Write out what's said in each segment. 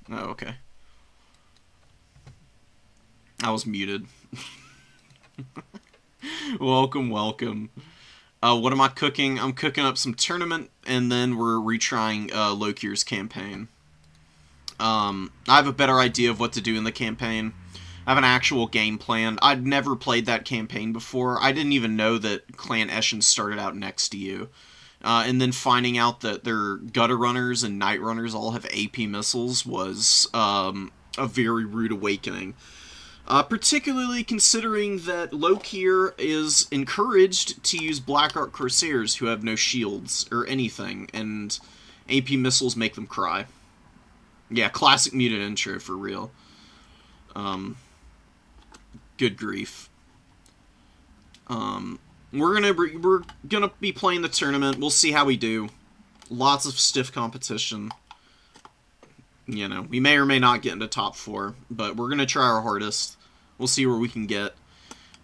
Oh, okay. I was muted. Welcome, welcome. What am I cooking? I'm cooking up some tournament, and then we're retrying Lokhir's campaign. I have a better idea of what to do in the campaign. I have an actual game plan. I'd never played that campaign before. I didn't even know that Clan Eshin started out next to you. And then finding out that their gutter runners and night runners all have AP missiles was a very rude awakening. Particularly considering that Lokhir is encouraged to use Black Ark Corsairs who have no shields or anything, and AP missiles make them cry. Yeah, classic muted intro for real. Good grief. We're gonna be playing the tournament. We'll see how we do. Lots of stiff competition. You know, we may or may not get into top 4, but we're gonna try our hardest. We'll see where we can get.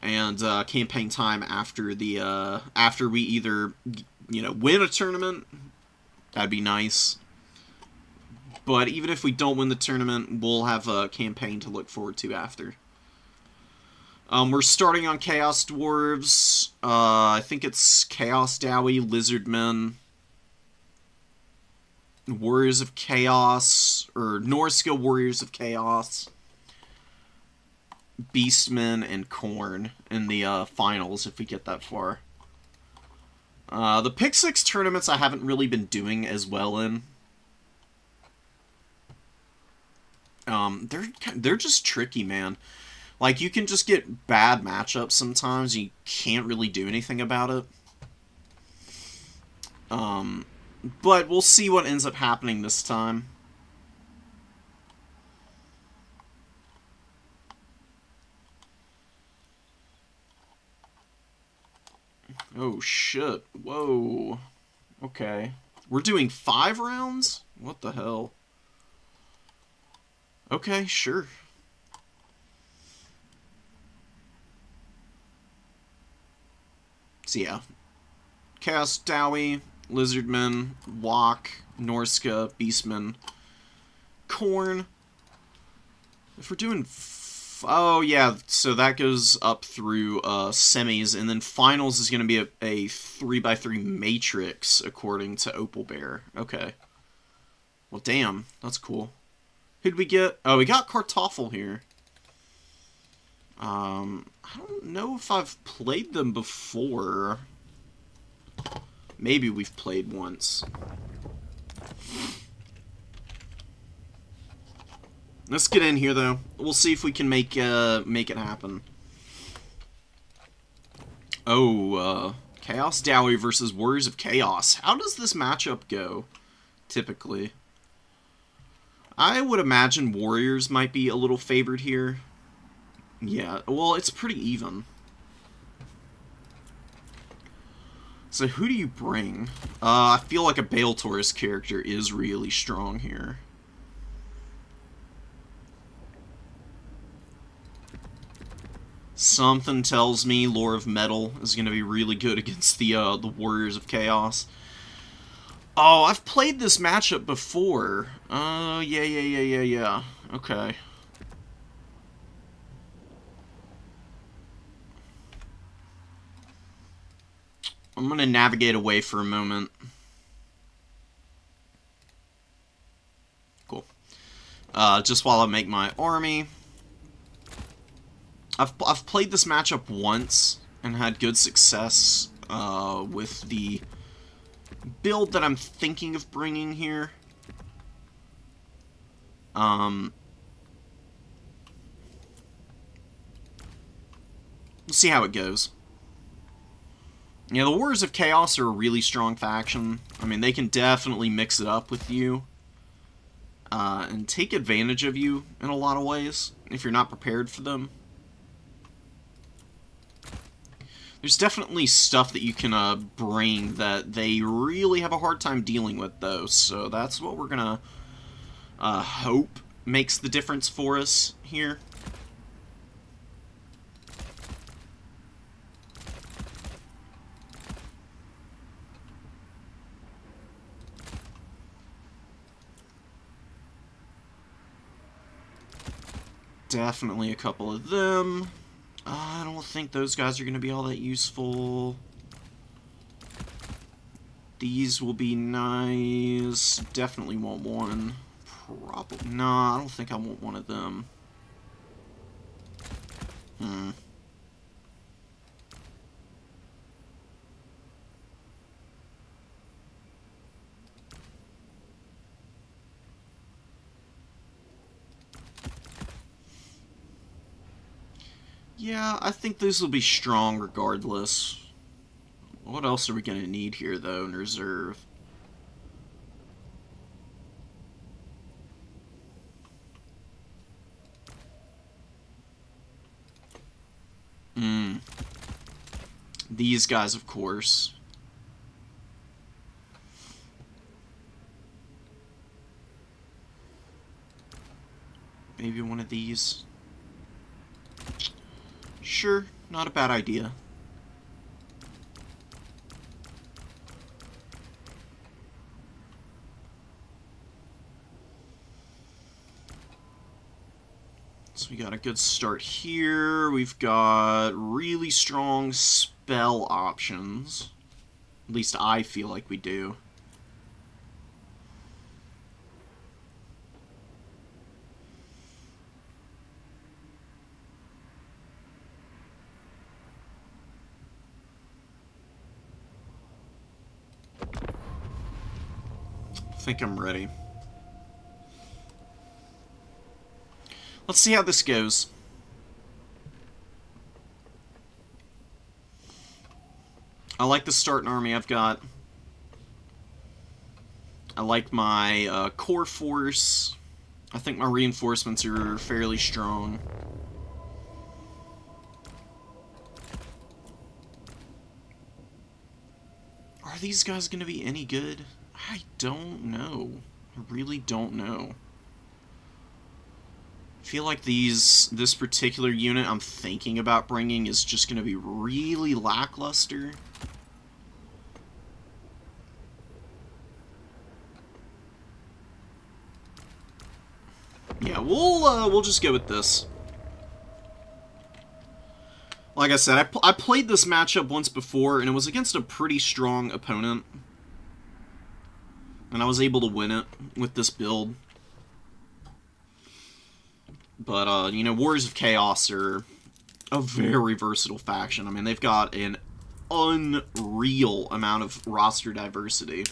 And campaign time after the after we either win a tournament, that'd be nice. But even if we don't win the tournament, we'll have a campaign to look forward to after. We're starting on Chaos Dwarves. I think it's Chaos Dowie, Lizardmen, Warriors of Chaos, or Norska Warriors of Chaos, Beastmen, and Khorne in the finals if we get that far. The Pick 6 tournaments I haven't really been doing as well in. They're just tricky, man. Like, you can just get bad matchups sometimes. You can't really do anything about it. But we'll see what ends up happening this time. Oh, shit. Whoa. Okay. We're doing 5 rounds? What the hell? Okay, sure. So yeah. Chaos Dowie, Lizardmen, Wok, Norska, Beastmen, Khorne. If we're doing... oh, yeah, so that goes up through semis, and then finals is going to be a 3x3 matrix, according to Opal Bear. Okay. Well, damn. That's cool. Who'd we get? Oh, we got Kartoffel here. I don't know if I've played them before. Maybe we've played once. Let's get in here, though. We'll see if we can make it happen. Oh, Chaos Dowie versus Warriors of Chaos. How does this matchup go, typically? I would imagine Warriors might be a little favored here. Yeah, well, it's pretty even. So who do you bring? I feel like a Bale Taurus character is really strong here. Something tells me Lore of Metal is going to be really good against the Warriors of Chaos. Oh, I've played this matchup before. Yeah. Okay. I'm gonna navigate away for a moment. Cool. Just while I make my army. I've played this matchup once and had good success with the build that I'm thinking of bringing here. We'll see how it goes. Yeah, the Warriors of Chaos are a really strong faction. I mean, they can definitely mix it up with you. And take advantage of you in a lot of ways, if you're not prepared for them. There's definitely stuff that you can bring that they really have a hard time dealing with, though. So that's what we're gonna hope makes the difference for us here. Definitely a couple of them. I don't think those guys are going to be all that useful. These will be nice. Definitely want one. Probably. Nah, I don't think I want one of them. Yeah, I think this will be strong regardless. What else are we going to need here, though, in reserve? These guys, of course. Maybe one of these. Sure, not a bad idea. So we got a good start here. We've got really strong spell options. At least I feel like we do. I think I'm ready. Let's see how this goes. I like the starting army I've got. I like my core force. I think my reinforcements are fairly strong. Are these guys going to be any good? I don't know. I really don't know. I feel like this particular unit I'm thinking about bringing is just going to be really lackluster. Yeah, we'll just go with this. Like I said, I played this matchup once before, and it was against a pretty strong opponent. And I was able to win it with this build. But, you know, Warriors of Chaos are a very versatile faction. I mean, they've got an unreal amount of roster diversity.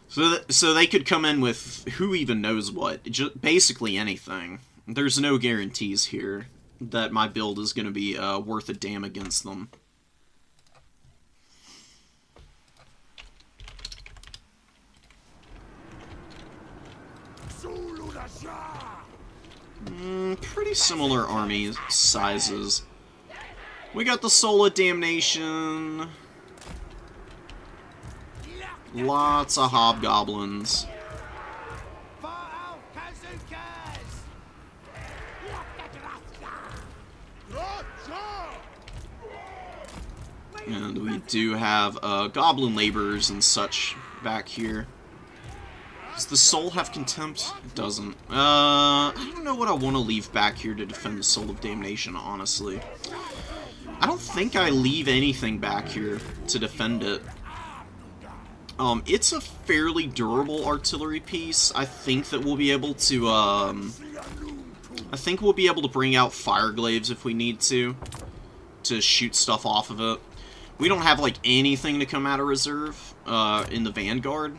So they could come in with who even knows what. Just basically anything. There's no guarantees here that my build is going to be worth a damn against them. Pretty similar army sizes. We got the Soul of Damnation. Lots of hobgoblins. And we do have goblin laborers and such back here. Does the soul have contempt? It doesn't. I don't know what I want to leave back here to defend the Soul of Damnation, honestly. I don't think I leave anything back here to defend it. It's a fairly durable artillery piece. I think that we'll be able to, bring out fireglaves if we need to shoot stuff off of it. We don't have, like, anything to come out of reserve, in the Vanguard,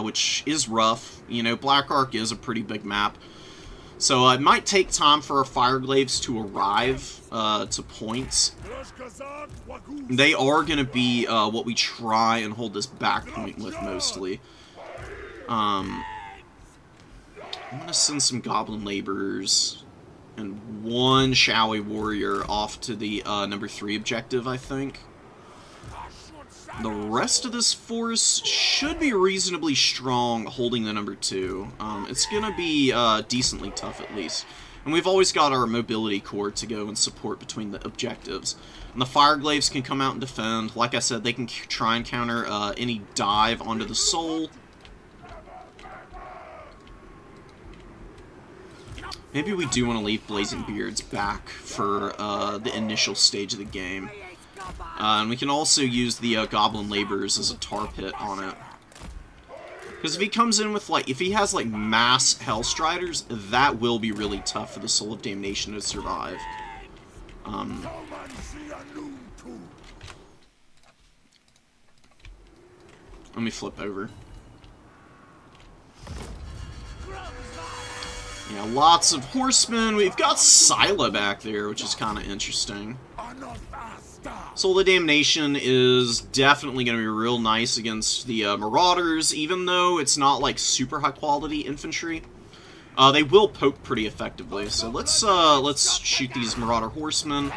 which is rough. You know, Black Ark is a pretty big map. So, it might take time for our fireglaves to arrive, to points. They are going to be, what we try and hold this back point with, mostly. I'm going to send some Goblin Laborers and one Shaowy Warrior off to the, number 3 objective, I think. The rest of this force should be reasonably strong holding the number 2. It's going to be decently tough at least. And we've always got our mobility core to go and support between the objectives. And the Fireglaves can come out and defend. Like I said, they can try and counter any dive onto the soul. Maybe we do want to leave Blazing Beards back for the initial stage of the game. And we can also use the Goblin Laborers as a tar pit on it. Because if he comes in with, like, if he has, like, mass Hellstriders, that will be really tough for the Soul of Damnation to survive. Let me flip over. Yeah, lots of horsemen. We've got Scylla back there, which is kind of interesting. Soul of Damnation is definitely going to be real nice against the Marauders, even though it's not like super high quality infantry. They will poke pretty effectively. So let's shoot these Marauder horsemen.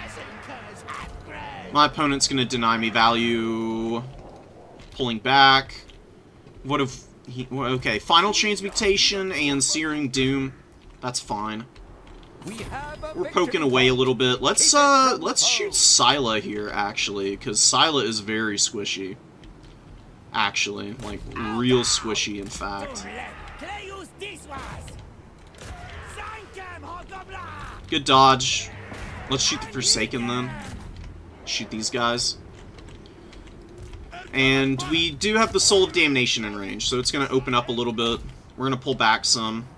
My opponent's going to deny me value. Pulling back. What if he? Okay, Final Transmutation and Searing Doom. That's fine. We're poking away a little bit. Let's shoot Scylla here, actually, because Scylla is very squishy. Actually, like, real squishy, in fact. Good dodge. Let's shoot the Forsaken, then. Shoot these guys. And we do have the Soul of Damnation in range, so it's going to open up a little bit. We're going to pull back some.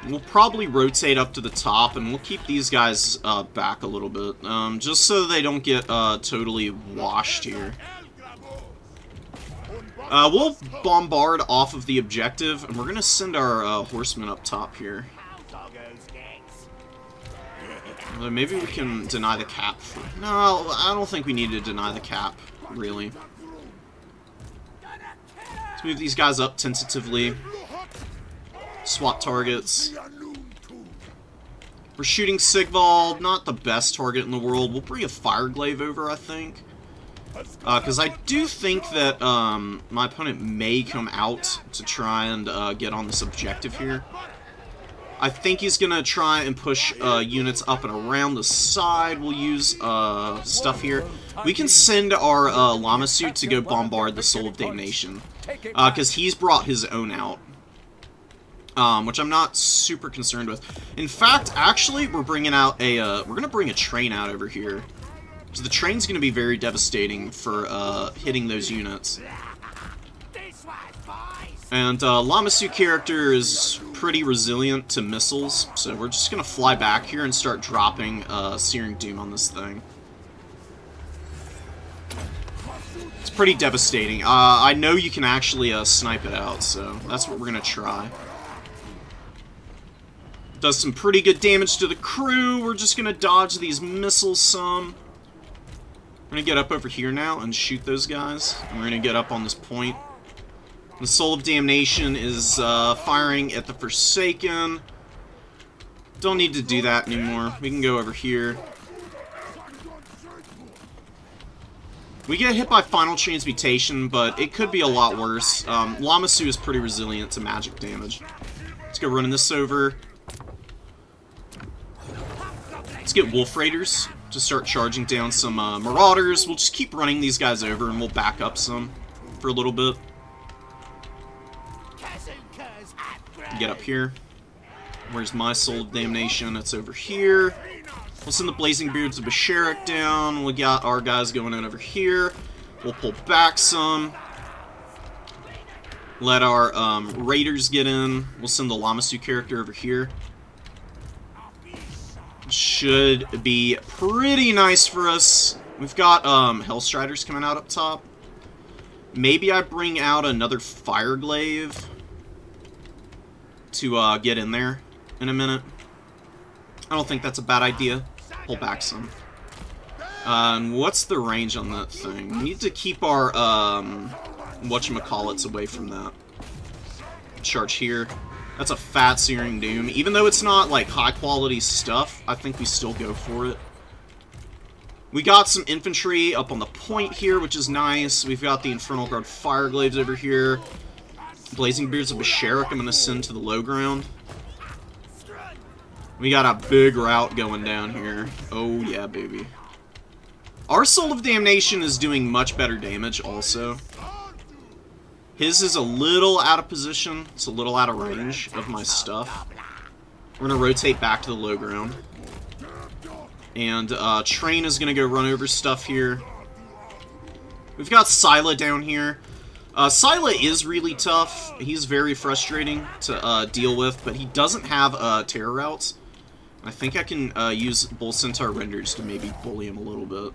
We'll probably rotate up to the top, and we'll keep these guys back a little bit, just so they don't get totally washed here. We'll bombard off of the objective, and we're going to send our horsemen up top here. Maybe we can deny the cap. No, I don't think we need to deny the cap, really. Let's move these guys up tentatively. Swap targets. We're shooting Sigvald, not the best target in the world. We'll bring a Fireglaive over, I think. Because I do think that my opponent may come out to try and get on this objective here. I think he's going to try and push units up and around the side. We'll use stuff here. We can send our Lamasu to go bombard the Soul of Damnation. Because he's brought his own out. Which I'm not super concerned with. In fact, actually, we're bringing out a, we're going to bring a train out over here. So the train's going to be very devastating for, hitting those units. And, Lamasu character is pretty resilient to missiles, so we're just going to fly back here and start dropping, Searing Doom on this thing. It's pretty devastating. I know you can actually, snipe it out, so that's what we're going to try. Does some pretty good damage to the crew. We're just going to dodge these missiles some. We're going to get up over here now and shoot those guys. And we're going to get up on this point. The Soul of Damnation is firing at the Forsaken. Don't need to do that anymore. We can go over here. We get hit by Final Transmutation, but it could be a lot worse. Lamasu is pretty resilient to magic damage. Let's go running this over. Let's get Wolf Raiders to start charging down some Marauders. We'll just keep running these guys over and we'll back up some for a little bit. Get up here. Where's my Soul of Damnation? It's over here. We'll send the Blazing Beards of Basharak down. We got our guys going in over here. We'll pull back some. Let our Raiders get in. We'll send the Lamasu character over here. Should be pretty nice for us. We've got Hellstriders coming out up top. Maybe I bring out another Fireglaive to get in there in a minute. I don't think that's a bad idea. Pull back some. What's the range on that thing? We need to keep our whatchamacallits away from that. Charge here. That's a fat Searing Doom. Even though it's not, like, high-quality stuff, I think we still go for it. We got some infantry up on the point here, which is nice. We've got the Infernal Guard Fireglaives over here. Blazing Beards of Basharak I'm going to send to the low ground. We got a big route going down here. Oh, yeah, baby. Our Soul of Damnation is doing much better damage, also. His is a little out of position. It's a little out of range of my stuff. We're going to rotate back to the low ground. And Train is going to go run over stuff here. We've got Scylla down here. Scylla is really tough. He's very frustrating to deal with, but he doesn't have terror routes. I think I can use Bull Centaur Renders to maybe bully him a little bit.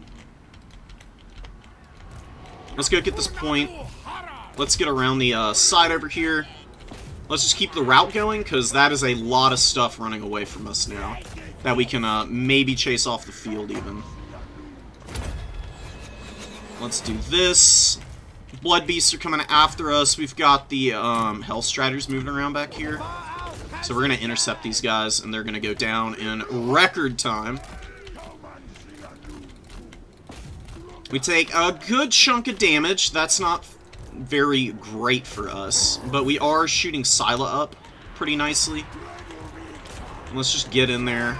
Let's go get this point. Let's get around the side over here. Let's just keep the route going, because that is a lot of stuff running away from us now. That we can maybe chase off the field, even. Let's do this. Blood Beasts are coming after us. We've got the Hellstriders moving around back here. So we're going to intercept these guys, and they're going to go down in record time. We take a good chunk of damage. That's not very great for us, but we are shooting Scylla up pretty nicely. Let's just get in there.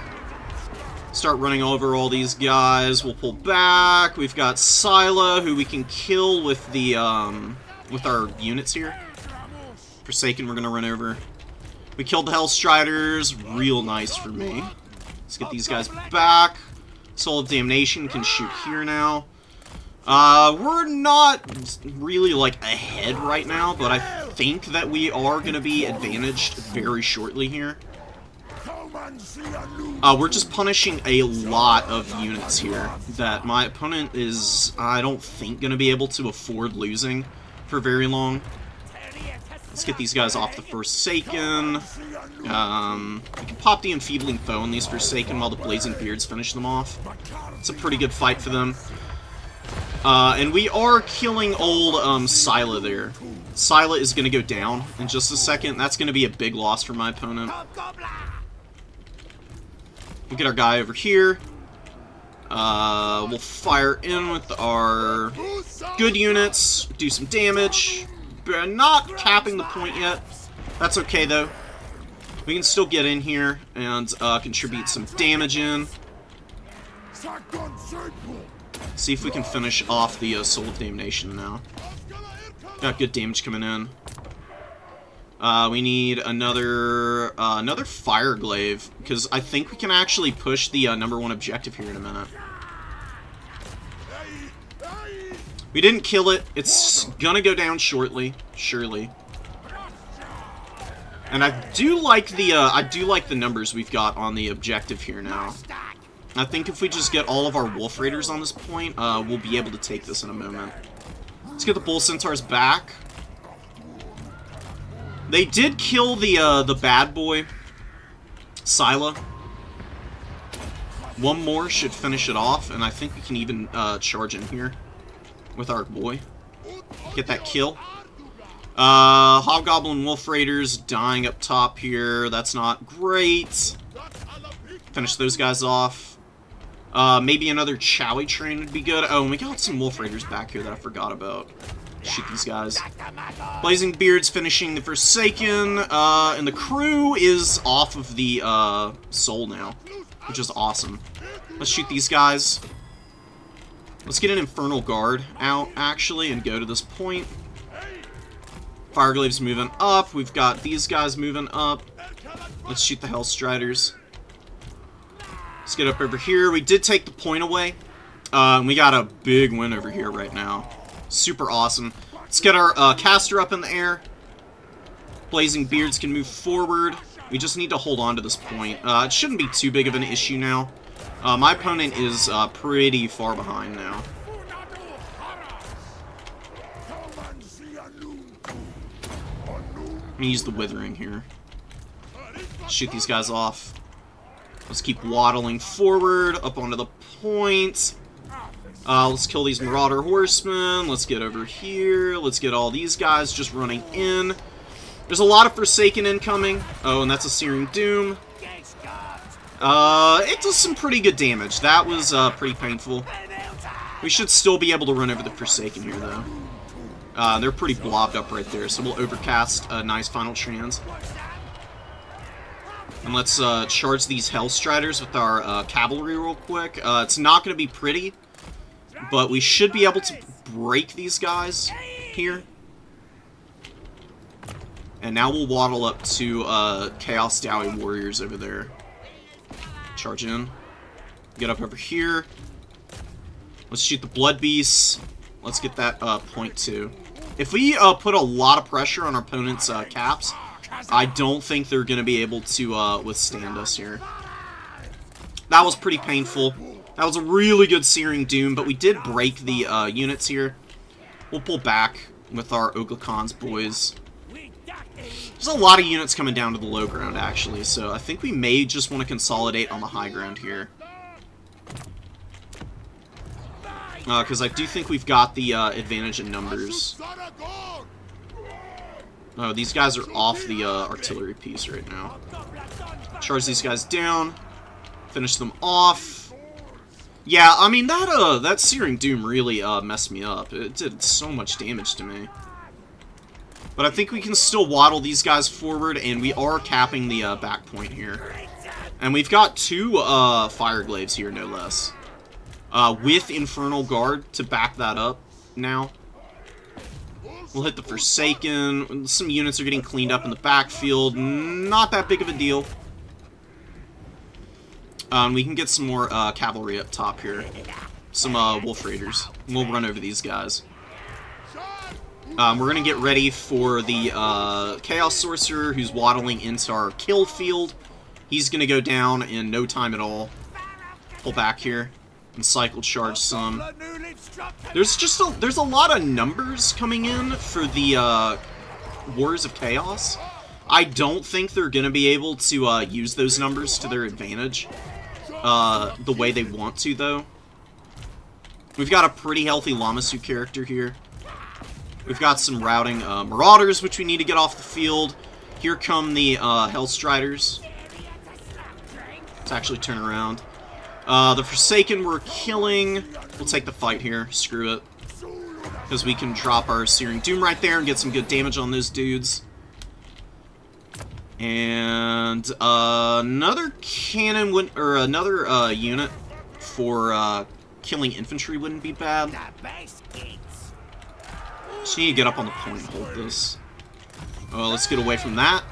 Start running over all these guys. We'll pull back. We've got Scylla, who we can kill with the with our units here. Forsaken, we're gonna run over. We killed the Hellstriders. Real nice for me. Let's get these guys back. Soul of Damnation can shoot here now. We're not really, like, ahead right now, but I think that we are going to be advantaged very shortly here. We're just punishing a lot of units here that my opponent is, I don't think, going to be able to afford losing for very long. Let's get these guys off the Forsaken. We can pop the Enfeebling Foe on these Forsaken while the Blazing Beards finish them off. It's a pretty good fight for them. And we are killing old Scylla there. Scylla is going to go down in just a second. That's going to be a big loss for my opponent. We'll get our guy over here. We'll fire in with our good units, do some damage. Not capping the point yet. That's okay, though. We can still get in here and contribute some damage in. See if we can finish off the Soul of Damnation now. Got good damage coming in. We need another Fire Glaive, because I think we can actually push the #1 objective here in a minute. We didn't kill it. It's gonna go down shortly, surely. And I do like the numbers we've got on the objective here now. I think if we just get all of our Wolf Raiders on this point, we'll be able to take this in a moment. Let's get the Bull Centaurs back. They did kill the bad boy, Scylla. One more should finish it off, and I think we can even charge in here with our boy. Get that kill. Hobgoblin Wolf Raiders dying up top here. That's not great. Finish those guys off. Maybe another Chowie train would be good. Oh, and we got some Wolf Raiders back here that I forgot about. Shoot these guys. Blazing Beards finishing the Forsaken, and the crew is off of the Soul now, which is awesome. Let's shoot these guys. Let's get an Infernal Guard out, actually, and go to this point. Fireglave's moving up. We've got these guys moving up. Let's shoot the Hellstriders. Let's get up over here. We did take the point away. We got a big win over here right now. Super awesome. Let's get our caster up in the air. Blazing Beards can move forward. We just need to hold on to this point. It shouldn't be too big of an issue now. My opponent is pretty far behind now. I'm gonna use the Withering here. Shoot these guys off. Let's keep waddling forward, up onto the point. Let's kill these Marauder Horsemen. Let's get over here. Let's get all these guys just running in. There's a lot of Forsaken incoming. Oh, and that's a Searing Doom. It does some pretty good damage. That was pretty painful. We should still be able to run over the Forsaken here, though. They're pretty blobbed up right there, so we'll overcast a nice Final Trans. And let's charge these Hellstriders with our cavalry real quick. It's not going to be pretty, but we should be able to break these guys here. And now we'll waddle up to Chaos Dowie Warriors over there. Charge in. Get up over here. Let's shoot the Blood Beasts. Let's get that point 2. If we put a lot of pressure on our opponent's caps, I don't think they're going to be able to withstand us here. That was pretty painful. That was a really good Searing Doom, but we did break the units here. We'll pull back with our Oglacon's boys. There's a lot of units coming down to the low ground, actually, so I think we may just want to consolidate on the high ground here. Because I do think we've got the advantage in numbers. Oh, these guys are off the artillery piece right now. Charge these guys down. Finish them off. Yeah, I mean, that Searing Doom really messed me up. It did so much damage to me. But I think we can still waddle these guys forward, and we are capping the back point here. And we've got 2 Fireglaves here, no less. With Infernal Guard to back that up now. We'll hit the Forsaken. Some units are getting cleaned up in the backfield. Not that big of a deal. We can get some more cavalry up top here. Some Wolf Raiders. We'll run over these guys. We're going to get ready for the Chaos Sorcerer who's waddling into our kill field. He's going to go down in no time at all. Pull back here and cycle charge some. There's a lot of numbers coming in for the Warriors of Chaos. I don't think they're going to be able to use those numbers to their advantage the way they want to, though. We've got a pretty healthy Lamasu character here. We've got some routing Marauders, which we need to get off the field. Here come the Hellstriders. Let's actually turn around. The Forsaken we're killing. We'll take the fight here. Screw it. Because we can drop our Searing Doom right there and get some good damage on those dudes. And another cannon or another unit for killing infantry wouldn't be bad. Just need to get up on the point and hold this. Let's get away from that.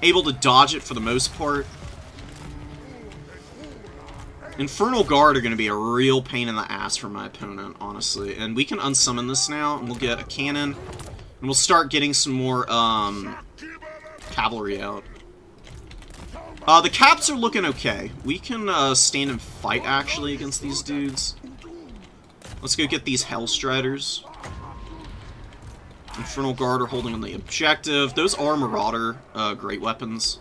Able to dodge it for the most part. Infernal Guard are going to be a real pain in the ass for my opponent, honestly. And we can unsummon this now, and we'll get a cannon. And we'll start getting some more cavalry out. The caps are looking okay. We can stand and fight, actually, against these dudes. Let's go get these Hellstriders. Infernal Guard are holding on the objective. Those are Marauder great weapons.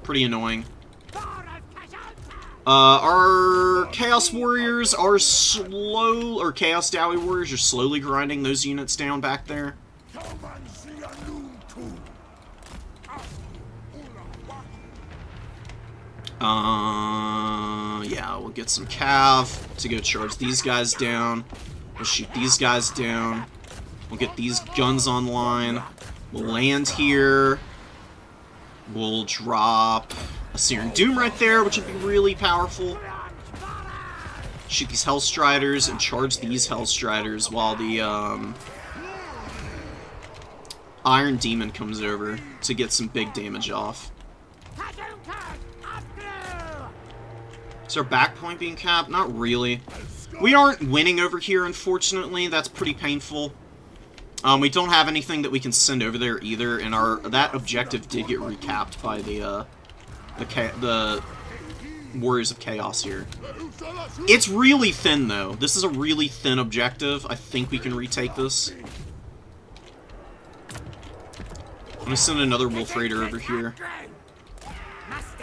Pretty annoying. Our Chaos Warriors are slow, or Chaos Dowie Warriors are slowly grinding those units down back there. Yeah, we'll get some Cav to go charge these guys down. We'll shoot these guys down. We'll get these guns online. We'll land here. We'll drop a Searing Doom right there, which would be really powerful. Shoot these Hellstriders and charge these Hellstriders while the Iron Demon comes over to get some big damage off. Is our back point being capped? Not really. We aren't winning over here, unfortunately. That's pretty painful. We don't have anything that we can send over there either, and that objective did get recapped by the Warriors of Chaos here. It's really thin, though. This is a really thin objective. I think we can retake this. I'm gonna send another Wolf Raider over here.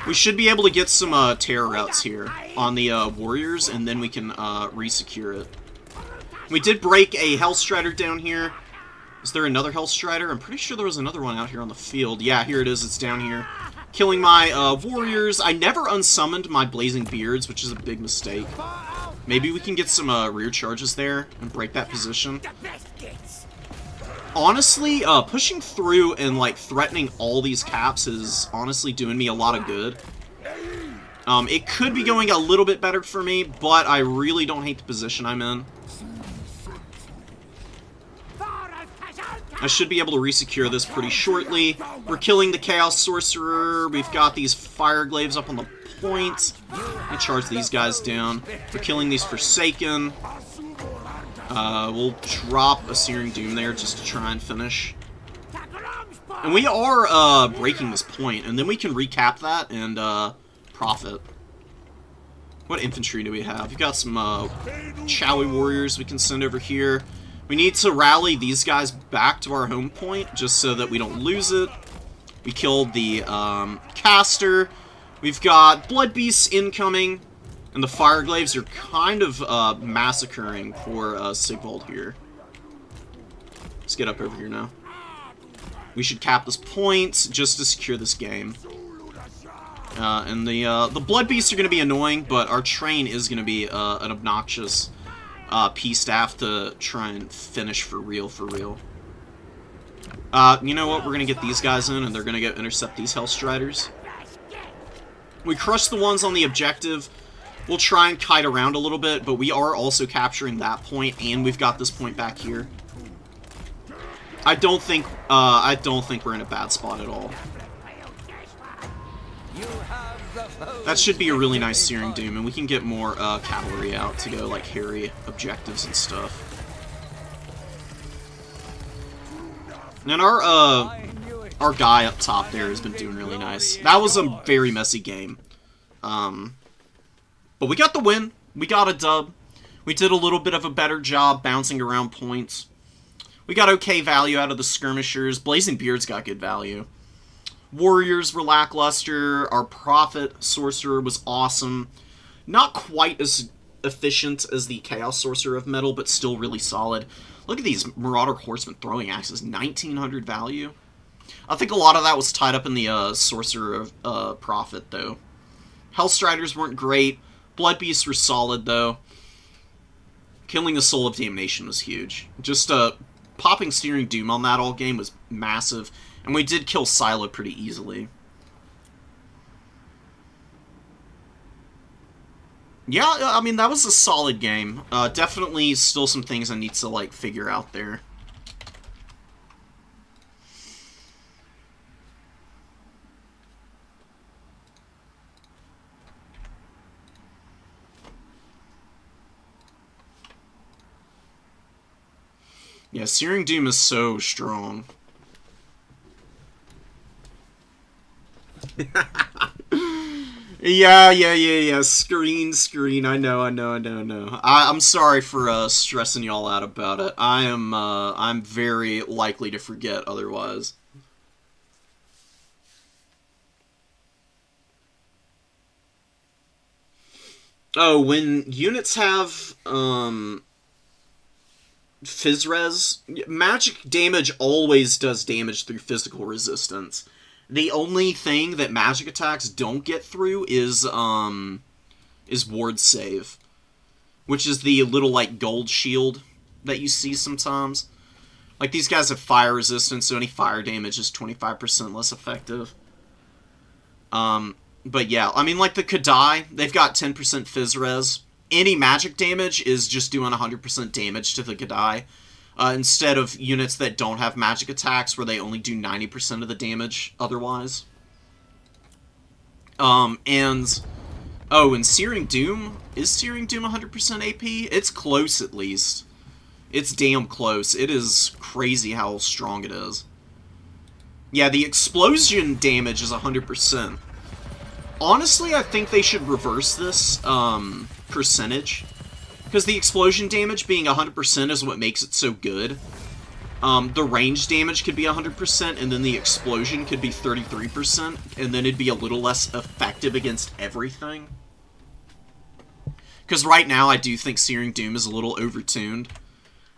We should be able to get some terror routes here on the Warriors, and then we can re-secure it. We did break a Hellstrider down here. Is there another Hellstrider? I'm pretty sure there was another one out here on the field. Yeah, here it is. It's down here. Killing my Warriors. I never unsummoned my Blazing Beards, which is a big mistake. Maybe we can get some rear charges there and break that position. Honestly, pushing through and, like, threatening all these caps is honestly doing me a lot of good. It could be going a little bit better for me, but I really don't hate the position I'm in. I should be able to resecure this pretty shortly. We're killing the Chaos Sorcerer. We've got these Fire Glaives up on the point. I charge these guys down. We're killing these Forsaken. We'll drop a Searing Doom there just to try and finish. And we are breaking this point, and then we can recap that and profit. What infantry do we have? We've got some Chowie Warriors we can send over here. We need to rally these guys back to our home point, just so that we don't lose it. We killed the caster. We've got Blood Beasts incoming, and the Fire Glaives are kind of massacring poor Sigvald here. Let's get up over here now. We should cap this point just to secure this game. And the Blood Beasts are going to be annoying, but our train is going to be an obnoxious P-staff to try and finish for real, You know what? We're going to get these guys in, and they're going to go intercept these Hellstriders. We crushed the ones on the objective. We'll try and kite around a little bit, but we are also capturing that point, and we've got this point back here. I don't think we're in a bad spot at all. That should be a really nice Searing Doom, and we can get more cavalry out to go, like, harry objectives and stuff. And our guy up top there has been doing really nice. That was a very messy game. But we got the win. We got a dub. We did a little bit of a better job bouncing around points. We got okay value out of the skirmishers. Blazing Beards got good value. Warriors were lackluster. Our Prophet Sorcerer was awesome. Not quite as efficient as the Chaos Sorcerer of Metal, but still really solid. Look at these Marauder Horseman throwing axes. 1900 value. I think a lot of that was tied up in the Sorcerer of Prophet, though. Hellstriders weren't great. Blood Beasts were solid, though. Killing the Soul of Damnation was huge. Just popping Searing Doom on that all game was massive. And we did kill Silo pretty easily. Yeah, I mean, that was a solid game. Definitely still some things I need to, like, figure out there. Yeah, Searing Doom is so strong. Yeah. Screen. I know. I'm sorry for stressing y'all out about it. I'm very likely to forget otherwise. Oh, when units have Phys Res, magic damage always does damage through physical resistance. The only thing that magic attacks don't get through is ward save, which is the little, like, gold shield that you see sometimes. Like, these guys have fire resistance, so any fire damage is 25% less effective. But yeah, I mean, like the Kadai, they've got 10% Phys Res. Any magic damage is just doing 100% damage to the Kadai. Instead of units that don't have magic attacks where they only do 90% of the damage otherwise. And Searing Doom? Is Searing Doom 100% AP? It's close, at least. It's damn close. It is crazy how strong it is. Yeah, the explosion damage is 100%. Honestly, I think they should reverse this, percentage. Because the explosion damage being 100% is what makes it so good. The range damage could be 100%, and then the explosion could be 33%, and then it'd be a little less effective against everything. Because right now, I do think Searing Doom is a little overtuned.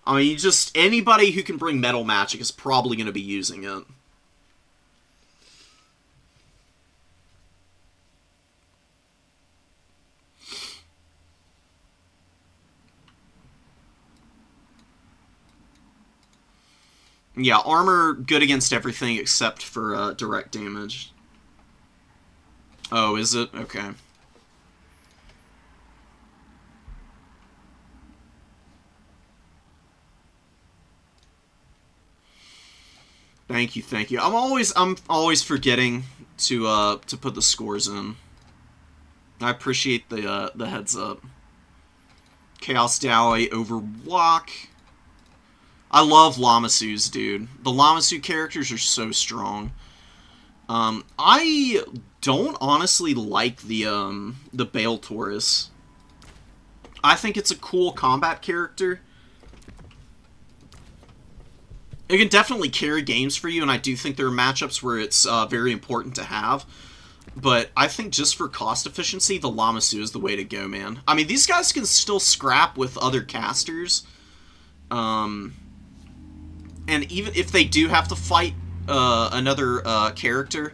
I mean, just anybody who can bring metal magic is probably going to be using it. Yeah, armor good against everything except for direct damage. Oh, is it? Okay. Thank you, thank you. I'm always forgetting to put the scores in. I appreciate the heads up. Chaos Dowey over Wok. I love Lamasu's, dude. The Lamasu characters are so strong. I don't honestly like the Bale Taurus. I think it's a cool combat character. It can definitely carry games for you, and I do think there are matchups where it's very important to have. But I think just for cost efficiency, the Lamasu is the way to go, man. I mean, these guys can still scrap with other casters. And even if they do have to fight another character,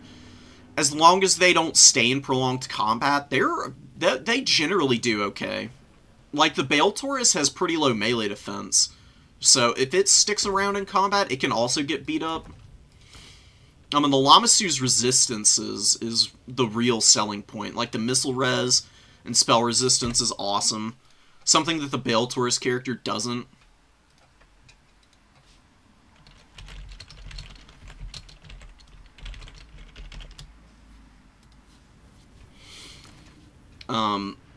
as long as they don't stay in prolonged combat, they generally do okay. Like, the Bale Taurus has pretty low melee defense. So if it sticks around in combat, it can also get beat up. I mean, the Lamasu's resistance is the real selling point. Like, the missile res and spell resistance is awesome. Something that the Bale Taurus character doesn't.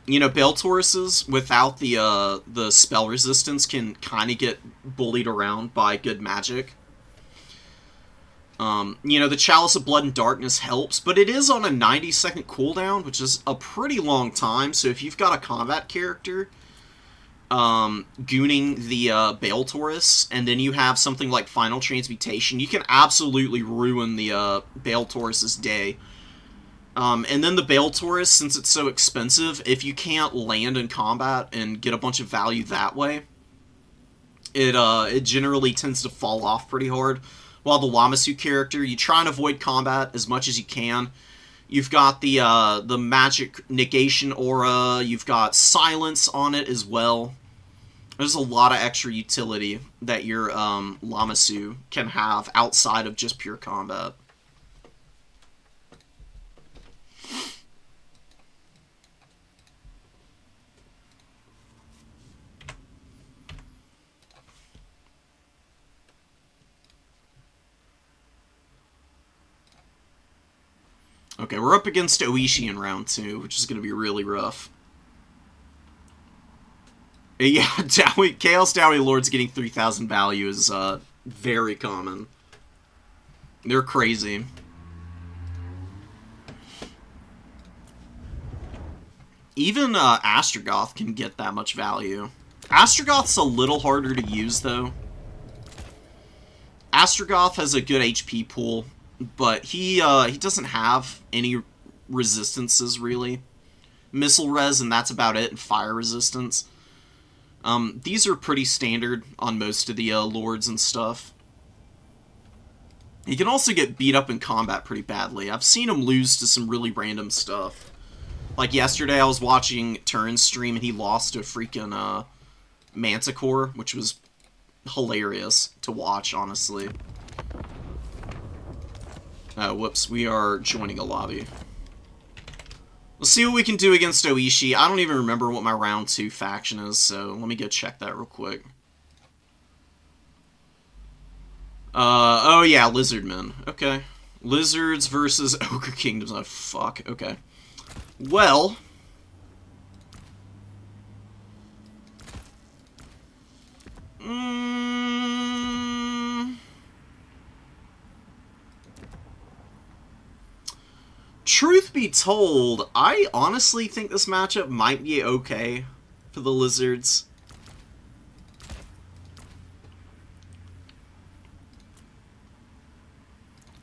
You know, Bale Tauruses, without the spell resistance, can kind of get bullied around by good magic. You know, the Chalice of Blood and Darkness helps, but it is on a 90-second cooldown, which is a pretty long time, so if you've got a combat character gooning the Bale Taurus, and then you have something like Final Transmutation, you can absolutely ruin the Bale Taurus's day. And then the Bale Taurus, since it's so expensive, if you can't land in combat and get a bunch of value that way, it generally tends to fall off pretty hard. While the Lamasu character, you try and avoid combat as much as you can. You've got the magic negation aura, you've got silence on it as well. There's a lot of extra utility that your Lamasu can have outside of just pure combat. Okay, we're up against Oishi in round 2, which is going to be really rough. Yeah, Chaos Dowey Lords getting 3,000 value is very common. They're crazy. Even Astrogoth can get that much value. Astrogoth's a little harder to use, though. Astrogoth has a good HP pool, but he doesn't have any resistances, really. Missile res, and that's about it, and fire resistance. These are pretty standard on most of the lords and stuff. He can also get beat up in combat pretty badly. I've seen him lose to some really random stuff. Like yesterday, I was watching Turin's stream, and he lost to a freaking Manticore, which was hilarious to watch, honestly. Whoops, we are joining a lobby. Let's see what we can do against Oishi. I don't even remember what my round 2 faction is, so let me go check that real quick. Oh yeah, Lizardmen. Okay. Lizards versus Ogre Kingdoms. Oh, fuck. Okay. Well... Truth be told, I honestly think this matchup might be okay for the Lizards.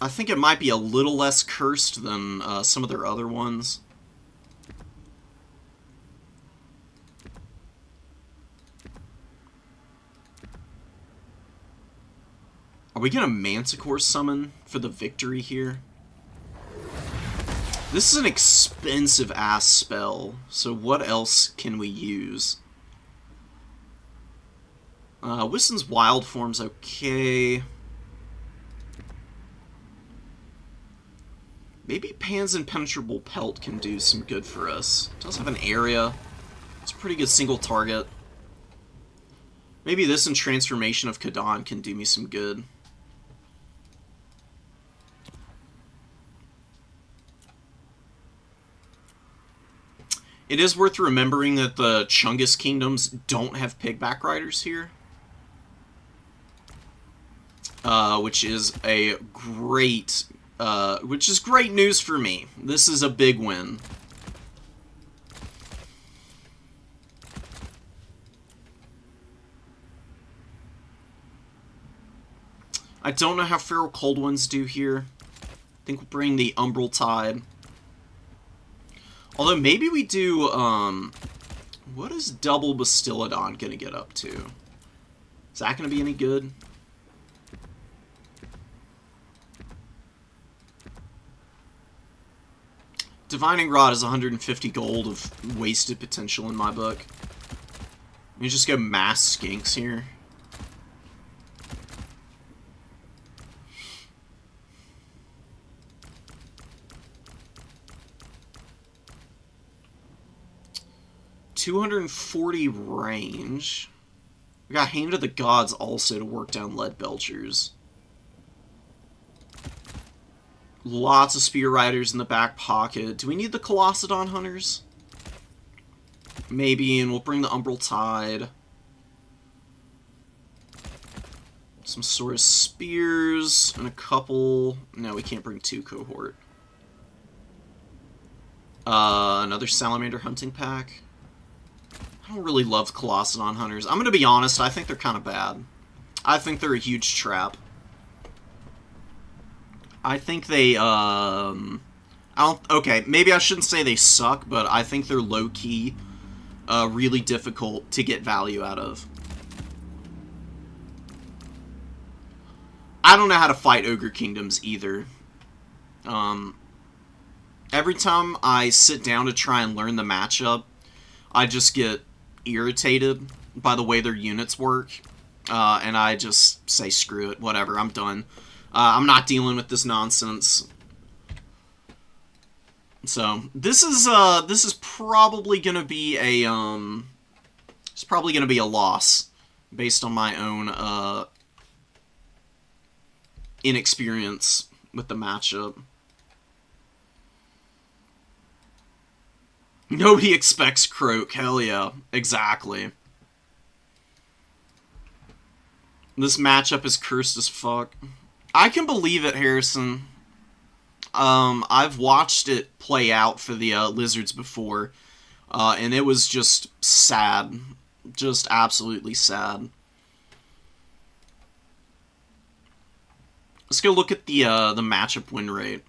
I think it might be a little less cursed than some of their other ones. Are we gonna Manticore summon for the victory here? This is an expensive-ass spell, so what else can we use? Wissen's Wild Form's okay. Maybe Pan's Impenetrable Pelt can do some good for us. It does have an area. It's a pretty good single target. Maybe this and Transformation of Kadan can do me some good. It is worth remembering that the Chungus kingdoms don't have pigback riders here. Which is a great, which is great news for me. This is a big win. I don't know how Feral Cold Winds do here. I think we'll bring the Umbral Tide. Although maybe we do, what is double Bastiladon gonna get up to? Is that gonna be any good? Divining Rod is 150 gold of wasted potential in my book. Let me just go mass skinks here. $240 range. We got Hand of the Gods also to work down Lead Belchers. Lots of Spear Riders in the back pocket. Do we need the Colossadon Hunters? Maybe, and we'll bring the Umbral Tide. Some sort of Spears, and a couple... No, we can't bring 2 Cohort. Another Salamander Hunting Pack. I don't really love Colossadon Hunters. I'm gonna be honest, I think they're kind of bad. I think they're a huge trap. I think they, okay, maybe I shouldn't say they suck, but I think they're low-key, really difficult to get value out of. I don't know how to fight Ogre Kingdoms either. Every time I sit down to try and learn the matchup, I just get irritated by the way their units work, and I just say, screw it, whatever, I'm done. I'm not dealing with this nonsense. So this is probably gonna be a it's probably gonna be a loss based on my own inexperience with the matchup. Nobody expects Croak. Hell yeah, exactly. This matchup is cursed as fuck. I can believe it, Harrison. I've watched it play out for the Lizards before, and it was just sad. Just absolutely sad. Let's go look at the matchup win rate.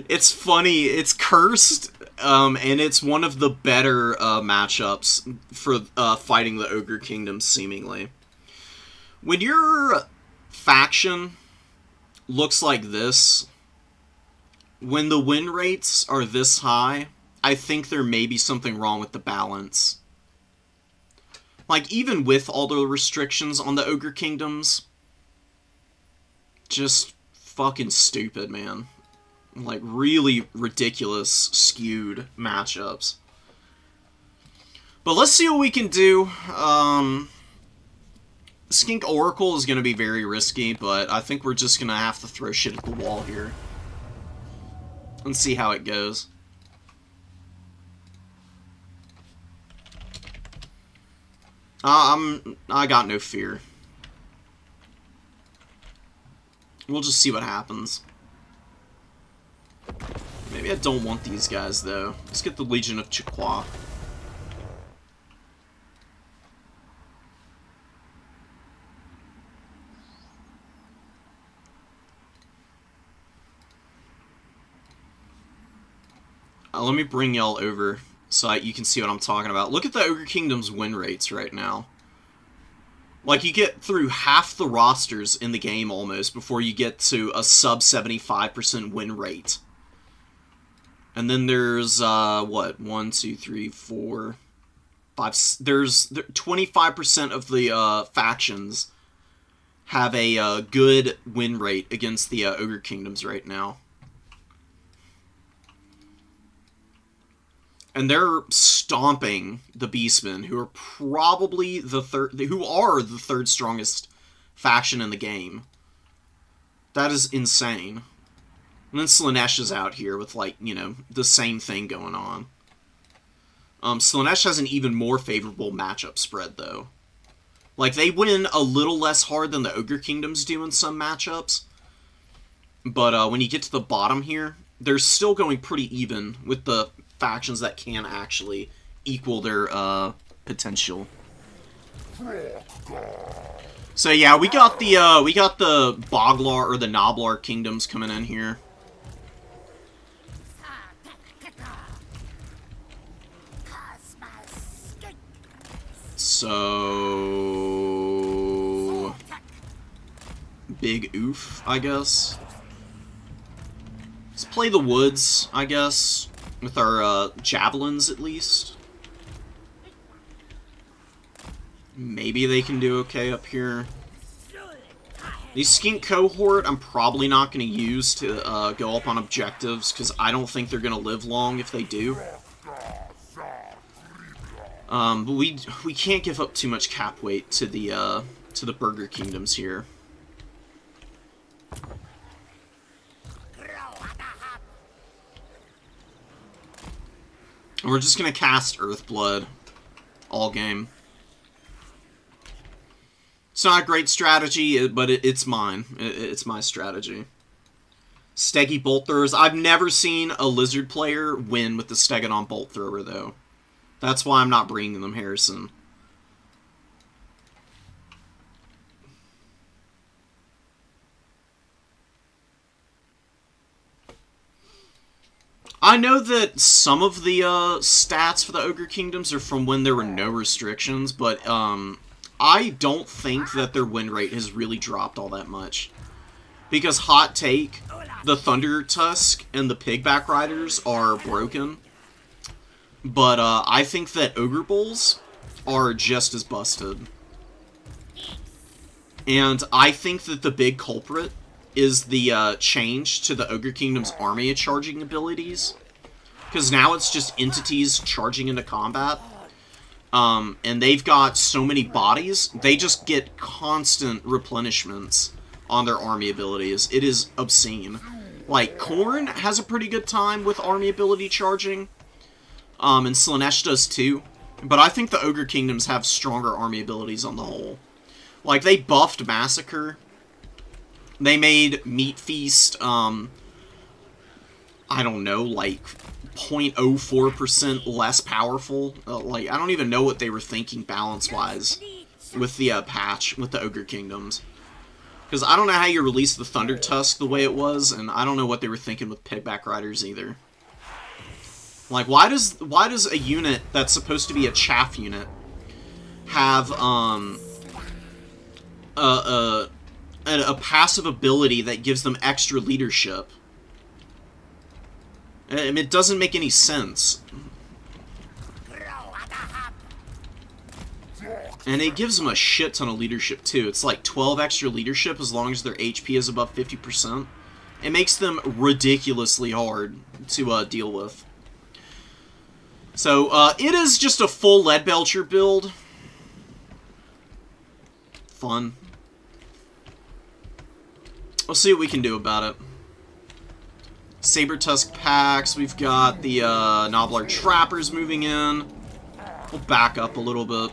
It's funny. It's cursed. And it's one of the better matchups for fighting the Ogre Kingdoms, seemingly. When your faction looks like this, when the win rates are this high, I think there may be something wrong with the balance. Like, even with all the restrictions on the Ogre Kingdoms, just fucking stupid, man. Like, really ridiculous, skewed matchups. But let's see what we can do. Skink Oracle is going to be very risky, but I think we're just going to have to throw shit at the wall here. And see how it goes. I got no fear. We'll just see what happens. Maybe I don't want these guys, though. Let's get the Legion of Chikwa. Let me bring y'all over so you can see what I'm talking about. Look at the Ogre Kingdom's win rates right now. Like, you get through half the rosters in the game almost before you get to a sub 75% win rate. And then there's, what, 1, 2, 3, 4, 5, there's 25% of the factions have a good win rate against the Ogre Kingdoms right now. And they're stomping the Beastmen, who are probably the third strongest faction in the game. That is insane. And then Slaanesh is out here with, like, you know, the same thing going on. Slaanesh has an even more favorable matchup spread, though. Like, they win a little less hard than the Ogre Kingdoms do in some matchups. But when you get to the bottom here, they're still going pretty even with the factions that can actually equal their potential. So yeah, we got the Boglar or the Noblar kingdoms coming in here. So big oof, I guess. Let's play the woods, I guess, with our javelins at least. Maybe they can do okay up here. The Skink Cohort, I'm probably not going to use to go up on objectives, because I don't think they're going to live long if they do. But we can't give up too much cap weight to the Burger Kingdoms here. And we're just going to cast Earthblood all game. It's not a great strategy, but it's mine. It's my strategy. Steggy Bolt Throwers. I've never seen a Lizard player win with the Stegodon Bolt Thrower, though. That's why I'm not bringing them, Harrison. I know that some of the stats for the Ogre Kingdoms are from when there were no restrictions, but I don't think that their win rate has really dropped all that much. Because, hot take, the Thunder Tusk and the Pigback Riders are broken. But I think that Ogre Bulls are just as busted. And I think that the big culprit is the change to the Ogre Kingdom's army charging abilities. Because now it's just entities charging into combat. And they've got so many bodies, they just get constant replenishments on their army abilities. It is obscene. Like, Khorne has a pretty good time with army ability charging. And Slaanesh does too. But I think the Ogre Kingdoms have stronger army abilities on the whole. Like, they buffed Massacre. They made Meat Feast, I don't know, like 0.04% less powerful. Like, I don't even know what they were thinking balance-wise with the patch, with the Ogre Kingdoms. Because I don't know how you released the Thunder Tusk the way it was, and I don't know what they were thinking with Pigback Riders either. Like, why does a unit that's supposed to be a chaff unit have, a passive ability that gives them extra leadership? I mean, it doesn't make any sense. And it gives them a shit ton of leadership, too. It's like 12 extra leadership as long as their HP is above 50%. It makes them ridiculously hard to deal with. So, it is just a full Leadbelcher build. Fun. We'll see what we can do about it. Saber Tusk packs. We've got the Noblar Trappers moving in. We'll back up a little bit.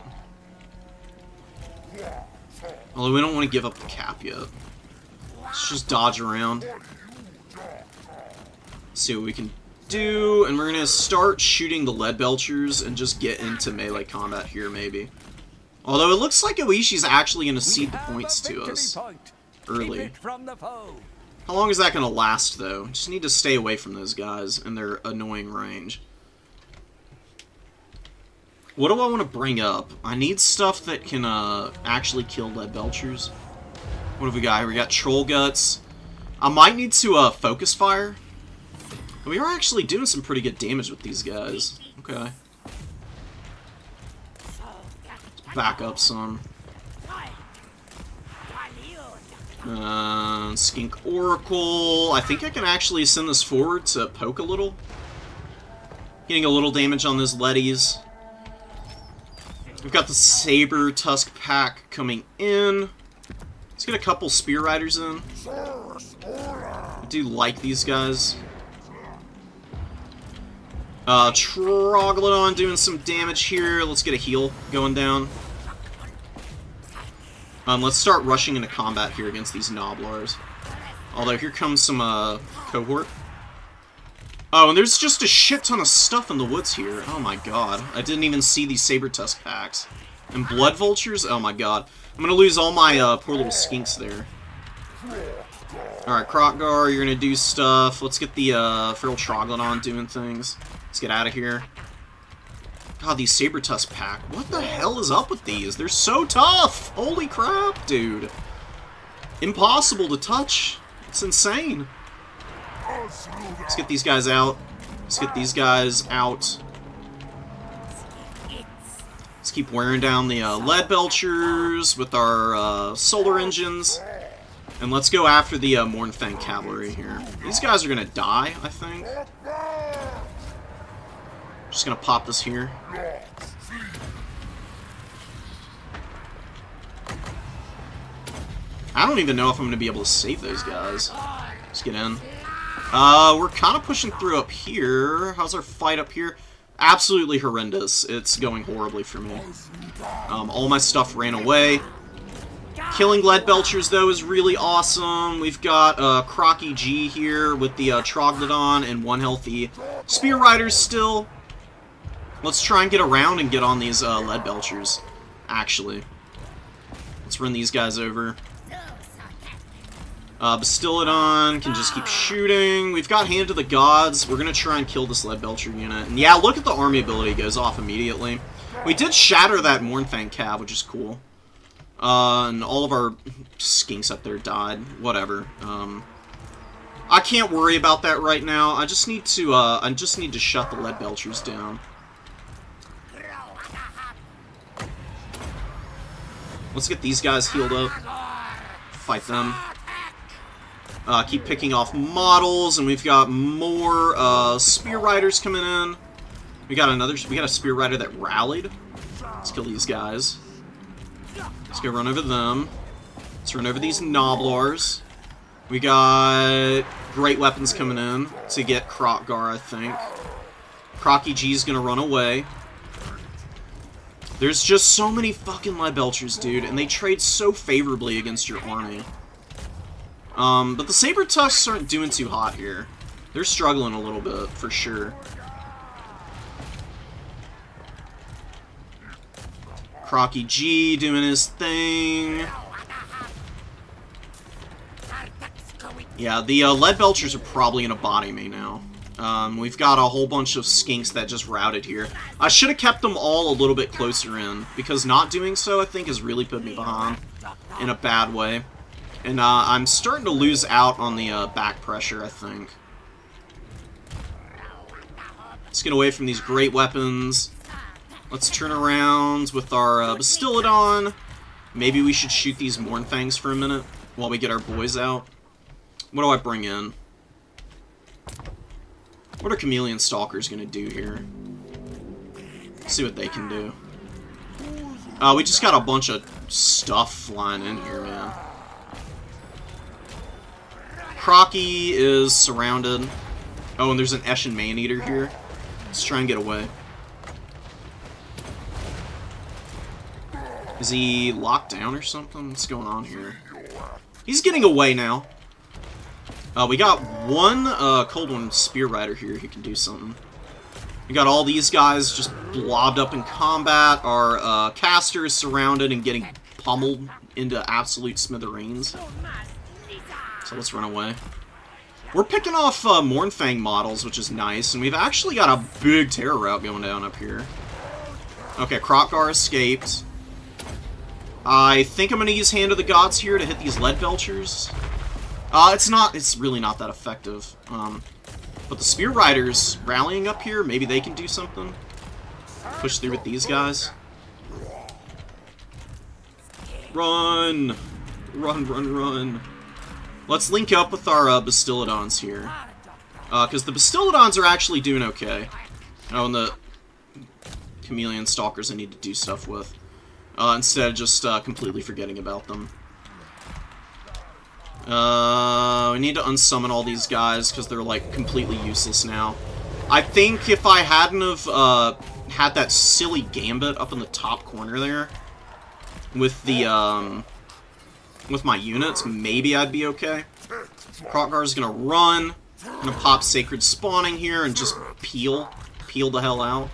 Although we don't want to give up the cap yet. Let's just dodge around. See what we can do. And we're going to start shooting the Leadbelchers and just get into melee combat here, maybe. Although it looks like Oishi's actually going to cede the points to us early. How long is that going to last, though? Just need to stay away from those guys and their annoying range. What do I want to bring up? I need stuff that can actually kill Leadbelchers. What have we got here? We got Troll Guts. I might need to focus fire. We are actually doing some pretty good damage with these guys. Okay. Let's back up some. Skink Oracle. I think I can actually send this forward to poke a little. Getting a little damage on those Leadies. We've got the Saber Tusk pack coming in. Let's get a couple Spear Riders in. do like these guys. Troglodon doing some damage here. Let's get a heal going down. Let's start rushing into combat here against these Noblars. Although, here comes some, cohort. Oh, and there's just a shit ton of stuff in the woods here. Oh my god. I didn't even see these saber tusk packs. And blood vultures? Oh my god. I'm gonna lose all my, poor little skinks there. Alright, Krokgar, you're gonna do stuff. Let's get the, Feral Troglodon doing things. Let's get out of here. God, these saber tusk pack. What the hell is up with these? They're so tough! Holy crap, dude. Impossible to touch. It's insane. Let's get these guys out. Let's get these guys out. Let's keep wearing down the lead belchers with our solar engines. And let's go after the Mornfang cavalry here. These guys are gonna die, I think. Just gonna pop this here. I don't even know if I'm gonna be able to save those guys. Let's get in. We're kind of pushing through up here. How's our fight up here? Absolutely horrendous. It's going horribly for me. All my stuff ran away. Killing lead belchers, though, is really awesome. We've got Crocky G here with the Troglodon and one healthy Spear Riders still. Let's try and get around and get on these lead belchers, actually. Let's run these guys over. Bastillodon can just keep shooting. We've got Hand of the Gods. We're going to try and kill this lead belcher unit. And yeah, look at the army ability goes off immediately. We did shatter that Mornfang cav, which is cool. And all of our skinks up there died. Whatever. I can't worry about that right now. I just need to shut the lead belchers down. Let's get these guys healed up. Fight them. Keep picking off models, and we've got more Spear Riders coming in. We got a Spear Rider that rallied. Let's kill these guys. Let's go run over them. Let's run over these Noblars. We got great weapons coming in to get Krokgar, I think. Crocky G's gonna run away. There's just so many fucking lead belchers, dude, and they trade so favorably against your army. But the saber tusks aren't doing too hot here. They're struggling a little bit, for sure. Crocky G doing his thing. Yeah, the lead belchers are probably gonna body me now. We've got a whole bunch of skinks that just routed here. I should have kept them all a little bit closer in, because not doing so, I think, has really put me behind in a bad way. And I'm starting to lose out on the back pressure, I think. Let's get away from these great weapons. Let's turn around with our Bastillodon. Maybe we should shoot these Mornfangs for a minute while we get our boys out. What do I bring in? What are Chameleon Stalkers gonna do here? Let's see what they can do. We just got a bunch of stuff flying in here, man. Crocky is surrounded. Oh, and there's an Eshin Maneater here. Let's try and get away. Is he locked down or something? What's going on here? He's getting away now. We got one Cold One Spear Rider here who can do something. We got all these guys just blobbed up in combat. Our caster is surrounded and getting pummeled into absolute smithereens. So let's run away. We're picking off Mornfang models, which is nice, and we've actually got a big terror route going down up here. Okay, Krokgar escaped. I think I'm going to use Hand of the Gods here to hit these lead belchers. It's really not that effective. But the Spear Riders rallying up here, maybe they can do something. Push through with these guys. Run! Run, run, run. Let's link up with our Bastillodons here. Because the Bastillodons are actually doing okay. Oh, and the Chameleon Stalkers I need to do stuff with. Instead of just completely forgetting about them. We need to unsummon all these guys because they're, like, completely useless now. I think if I hadn't have, had that silly gambit up in the top corner there with the, with my units, maybe I'd be okay. Krokgar's gonna run. Gonna pop Sacred Spawning here and just peel the hell out.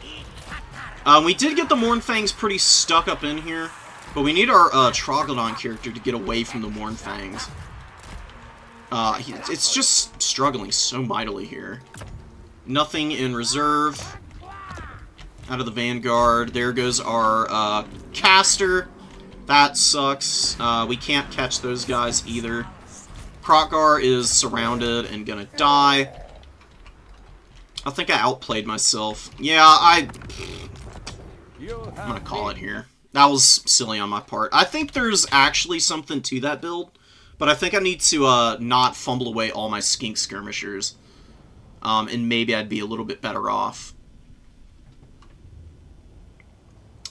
We did get the Mournfangs pretty stuck up in here, but we need our Troglodon character to get away from the Mournfangs. It's just struggling so mightily here. Nothing in reserve. Out of the Vanguard. There goes our caster. That sucks. We can't catch those guys either. Krokgar is surrounded and gonna die. I think I outplayed myself. Yeah, I'm gonna call it here. That was silly on my part. I think there's actually something to that build, but I think I need to not fumble away all my skink skirmishers. And maybe I'd be a little bit better off.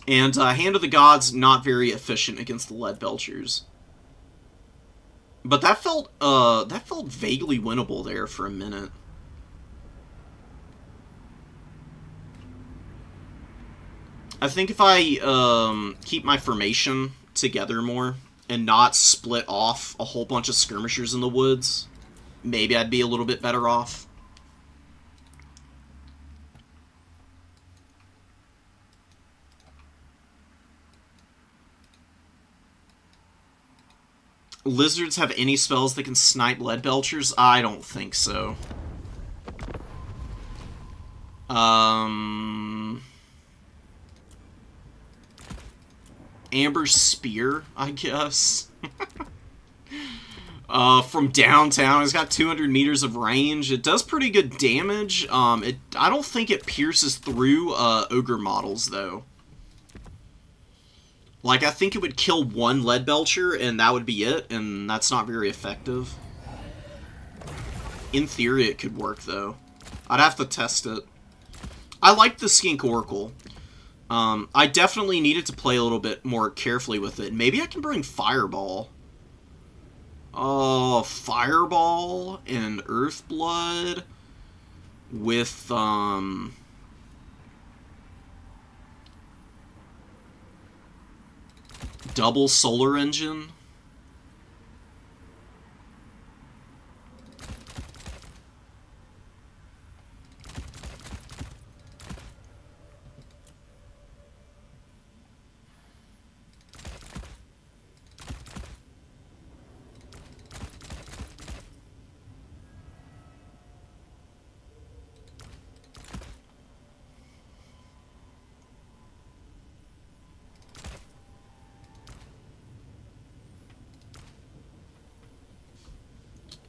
And Hand of the Gods, not very efficient against the Lead Belchers. But that felt vaguely winnable there for a minute. I think if I keep my formation together more and not split off a whole bunch of skirmishers in the woods, maybe I'd be a little bit better off. Lizards have any spells that can snipe Lead Belchers? I don't think so. Amber Spear, I guess. From downtown, it's got 200 meters of range. It does pretty good damage. I don't think it pierces through ogre models, though. Like, I think it would kill one Lead Belcher, and that would be it, and that's not very effective. In theory, it could work, though. I'd have to test it. I like the Skink Oracle. I definitely needed to play a little bit more carefully with it. Maybe I can bring Fireball. Oh, Fireball and Earthblood with, double Solar Engine.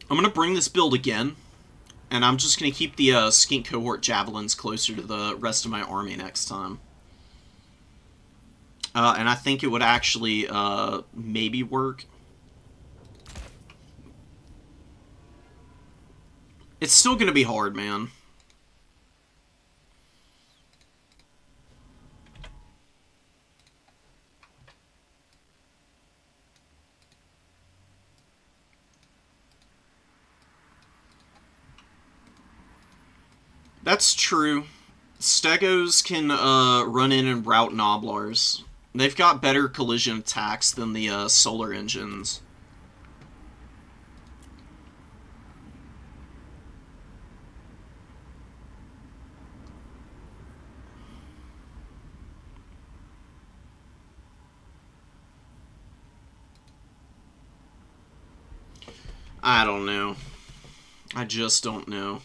I'm going to bring this build again, and I'm just going to keep the Skink Cohort Javelins closer to the rest of my army next time. And I think it would actually maybe work. It's still going to be hard, man. That's true. Stegos can run in and rout Noblars. They've got better collision attacks than the Solar Engines. I don't know. I just don't know.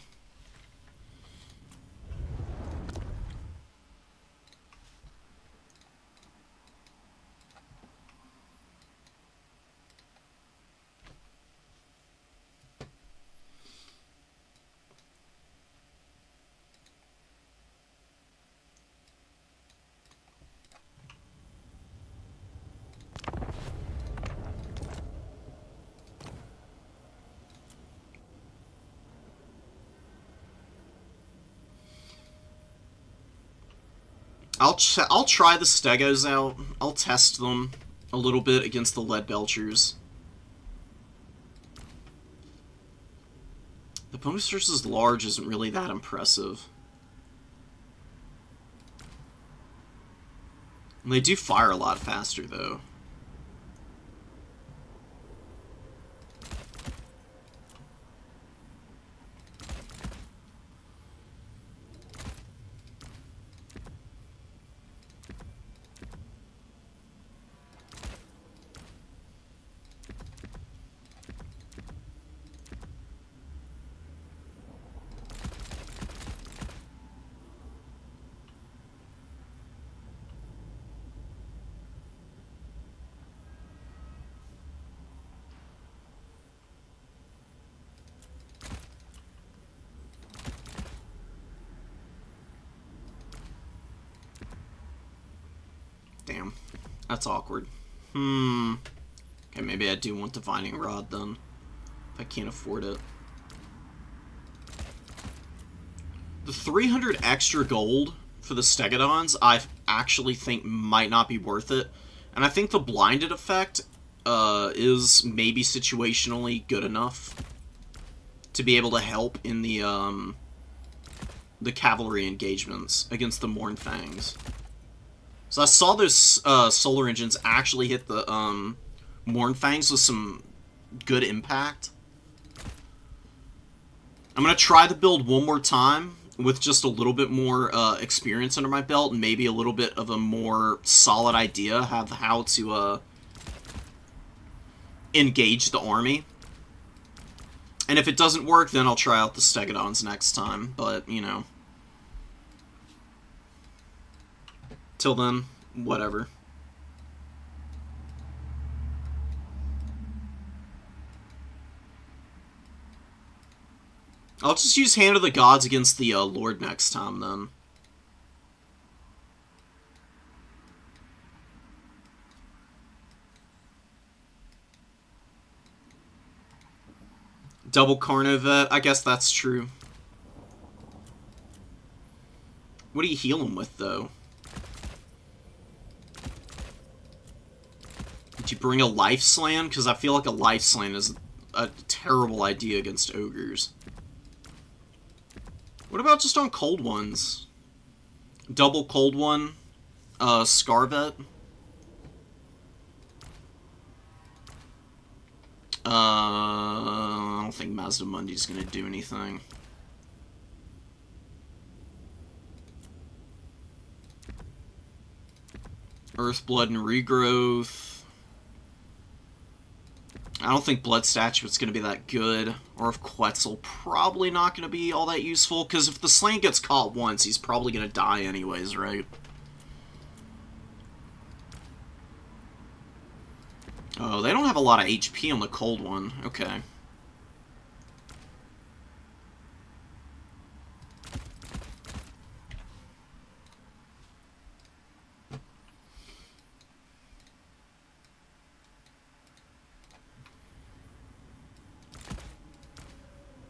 I'll try the Stegos out. I'll test them a little bit against the Lead Belchers. bonus versus large isn't really that impressive. They do fire a lot faster, though. Damn. That's awkward. Okay, maybe I do want Divining Rod, then. If I can't afford it. The 300 extra gold for the Stegodons, I actually think might not be worth it. And I think the blinded effect is maybe situationally good enough to be able to help in the cavalry engagements against the Mournfangs. So I saw those solar engines actually hit the Mournfangs with some good impact. I'm going to try the build one more time with just a little bit more experience under my belt and maybe a little bit of a more solid idea of how to engage the army. And if it doesn't work, then I'll try out the Stegodons next time. But, you know. Till then, whatever. I'll just use Hand of the Gods against the Lord next time, then. Double Carnovet, I guess that's true. What do you heal him with, though? Did you bring a Life Slan? Because I feel like a Life Slan is a terrible idea against ogres. What about just on cold ones? Double cold one, Scarvet. I don't think Mazdamundi's gonna do anything. Earthblood and Regrowth. I don't think Blood Statue's going to be that good. Or if Quetzal, probably not going to be all that useful. Because if the Slain gets caught once, he's probably going to die anyways, right? Oh, they don't have a lot of HP on the cold one. Okay.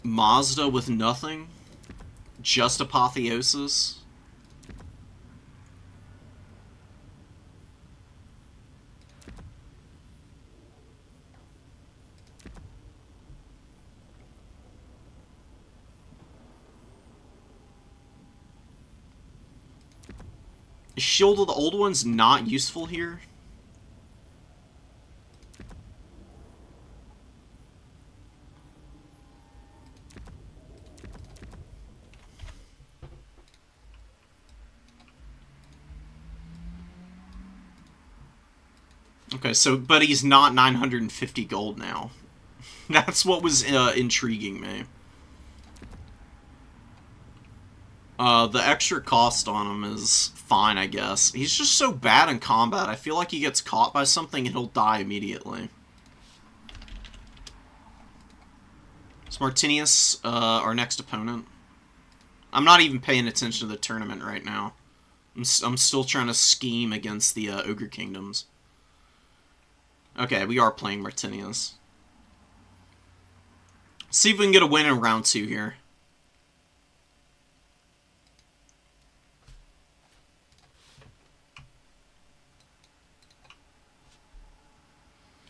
Mazda with nothing? Just Apotheosis? Is Shield of the Old Ones not useful here? Okay, so, but he's not 950 gold now. That's what was intriguing me. The extra cost on him is fine, I guess. He's just so bad in combat. I feel like he gets caught by something and he'll die immediately. Is Martinius our next opponent? I'm not even paying attention to the tournament right now. I'm still trying to scheme against the Ogre Kingdoms. Okay, we are playing Martinius. See if we can get a win in round 2 here.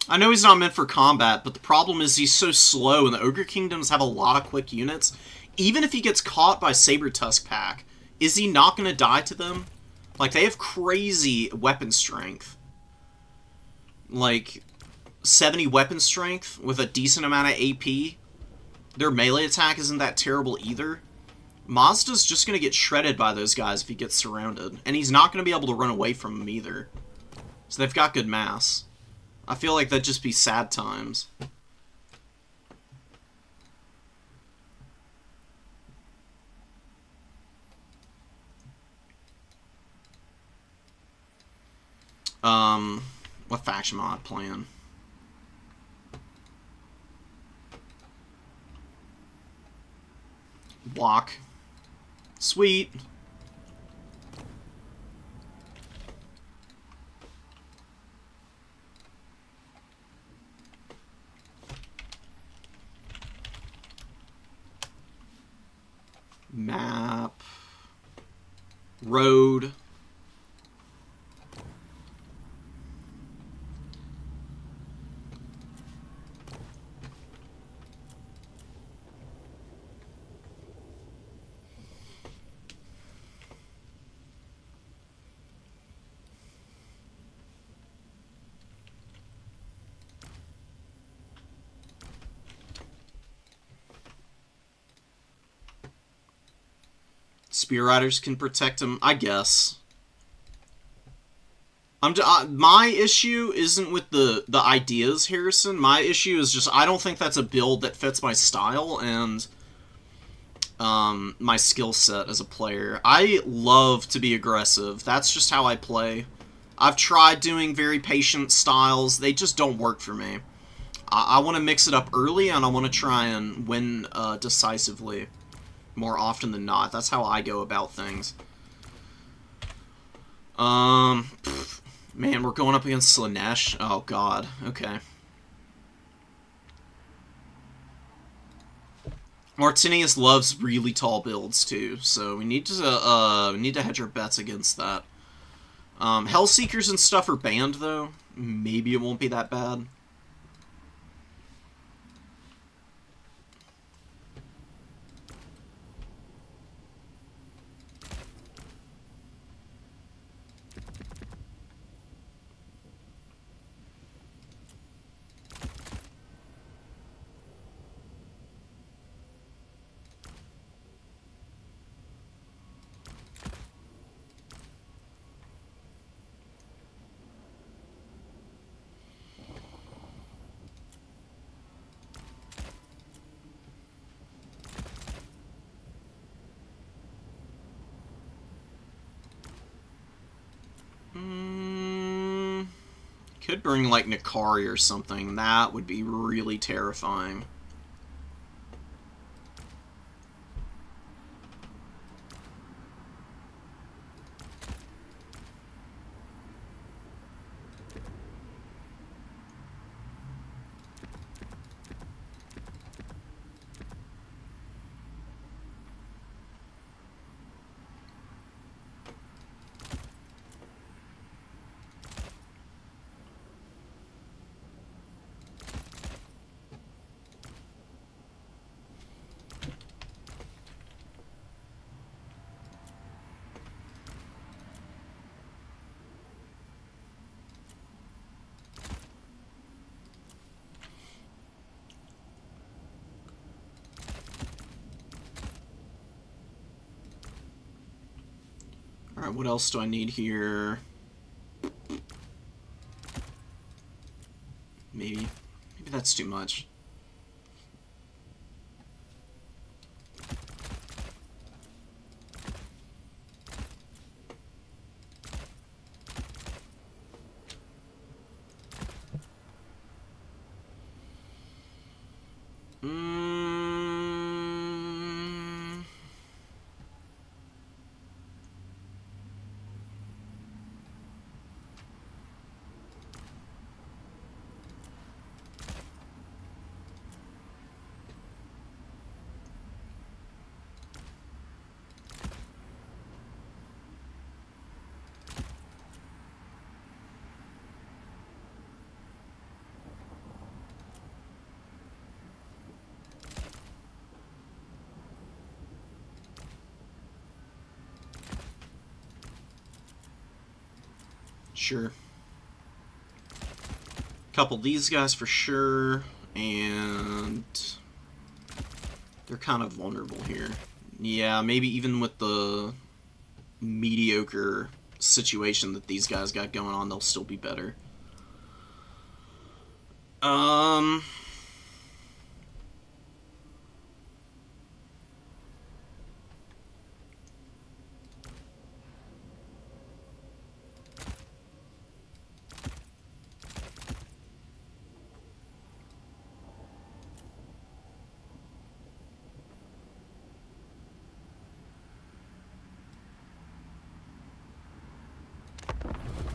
I know he's not meant for combat, but the problem is he's so slow, and the Ogre Kingdoms have a lot of quick units. Even if he gets caught by Saber Tusk Pack, is he not going to die to them? Like, they have crazy weapon strength. Like, 70 weapon strength with a decent amount of AP. Their melee attack isn't that terrible either. Mazda's just going to get shredded by those guys if he gets surrounded. And he's not going to be able to run away from them either. So they've got good mass. I feel like that'd just be sad times. What faction am I playing? Block. Sweet. Map. Road. Spear Riders can protect him, I guess. My issue isn't with the ideas, Harrison. My issue is just I don't think that's a build that fits my style and my skill set as a player. I love to be aggressive. That's just how I play. I've tried doing very patient styles. They just don't work for me. I want to mix it up early, and I want to try and win decisively more often than not. That's how I go about things. Man, we're going up against Slaanesh. Oh, God. Okay. Martinius loves really tall builds, too, so we need to hedge our bets against that. Hellseekers and stuff are banned, though. Maybe it won't be that bad. Could bring, like, Nikari or something. That would be really terrifying. Alright, what else do I need here? Maybe that's too much. Sure. Couple of these guys for sure, and they're kind of vulnerable here. Yeah, maybe even with the mediocre situation that these guys got going on, they'll still be better.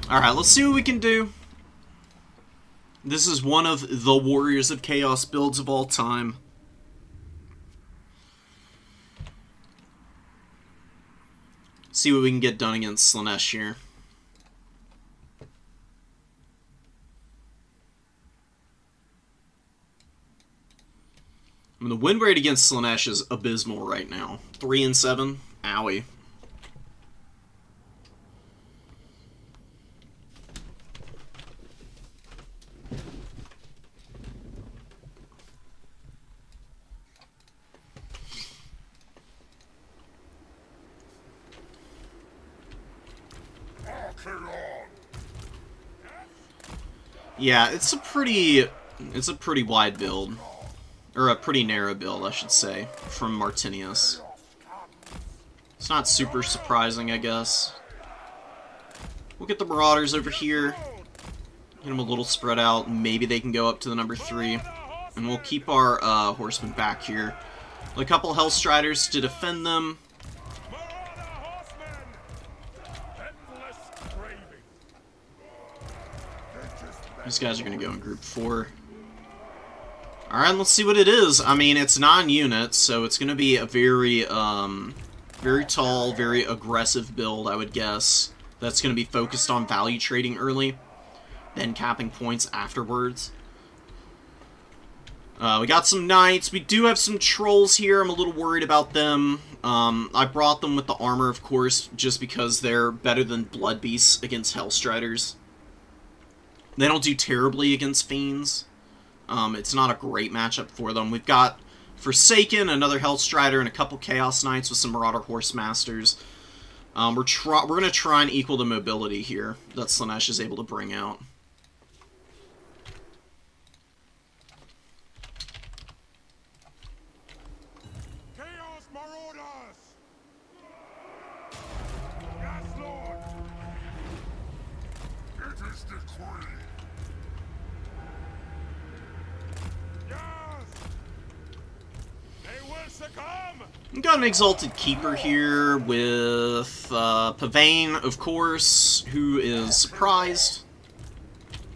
Alright, let's see what we can do. This is one of the Warriors of Chaos builds of all time. See what we can get done against Slaanesh here. I mean, the win rate against Slaanesh is abysmal right now. 3-7. Owie. Yeah, it's a pretty wide build. Or a pretty narrow build, I should say, from Martinius. It's not super surprising, I guess. We'll get the Marauders over here. Get them a little spread out. Maybe they can go up to the number 3. And we'll keep our horsemen back here. With a couple Hellstriders to defend them. These guys are going to go in group 4. Alright, let's see what it is. I mean, it's 9 units, so it's going to be a very, very tall, very aggressive build, I would guess. That's going to be focused on value trading early, then capping points afterwards. We got some Knights. We do have some Trolls here. I'm a little worried about them. I brought them with the armor, of course, just because they're better than Blood Beasts against Hellstriders. They don't do terribly against Fiends. It's not a great matchup for them. We've got Forsaken, another Hellstrider, and a couple Chaos Knights with some Marauder Horsemasters. We're going to try and equal the mobility here that Slaanesh is able to bring out. Chaos Marauders! Yes, Lord! It is decreed. We've got an Exalted Keeper here with Pavane, of course, who is surprised.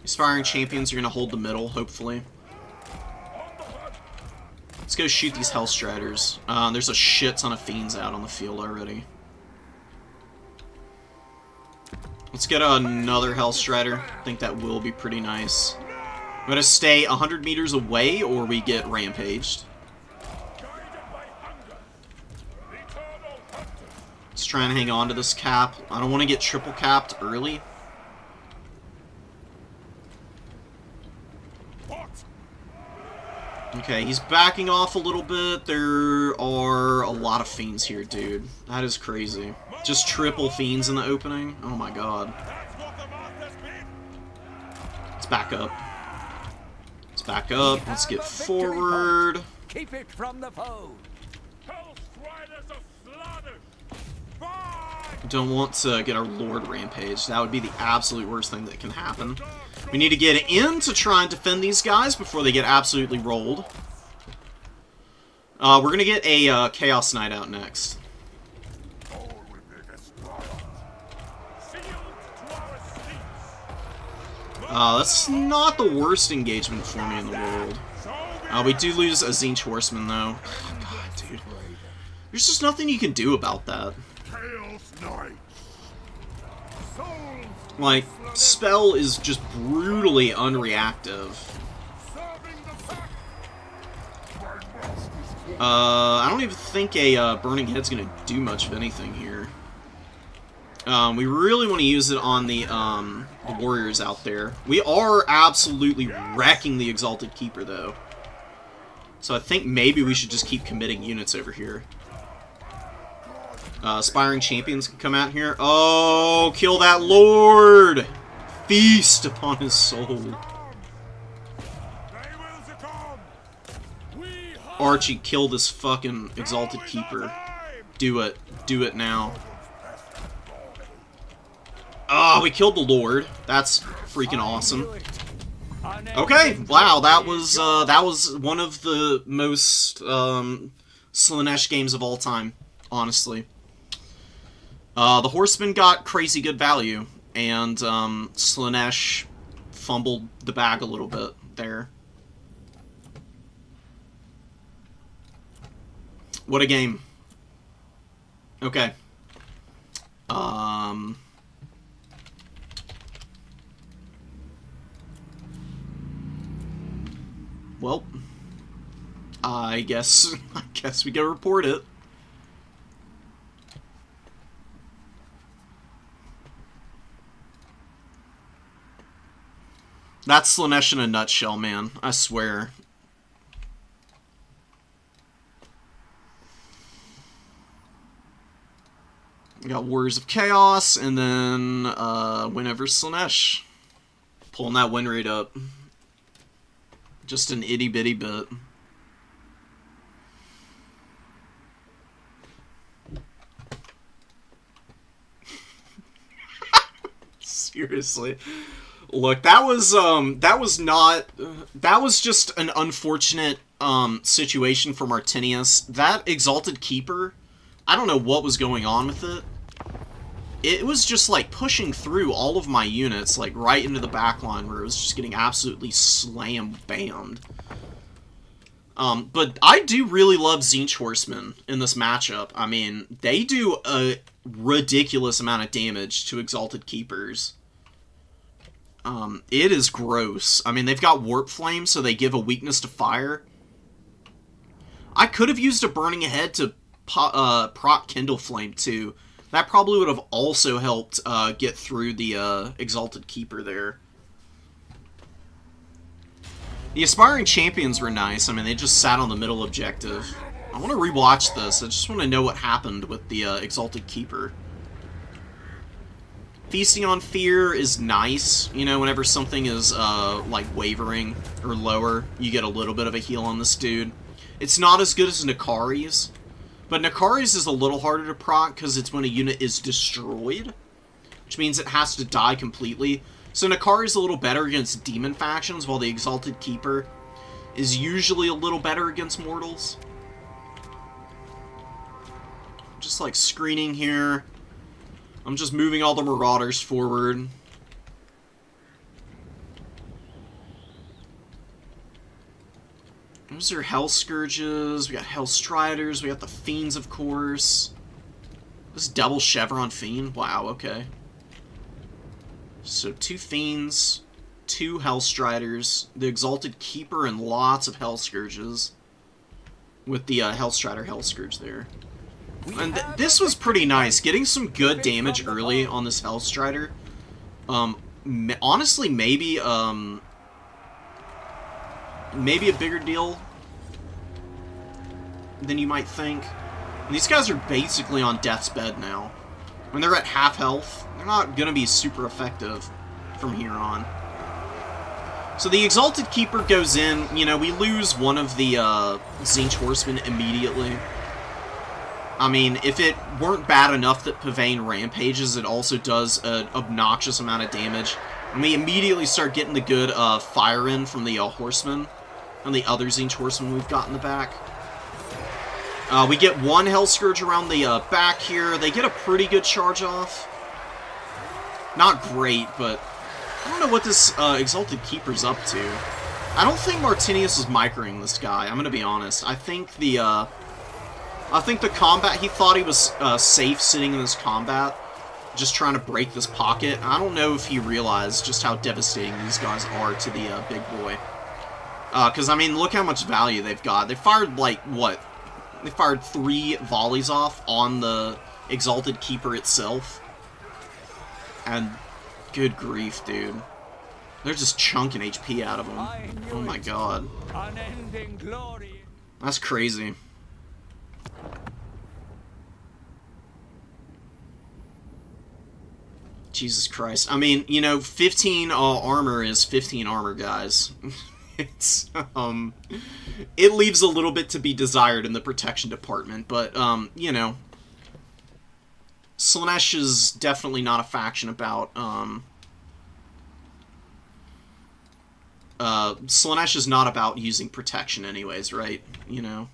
Aspiring Champions are going to hold the middle, hopefully. Let's go shoot these Hellstriders. There's a shit ton of Fiends out on the field already. Let's get another Hellstrider. I think that will be pretty nice. I'm going to stay 100 meters away or we get rampaged. Let's try and hang on to this cap. I don't want to get triple capped early. Okay, he's backing off a little bit. There are a lot of Fiends here, dude. That is crazy. Just triple Fiends in the opening? Oh my god. Let's back up. Let's back up. Let's get forward. Keep it from the foe. Don't want to get our Lord rampaged. That would be the absolute worst thing that can happen. We need to get in to try and defend these guys before they get absolutely rolled. We're going to get a Chaos Knight out next. That's not the worst engagement for me in the world. We do lose a Tzeentch Horseman, though. God, dude. There's just nothing you can do about that. Like, Spell is just brutally unreactive. I don't even think a Burning Head's gonna do much of anything here. We really want to use it on the warriors out there. We are absolutely wrecking the Exalted Keeper, though. So I think maybe we should just keep committing units over here. Aspiring Champions can come out here. Oh, kill that Lord! Feast upon his soul. Archie, kill this fucking Exalted Keeper. Do it. Do it now. Oh, we killed the Lord. That's freaking awesome. Okay, wow, that was one of the most Slaanesh games of all time, honestly. The Horseman got crazy good value, and Slaanesh fumbled the bag a little bit there. What a game. Okay. Well, I guess we gotta report it. That's Slaanesh in a nutshell, man. I swear. We got Warriors of Chaos, and then win over Slaanesh. Pulling that win rate up. Just an itty-bitty bit. Seriously. Look, that was just an unfortunate situation for Martinius. That Exalted Keeper, I don't know what was going on with it. It was just like pushing through all of my units, like right into the back line, where it was just getting absolutely slam-bammed. But I do really love Tzeentch Horsemen in this matchup. I mean, they do a ridiculous amount of damage to Exalted Keepers. It is gross. I mean, they've got Warp Flame, so they give a weakness to fire. I could have used a Burning Head to proc Kindle Flame, too. That probably would have also helped get through the Exalted Keeper there. The Aspiring Champions were nice. I mean, they just sat on the middle objective. I want to rewatch this. I just want to know what happened with the Exalted Keeper. Feasting on Fear is nice. You know, whenever something is, like, wavering or lower, you get a little bit of a heal on this dude. It's not as good as Nakari's. But Nakari's is a little harder to proc because it's when a unit is destroyed, which means it has to die completely. So Nakari's a little better against demon factions, while the Exalted Keeper is usually a little better against mortals. Just like screening here. I'm just moving all the Marauders forward. Those are Hell Scourges, we got Hell Striders, we got the Fiends, of course. This double Chevron Fiend? Wow, okay. So 2 Fiends, 2 Hell Striders, the Exalted Keeper, and lots of Hell Scourges. With the Hell Strider Hell Scourge there. And this was pretty nice, getting some good damage early on this Hell Strider. Honestly, maybe a bigger deal than you might think. And these guys are basically on death's bed now. When they're at half health, they're not going to be super effective from here on. So the Exalted Keeper goes in. You know, we lose one of the Tzeentch Horsemen immediately. I mean, if it weren't bad enough that Pavane rampages, it also does an obnoxious amount of damage. And we immediately start getting the good fire in from the Horsemen. And the other Tzeentch Horsemen we've got in the back. We get 1 Hell Scourge around the back here. They get a pretty good charge off. Not great, but I don't know what this Exalted Keeper's up to. I don't think Martinius is microing this guy, I'm gonna be honest. I think the combat, he thought he was safe sitting in this combat, just trying to break this pocket. I don't know if he realized just how devastating these guys are to the big boy. Because, I mean, look how much value they've got. They fired, like, what? They fired 3 volleys off on the Exalted Keeper itself. And good grief, dude. They're just chunking HP out of him. I knew Oh my it. god. Unending glory. That's crazy. Jesus Christ. I mean, you know, 15 armor is 15 armor, guys. It's, it leaves a little bit to be desired in the protection department, but, you know, Slaanesh is definitely not a faction about, Slaanesh is not about using protection anyways, right? You know?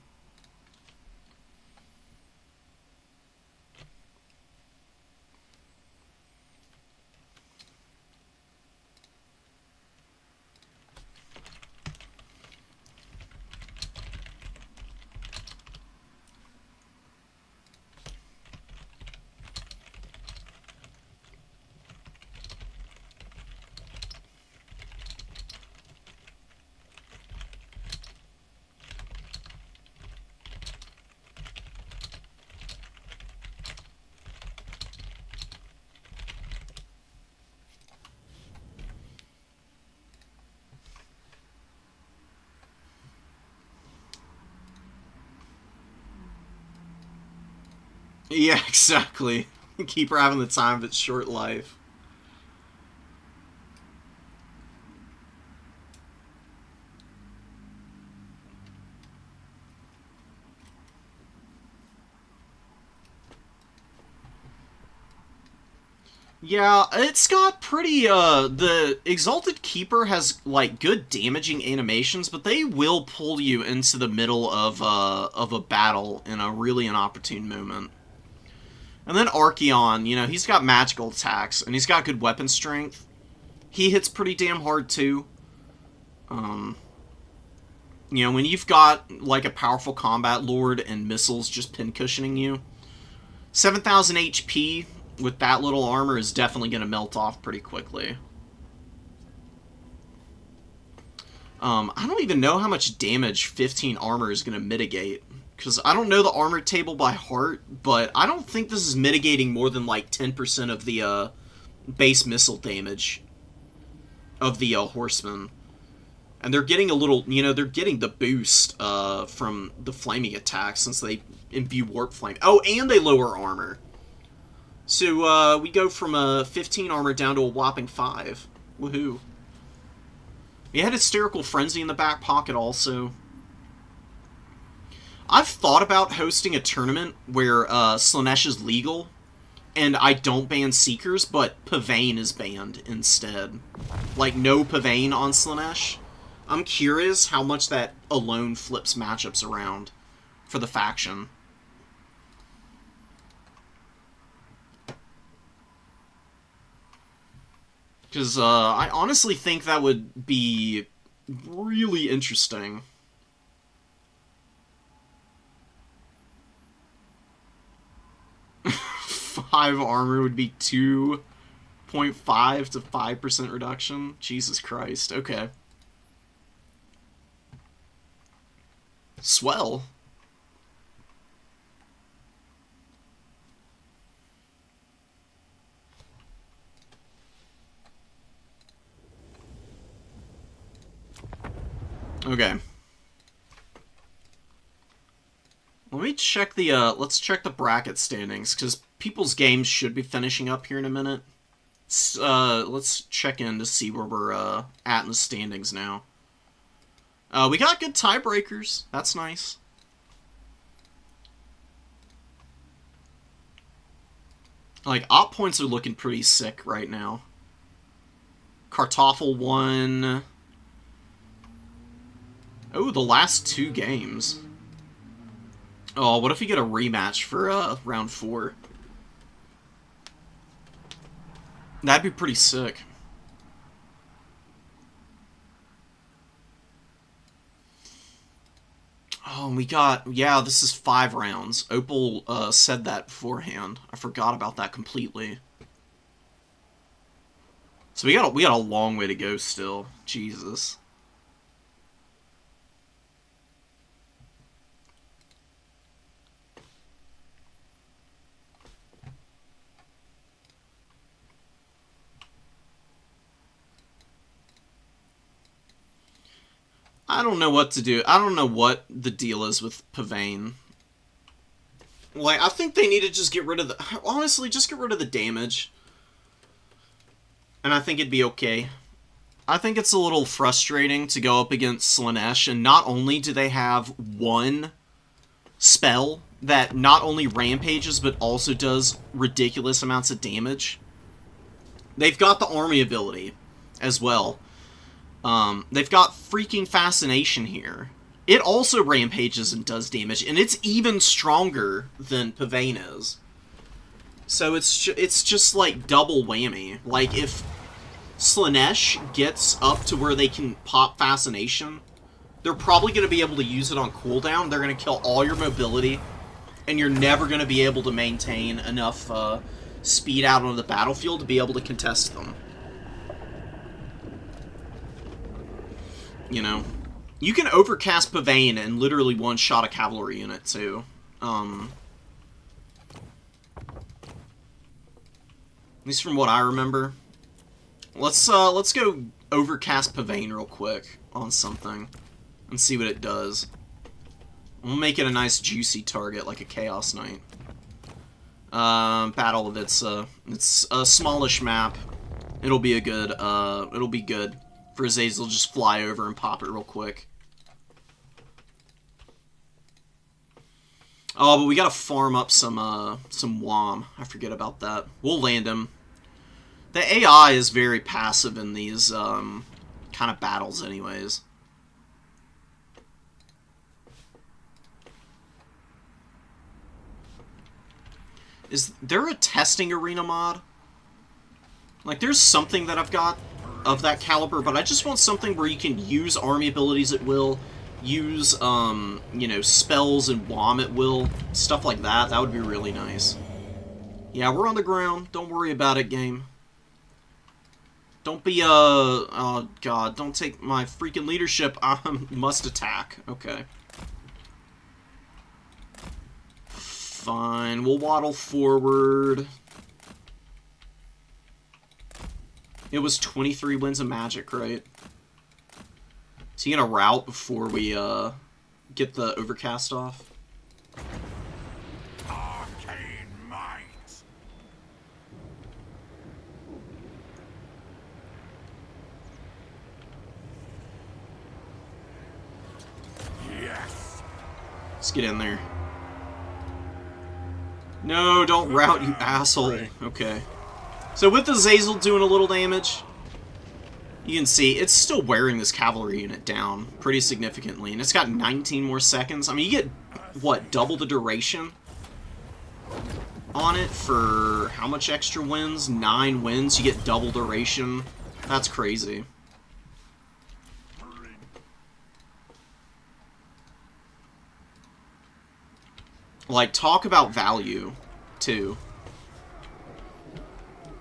Yeah, exactly. Keeper having the time of its short life. Yeah, it's got pretty, the Exalted Keeper has, like, good damaging animations, but they will pull you into the middle of a battle in a really inopportune moment. And then Archeon, you know, he's got magical attacks, and he's got good weapon strength. He hits pretty damn hard, too. You know, when you've got, like, a powerful combat lord and missiles just pincushioning you, 7,000 HP with that little armor is definitely going to melt off pretty quickly. I don't even know how much damage 15 armor is going to mitigate, because I don't know the armor table by heart, but I don't think this is mitigating more than like 10% of the base missile damage of the horsemen. And they're getting a little, you know, they're getting the boost from the flaming attack since they imbue warp flame. Oh, and they lower armor. So we go from a 15 armor down to a whopping 5. Woohoo. We had Hysterical Frenzy in the back pocket also. I've thought about hosting a tournament where Slaanesh is legal, and I don't ban Seekers, but Pavane is banned instead. Like, no Pavane on Slaanesh. I'm curious how much that alone flips matchups around for the faction. Because I honestly think that would be really interesting. Five armor would be 2.5 to 5% reduction. Jesus Christ. Okay. Swell. Okay. Let me check the, let's check the bracket standings, because people's games should be finishing up here in a minute. Let's check in to see where we're, at in the standings now. We got good tiebreakers. That's nice. Like, op points are looking pretty sick right now. Kartoffel won. Oh, the last 2 games. Oh, what if we get a rematch for round 4? That'd be pretty sick. Oh, we got... Yeah, this is 5 rounds. Opal said that beforehand. I forgot about that completely. So we got a long way to go still. Jesus. I don't know what to do. I don't know what the deal is with Pavane. Like, I think they need to just get rid of the... Honestly, just get rid of the damage. And I think it'd be okay. I think it's a little frustrating to go up against Slaanesh, and not only do they have one spell that not only rampages, but also does ridiculous amounts of damage. They've got the army ability as well. They've got freaking Fascination here. It also rampages and does damage, and it's even stronger than Pavane is. So it's just like double whammy. Like, if Slaanesh gets up to where they can pop Fascination, they're probably going to be able to use it on cooldown. They're going to kill all your mobility, and you're never going to be able to maintain enough speed out on the battlefield to be able to contest them. You know? You can overcast Pavane and literally one-shot a cavalry unit, too. At least from what I remember. Let's go overcast Pavane real quick on something and see what it does. We'll make it a nice juicy target like a Chaos Knight. Battle of it's a smallish map. It'll be good for Azazel to just fly over and pop it real quick. Oh, but we gotta farm up some WOM. I forget about that. We'll land him. The AI is very passive in these kind of battles anyways. Is there a testing arena mod? Like, there's something that I've got of that caliber, but I just want something where you can use army abilities at will, use, you know, spells and WOM at will, stuff like that. That would be really nice. Yeah, we're on the ground. Don't worry about it, game. Don't be, oh god, don't take my freaking leadership. I must attack. Okay. Fine, we'll waddle forward. It was 23 wins of magic, right? Is he gonna rout before we, get the overcast off? Arcane might. Yes. Let's get in there. No, don't rout, you asshole. Okay. So with the Azazel doing a little damage, you can see it's still wearing this cavalry unit down pretty significantly. And it's got 19 more seconds. I mean, you get, what, double the duration on it for how much extra wins? 9 wins, you get double duration. That's crazy. Like, talk about value, too.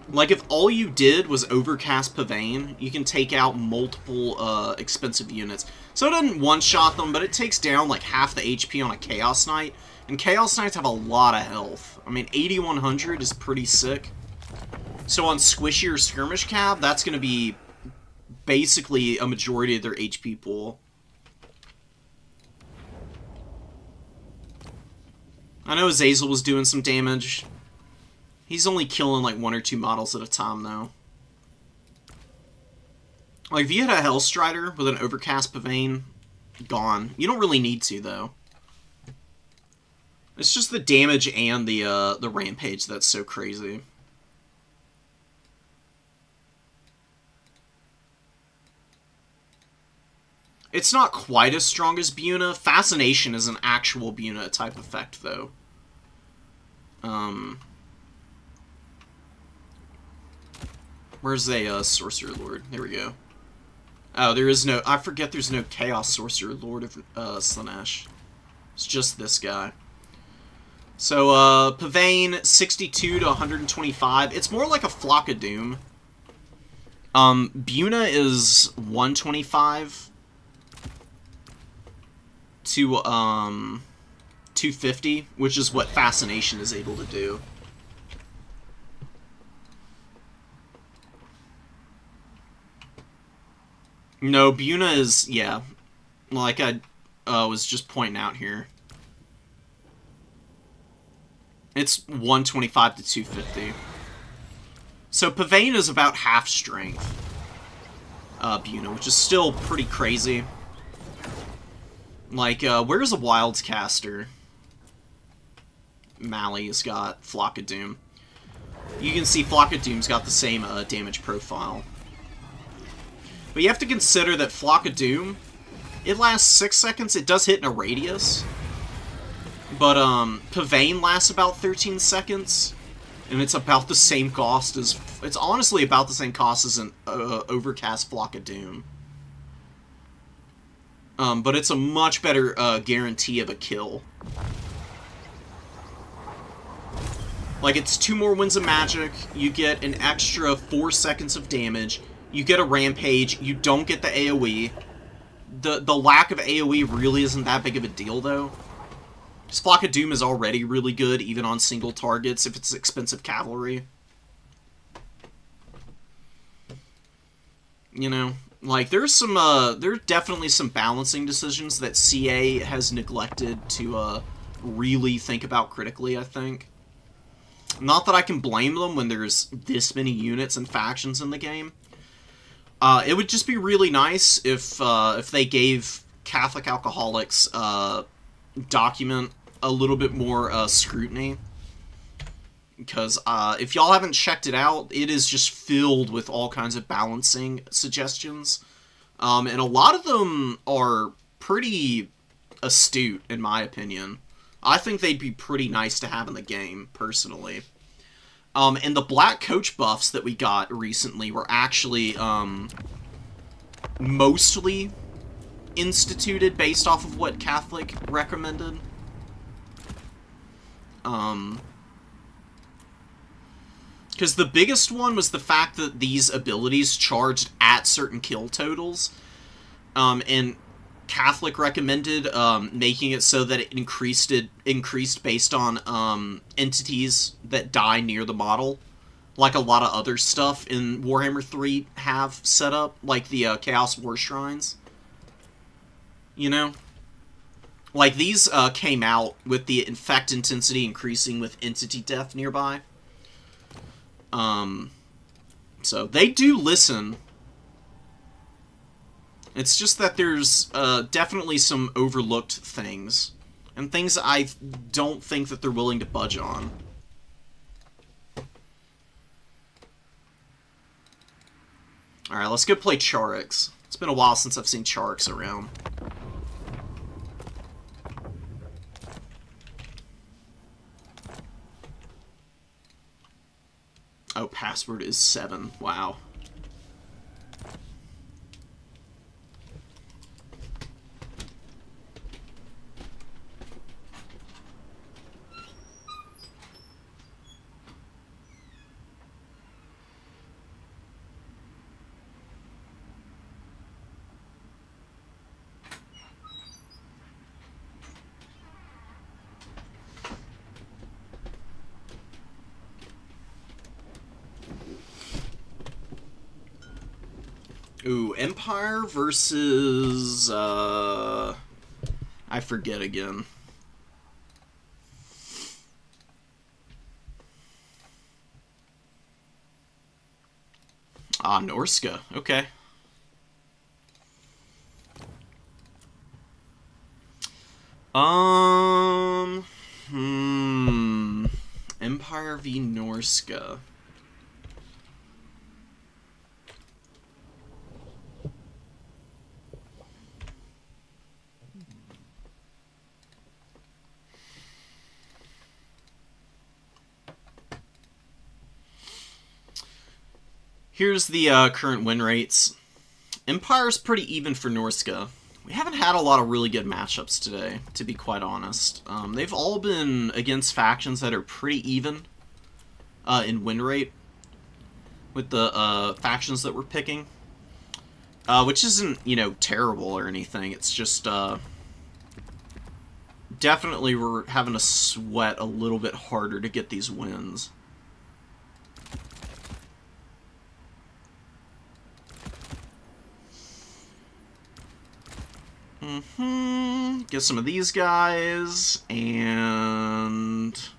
Like, if all you did was overcast Pavane, you can take out multiple, expensive units. So it doesn't one-shot them, but it takes down, like, half the HP on a Chaos Knight. And Chaos Knights have a lot of health. I mean, 8100 is pretty sick. So on squishier skirmish cab, that's going to be basically a majority of their HP pool. I know Azazel was doing some damage. He's only killing like 1 or 2 models at a time, though. Like, if you had a Hellstrider with an Overcast Pavane, gone. You don't really need to, though. It's just the damage and the Rampage that's so crazy. It's not quite as strong as Buna. Fascination is an actual Buna type effect, though. Where's a Sorcerer Lord? There we go. Oh, there is no... I forget there's no Chaos Sorcerer Lord of Slaanesh. It's just this guy. So, Pavane, 62 to 125. It's more like a Flock of Doom. Buna is 125 to 250, which is what Fascination is able to do. No, Buna is, yeah. like I was just pointing out here. It's 125 to 250. So Pavane is about half strength. Buna, which is still pretty crazy. Like, where's a Wilds caster? Mally's got Flock of Doom. You can see Flock of Doom's got the same damage profile. But you have to consider that Flock of Doom, it lasts 6 seconds. It does hit in a radius. But Pavane lasts about 13 seconds. And it's about the same cost as... It's honestly about the same cost as an Overcast Flock of Doom. But it's a much better guarantee of a kill. Like, it's 2 more Winds of Magic, you get an extra 4 seconds of damage, you get a Rampage, you don't get the AoE. The lack of AoE really isn't that big of a deal, though. Because Flock of Doom is already really good, even on single targets, if it's expensive cavalry. You know? Like, there's definitely some balancing decisions that CA has neglected to, really think about critically, I think. Not that I can blame them when there's this many units and factions in the game. It would just be really nice if they gave Catholic Alcoholics, document a little bit more, scrutiny. Because, if y'all haven't checked it out, it is just filled with all kinds of balancing suggestions. And a lot of them are pretty astute, in my opinion. I think they'd be pretty nice to have in the game, personally. And the black coach buffs that we got recently were actually, mostly instituted based off of what Catholic recommended. Because the biggest one was the fact that these abilities charged at certain kill totals. And Catholic recommended making it so that it increased based on entities that die near the model. Like a lot of other stuff in Warhammer 3 have set up, like the Chaos War Shrines. You know? Like, these came out with the infect intensity increasing with entity death nearby. So they do listen. It's just that there's definitely some overlooked things. And things I don't think that they're willing to budge on. Alright, let's go play Charix. It's been a while since I've seen Charix around. Oh, password is 7. Wow. Ooh, Empire versus, I forget again. Ah, Norska. Okay. Empire v Norska. Here's the current win rates. Empire's pretty even for Norska. We haven't had a lot of really good matchups today, to be quite honest. They've all been against factions that are pretty even in win rate with the factions that we're picking. Which isn't, you know, terrible or anything. It's just, definitely we're having to sweat a little bit harder to get these wins. Get some of these guys, and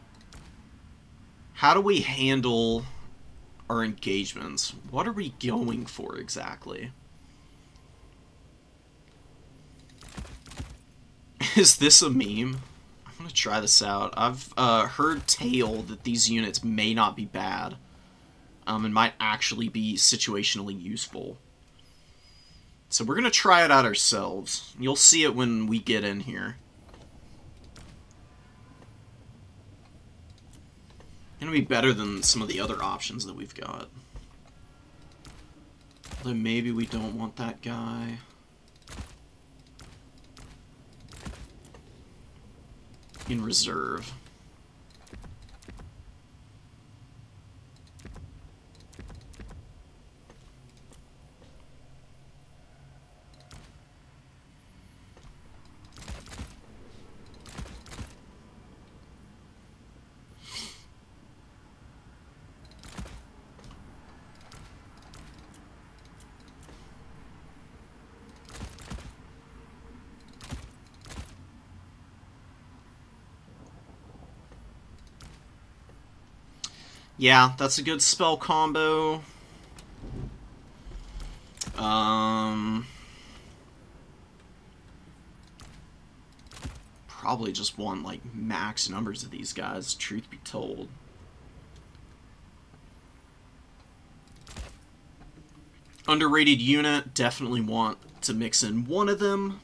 how do we handle our engagements? What are we going for exactly? Is this a meme? I'm gonna try this out. I've heard tale that these units may not be bad, and might actually be situationally useful. So we're gonna try it out ourselves. You'll see it when we get in here. Gonna be better than some of the other options that we've got. Although maybe we don't want that guy. In reserve. Yeah, that's a good spell combo. Probably just want, like, max numbers of these guys, truth be told. Underrated unit, definitely want to mix in one of them.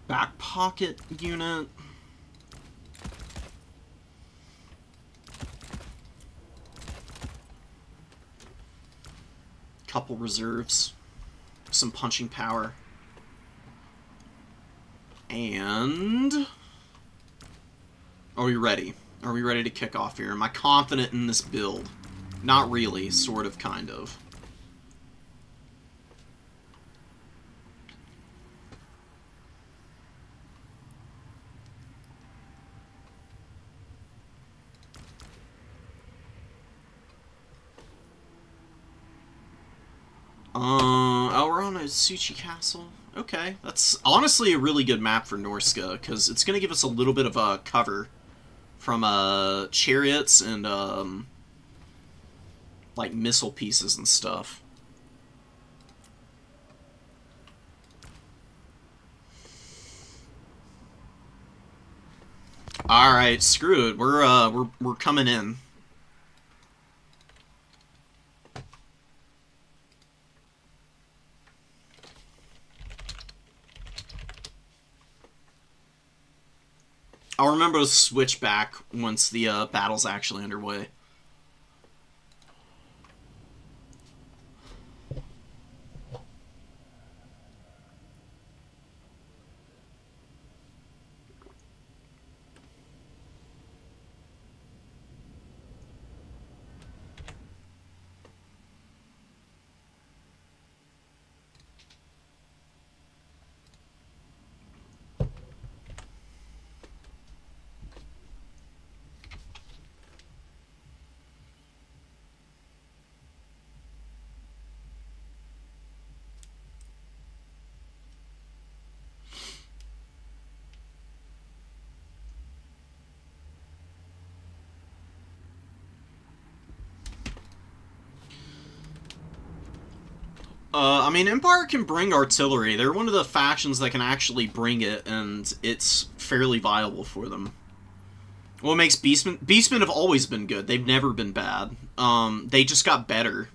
Back pocket unit. Couple reserves. Some punching power. And... are we ready? Are we ready to kick off here? Am I confident in this build? Not really, sort of, kind of. Oh, we're on a Suchi Castle. Okay, that's honestly a really good map for Norska, because it's going to give us a little bit of a cover from chariots and like missile pieces and stuff. All right, screw it. We're coming in. I'll remember to switch back once the battle's actually underway. I mean, Empire can bring artillery. They're one of the factions that can actually bring it, and it's fairly viable for them. What makes Beastmen... Beastmen have always been good. They've never been bad. They just got better.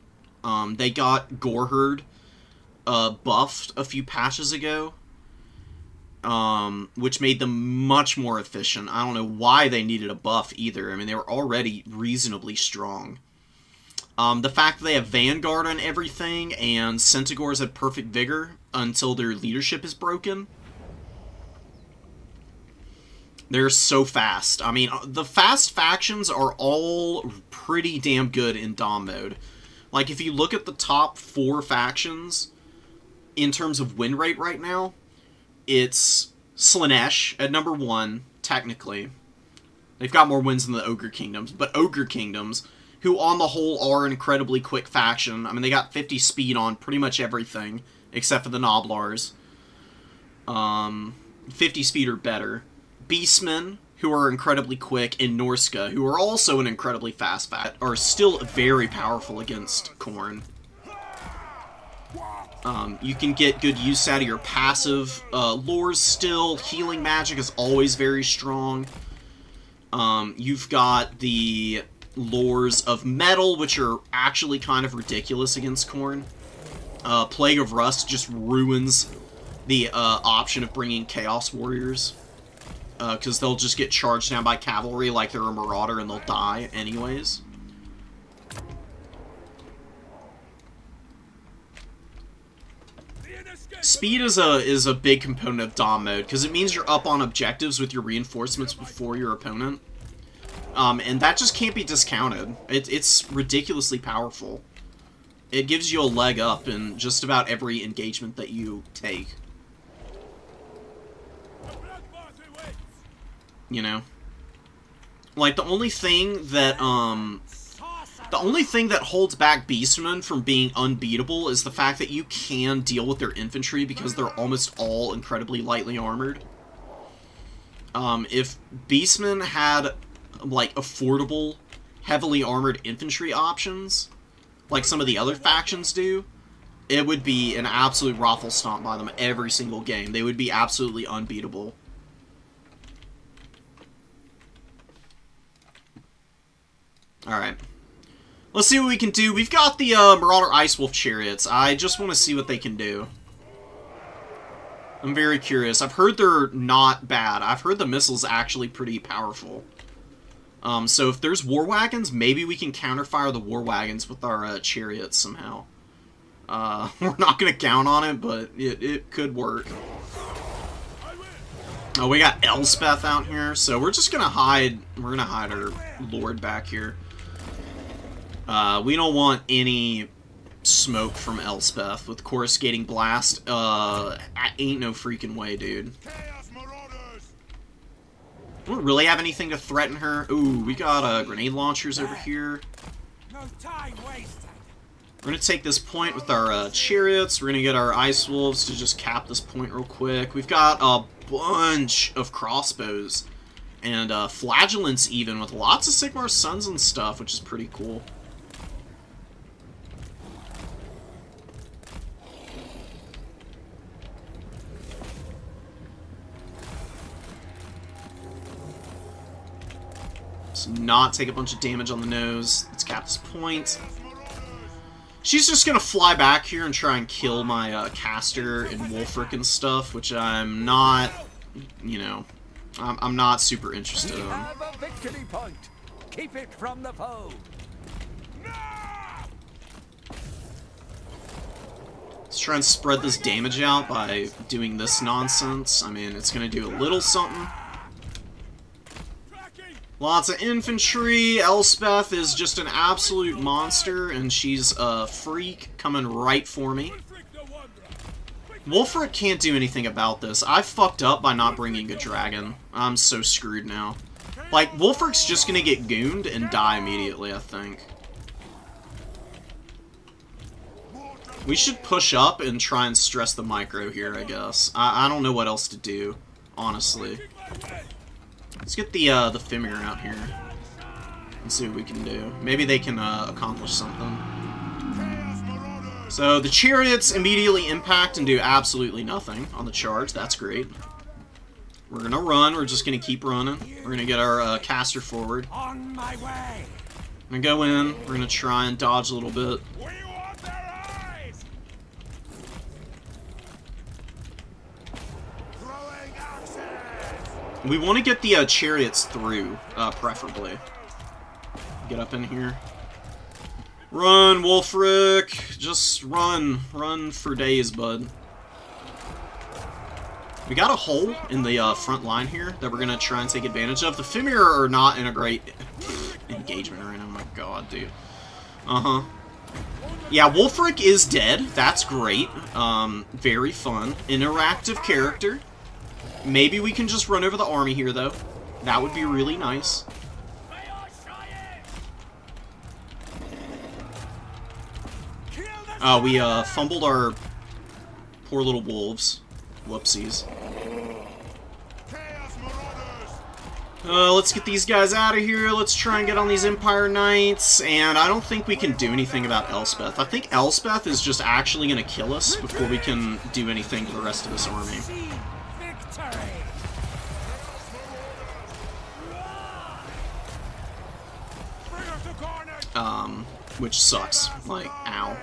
They got Goreherd buffed a few patches ago, which made them much more efficient. I don't know why they needed a buff either. I mean, they were already reasonably strong. The fact that they have Vanguard on everything, and Centaurs have perfect vigor until their leadership is broken. They're so fast. I mean, the fast factions are all pretty damn good in Dom mode. Like, if you look at the top 4 factions, in terms of win rate right now, it's Slaanesh at number 1, technically. They've got more wins than the Ogre Kingdoms, but Ogre Kingdoms who on the whole are an incredibly quick faction. I mean, they got 50 speed on pretty much everything, except for the Noblars. 50 speed or better. Beastmen, who are incredibly quick, and Norska, who are also an incredibly fast fact, are still very powerful against Khorne. You can get good use out of your passive lures still. Healing magic is always very strong. You've got the lures of metal, which are actually kind of ridiculous against Khorne. Plague of Rust just ruins the option of bringing Chaos Warriors. Because they'll just get charged down by cavalry like they're a marauder and they'll die anyways. Speed is a big component of Dom mode, because it means you're up on objectives with your reinforcements before your opponent. And that just can't be discounted. It's ridiculously powerful. It gives you a leg up in just about every engagement that you take. You know? Like, the only thing that holds back Beastmen from being unbeatable is the fact that you can deal with their infantry because they're almost all incredibly lightly armored. If Beastmen had, like, affordable, heavily armored infantry options, like some of the other factions do, it would be an absolute raffle stomp by them every single game. They would be absolutely unbeatable. Alright. Let's see what we can do. We've got the Marauder Ice Wolf chariots. I just want to see what they can do. I'm very curious. I've heard they're not bad. I've heard the missile's actually pretty powerful. So if there's war wagons, maybe we can counterfire the war wagons with our chariots somehow. We're not going to count on it, but it could work. Oh, we got Elspeth out here, so we're just going to hide. We're going to hide our lord back here. We don't want any smoke from Elspeth with Coruscating Blast. Ain't no freaking way, dude. We don't really have anything to threaten her. Ooh, we got grenade launchers over here. No time wasted. We're going to take this point with our chariots. We're going to get our Ice Wolves to just cap this point real quick. We've got a bunch of crossbows. And flagellants even, with lots of Sigmar's Sons and stuff, which is pretty cool. Let's not take a bunch of damage on the nose. Let's cap this point. She's just gonna fly back here and try and kill my caster and Wulfric and stuff, which I'm not, you know, I'm not super interested in. Have a victory point. Keep it from the foe. Let's try and spread this damage out by doing this nonsense. I mean, it's gonna do a little something. Lots of infantry. Elspeth is just an absolute monster, and she's a freak coming right for me. Wulfric can't do anything about this. I fucked up by not bringing a dragon. I'm so screwed now. Like, Wulfric's just gonna get gooned and die immediately, I think. We should push up and try and stress the micro here, I guess. I don't know what else to do, honestly. Let's get the Fimir out here and see what we can do. Maybe they can accomplish something. So the chariots immediately impact and do absolutely nothing on the charge. That's great. We're gonna run. We're just gonna keep running. We're gonna get our caster forward. On my way. I'm gonna go in. We're gonna try and dodge a little bit. We want their eyes. Throwing axes. We want to get the chariots through, preferably. Get up in here. Run, Wulfric! Just run. Run for days, bud. We got a hole in the front line here that we're going to try and take advantage of. The Fimir are not in a great engagement right now. Oh my god, dude. Uh-huh. Yeah, Wulfric is dead. That's great. Very fun. Interactive character. Maybe we can just run over the army here, though. That would be really nice. We fumbled our poor little wolves. Whoopsies. Let's get these guys out of here. Let's try and get on these Empire Knights. And I don't think we can do anything about Elspeth. I think Elspeth is just actually going to kill us before we can do anything to the rest of this army. Which sucks. Like, ow.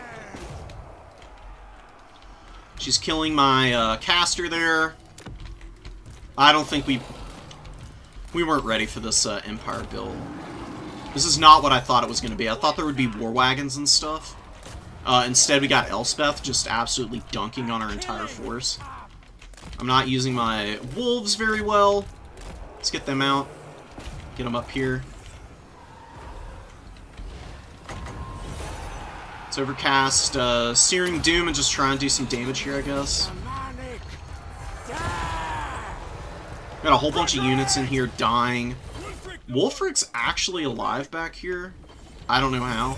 She's killing my caster there. I don't think we weren't ready for this Empire build. This is not what I thought it was going to be. I thought there would be war wagons and stuff. Instead, we got Elspeth just absolutely dunking on our entire force. I'm not using my wolves very well. Let's get them out. Get them up here. Let's overcast Searing Doom and just try and do some damage here, I guess. Got a whole bunch of units in here dying. Wulfric's actually alive back here. I don't know how.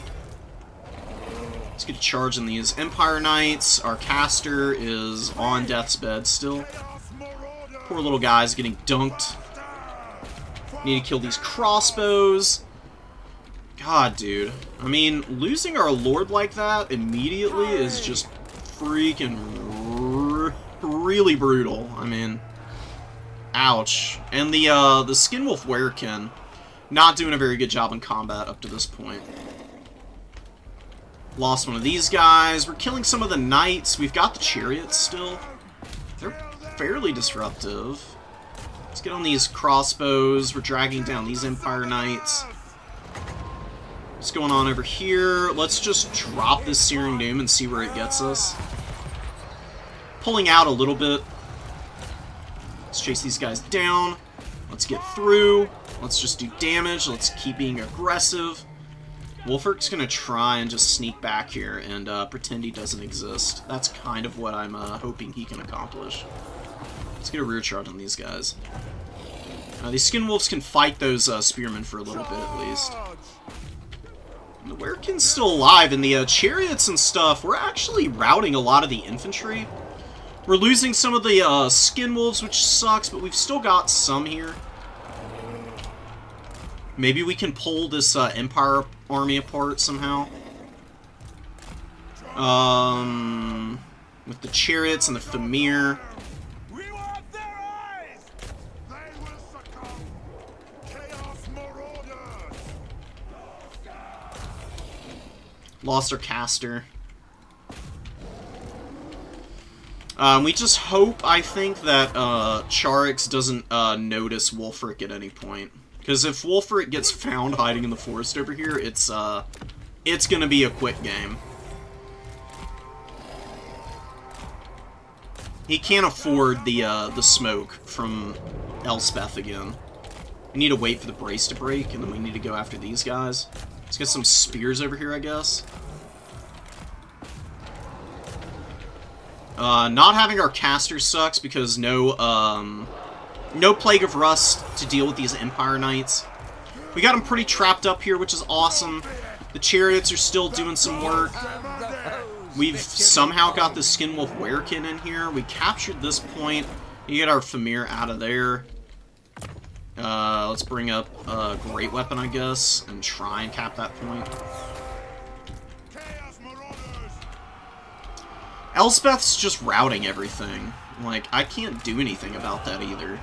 Let's get a charge on these Empire Knights. Our caster is on death's bed still. Poor little guy's getting dunked. Need to kill these crossbows. God, dude. I mean, losing our lord like that immediately is just freaking really brutal. I mean, ouch. And the Skinwolf Werekin, not doing a very good job in combat up to this point. Lost one of these guys. We're killing some of the knights. We've got the chariots still. They're fairly disruptive. Let's get on these crossbows. We're dragging down these Empire Knights. What's going on over here? Let's just drop this Searing Doom and see where it gets us. Pulling out a little bit. Let's chase these guys down. Let's get through. Let's just do damage. Let's keep being aggressive. Wulfric's going to try and just sneak back here and pretend he doesn't exist. That's kind of what I'm hoping he can accomplish. Let's get a rear charge on these guys. These Skinwolves can fight those spearmen for a little bit at least. The Werekin's still alive, and the chariots and stuff, we're actually routing a lot of the infantry. We're losing some of the Skinwolves, which sucks, but we've still got some here. Maybe we can pull this Empire army apart somehow. With the chariots and the Famir. Lost our caster. We just hope, I think, that Charix doesn't notice Wulfric at any point. Because if Wulfric gets found hiding in the forest over here, it's gonna be a quick game. He can't afford the smoke from Elspeth again. We need to wait for the brace to break, and then we need to go after these guys. Let's get some spears over here, I guess. Not having our caster sucks because no Plague of Rust to deal with these Empire Knights. We got them pretty trapped up here, which is awesome. The chariots are still doing some work. We've somehow got the Skinwolf Werekin in here. We captured this point. You get our Famir out of there. Let's bring up a Great Weapon, I guess, and try and cap that point. Elspeth's just routing everything. Like, I can't do anything about that either.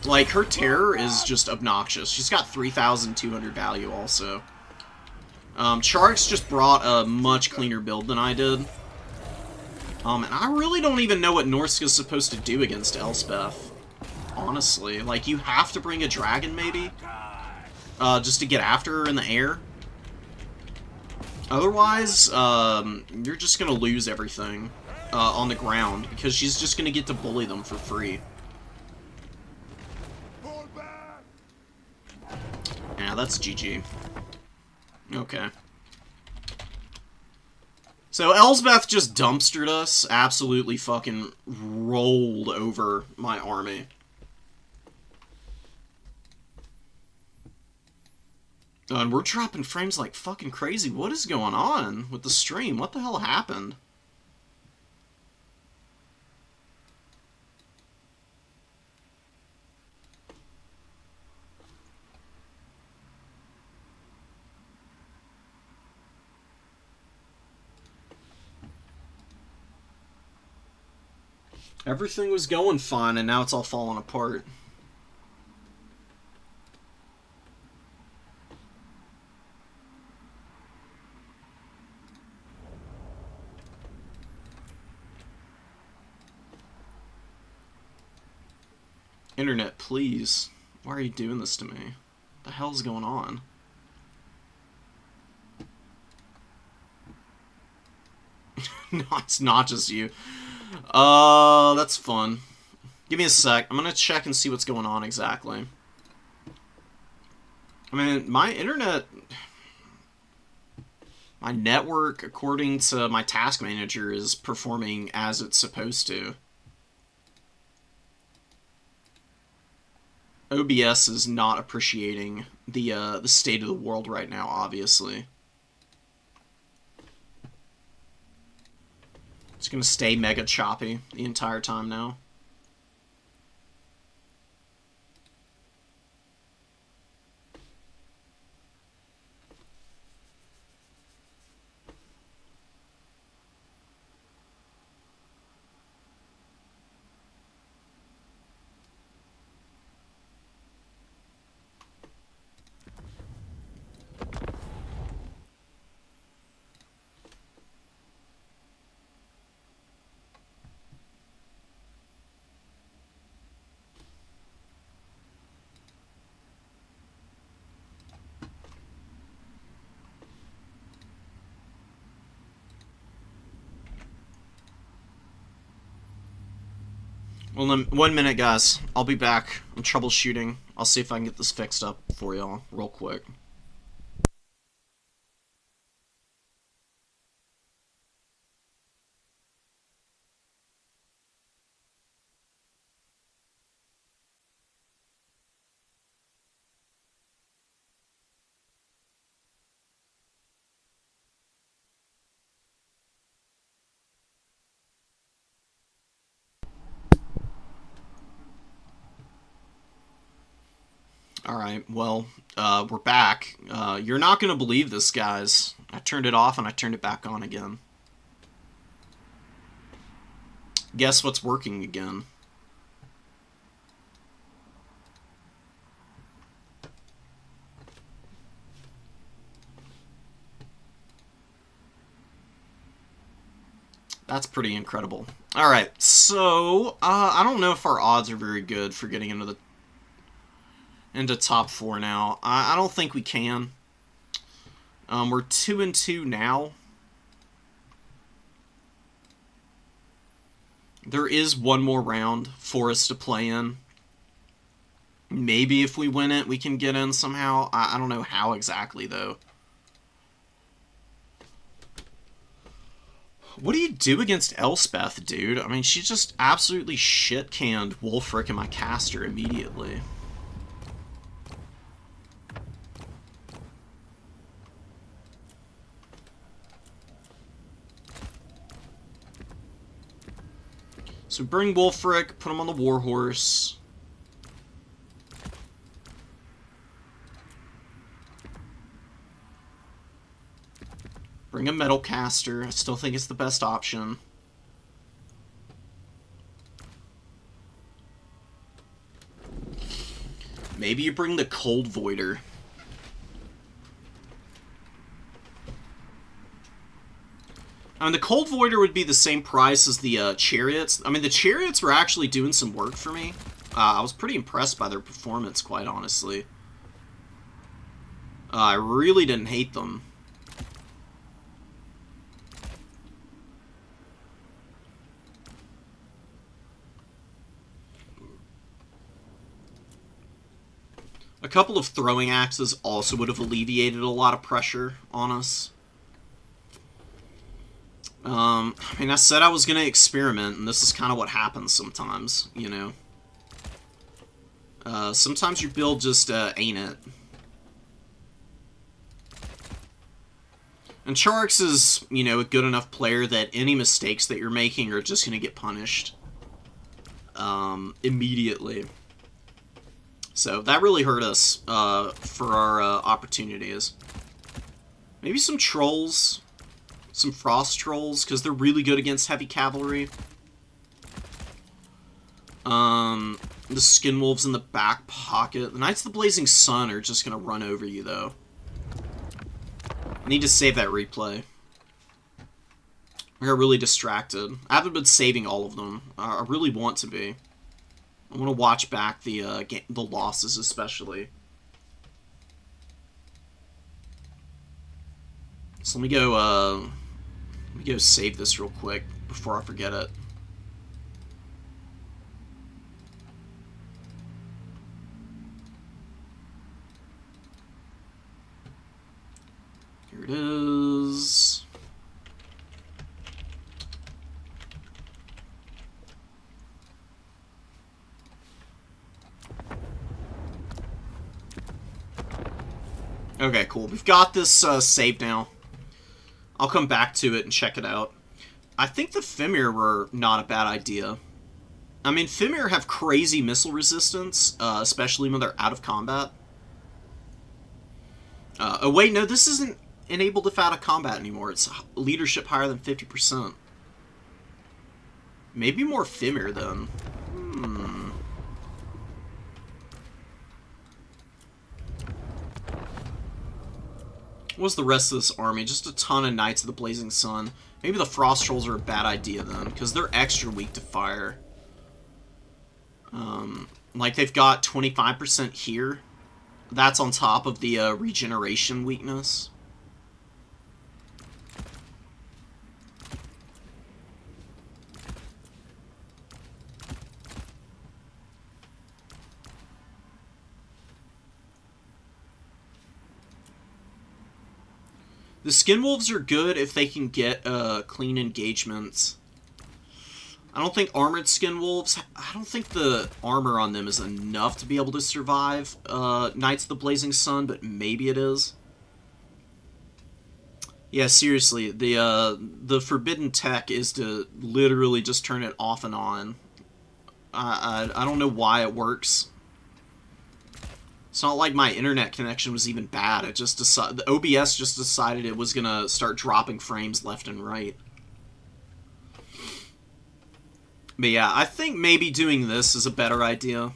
Like, her terror is just obnoxious. She's got 3,200 value also. Charix just brought a much cleaner build than I did. And I really don't even know what Norska's supposed to do against Elspeth. Honestly. Like, you have to bring a dragon, maybe? Just to get after her in the air? Otherwise, you're just gonna lose everything on the ground, because she's just gonna get to bully them for free. Yeah, that's GG. Okay. So Elsbeth just dumpstered us, absolutely fucking rolled over my army. And we're dropping frames like fucking crazy. What is going on with the stream? What the hell happened? Everything was going fine, and now it's all falling apart. Internet, please. Why are you doing this to me? What the hell's going on? No, it's not just you. That's fun. Give me a sec. I'm gonna check and see what's going on exactly. I mean, my internet... My network, according to my task manager, is performing as it's supposed to. OBS is not appreciating the state of the world right now, obviously. It's gonna stay mega choppy the entire time now. Well, then, 1 minute, guys. I'll be back. I'm troubleshooting. I'll see if I can get this fixed up for y'all real quick. Alright, well, we're back. You're not gonna believe this, guys. I turned it off and I turned it back on again. Guess what's working again? That's pretty incredible. Alright, so, I don't know if our odds are very good for getting into top 4 now. I don't think we can. We're 2-2 now. There is one more round for us to play in. Maybe if we win it, we can get in somehow. I don't know how exactly, though. What do you do against Elspeth, dude? I mean, she just absolutely shit-canned Wulfric and my caster immediately. So bring Wulfric, put him on the warhorse. Bring a metal caster. I still think it's the best option. Maybe you bring the Cold Voider. I mean, the Cold Voider would be the same price as the Chariots. I mean, the Chariots were actually doing some work for me. I was pretty impressed by their performance, quite honestly. I really didn't hate them. A couple of throwing axes also would have alleviated a lot of pressure on us. I mean, I said I was going to experiment, and this is kind of what happens sometimes, you know. Sometimes your build just ain't it. And Charix is, you know, a good enough player that any mistakes that you're making are just going to get punished immediately. So that really hurt us for our opportunities. Maybe some trolls, some frost trolls, because they're really good against heavy cavalry. The skin wolves in the back pocket. The Knights of the Blazing Sun are just going to run over you, though. I need to save that replay. I got really distracted. I haven't been saving all of them. I really want to be. I want to watch back the losses, especially. So let me go save this real quick before I forget it. Here it is. Okay, cool. We've got this saved now. I'll come back to it and check it out. I think the Fimir were not a bad idea. I mean, Fimir have crazy missile resistance, especially when they're out of combat. Oh wait, no, this isn't enabled if out of combat anymore. It's leadership higher than 50%. Maybe more Fimir, then. What's the rest of this army? Just a ton of Knights of the Blazing Sun. Maybe the Frost Trolls are a bad idea, then, because they're extra weak to fire. Like, they've got 25% here. That's on top of the regeneration weakness. The Skin Wolves are good if they can get clean engagements. I don't think Armored Skin Wolves, I don't think the armor on them is enough to be able to survive Knights of the Blazing Sun, but maybe it is. Yeah, seriously, the forbidden tech is to literally just turn it off and on. I don't know why it works. It's not like my internet connection was even bad. It just decided, the OBS just decided it was gonna start dropping frames left and right. But yeah, I think maybe doing this is a better idea.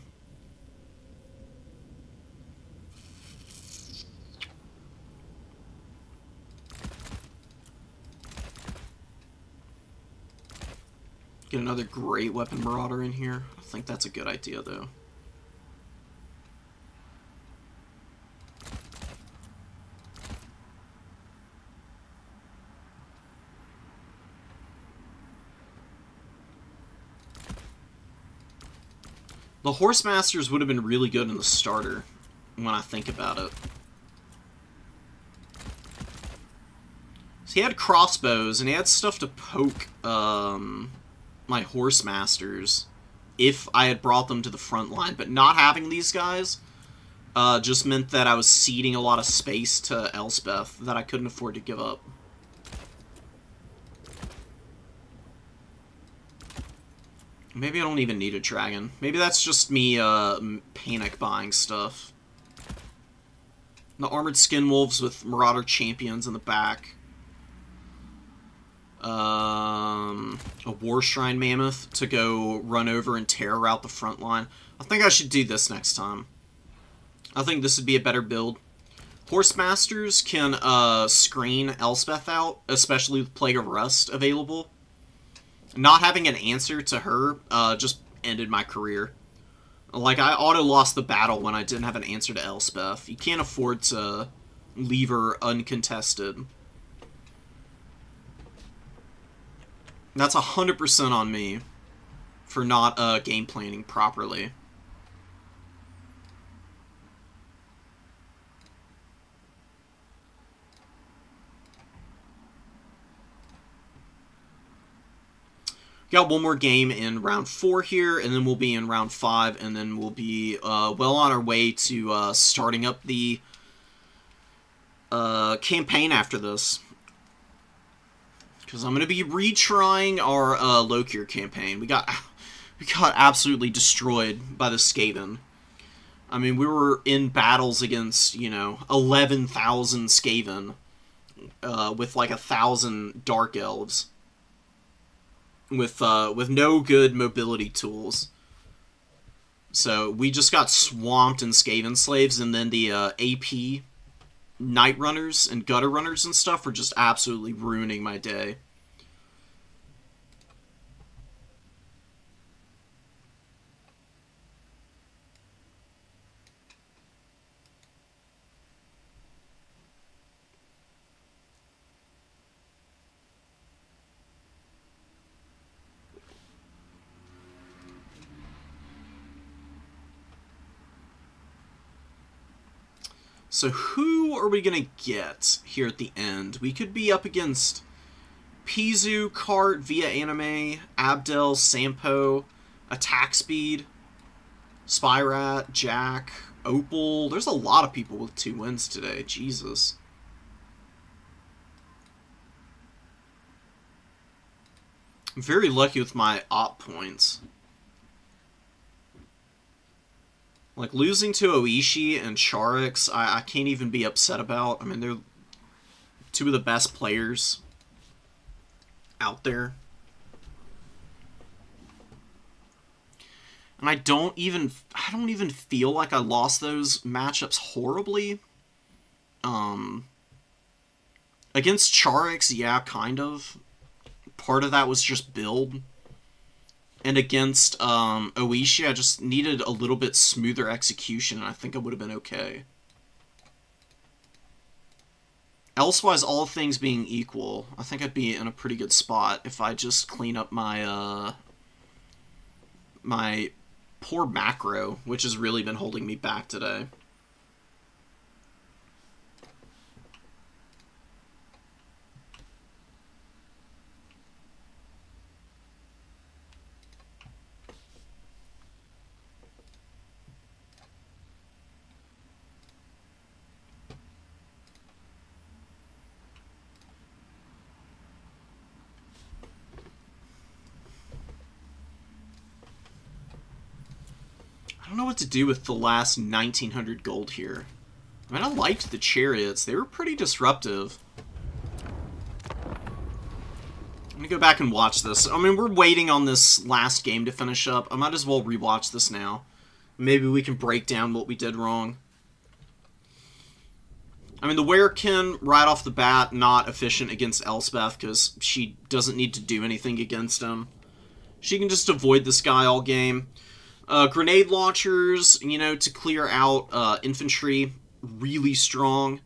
Get another great weapon marauder in here. I think that's a good idea, though. The Horse Masters would have been really good in the starter, when I think about it. So he had crossbows, and he had stuff to poke my Horse Masters if I had brought them to the front line. But not having these guys just meant that I was ceding a lot of space to Elspeth that I couldn't afford to give up. Maybe I don't even need a dragon. Maybe that's just me panic buying stuff. The Armored Skin Wolves with Marauder Champions in the back. A War Shrine Mammoth to go run over and tear out the front line. I think I should do this next time. I think this would be a better build. Horse Masters can screen Elspeth out, especially with Plague of Rust available. Not having an answer to her just ended my career. Like, I auto-lost the battle when I didn't have an answer to Elspeth. You can't afford to leave her uncontested. That's 100% on me for not game planning properly. Got one more game in round 4 here, and then we'll be in round 5, and then we'll be well on our way to starting up the campaign after this. Because I'm going to be retrying our Lokhir campaign. We got absolutely destroyed by the Skaven. I mean, we were in battles against, 11,000 Skaven with like 1,000 Dark Elves with no good mobility tools. So we just got swamped in Skaven slaves, and then the AP Night Runners and Gutter Runners and stuff were just absolutely ruining my day. So who are we going to get here at the end? We could be up against Pizu, Cart, Via Anime, Abdel, Sampo, Attack Speed, Spyrat, Jack, Opal. There's a lot of people with 2 wins today. Jesus. I'm very lucky with my op points. Like, losing to Oishi and Charix, I can't even be upset about. I mean, they're 2 of the best players out there. And I don't even feel like I lost those matchups horribly. Against Charix, yeah, kind of. Part of that was just build. And against Oishi, I just needed a little bit smoother execution, and I think I would have been okay. Elsewise, all things being equal, I think I'd be in a pretty good spot if I just clean up my my poor macro, which has really been holding me back today. I don't know what to do with the last 1,900 gold here. I mean, I liked the chariots. They were pretty disruptive. I'm gonna go back and watch this. I mean, we're waiting on this last game to finish up. I might as well rewatch this now. Maybe we can break down what we did wrong. I mean, the Werekin, right off the bat, not efficient against Elspeth because she doesn't need to do anything against him. She can just avoid this guy all game. Grenade launchers, to clear out infantry, really strong.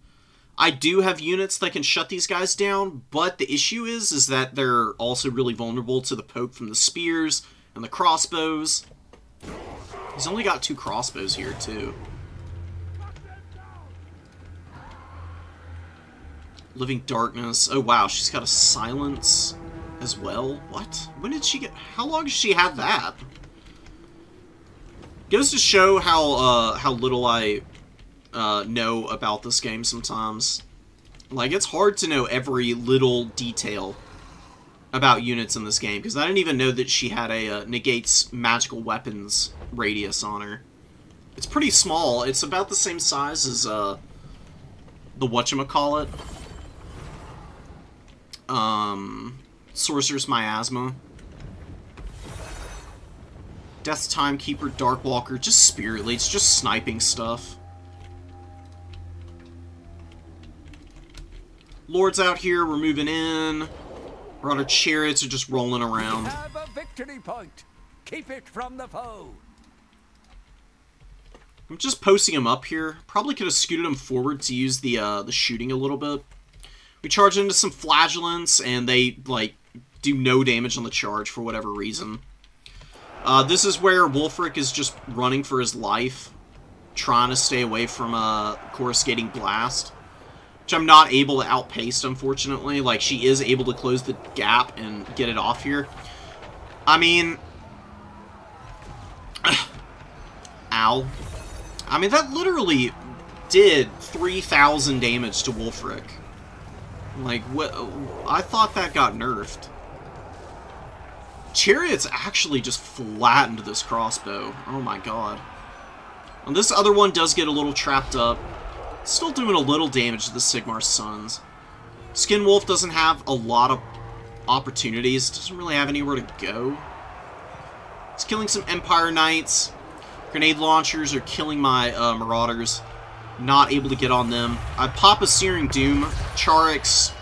I do have units that can shut these guys down, but the issue is that they're also really vulnerable to the poke from the spears and the crossbows. He's only got 2 crossbows here, too. Living Darkness. Oh, wow, she's got a silence as well. What? When did she get... How long does she have that? Goes to show how little I know about this game sometimes. Like, it's hard to know every little detail about units in this game, because I didn't even know that she had a negates magical weapons radius on her. It's pretty small. It's about the same size as the whatchamacallit. Sorcerer's Miasma. Death's Timekeeper, Darkwalker, just Spirit Leads, just sniping stuff. Lords out here, we're moving in. We're on our chariots, are just rolling around. Have a victory point. Keep it from the foe. I'm just posting him up here. Probably could have scooted him forward to use the shooting a little bit. We charge into some flagellants, and they, like, do no damage on the charge for whatever reason. This is where Wulfric is just running for his life, trying to stay away from a Coruscating Blast, which I'm not able to outpace, unfortunately. Like, she is able to close the gap and get it off here. I mean... Ow. I mean, that literally did 3,000 damage to Wulfric. Like, what? I thought that got nerfed. Chariots actually just flattened this crossbow. Oh my god. And this other one does get a little trapped up. Still doing a little damage to the Sigmar Sons. Skinwolf doesn't have a lot of opportunities. Doesn't really have anywhere to go. It's killing some Empire Knights. Grenade launchers are killing my Marauders. Not able to get on them. I pop a Searing Doom. Charix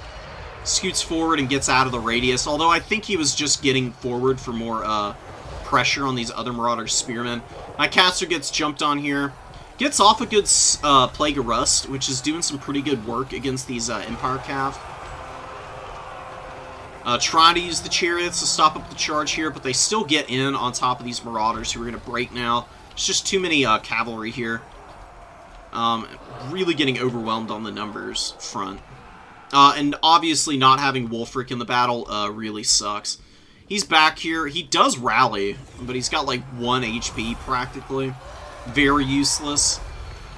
scoots forward and gets out of the radius. Although I think he was just getting forward for more pressure on these other Marauder Spearmen. My caster gets jumped on here. Gets off a good Plague of Rust, which is doing some pretty good work against these Empire Cav. Trying to use the Chariots to stop up the charge here, but they still get in on top of these Marauders who are going to break now. There's just too many cavalry here. Really getting overwhelmed on the numbers front. And obviously not having Wulfric in the battle really sucks. He's back here. He does rally, but he's got like 1 HP practically. Very useless.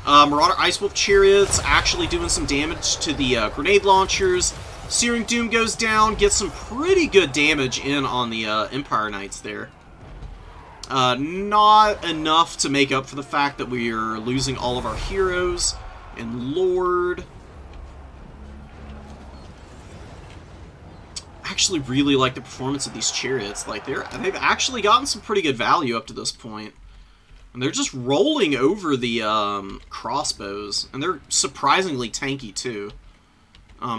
Marauder Ice Wolf Chariots actually doing some damage to the grenade launchers. Searing Doom goes down, gets some pretty good damage in on the Empire Knights there. Not enough to make up for the fact that we are losing all of our heroes and Lord. I actually really like the performance of these Chariots. Like they've actually gotten some pretty good value up to this point. And they're just rolling over the crossbows. And they're surprisingly tanky, too.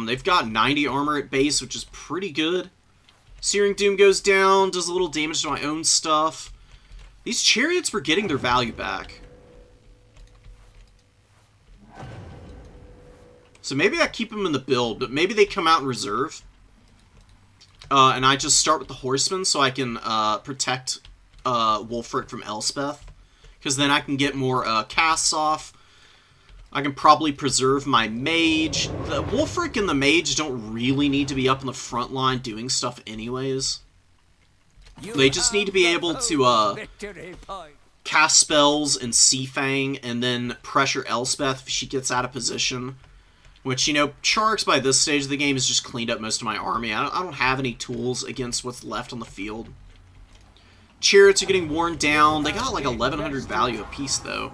They've got 90 armor at base, which is pretty good. Searing Doom goes down, does a little damage to my own stuff. These Chariots were getting their value back. So maybe I keep them in the build, but maybe they come out in reserve. And I just start with the Horsemen so I can protect Wulfric from Elspeth. Because then I can get more casts off. I can probably preserve my Mage. The Wulfric and the Mage don't really need to be up in the front line doing stuff anyways. They just need to be able to cast spells and Seafang and then pressure Elspeth if she gets out of position. Which, you know, Charix by this stage of the game has just cleaned up most of my army. I don't have any tools against what's left on the field. Chariots are getting worn down. They got like 1,100 value apiece, though.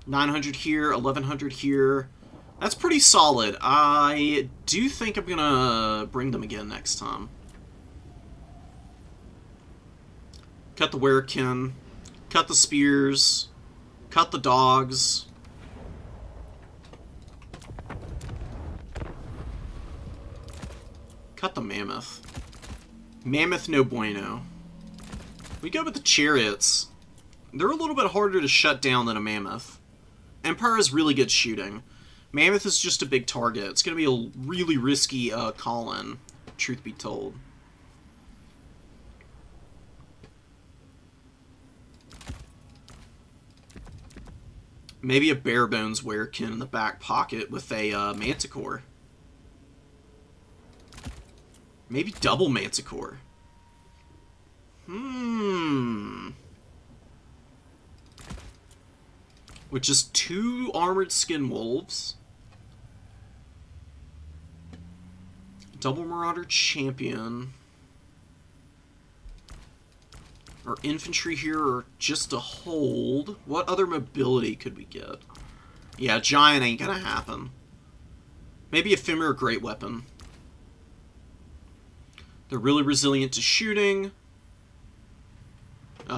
900 here, 1,100 here. That's pretty solid. I do think I'm gonna bring them again next time. Cut the Werekin. Cut the Spears. Cut the Dogs. Cut the Mammoth. Mammoth no bueno. We go with the Chariots. They're a little bit harder to shut down than a Mammoth. Empire is really good shooting. Mammoth is just a big target. It's going to be a really risky call-in, truth be told. Maybe a bare bones Werekin in the back pocket with a Manticore. Maybe double Manticore. With just 2 armored skin wolves. Double Marauder Champion. Our infantry here are just a hold. What other mobility could we get? Yeah, Giant ain't gonna happen. Maybe Ephemeral Great Weapon. They're really resilient to shooting.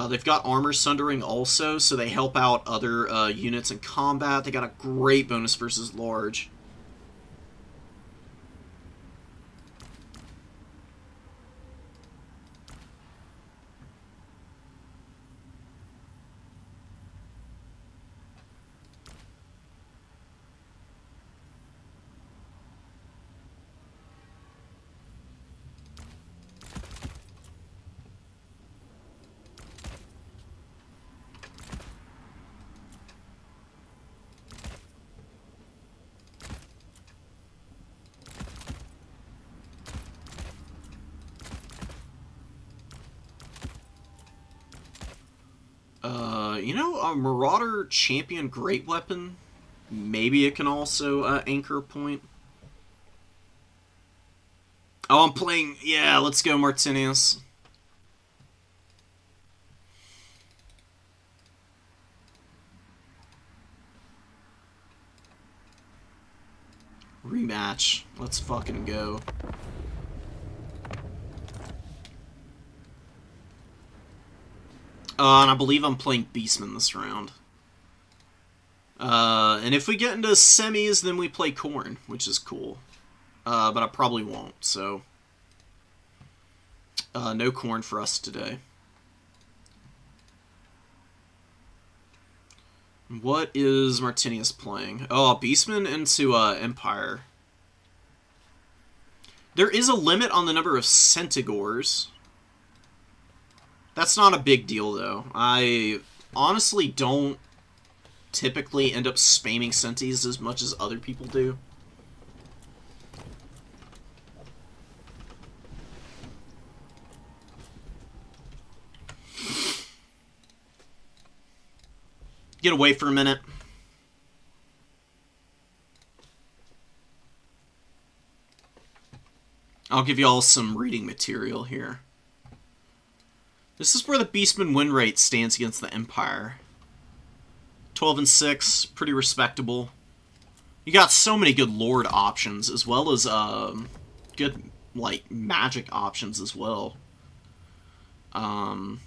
They've got Armor Sundering also, so they help out other units in combat. They got a great bonus versus large. You know, a Marauder Champion Great Weapon Maybe it can also anchor a point. Oh, I'm playing... Yeah, let's go, Martinius. Rematch. Let's fucking go. And I believe I'm playing Beastman this round. And if we get into semis, then we play Corn, which is cool. But I probably won't, so... no Corn for us today. What is Martinius playing? Oh, Beastman into Empire. There is a limit on the number of Centigores. That's not a big deal, though. I honestly don't typically end up spamming Centis as much as other people do. Get away for a minute. I'll give you all some reading material here. This is where the Beastman win rate stands against the Empire. 12-6, pretty respectable. You got so many good Lord options, as well as good, like, magic options as well. Kind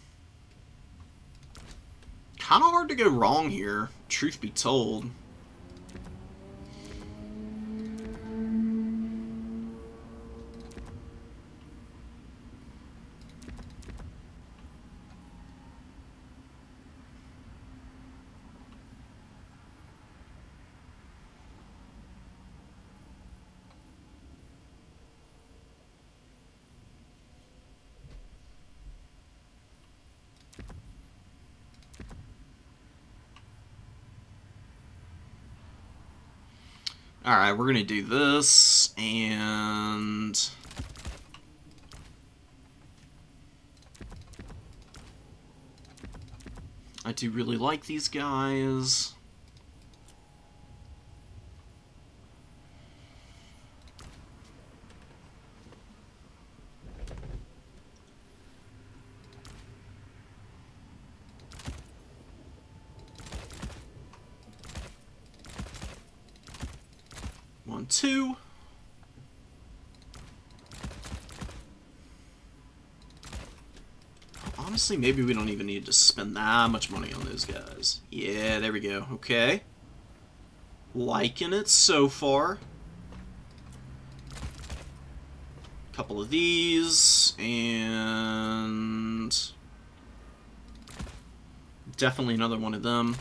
of hard to go wrong here, truth be told. Alright, we're gonna do this, and... I do really like these guys. One, two. Honestly, maybe we don't even need to spend that much money on those guys. Yeah, there we go. Okay. Liking it so far. Couple of these, and... definitely another one of them.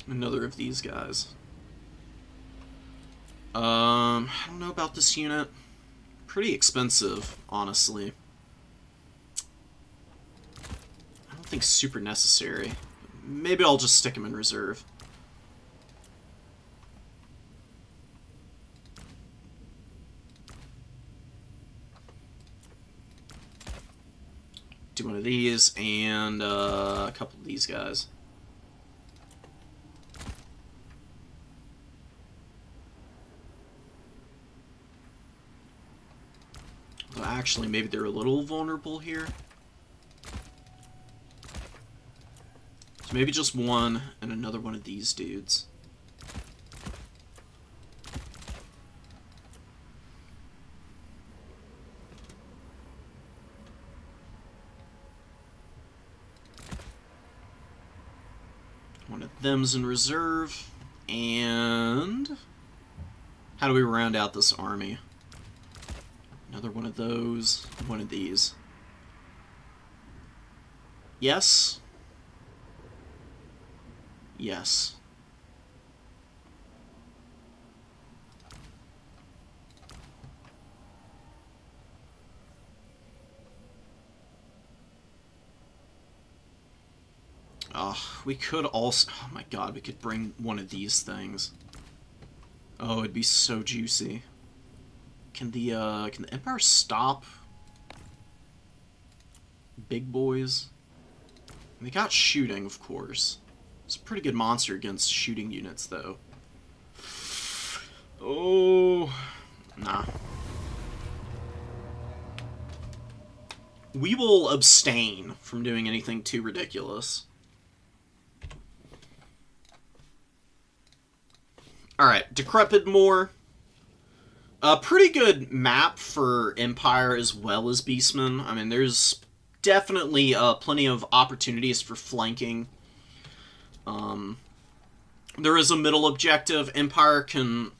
Another of these guys. I don't know about this unit. Pretty expensive, honestly. I don't think super necessary. Maybe I'll just stick him in reserve. Do one of these and a couple of these guys. Well, actually, maybe they're a little vulnerable here. So maybe just one and another one of these dudes. One of them's in reserve. And how do we round out this army? Another one of those, one of these. Yes? Yes. We could also... oh my god, we could bring one of these things. Oh, it'd be so juicy. Can the Empire stop? big boys. They got shooting, of course. It's a pretty good monster against shooting units, though. Oh, nah. We will abstain from doing anything too ridiculous. Alright, Decrepit Moor. A pretty good map for Empire as well as Beastmen. I mean, there's definitely plenty of opportunities for flanking. There is a middle objective. Empire can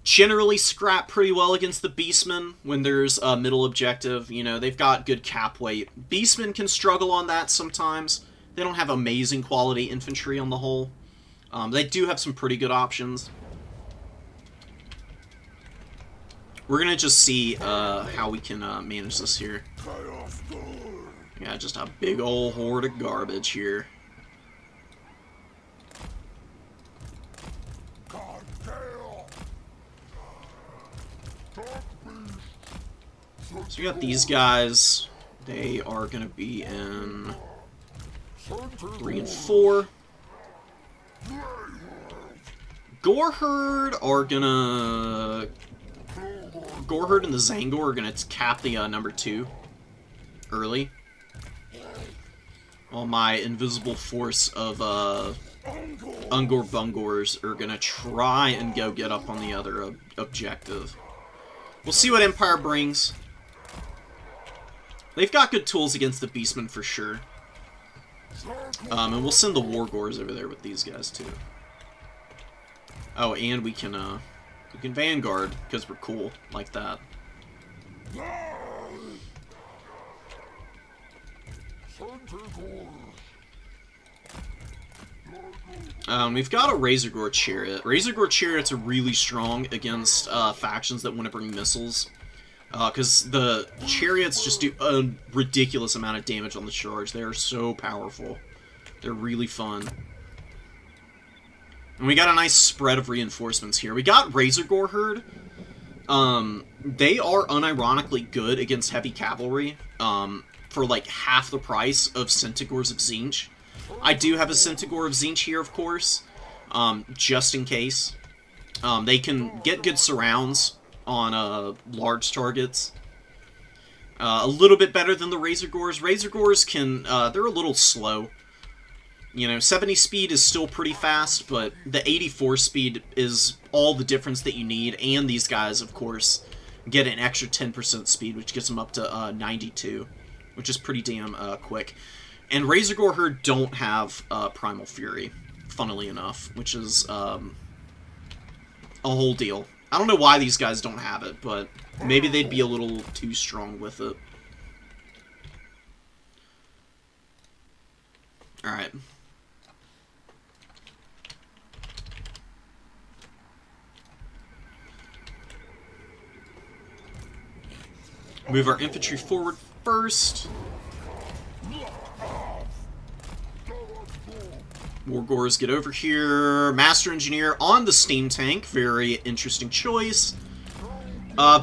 generally scrap pretty well against the Beastmen when there's a middle objective. You know, they've got good cap weight. Beastmen can struggle on that sometimes. They don't have amazing quality infantry on the whole. They do have some pretty good options. We're gonna just see how we can manage this here. Yeah, just a big old horde of garbage here. So we got these guys. They are gonna be in 3 and 4. Goreherd are gonna... Goreherd and the Zangor are gonna cap the number 2 early. While my invisible force of Ungor Bungors are gonna try and go get up on the other objective. We'll see what Empire brings. They've got good tools against the Beastmen for sure. And we'll send the Wargors over there with these guys too. Oh, and we can Vanguard, because we're cool like that. We've got a Razorgore Chariot. Razorgore Chariots are really strong against factions that want to bring missiles. Because the Chariots just do a ridiculous amount of damage on the charge. They are so powerful. They're really fun. And we got a nice spread of reinforcements here. We got Razorgore Herd. They are unironically good against heavy cavalry. For like half the price of Centigores of Tzeentch. I do have a Centigore of Tzeentch here, of course. Just in case. They can get good surrounds on large targets. A little bit better than the Razorgores. Razorgores can, they're a little slow. You know, 70 speed is still pretty fast, but the 84 speed is all the difference that you need. And these guys, of course, get an extra 10% speed, which gets them up to 92, which is pretty damn quick. And Razorgore Herd don't have Primal Fury, funnily enough, which is a whole deal. I don't know why these guys don't have it, but maybe they'd be a little too strong with it. Alright. Move our infantry forward first. Wargors get over here. Master Engineer on the Steam Tank. Very interesting choice.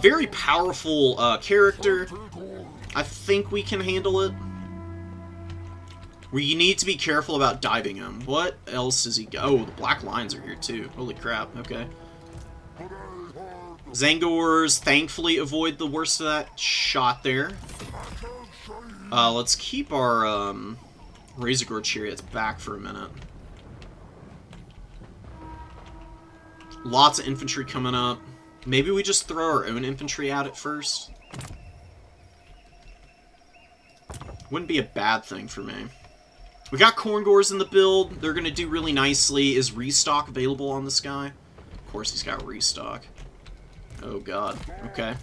Very powerful character. I think we can handle it. We need to be careful about diving him. What else does he go? Oh, the Black Lions are here too. Holy crap. Okay. Zangors thankfully avoid the worst of that shot there. Let's keep our Razorgore Chariots back for a minute. Lots of infantry coming up. Maybe we just throw our own infantry at it first. Wouldn't be a bad thing for me. We got Corngors in the build. They're going to do really nicely. Is restock available on this guy? Of course he's got restock. Oh god. Okay.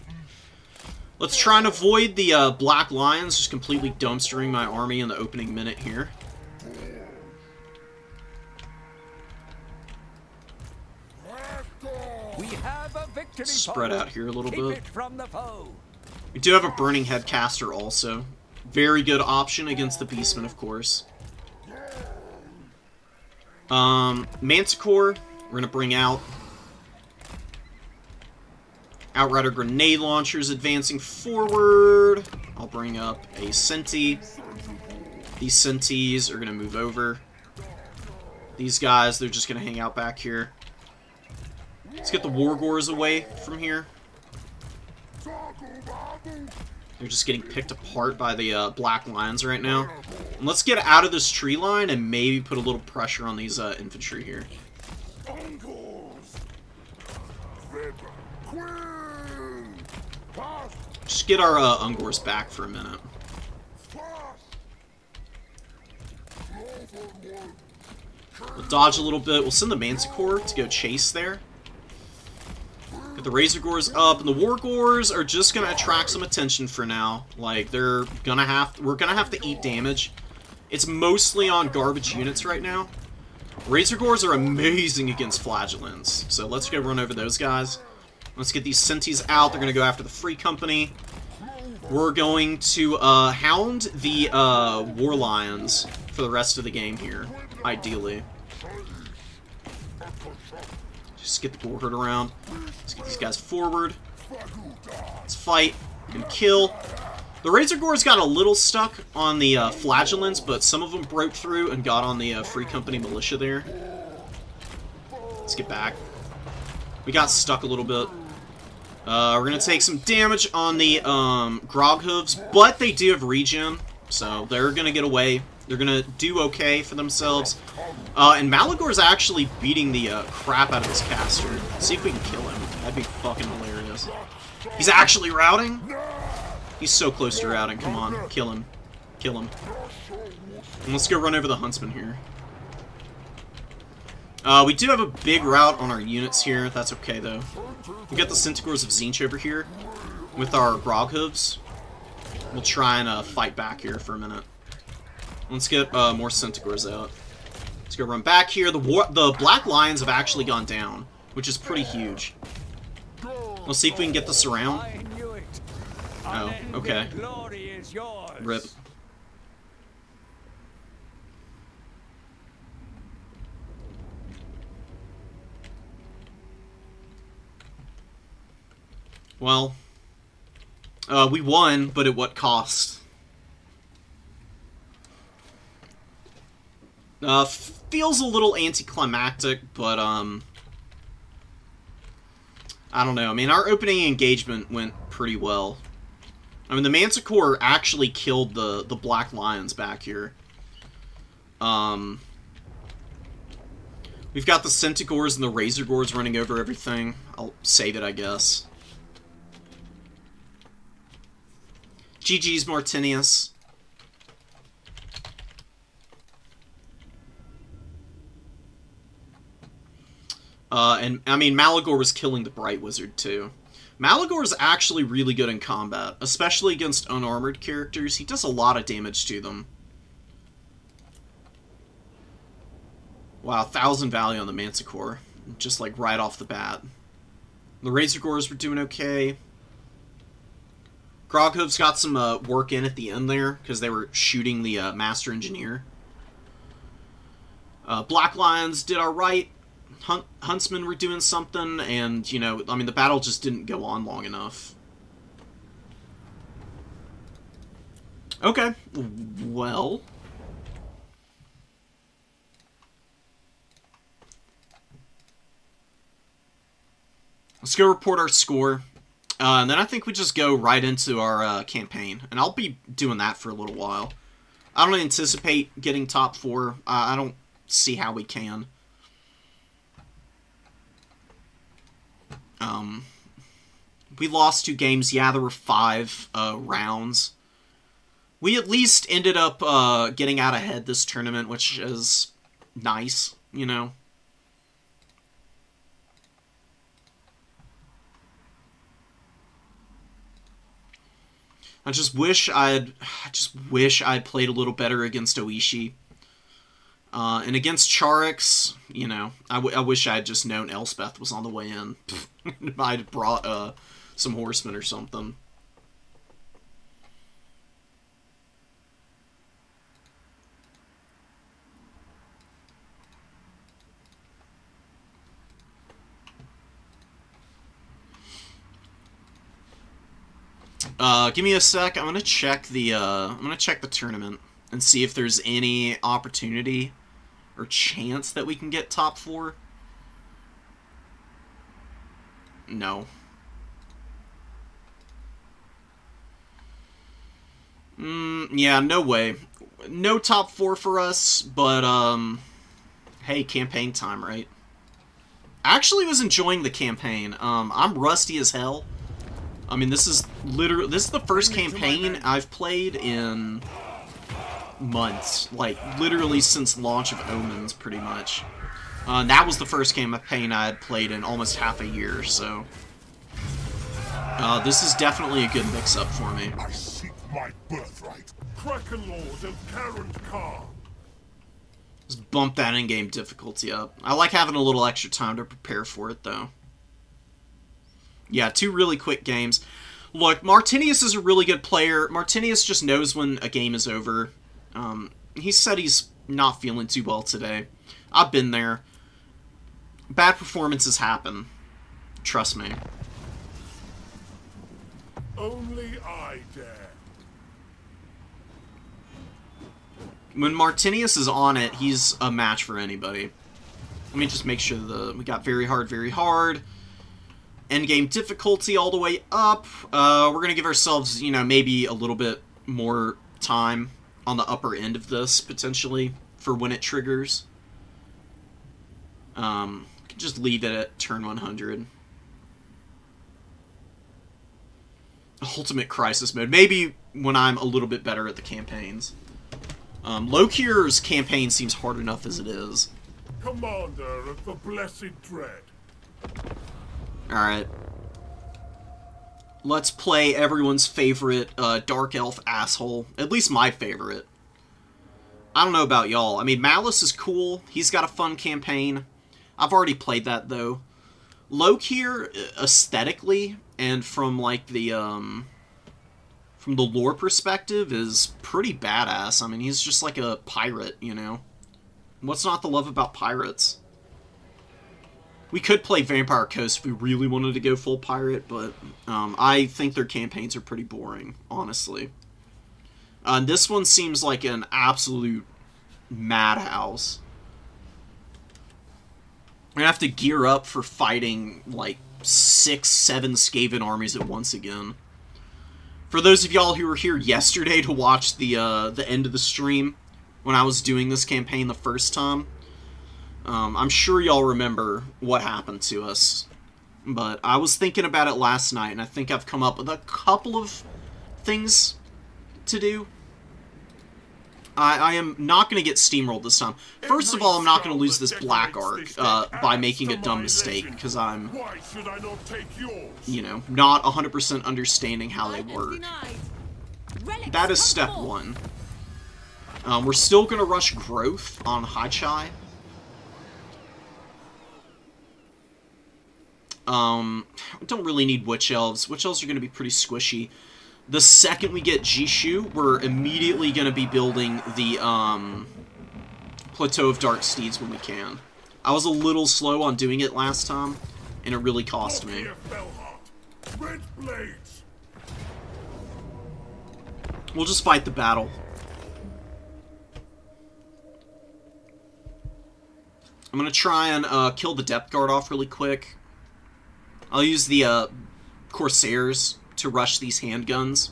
Let's try and avoid the Black Lions just completely dumpstering my army in the opening minute here. We have a victory. Spread out here a little Keep bit. it from the foe. We do have a Burning Headcaster also. Very good option against the Beastmen, of course. Manticore, we're going to bring out. Outrider Grenade Launchers advancing forward. I'll bring up a Senti. These Sentis are going to move over. These guys, they're just going to hang out back here. Let's get the Wargors away from here. They're just getting picked apart by the Black Lions right now. And let's get out of this tree line and maybe put a little pressure on these infantry here. Just get our Ungors back for a minute. We'll dodge a little bit. We'll send the Manticore to go chase there. Get the Razorgors up, and the Wargors are just gonna attract some attention for now. Like we're gonna have to eat damage. It's mostly on garbage units right now. Razorgors are amazing against Flagellants, so let's go run over those guys. Let's get these Sentis out. They're gonna go after the Free Company. We're going to hound the War Lions for the rest of the game here, ideally. Just get the War Herd around. Let's get these guys forward. Let's fight and kill. The Razorgors got a little stuck on the Flagellants, but some of them broke through and got on the Free Company militia there. Let's get back. We got stuck a little bit. We're going to take some damage on the Grog Hooves, but they do have regen, so they're going to get away. They're going to do okay for themselves. And Malagor's actually beating the crap out of this caster. Let's see if we can kill him. That'd be fucking hilarious. He's actually routing? He's so close to routing. Come on, kill him. Kill him. And let's go run over the Huntsman here. We do have a big rout on our units here. That's okay, though. We got the Centaurs of Zinch over here with our Grog Hooves. We'll try and fight back here for a minute. Let's get more Centaurs out. Let's go run back here. The Black Lions have actually gone down, which is pretty huge. Let's see if we can get this around. Oh, okay. Rip. Well, we won, but at what cost? Feels a little anticlimactic, but, I don't know. I mean, our opening engagement went pretty well. I mean, the Manticore actually killed the Black Lions back here. We've got the Centaurs and the Razorgors running over everything. I'll save it, I guess. GG's Martinius. And, I mean, Malagor was killing the Bright Wizard, too. Malagor is actually really good in combat, especially against unarmored characters. He does a lot of damage to them. Wow, 1,000 value on the Manticore, just like right off the bat. The Razorgors were doing okay. Groghoof's got some work in at the end there, because they were shooting the Master Engineer. Black Lions did alright. Huntsmen were doing something, and, you know, I mean, the battle just didn't go on long enough. Okay, well... let's go report our score. And then I think we just go right into our campaign. And I'll be doing that for a little while. I don't anticipate getting top 4. I don't see how we can. We lost 2 games. Yeah, there were 5 rounds. We at least ended up getting out ahead this tournament, which is nice, you know. I just wish I'd played a little better against Oishi. And against Charix, you know, I wish I had just known Elspeth was on the way in. I'd have brought some horsemen or something. Give me a sec. I'm gonna check the tournament and see if there's any opportunity or chance that we can get top 4. No. Yeah, no way. No top 4 for us, but, hey, campaign time, right? I actually was enjoying the campaign. I'm rusty as hell. I mean, this is the first campaign I've played in months. Like, literally since launch of Omens, pretty much. That was the first campaign I had played in almost half a year, so... this is definitely a good mix-up for me. I seek my birthright. Kraken Lord of Karen Carr. Just bump that in-game difficulty up. I like having a little extra time to prepare for it, though. Yeah, 2 really quick games. Look, Martinius is a really good player. Martinius just knows when a game is over. He said he's not feeling too well today. I've been there. Bad performances happen. Trust me. Only I dare. When Martinius is on it, he's a match for anybody. Let me just make sure we got very hard, very hard. Endgame difficulty all the way up. We're going to give ourselves, you know, maybe a little bit more time on the upper end of this, potentially, for when it triggers. Just leave it at turn 100. Ultimate Crisis Mode. Maybe when I'm a little bit better at the campaigns. Lokhir's campaign seems hard enough as it is. Commander of the Blessed Dread. Alright. Let's play everyone's favorite Dark Elf asshole. At least my favorite. I don't know about y'all. I mean, Malice is cool. He's got a fun campaign. I've already played that, though. Lokhir, aesthetically, and from, like, from the lore perspective, is pretty badass. I mean, he's just like a pirate, you know? What's not to love about pirates? We could play Vampire Coast if we really wanted to go full pirate, but I think their campaigns are pretty boring, honestly. This one seems like an absolute madhouse. We're gonna have to gear up for fighting, like, 6, 7 Skaven armies at once again. For those of y'all who were here yesterday to watch the end of the stream, when I was doing this campaign the first time, I'm sure y'all remember what happened to us. But I was thinking about it last night, and I think I've come up with a couple of things to do. I am not going to get steamrolled this time. First of all, I'm not going to lose this Black Arc by making a dumb mistake, because I'm, you know, not 100% understanding how they work. That is step 1. We're still going to rush growth on High Chai. Don't really need Witch Elves. Witch Elves are going to be pretty squishy. The second we get Jishu, we're immediately going to be building the Plateau of Dark Steeds when we can. I was a little slow on doing it last time, and it really cost me. We'll just fight the battle. I'm going to try and kill the Depth Guard off really quick. I'll use the Corsairs to rush these handguns.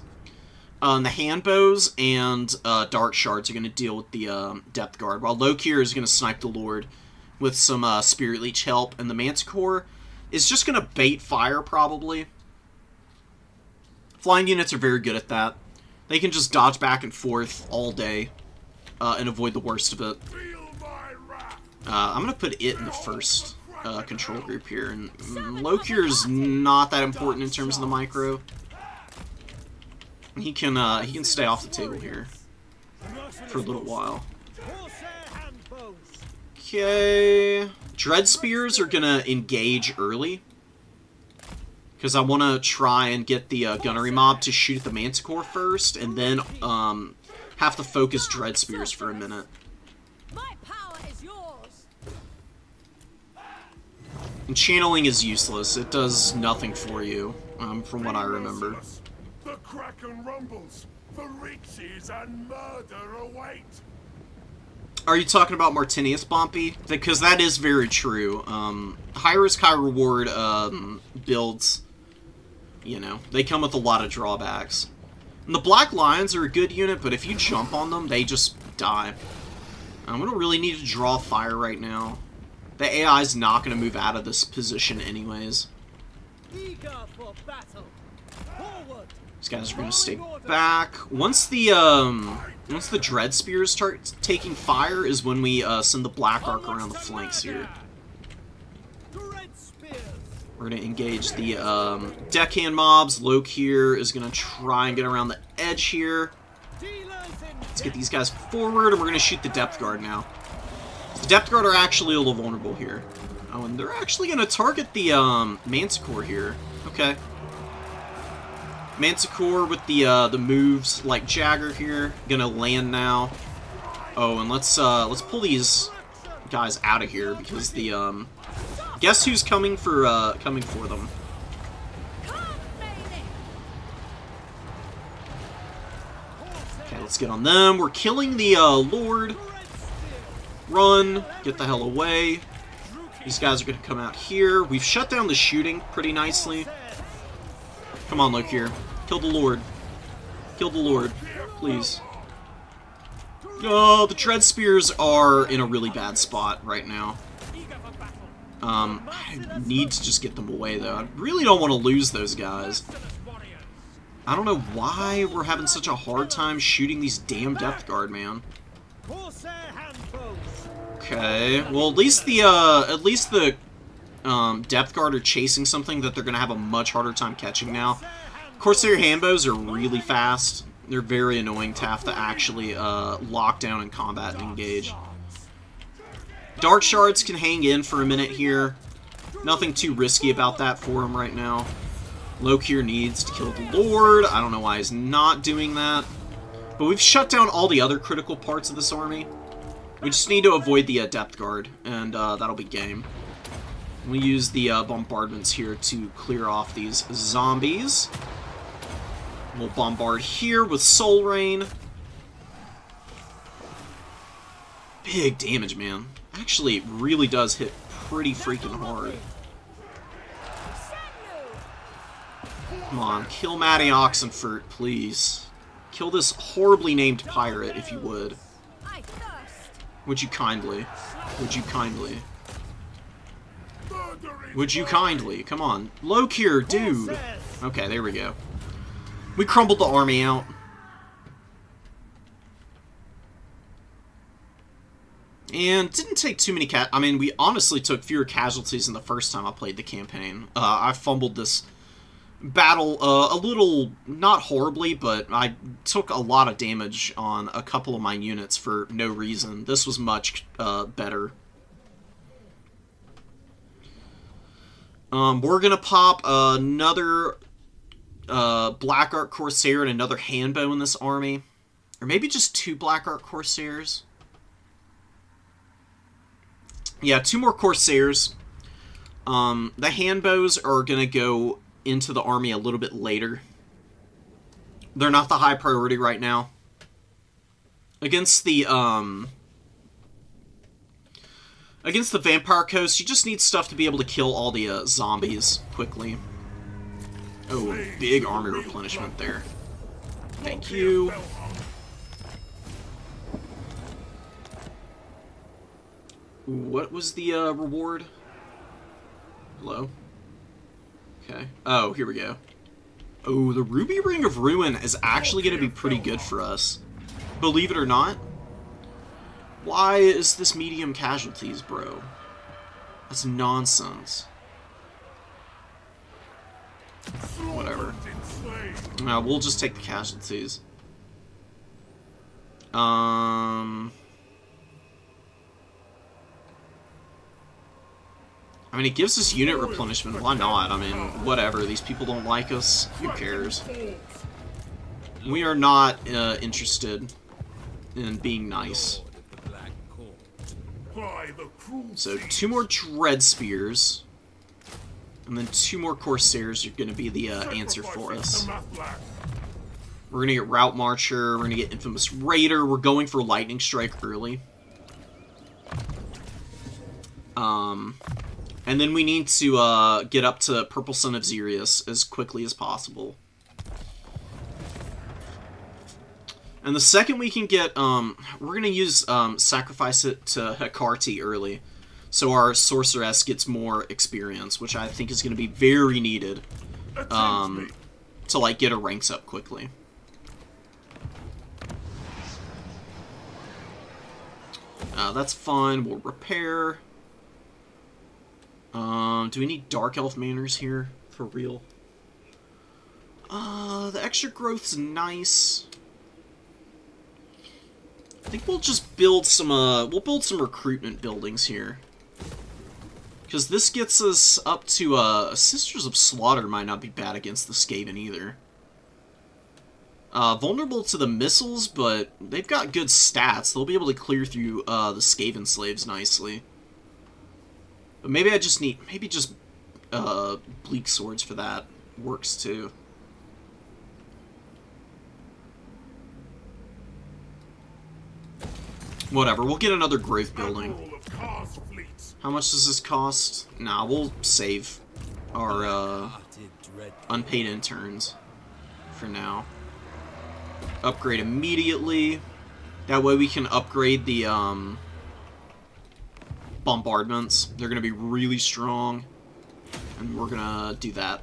The handbows and Dark Shards are going to deal with the Depth Guard, while Lokhir is going to snipe the Lord with some Spirit Leech help, and the Manticore is just going to bait fire, probably. Flying units are very good at that. They can just dodge back and forth all day and avoid the worst of it. I'm going to put it in the first control group here, and Lokhir is not that important in terms of the micro. He can stay off the table here for a little while. Okay, Dread Spears are gonna engage early because I want to try and get the gunnery mob to shoot the Manticore first, and then have to focus Dread Spears for a minute. And channeling is useless. It does nothing for you, from what I remember. Kraken rumbles. The riches and murder await. Are you talking about Martinius, Bompy? Because that is very true. High risk, high reward builds, you know, they come with a lot of drawbacks. And the Black Lions are a good unit, but if you jump on them, they just die. We don't really need to draw fire right now. The AI is not going to move out of this position anyways. Eager for battle. Forward. These guys are going to stay back. Once the Dread Spears start taking fire is when we send the Black Arc around the flanks here. We're going to engage the Deckhand mobs. Lokhir is going to try and get around the edge here. Let's get these guys forward, and we're going to shoot the Depth Guard now. The Depth Guard are actually a little vulnerable here. Oh, and they're actually going to target the Manticore here. Okay. Manticore with the moves like Jagger here. Gonna land now. Oh, and let's pull these guys out of here because the guess who's coming for them? Okay, let's get on them. We're killing the Lord. Run, get the hell away. These guys are gonna come out here. We've shut down the shooting pretty nicely. Come on, Lokhir. Kill the Lord. Kill the Lord. Please. Oh, the Dread Spears are in a really bad spot right now. I need to just get them away, though. I really don't want to lose those guys. I don't know why we're having such a hard time shooting these damn Depth Guard, man. Okay, well, at least the Depth Guard are chasing something that they're going to have a much harder time catching now. Corsair handbows are really fast. They're very annoying to have to actually lock down in combat and engage. Dark Shards can hang in for a minute here. Nothing too risky about that for him right now. Lokhir needs to kill the Lord. I don't know why he's not doing that. But we've shut down all the other critical parts of this army. We just need to avoid the Depth Guard, and that'll be game. We use the bombardments here to clear off these zombies. We'll bombard here with Soul Rain. Big damage, man. Actually, it really does hit pretty freaking hard. Come on, kill Matty Oxenfurt, please. Kill this horribly named pirate, if you would. Would you kindly? Would you kindly? Would you kindly? Come on. Lokhir, dude! Okay, there we go. We crumbled the army out. And didn't take too many I mean, we honestly took fewer casualties than the first time I played the campaign. I fumbled this battle a little, not horribly, but I took a lot of damage on a couple of my units for no reason. This was much better. We're gonna pop another Black Arc Corsair and another Handbow in this army. Or maybe just 2 Black Arc Corsairs. Yeah, 2 more Corsairs. The Handbows are gonna go into the army a little bit later. They're not the high priority right now. Against the Vampire Coast, you just need stuff to be able to kill all the zombies quickly. Oh, big army replenishment there. Thank you. What was the reward? Hello? Okay. Oh, here we go. Oh, the Ruby Ring of Ruin is actually going to be pretty good for us. Believe it or not. Why is this medium casualties, bro? That's nonsense. Whatever. No, we'll just take the casualties. I mean, it gives us unit replenishment. Why not? I mean, whatever. These people don't like us. Who cares? We are not interested in being nice. So 2 more Dread Spears. And then 2 more Corsairs are going to be the answer for us. We're gonna get Route Marcher. We're gonna get Infamous Raider. We're going for Lightning Strike early. And then we need to get up to Purple Sun of Xerius as quickly as possible. And the second we can get, we're going to use, sacrifice it to Hekarti early. So our Sorceress gets more experience, which I think is going to be very needed, to, like, get her ranks up quickly. That's fine. We'll repair. Do we need Dark Elf Manners here? For real? The extra growth's nice. I think we'll just build some, we'll build some recruitment buildings here. Because this gets us up to, Sisters of Slaughter might not be bad against the Skaven either. Vulnerable to the missiles, but they've got good stats. They'll be able to clear through, the Skaven slaves nicely. But maybe I just need, maybe just, Bleak Swords for that works too. Whatever, we'll get another growth building. How much does this cost? Nah, we'll save our, unpaid interns for now. Upgrade immediately. That way we can upgrade the, bombardments. They're gonna be really strong. And we're gonna do that.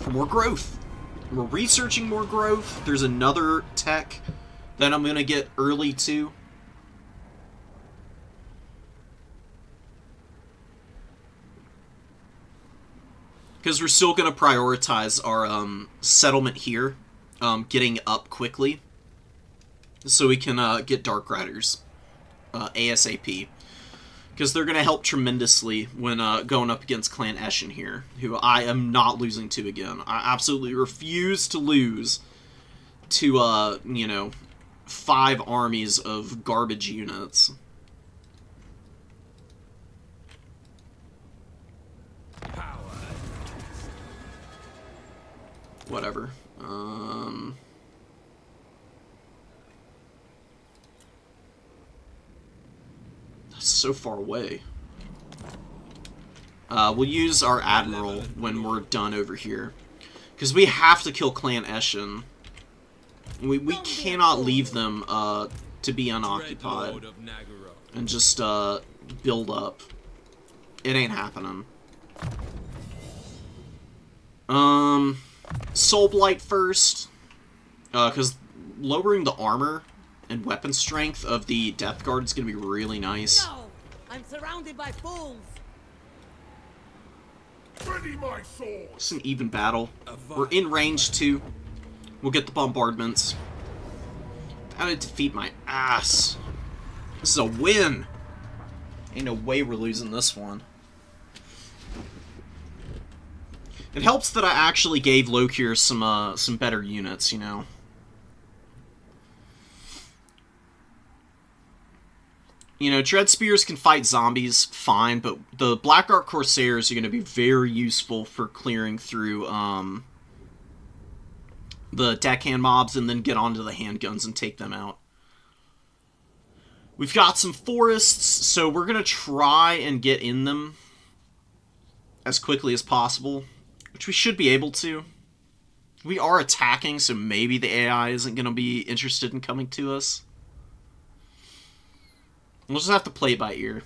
For more growth. We're researching more growth. There's another tech that I'm gonna get early too. Because we're still gonna prioritize our settlement here, getting up quickly, so we can get Dark Riders ASAP. Because they're going to help tremendously when going up against Clan Eshin here, who I am not losing to again. I absolutely refuse to lose to, you know, 5 armies of garbage units. Whatever. So far away. We'll use our Admiral when we're done over here. Because we have to kill Clan Eshin. We cannot leave them to be unoccupied. And just build up. It ain't happening. Soul Blight first. Because lowering the armor and weapon strength of the Death Guard is going to be really nice. No! I'm surrounded by fools! Ready my sword! It's an even battle. We're in range too. We'll get the bombardments. That'll defeat my ass. This is a win! Ain't no way we're losing this one. It helps that I actually gave Lokhir some better units, you know. You know, Dread Spears can fight zombies fine, but the Black Ark Corsairs are going to be very useful for clearing through the deckhand mobs and then get onto the handguns and take them out. We've got some forests, so we're going to try and get in them as quickly as possible, which we should be able to. We are attacking, so maybe the AI isn't going to be interested in coming to us. We'll just have to play it by ear.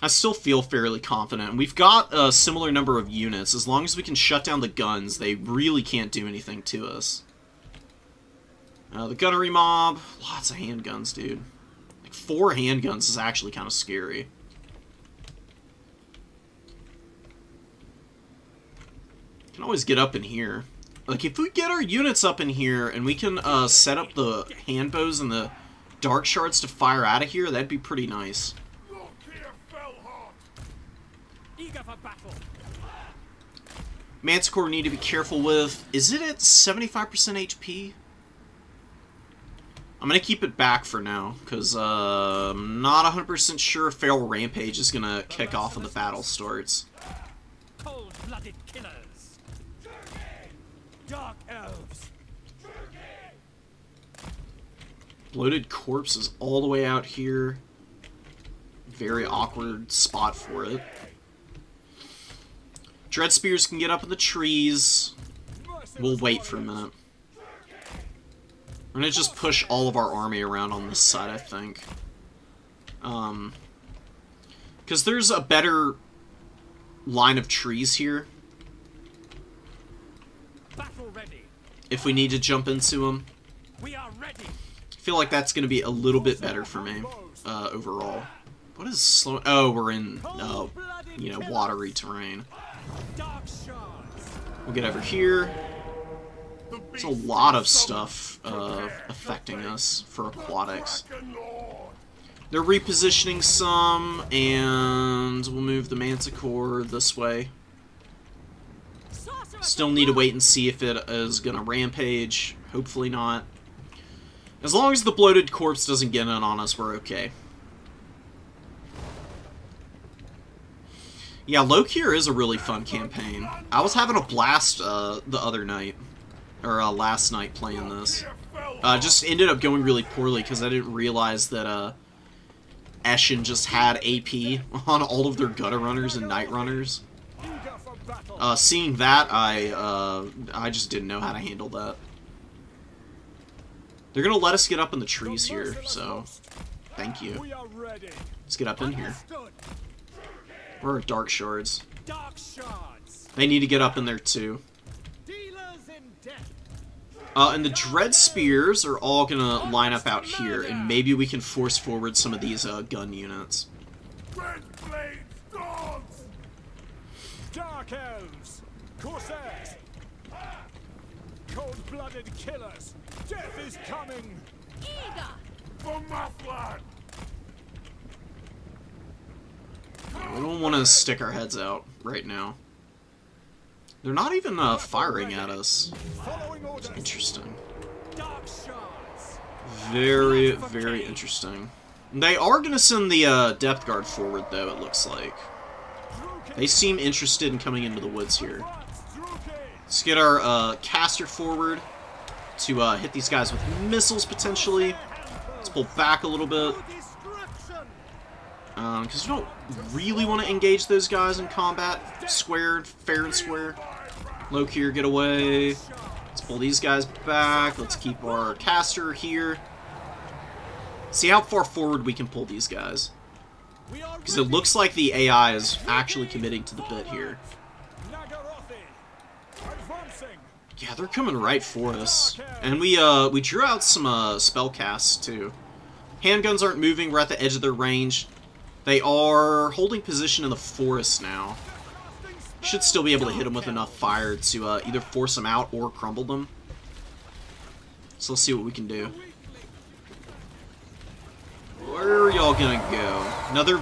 I still feel fairly confident. We've got a similar number of units. As long as we can shut down the guns, they really can't do anything to us. The gunnery mob. Lots of handguns, dude. Like 4 handguns is actually kind of scary. Can always get up in here. Like, if we get our units up in here and we can set up the handbows and the dark shards to fire out of here, that'd be pretty nice. Lokhir fell hard. Eager for battle. Manticore need to be careful with. Is it at 75% HP? I'm going to keep it back for now, because I'm not 100% sure if Feral Rampage is going to kick off when the battle starts. Cold-blooded killers. Dark elves. Bloated corpse is all the way out here. Very awkward spot for it. Dread spears can get up in the trees. We'll wait for a minute. We're gonna just push all of our army around on this side, I think. Because there's a better line of trees here. Battle ready. If we need to jump into them. We are ready. I feel like that's going to be a little bit better for me, overall. What is slow? Oh, we're in, you know, watery terrain. Dark shards. We'll get over here. There's a lot of stuff affecting us for aquatics. They're repositioning some, and we'll move the Manticore this way. Still need to wait and see if it is going to rampage. Hopefully not. As long as the bloated corpse doesn't get in on us, we're okay. Yeah, Lokhir is a really fun campaign. I was having a blast the other night. Or last night playing this. Just ended up going really poorly because I didn't realize that Eshin just had AP on all of their gutter runners and night runners. Seeing that, I just didn't know how to handle that. They're gonna let us get up in the trees here, so thank you. Let's get up in here. Where are dark shards? They need to get up in there too. And the dread spears are all gonna line up out here, and maybe we can force forward some of these gun units. Dark elves, corsairs, cold-blooded killers. Death is coming. For Mufflad! Yeah, we don't want to stick our heads out right now. They're not even firing at us. Interesting. Very, very interesting. They are going to send the depth guard forward, though, it looks like. They seem interested in coming into the woods here. Let's get our caster forward to hit these guys with missiles, potentially. Let's pull back a little bit. Because we don't really want to engage those guys in combat. Square, fair and square. Lokhir, get away. Let's pull these guys back. Let's keep our caster here. See how far forward we can pull these guys. Because it looks like the AI is actually committing to the bit here. Yeah, they're coming right for us. And we drew out some spell casts, too. Handguns aren't moving. We're at the edge of their range. They are holding position in the forest now. Should still be able to hit them with enough fire to either force them out or crumble them. So let's see what we can do. Where are y'all gonna go? Another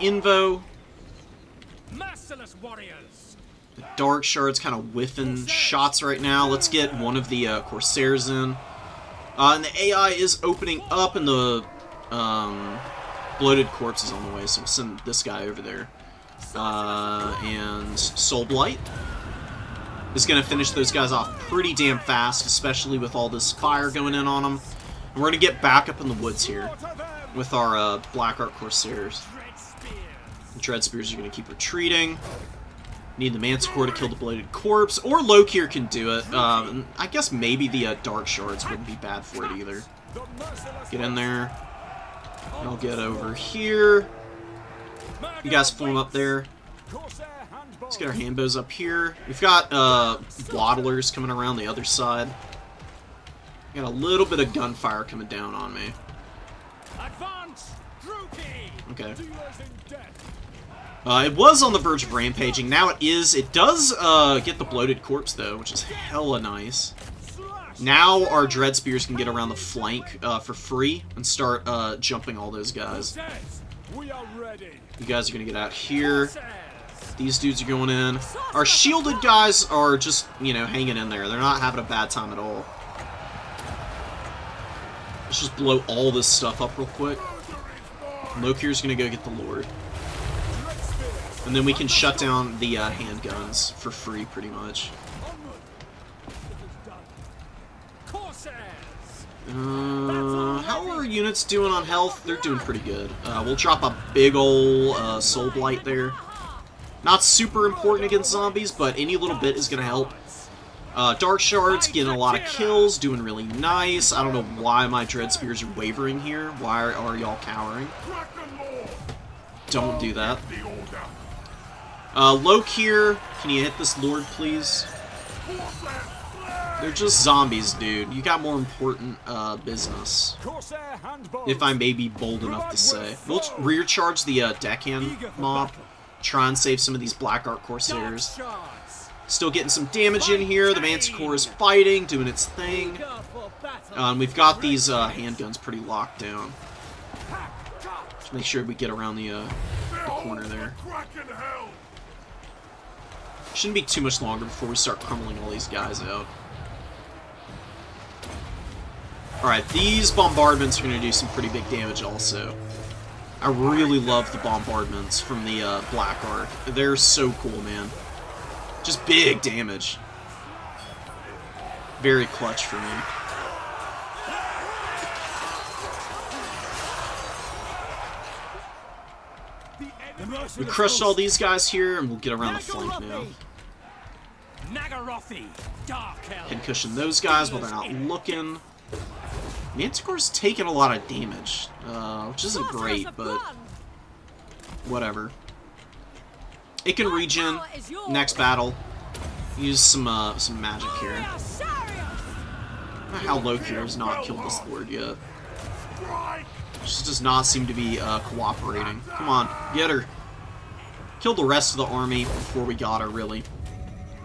Invo. Merciless warriors. The Dark Shard's kind of whiffing shots right now. Let's get one of the Corsairs in. And the AI is opening up, and the bloated corpse is on the way, so we'll send this guy over there. And Soul Blight is going to finish those guys off pretty damn fast, especially with all this fire going in on them. And we're going to get back up in the woods here with our Black Art Corsairs. The Dread Spears are going to keep retreating. Need the Manticore to kill the bloated corpse, or Lokhir can do it. I guess maybe the Dark Shards wouldn't be bad for it either. Get in there. I'll get over here. You guys form up there. Let's get our handbows up here. We've got waddlers coming around the other side. Got a little bit of gunfire coming down on me. Okay. It was on the verge of rampaging. Now it is. It does get the bloated corpse, though, which is hella nice. Now our Dread Spears can get around the flank for free and start jumping all those guys. You guys are going to get out here. These dudes are going in. Our shielded guys are just, you know, hanging in there. They're not having a bad time at all. Let's just blow all this stuff up real quick. Lokhir's going to go get the Lord. And then we can shut down the handguns for free, pretty much. How are our units doing on health? They're doing pretty good. We'll drop a big ol' Soul Blight there. Not super important against zombies, but any little bit is going to help. Dark Shards getting a lot of kills, doing really nice. I don't know why my Dread Spears are wavering here. Why are y'all cowering? Don't do that. Lokhir, can you hit this Lord, please? They're just zombies, dude. You got more important business. If I may be bold enough to say. We'll rear charge the deckhand mob. Try and save some of these Black Art Corsairs. Still getting some damage in here. The Manticore is fighting, doing its thing. We've got these handguns pretty locked down. Just make sure we get around the corner there. Shouldn't be too much longer before we start crumbling all these guys out. Alright, these bombardments are going to do some pretty big damage also. I really love the bombardments from the Black Art. They're so cool, man. Just big damage. Very clutch for me. We crushed all these guys here, and we'll get around the flank now. Head cushion those guys while they're not looking. Manticore's taking a lot of damage, which isn't great, but whatever. It can regen. Next battle, use some magic here. I don't know how Lokhir has not killed this Lord yet. Just does not seem to be cooperating. Come on, get her. Kill the rest of the army before we got her, really.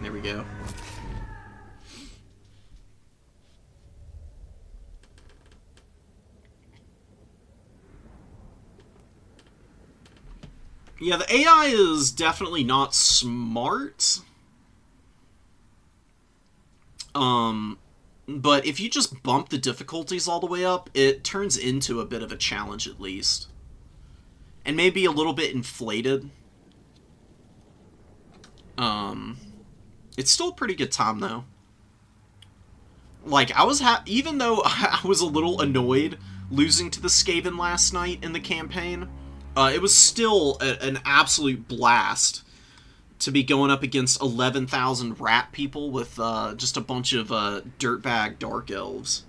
There we go. Yeah, the AI is definitely not smart. But if you just bump the difficulties all the way up, it turns into a bit of a challenge at least. And maybe a little bit inflated. It's still a pretty good time though. Like, even though I was a little annoyed losing to the Skaven last night in the campaign, it was still an absolute blast to be going up against 11,000 rat people with just a bunch of dirtbag dark elves.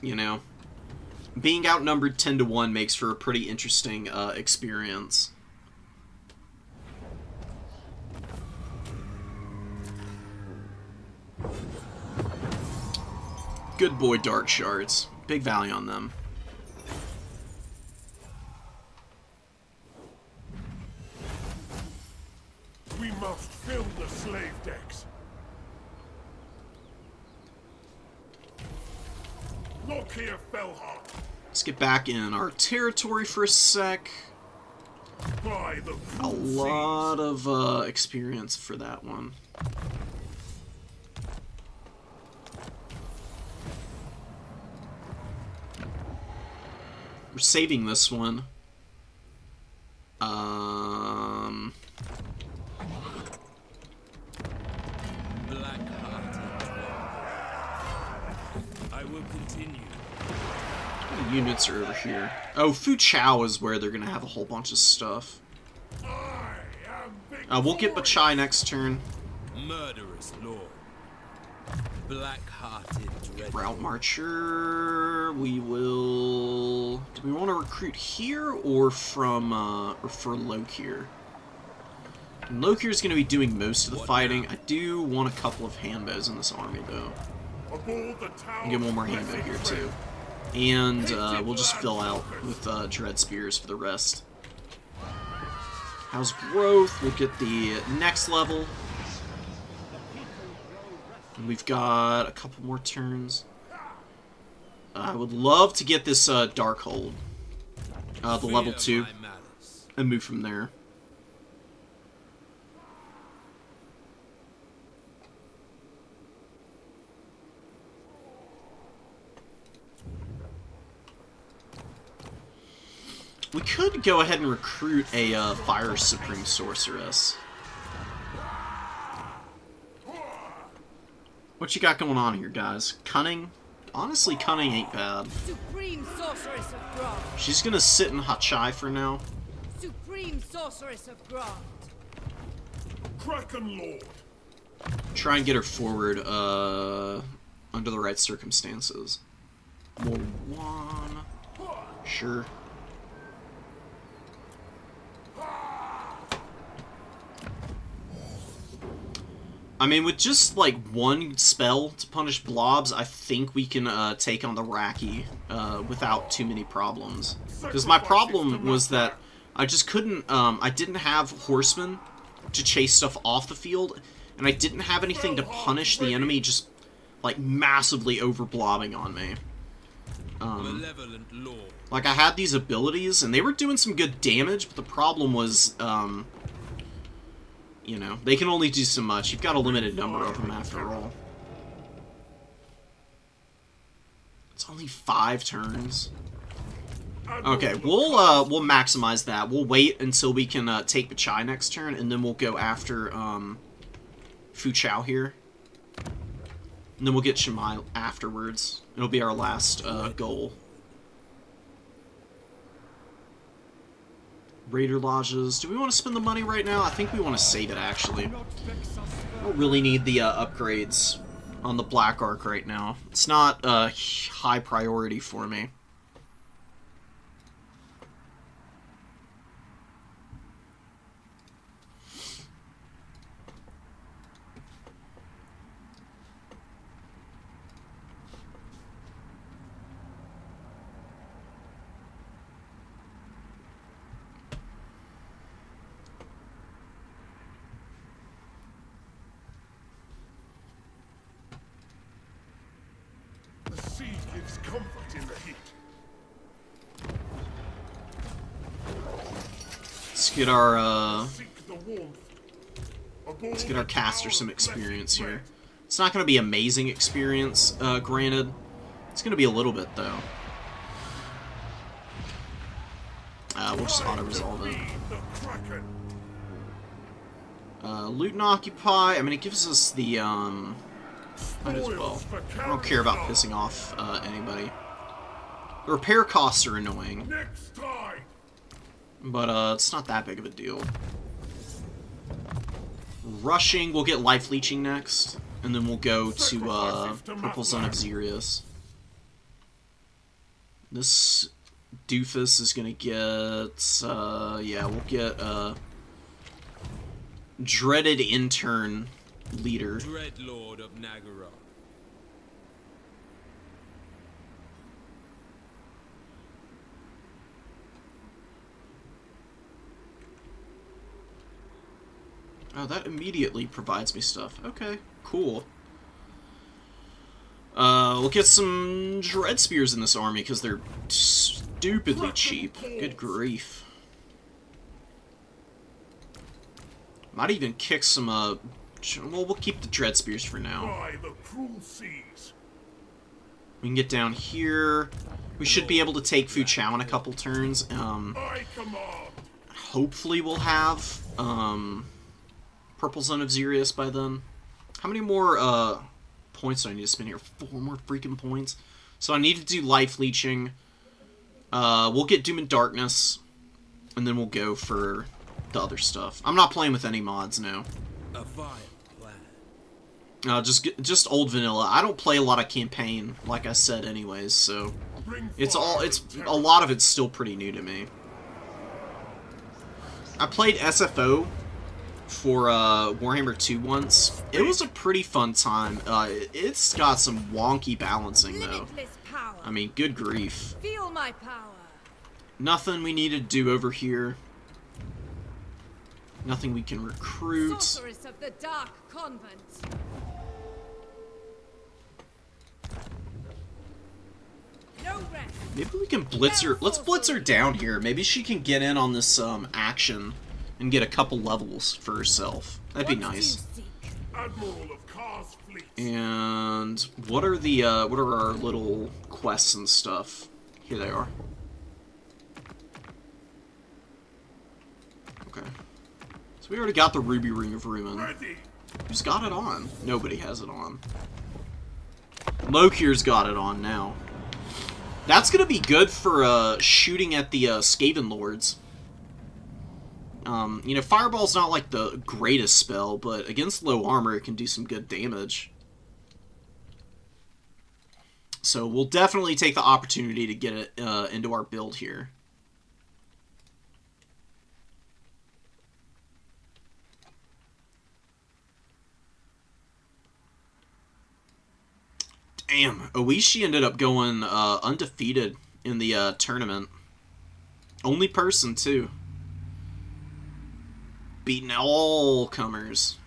You know? Being outnumbered 10 to 1 makes for a pretty interesting experience. Good boy, Dark Shards. Big value on them. We must fill the slave decks. Lokhir fell hard. Let's get back in our territory for a sec. By the A lot of experience for that one. We're saving this one. I will continue. The units are over here. Oh, Fu Chao is where they're gonna have a whole bunch of stuff. We'll get Bachai next turn. Murderous lord. Black-hearted dread. Route Marcher. We will. Do we want to recruit here or from or for Lokhir? Lokhir's going to be doing most of the fighting. I do want a couple of handbows in this army though. I'll get one more handbow here too, and we'll just fill out with Dread Spears for the rest. How's growth? We'll get the next level. And we've got a couple more turns. I would love to get this Dark Hold, the level 2, and move from there. We could go ahead and recruit a Fire Supreme Sorceress. What you got going on here, guys? Cunning? Honestly, cunning ain't bad. Supreme Sorceress of Grant. She's gonna sit in Hachai for now. Supreme Sorceress of Grant. Kraken Lord. Try and get her forward, under the right circumstances. More one. Sure. I mean, with just, like, one spell to punish blobs, I think we can, take on the Raki, without too many problems. Because my problem was that I just couldn't, I didn't have horsemen to chase stuff off the field, and I didn't have anything to punish the enemy just, like, massively overblobbing on me. Like, I had these abilities, and they were doing some good damage, but the problem was, you know, they can only do so much. You've got a limited number of them after all. It's only 5 turns. Okay, we'll maximize that. We'll wait until we can take Bachai next turn, and then we'll go after Fu Chao here. And then we'll get Shamai afterwards. It'll be our last goal. Raider Lodges. Do we want to spend the money right now? I think we want to save it, actually. I don't really need the upgrades on the Black Ark right now. It's not a high priority for me. The sea gives comfort in the heat. Let's get our Seek the warmth. let's get our caster some experience here. It's not going to be amazing experience, granted. It's going to be a little bit, though. We'll just auto-resolve it. Loot and Occupy. I mean, it gives us the, might as well. I don't care about pissing off, anybody. The repair costs are annoying. Next time. But, it's not that big of a deal. Rushing, we'll get Life Leeching next. And then we'll go to, Purple Zone of Xerius. This doofus is gonna get, yeah, we'll get, Dreaded Intern Leader. Dreadlord of Nagara. Oh, that immediately provides me stuff. Okay, cool. We'll get some Dread Spears in this army, because they're stupidly cheap. Good grief. Might even kick some, well, we'll keep the Dread Spears for now. By the cruel seas. We can get down here. We should be able to take Fu Chao in a couple turns. I command. Hopefully we'll have, Purple Zone of Xerius by then. How many more, points do I need to spend here? 4 more freaking points. So I need to do Life Leeching. We'll get Doom and Darkness. And then we'll go for the other stuff. I'm not playing with any mods now. A vile plan. Just old vanilla. I don't play a lot of campaign, like I said anyways, so it's a lot of it's still pretty new to me. I played SFO for Warhammer 2 once. It was a pretty fun time. It's got some wonky balancing though. Limitless power. I mean, good grief. Feel my power. Nothing we need to do over here. Nothing we can recruit. Sorceress of the Dark Convent. No rest. Maybe we can blitz her. Let's blitz her down here. Maybe she can get in on this action and get a couple levels for herself. That'd be What do nice. you seek? Admiral of Kar's fleet. And what are the what are our little quests and stuff? Here they are. Okay. So we already got the Ruby Ring of Ruin. Ready. Who's got it on? Nobody has it on. Lokhir's got it on now. That's gonna be good for shooting at the Skaven Lords. You know, Fireball's not like the greatest spell, but against low armor it can do some good damage. So we'll definitely take the opportunity to get it into our build here. Damn, Oishi ended up going undefeated in the tournament. Only person, too. Beating all comers.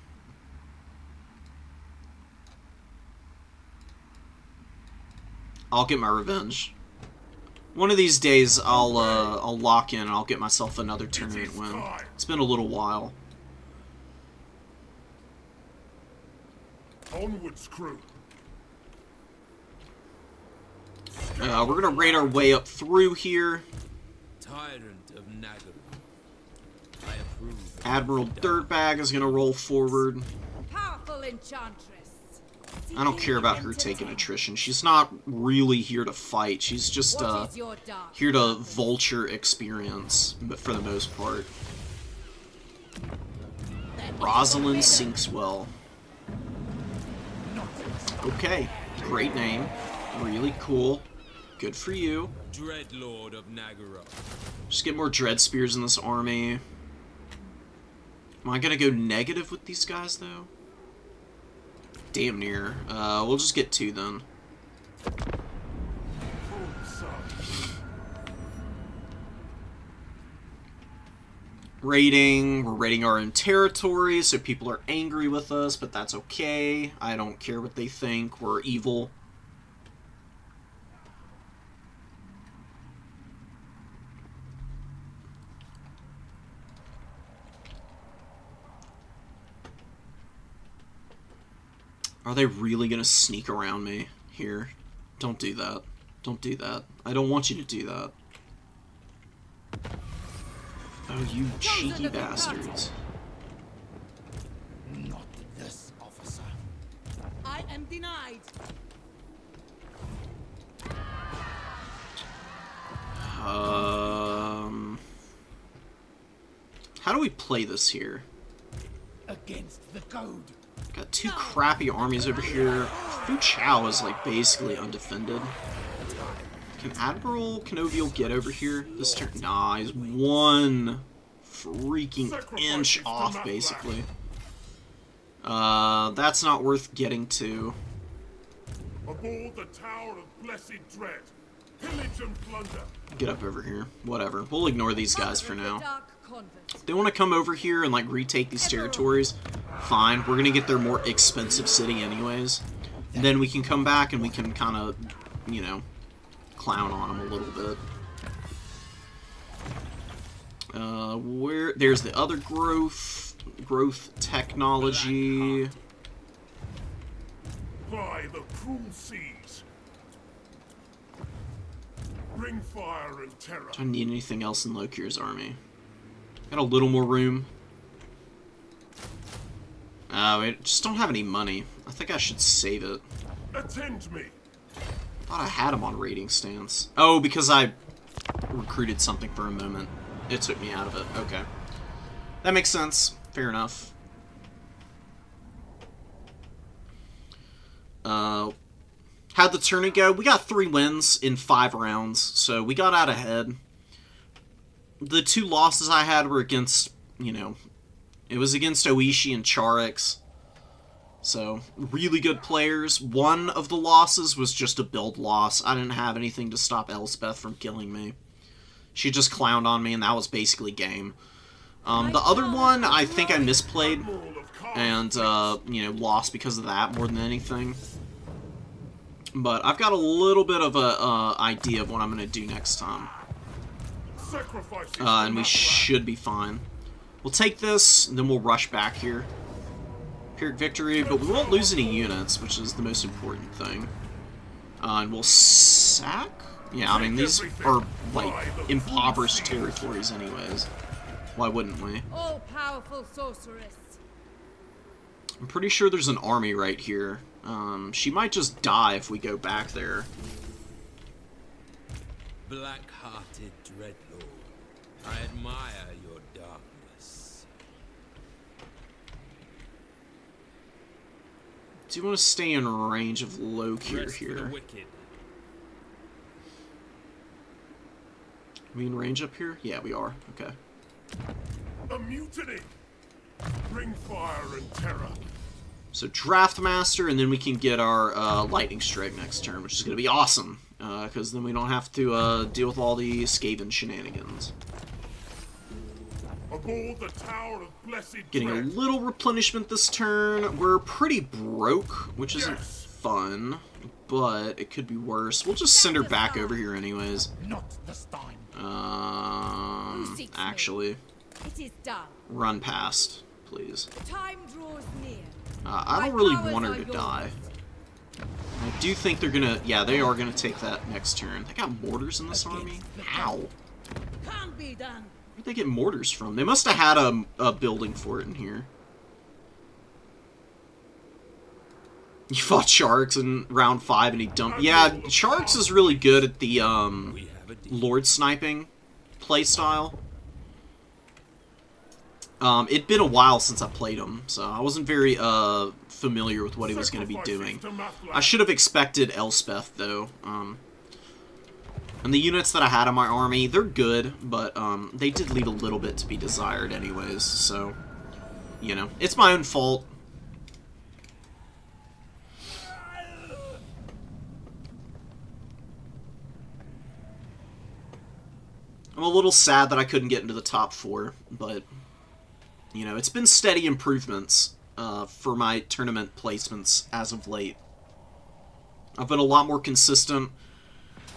I'll get my revenge. One of these days, I'll lock in and I'll get myself another tournament win. It's been a little while. Onwards, crew. We're gonna raid our way up through here. Tyrant of Nagaru. I approve. Admiral Dirtbag is gonna roll forward. Powerful enchantress. I don't care about her taking attrition. She's not really here to fight. She's just What is your dark? here to vulture experience, but for the most part. Rosalind Sinkswell. Okay, great name. Really cool. Good for you. Dreadlord of Nagaru. Just get more Dread Spears in this army. Am I gonna go negative with these guys, though? Damn near. We'll just get 2 then. Raiding. We're raiding our own territory, so people are angry with us, but that's okay. I don't care what they think. We're evil. Are they really gonna sneak around me here? Don't do that. Don't do that. I don't want you to do that. Oh, you cheeky bastards. Not this officer. I am denied. How do we play this here? Against the code. Got 2 crappy armies over here. Fu Chao is like basically undefended. Can Admiral Canovial get over here this turn? Nah, he's 1 freaking inch off basically. That's not worth getting to. Aboard the Tower of Blessed Dread. Pillage and plunder. Get up over here. Whatever. We'll ignore these guys for Mother of now. the Dark Convent. If they want to come over here and like retake these territories, fine. We're gonna get their more expensive city anyways. And then we can come back and we can kind of, you know, clown on them a little bit. There's the other growth technology. Ply the cruel seas. Bring fire and terror. Do I need anything else in Lokhir's army? Got a little more room. We just don't have any money. I think I should save it. Attend me. Thought I had him on raiding stance. Oh, because I recruited something for a moment. It took me out of it. Okay. That makes sense. Fair enough. How'd the tourney go? We got 3 wins in 5 rounds, so we got out ahead. The 2 losses I had were against, you know, it was against Oishi and Charix. So, really good players. One of the losses was just a build loss. I didn't have anything to stop Elspeth from killing me. She just clowned on me, and that was basically game. The other one, I think I misplayed, and, you know, lost because of that more than anything. But I've got a little bit of a idea of what I'm going to do next time. And we should be fine. We'll take this, and then we'll rush back here. Pyrrhic victory, but we won't lose any units, which is the most important thing. And we'll sack? Yeah, I mean, these are, like, impoverished territories anyways. Why wouldn't we? All-powerful sorceress. I'm pretty sure there's an army right here. She might just die if we go back there. Black-hearted Dreadlord, I admire your darkness. Do you want to stay in range of Lokhir Rest for the here? wicked. Are we in range up here? Yeah, we are. Okay. A mutiny! Bring fire and terror. So Draft Master, and then we can get our Lightning Strike next turn, which is going to be awesome. Because then we don't have to deal with all the Skaven shenanigans. Aboard the Tower of Blessed Getting a Dread. little replenishment this turn. We're pretty broke, which isn't Yes. fun, but it could be worse. We'll just send her back over here anyways. Not this time. Who seeks me? Actually, It is done. run past, please. Time draws near. I My don't really powers want her are to yours. die. I do think they're gonna, yeah, they are gonna take that next turn. They got mortars in this army? How? Can't be done. Where'd they get mortars from? They must have had a building for it in here. You fought Sharks in round 5 and he dumped... Yeah, Sharks is really good at the We have a deal. Lord sniping playstyle. It'd been a while since I played him, so I wasn't very familiar with what he was going to be doing. I should have expected Elspeth, though. And the units that I had in my army, they're good, but they did leave a little bit to be desired anyways, so, you know, it's my own fault. I'm a little sad that I couldn't get into the top 4, but, you know, it's been steady improvements for my tournament placements as of late. I've been a lot more consistent.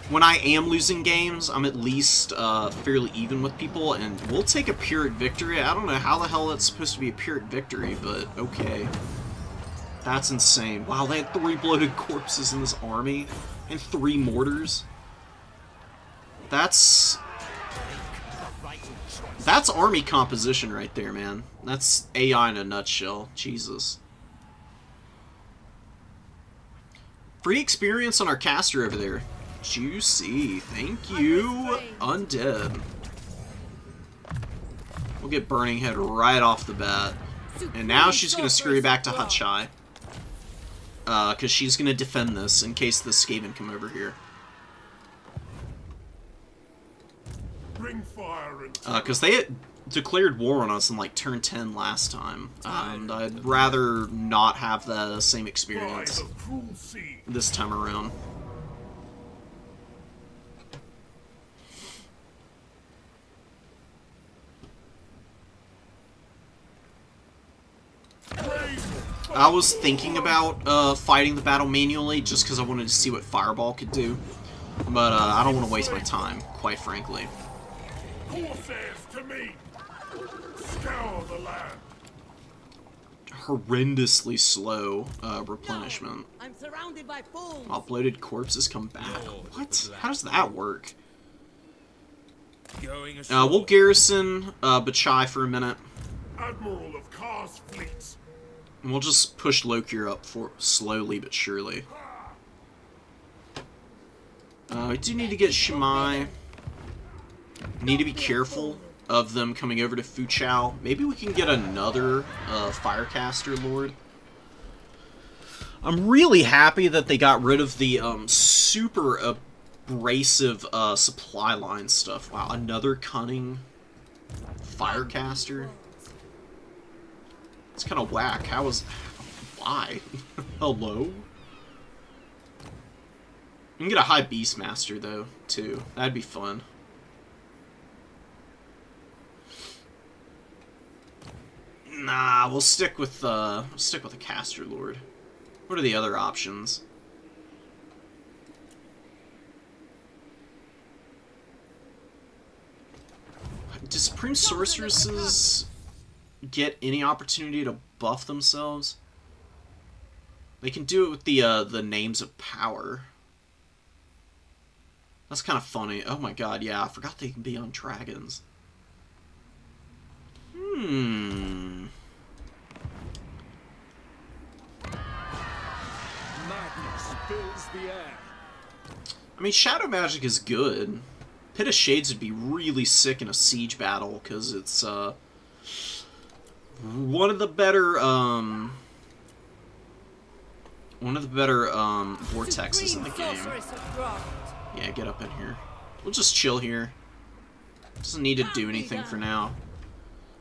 When I am losing games, I'm at least fairly even with people, and we'll take a Pyrrhic victory. I don't know how the hell that's supposed to be a Pyrrhic victory, but okay. That's insane. Wow, they had 3 bloated corpses in this army, and 3 mortars. That's army composition right there, man. That's AI in a nutshell. Jesus. Free experience on our caster over there. Juicy. Thank you. Undead. We'll get Burning Head right off the bat. And now she's going to scurry back to Hutchai. Because she's going to defend this in case the Skaven come over here. Bring fire and terror. Because they had declared war on us in like turn 10 last time. And I'd rather not have the same By experience the cruel sea. this time around. I was thinking about fighting the battle manually just because I wanted to see what Fireball could do. But I don't want to waste my time, quite frankly. Corsairs to me. Scour the land. Horrendously slow replenishment. I'm surrounded by fools. While bloated corpses come back. What? How does that work? Going ashore. We'll garrison Bachai for a minute. Admiral of Kar's fleets. And we'll just push Lokhir up for slowly but surely. We do need to get Shimai. Need to be careful of them coming over to Fuchao. Maybe we can get another Firecaster Lord. I'm really happy that they got rid of the super abrasive supply line stuff. Wow, another Cunning Firecaster? It's kind of whack. How is... Why? Hello? We can get a high Beastmaster, though, too. That'd be fun. Nah, we'll stick with a Caster Lord. What are the other options? Do Supreme Sorceresses get any opportunity to buff themselves? They can do it with the names of power. That's kind of funny. Oh my god, yeah, I forgot they can be on dragons. fills the air. I mean, shadow magic is good. Pit of Shades would be really sick in a siege battle, because it's, one of the better vortexes in the game. Yeah, get up in here. We'll just chill here. Doesn't need to do anything for now.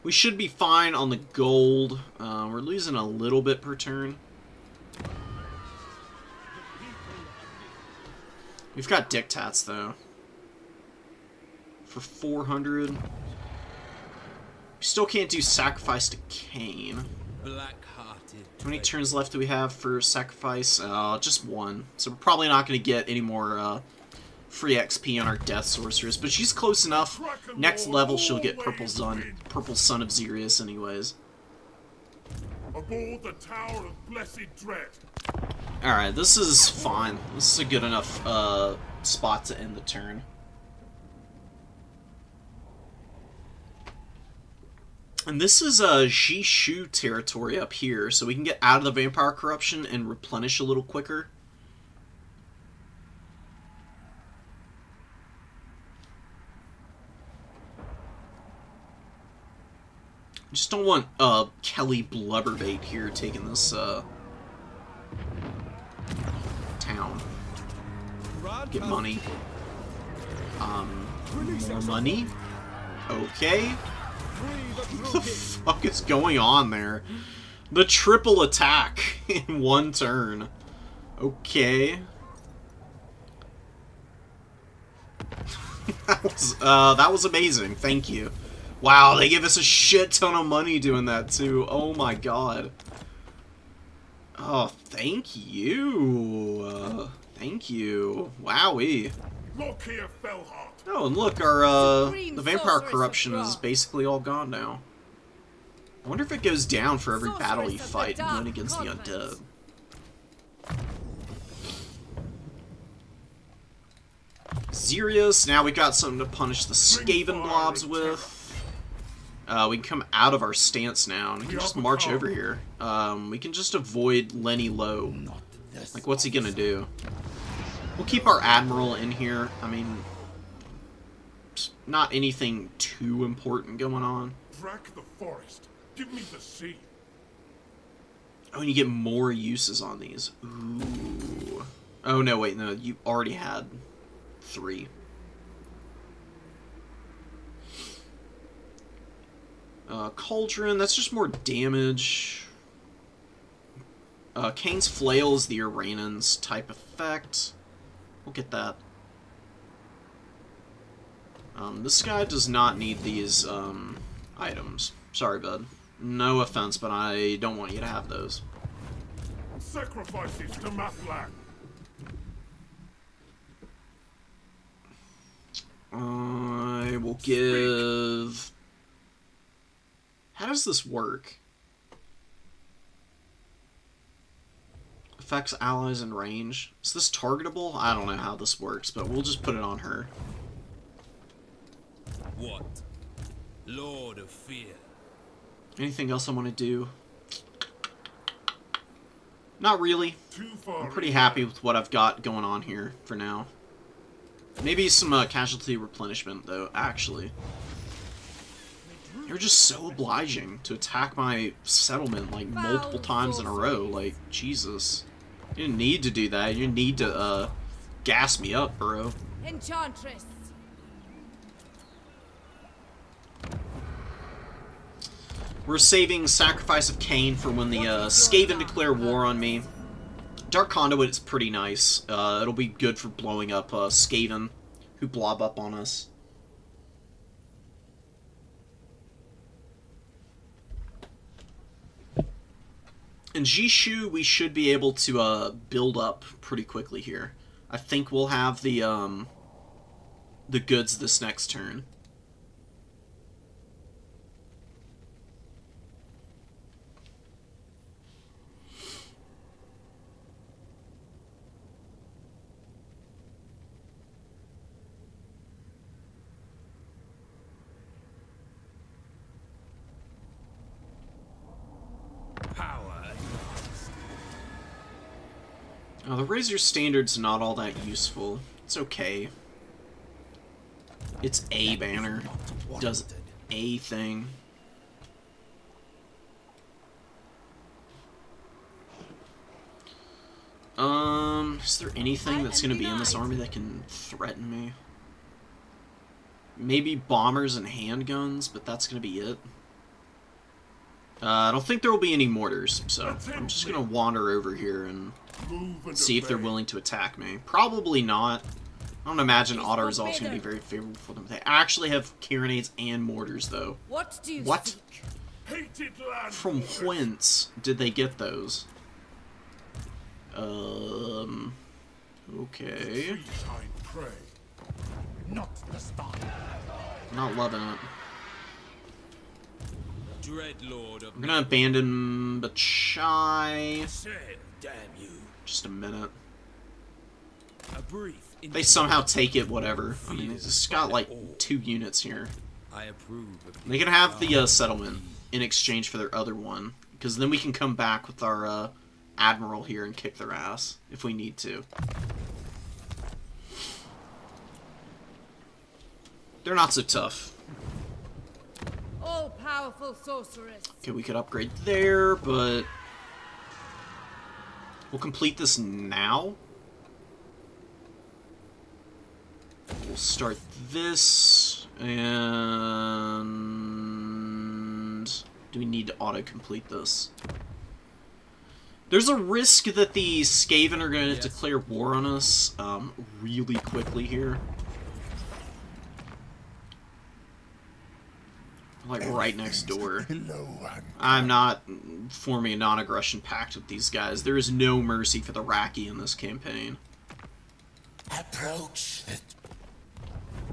We should be fine on the gold. We're losing a little bit per turn. We've got dictats, though. For 400. We still can't do Sacrifice to Cain. Black-hearted. How many turns left do we have for Sacrifice? Just one. So we're probably not going to get any more free XP on our Death Sorceress. But she's close enough. Next level, she'll get Purple Son of Xerius anyways. Aboard the Tower of Blessed Dread. Alright, this is fine. This is a good enough spot to end the turn. And this is Jishu territory up here, so we can get out of the Vampire Corruption and replenish a little quicker. I just don't want Kelly Blubberbait here taking this town. Get money. More money? Okay. What the fuck is going on there? The triple attack in one turn. Okay. that was amazing. Thank you. Wow, they give us a shit ton of money doing that too. Oh my god. Oh, thank you. Thank you. Wowee. Lokhir Fellheart. Oh, and look, our the Vampire Corruption is basically all gone now. I wonder if it goes down for every battle you fight and win against the undead. Xerius, now we got something to punish the Skaven blobs with. We can come out of our stance now, and we can just march over here. We can just avoid Lenny Lowe. Like, what's he gonna do? We'll keep our Admiral in here. I mean, not anything too important going on. Drack the forest. Give me the sea. Oh, and you get more uses on these. Ooh. Oh, no, wait, no, you already had 3. Cauldron, that's just more damage. Kane's Flail is the Iranan's type effect. We'll get that. This guy does not need these items. Sorry, bud. No offense, but I don't want you to have those. Sacrifices to Mathlan. I will give... How does this work? Affects allies in range. Is this targetable? I don't know how this works, but we'll just put it on her. What? Lord of Fear. Anything else I want to do? Not really. Too far. I'm pretty happy with what I've got going on here for now. Maybe some casualty replenishment, though, actually. You're just so obliging to attack my settlement, like, multiple times in a row. Like, Jesus. You didn't need to do that. You need to, gas me up, bro. Enchantress. We're saving Sacrifice of Cain for when the Skaven declare war on me. Dark Conduit is pretty nice. It'll be good for blowing up Skaven who blob up on us. In Jishu, we should be able to build up pretty quickly here. I think we'll have the goods this next turn. Oh, the Razor Standard's not all that useful. It's okay. It's a banner. Does a thing. Is there anything that's going to be in this army that can threaten me? Maybe bombers and handguns, but that's going to be it. I don't think there will be any mortars, so I'm just going to wander over here and see if they're willing to attack me. Probably not. I don't imagine auto-resolve's going to be very favorable for them. They actually have carronades and mortars, though. What do you What? seek? Hated land. From whence did they get those? Okay. Treetime prey. Not the start. Not loving it. Dreadlord of I'm gonna abandon Bachai. Sail, damn you. Just a minute. A brief. If they somehow take it, whatever. I mean, it's just got like 2 units here. I approve of They can have the settlement in exchange for their other one, because then we can come back with our admiral here and kick their ass if we need to. They're not so tough. All-powerful sorceress. Okay, we could upgrade there, but we'll complete this now. We'll start this, and do we need to auto-complete this? There's a risk that the Skaven are going to declare war on us really quickly here. Like right next door. I'm not forming a non-aggression pact with these guys. There is no mercy for the Raki in this campaign. Approach it.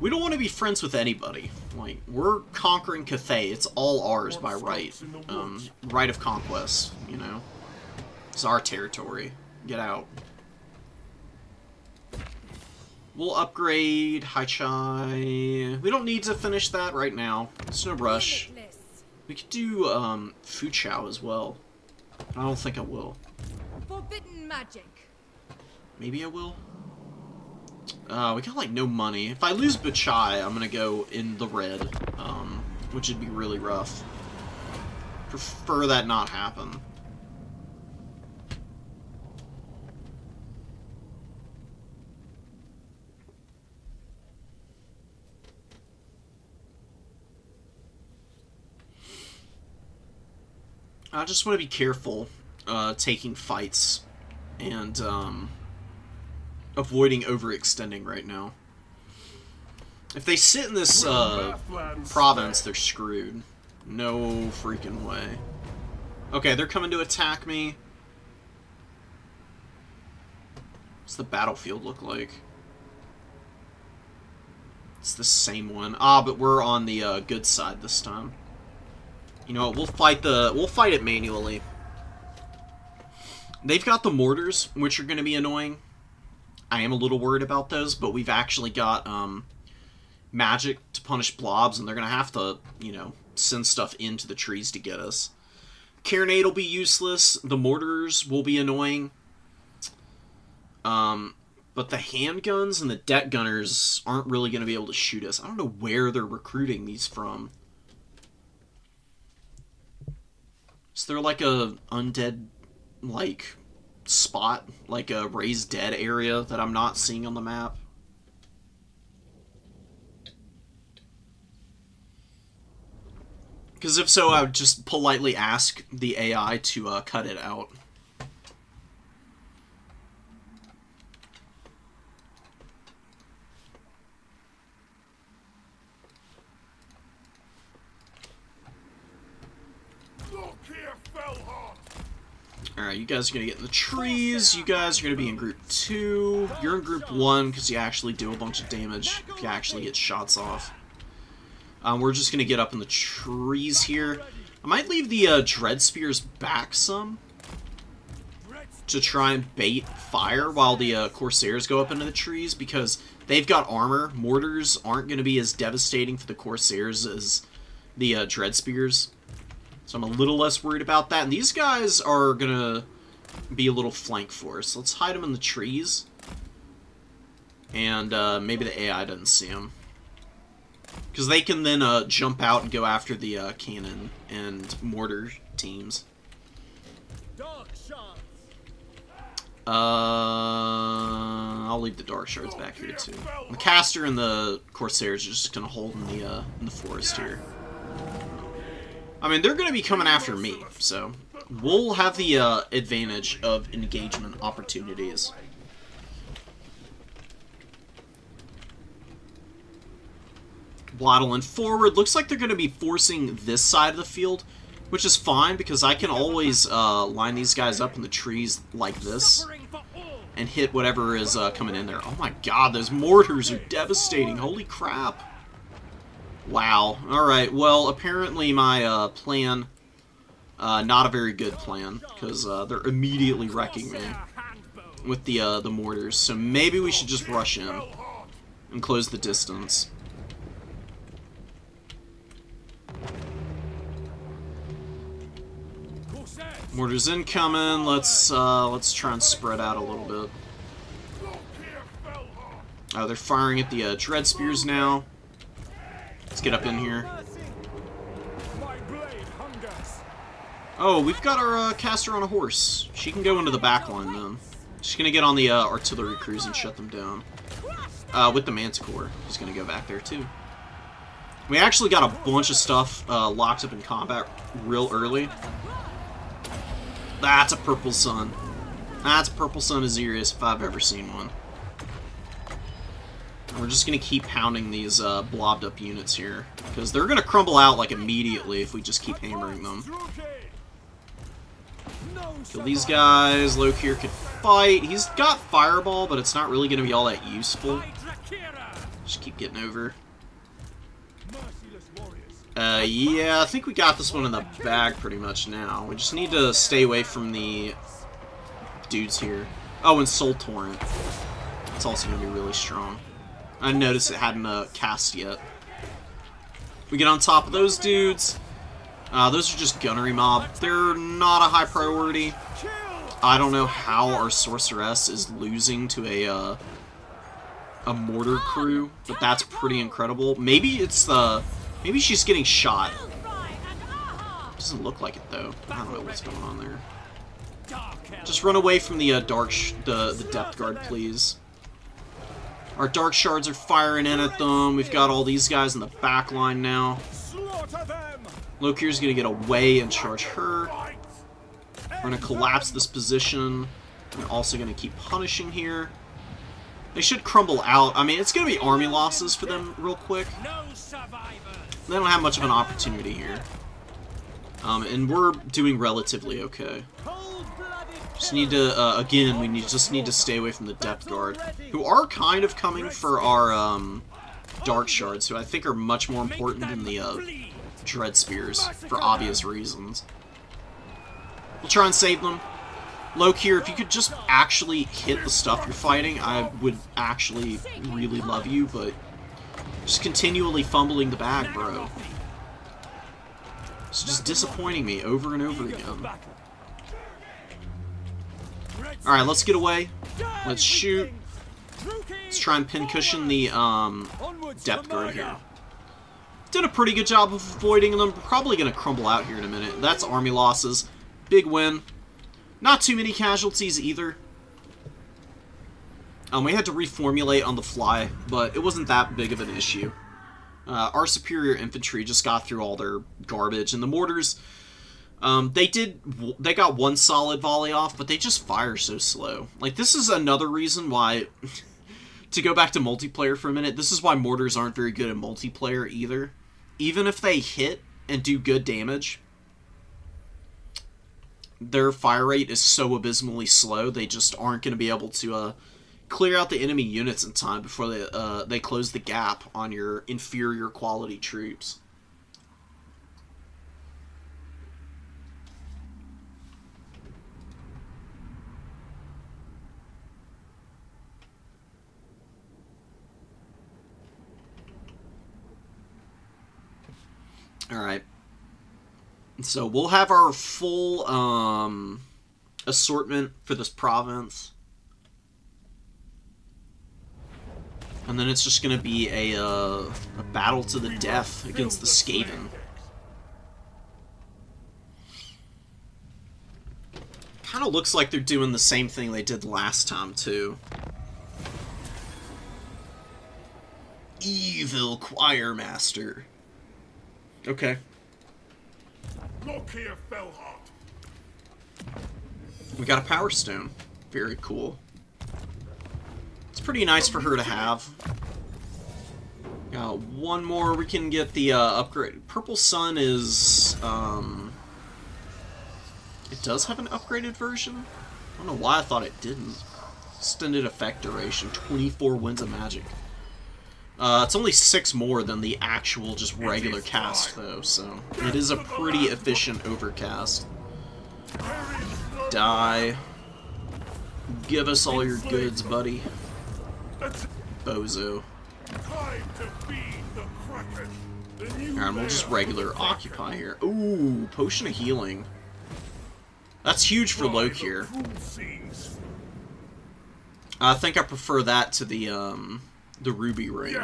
We don't want to be friends with anybody. Like, we're conquering Cathay. It's all ours by right. Right of conquest, you know? It's our territory. Get out. We'll upgrade Haichai. We don't need to finish that right now. It's no rush. Limitless. We could do Fuchao as well. I don't think I will. Forbidden magic. Maybe I will. We got like no money. If I lose Bachai, I'm gonna go in the red, which would be really rough. Prefer that not happen. I just want to be careful taking fights and avoiding overextending right now. If they sit in this province, they're screwed. No freaking way. Okay, they're coming to attack me. What's the battlefield look like? It's the same one. Ah, but we're on the good side this time. You know what, we'll fight it manually. They've got the mortars, which are going to be annoying. I am a little worried about those, but we've actually got magic to punish blobs, and they're going to have to, you know, send stuff into the trees to get us. Carronade will be useless. The mortars will be annoying. But the handguns and the deck gunners aren't really going to be able to shoot us. I don't know where they're recruiting these from. Is there like a undead, like, spot, like a raised dead area that I'm not seeing on the map? Because if so, I would just politely ask the AI to cut it out. Lokhir fell hard. Alright, you guys are going to get in the trees. You guys are going to be in group 2. You're in group 1 because you actually do a bunch of damage if you actually get shots off. We're just going to get up in the trees here. I might leave the Dread Spears back some to try and bait fire while the Corsairs go up into the trees, because they've got armor. Mortars aren't going to be as devastating for the Corsairs as the Dread Spears. So I'm a little less worried about that. And these guys are going to be a little flank for us. Let's hide them in the trees. And maybe the AI doesn't see them. Because they can then jump out and go after the cannon and mortar teams. Dark shards. I'll leave the dark shards back here too. The caster and the corsairs are just gonna hold in the forest here. I mean, they're gonna be coming after me, so we'll have the advantage of engagement opportunities. Waddling forward. Looks like they're gonna be forcing this side of the field, which is fine because I can always line these guys up in the trees like this and hit whatever is coming in there. Oh my god, those mortars are devastating. Holy crap. Wow. Alright, well, apparently my plan, not a very good plan, because they're immediately wrecking me with the mortars. So maybe we should just rush in and close the distance. Mortars incoming. Let's try and spread out a little bit. Oh, they're firing at the dread spears now. Let's get up in here. Oh, we've got our caster on a horse. She can go into the back line then. She's gonna get on the artillery crews and shut them down. With the manticore, she's gonna go back there too. We actually got a bunch of stuff locked up in combat real early. That's a purple sun. That's a purple sun Azirius if I've ever seen one. And we're just gonna keep pounding these blobbed up units here, because they're gonna crumble out like immediately if we just keep hammering them. Kill these guys. Lokhir could fight. He's got fireball, but it's not really gonna be all that useful. Just keep getting over. Yeah, I think we got this one in the bag pretty much now. We just need to stay away from the dudes here. Oh, and Soul Torrent. It's also going to be really strong. I noticed it hadn't cast yet. We get on top of those dudes. Those are just gunnery mob. They're not a high priority. I don't know how our Sorceress is losing to a mortar crew, but that's pretty incredible. Maybe it's the... Maybe she's getting shot. Doesn't look like it though. I don't know what's going on there. Just run away from the the depth guard, please. Our dark shards are firing in at them. We've got all these guys in the back line now. Lokhir's gonna get away and charge her. We're gonna collapse this position. We're also gonna keep punishing here. They should crumble out. I mean, it's gonna be army losses for them real quick. They don't have much of an opportunity here. And we're doing relatively okay. Just need to, again, we just need to stay away from the depth guard, who are kind of coming for our dark shards, who I think are much more important than the dread spears, for obvious reasons. We'll try and save them. Lokhir, if you could just actually hit the stuff you're fighting, I would actually really love you, but just continually fumbling the bag, bro. It's just disappointing me over and over again. Alright, let's get away. Let's shoot. Let's try and pincushion the depth guard here. Did a pretty good job of avoiding them. Probably going to crumble out here in a minute. That's army losses. Big win. Not too many casualties either. We had to reformulate on the fly, but it wasn't that big of an issue. Our superior infantry just got through all their garbage, and the mortars, they got one solid volley off, but they just fire so slow. Like, this is another reason why, to go back to multiplayer for a minute, this is why mortars aren't very good at multiplayer either. Even if they hit and do good damage, their fire rate is so abysmally slow, they just aren't going to be able to clear out the enemy units in time before they close the gap on your inferior quality troops. Alright. So we'll have our full assortment for this province. And then it's just going to be a battle to the death against the Skaven. Kind of looks like they're doing the same thing they did last time, too. Evil Choir Master. Okay. Lokhir fell hot. We got a Power Stone. Very cool. It's pretty nice for her to have. Got one more. We can get the upgrade. Purple Sun is... It does have an upgraded version? I don't know why I thought it didn't. Extended effect duration. 24 winds of magic. It's only 6 more than the actual just regular cast, though, so it is a pretty efficient overcast. Die. Give us all your goods, buddy. Bozo. Alright, we'll just regular occupy here. Ooh, potion of healing. That's huge for Lokhir. I think I prefer that to the ruby ring.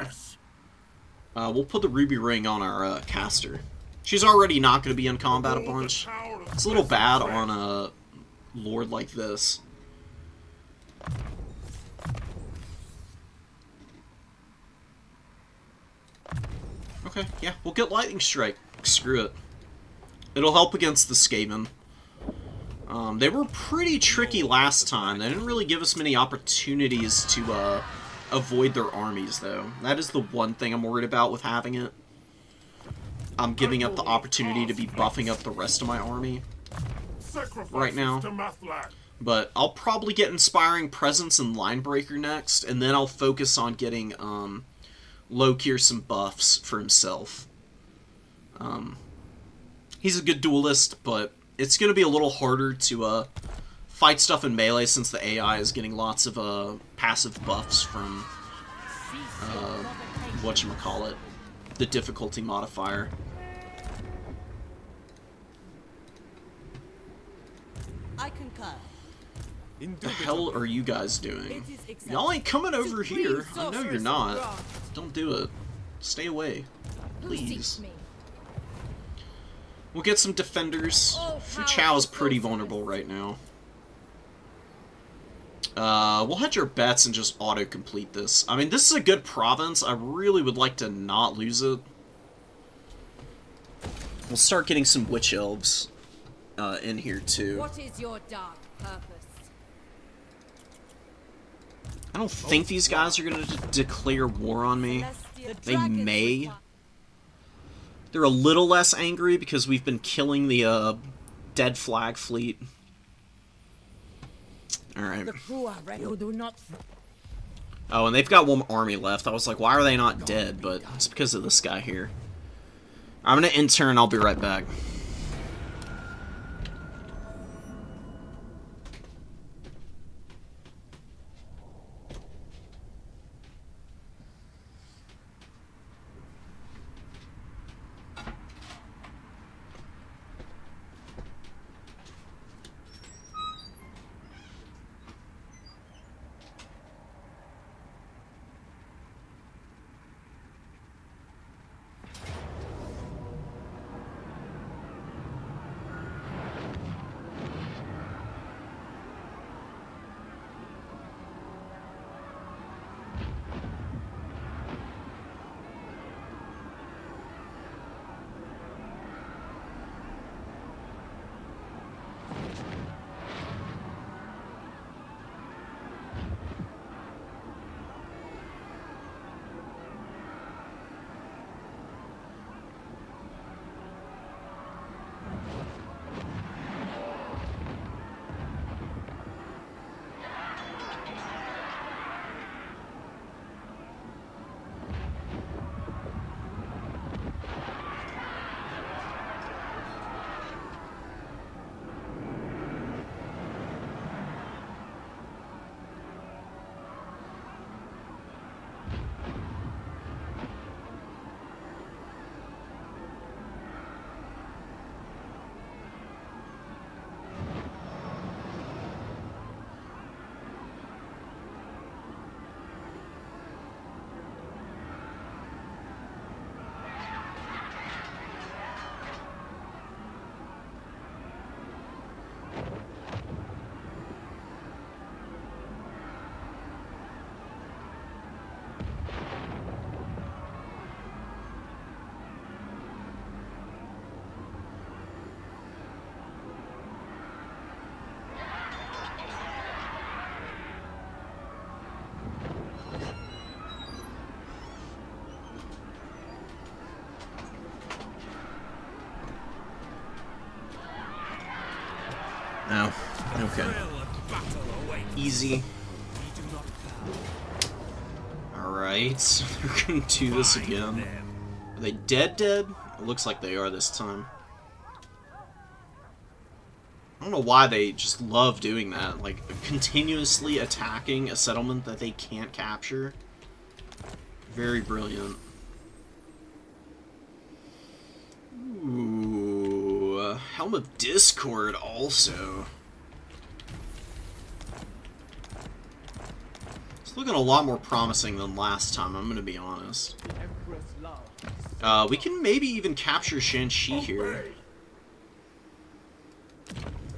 We'll put the ruby ring on our caster. She's already not going to be in combat a bunch. It's a little bad on a lord like this. Okay, yeah, we'll get Lightning Strike. Screw it. It'll help against the Skaven. They were pretty tricky last time. They didn't really give us many opportunities to avoid their armies, though. That is the one thing I'm worried about with having it. I'm giving up the opportunity to be buffing up the rest of my army right now. But I'll probably get Inspiring Presence and Linebreaker next, and then I'll focus on getting Lokhir some buffs for himself. He's a good duelist, but it's going to be a little harder to fight stuff in melee since the AI is getting lots of passive buffs from whatchamacallit, the difficulty modifier. I concur. The hell are you guys doing? Y'all ain't coming over here. I know you're not. Don't do it. Stay away. Please. We'll get some defenders. Fu Chao is pretty vulnerable right now. We'll hedge our bets and just auto-complete this. I mean, this is a good province. I really would like to not lose it. We'll start getting some Witch Elves in here, too. What is your dark purpose? I don't think these guys are going to declare war on me. They may. They're a little less angry because we've been killing the dead flag fleet. Alright. Oh, and they've got one army left. I was like, why are they not dead? But it's because of this guy here. I'm going to intern. I'll be right back. Okay. thrill of battle awaits. Easy. Alright, so they're gonna do this again. Are they dead? It looks like they are this time. I don't know why they just love doing that, like continuously attacking a settlement that they can't capture. Very brilliant. Ooh, Helm of Discord also. It's looking a lot more promising than last time, I'm gonna be honest. We can maybe even capture Shanxi here.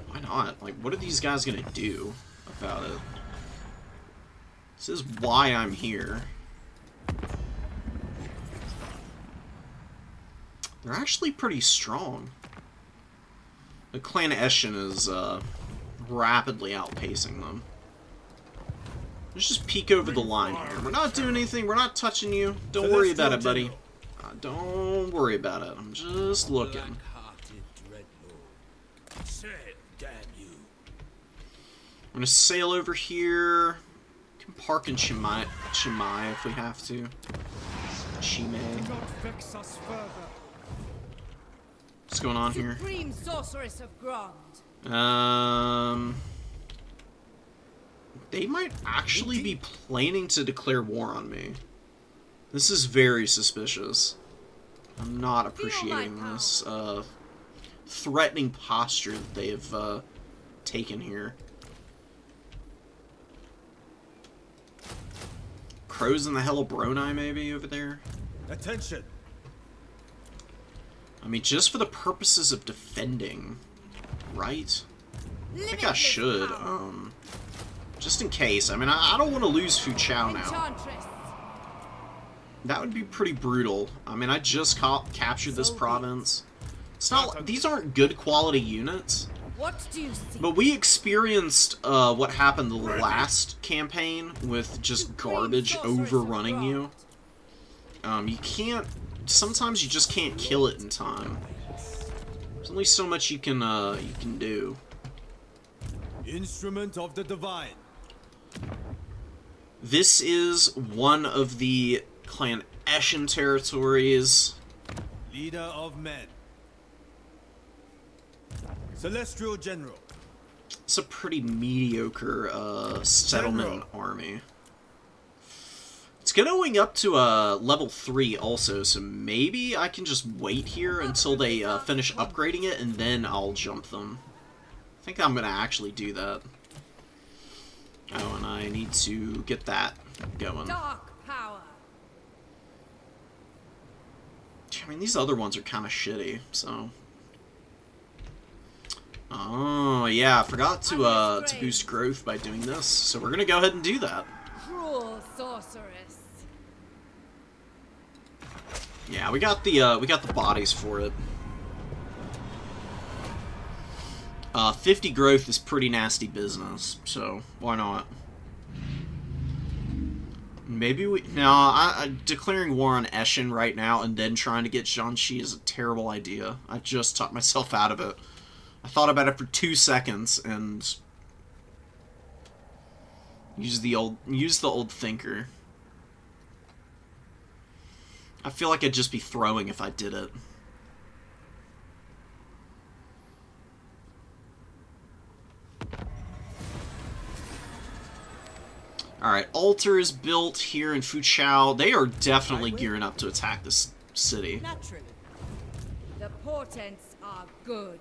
Why not? Like, what are these guys gonna do about it? This is why I'm here. They're actually pretty strong. The Clan Eshin is rapidly outpacing them. Let's just peek over the line here. We're not doing anything. We're not touching you. Don't worry about it, buddy. Don't worry about it. I'm just looking. Black-hearted dreadlord. Say it, damn you. I'm gonna sail over here. We can park in Chimay if we have to. Chimay. What's going on here? Supreme sorceress of Grond. They might actually be planning to declare war on me. This is very suspicious. I'm not appreciating this threatening posture that they've taken here. Crows in the Hellbroni maybe over there? Attention. I mean, just for the purposes of defending, right? I think I should, just in case. I mean, I don't want to lose Fu Chao now. Enchantress. That would be pretty brutal. I mean, I just captured this province. It's not. These aren't good quality units. What do you see? But we experienced what happened the last campaign with just garbage overrunning you. You can't. Sometimes you just can't kill it in time. There's only so much you can do. Instrument of the divine. This is one of the Clan Eshin territories. Leader of men. Celestial General. It's a pretty mediocre settlement army. It's going up to level 3 also, so maybe I can just wait here until they finish upgrading it, and then I'll jump them. I think I'm going to actually do that. Oh, and I need to get that going. Dark power. I mean, these other ones are kind of shitty, so... Oh, yeah, I forgot to boost growth by doing this, so we're going to go ahead and do that. Cruel sorceress. Yeah, we got the bodies for it. 50 growth is pretty nasty business, so why not? Maybe we... No, declaring war on Eshin right now and then trying to get Shanxi is a terrible idea. I just talked myself out of it. I thought about it for 2 seconds and use the old thinker. I feel like I'd just be throwing if I did it. Alright, altar is built here in Fu Chao. They are definitely gearing up to attack this city. Naturally. The portents are good.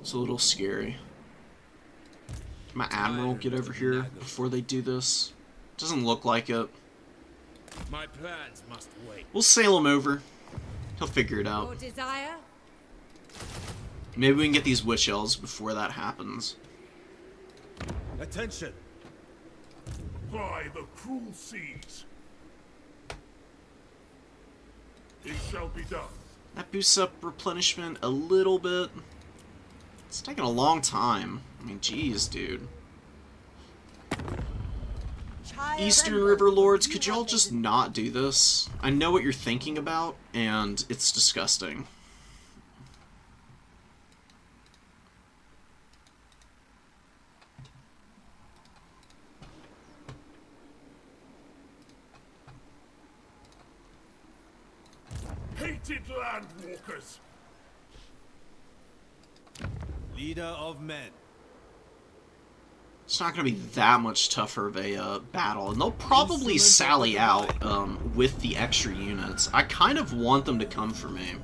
It's a little scary. My admiral get over here before they do this. Doesn't look like it. My plans must wait. We'll sail him over. He'll figure it out. Your desire? Maybe we can get these witch elves before that happens. Attention. Ply the cruel seas. It shall be done. That boosts up replenishment a little bit. It's taking a long time. I mean, geez, dude. Eastern River Lords, could y'all just not do this? I know what you're thinking about, and it's disgusting. hated landwalkers. Leader of men. It's not going to be that much tougher of a battle, and they'll probably sally out with the extra units. I kind of want them to come for me.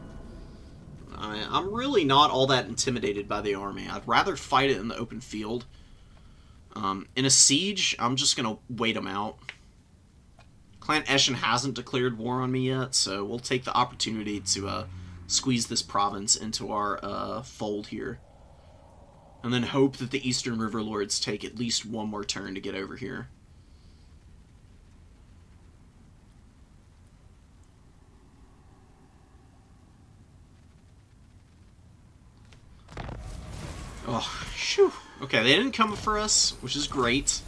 I'm really not all that intimidated by the army. I'd rather fight it in the open field. In a siege, I'm just going to wait them out. Clan Eshin hasn't declared war on me yet, so we'll take the opportunity to squeeze this province into our fold here. And then hope that the Eastern River Lords take at least one more turn to get over here. Oh, shoo. Okay, they didn't come for us, which is great.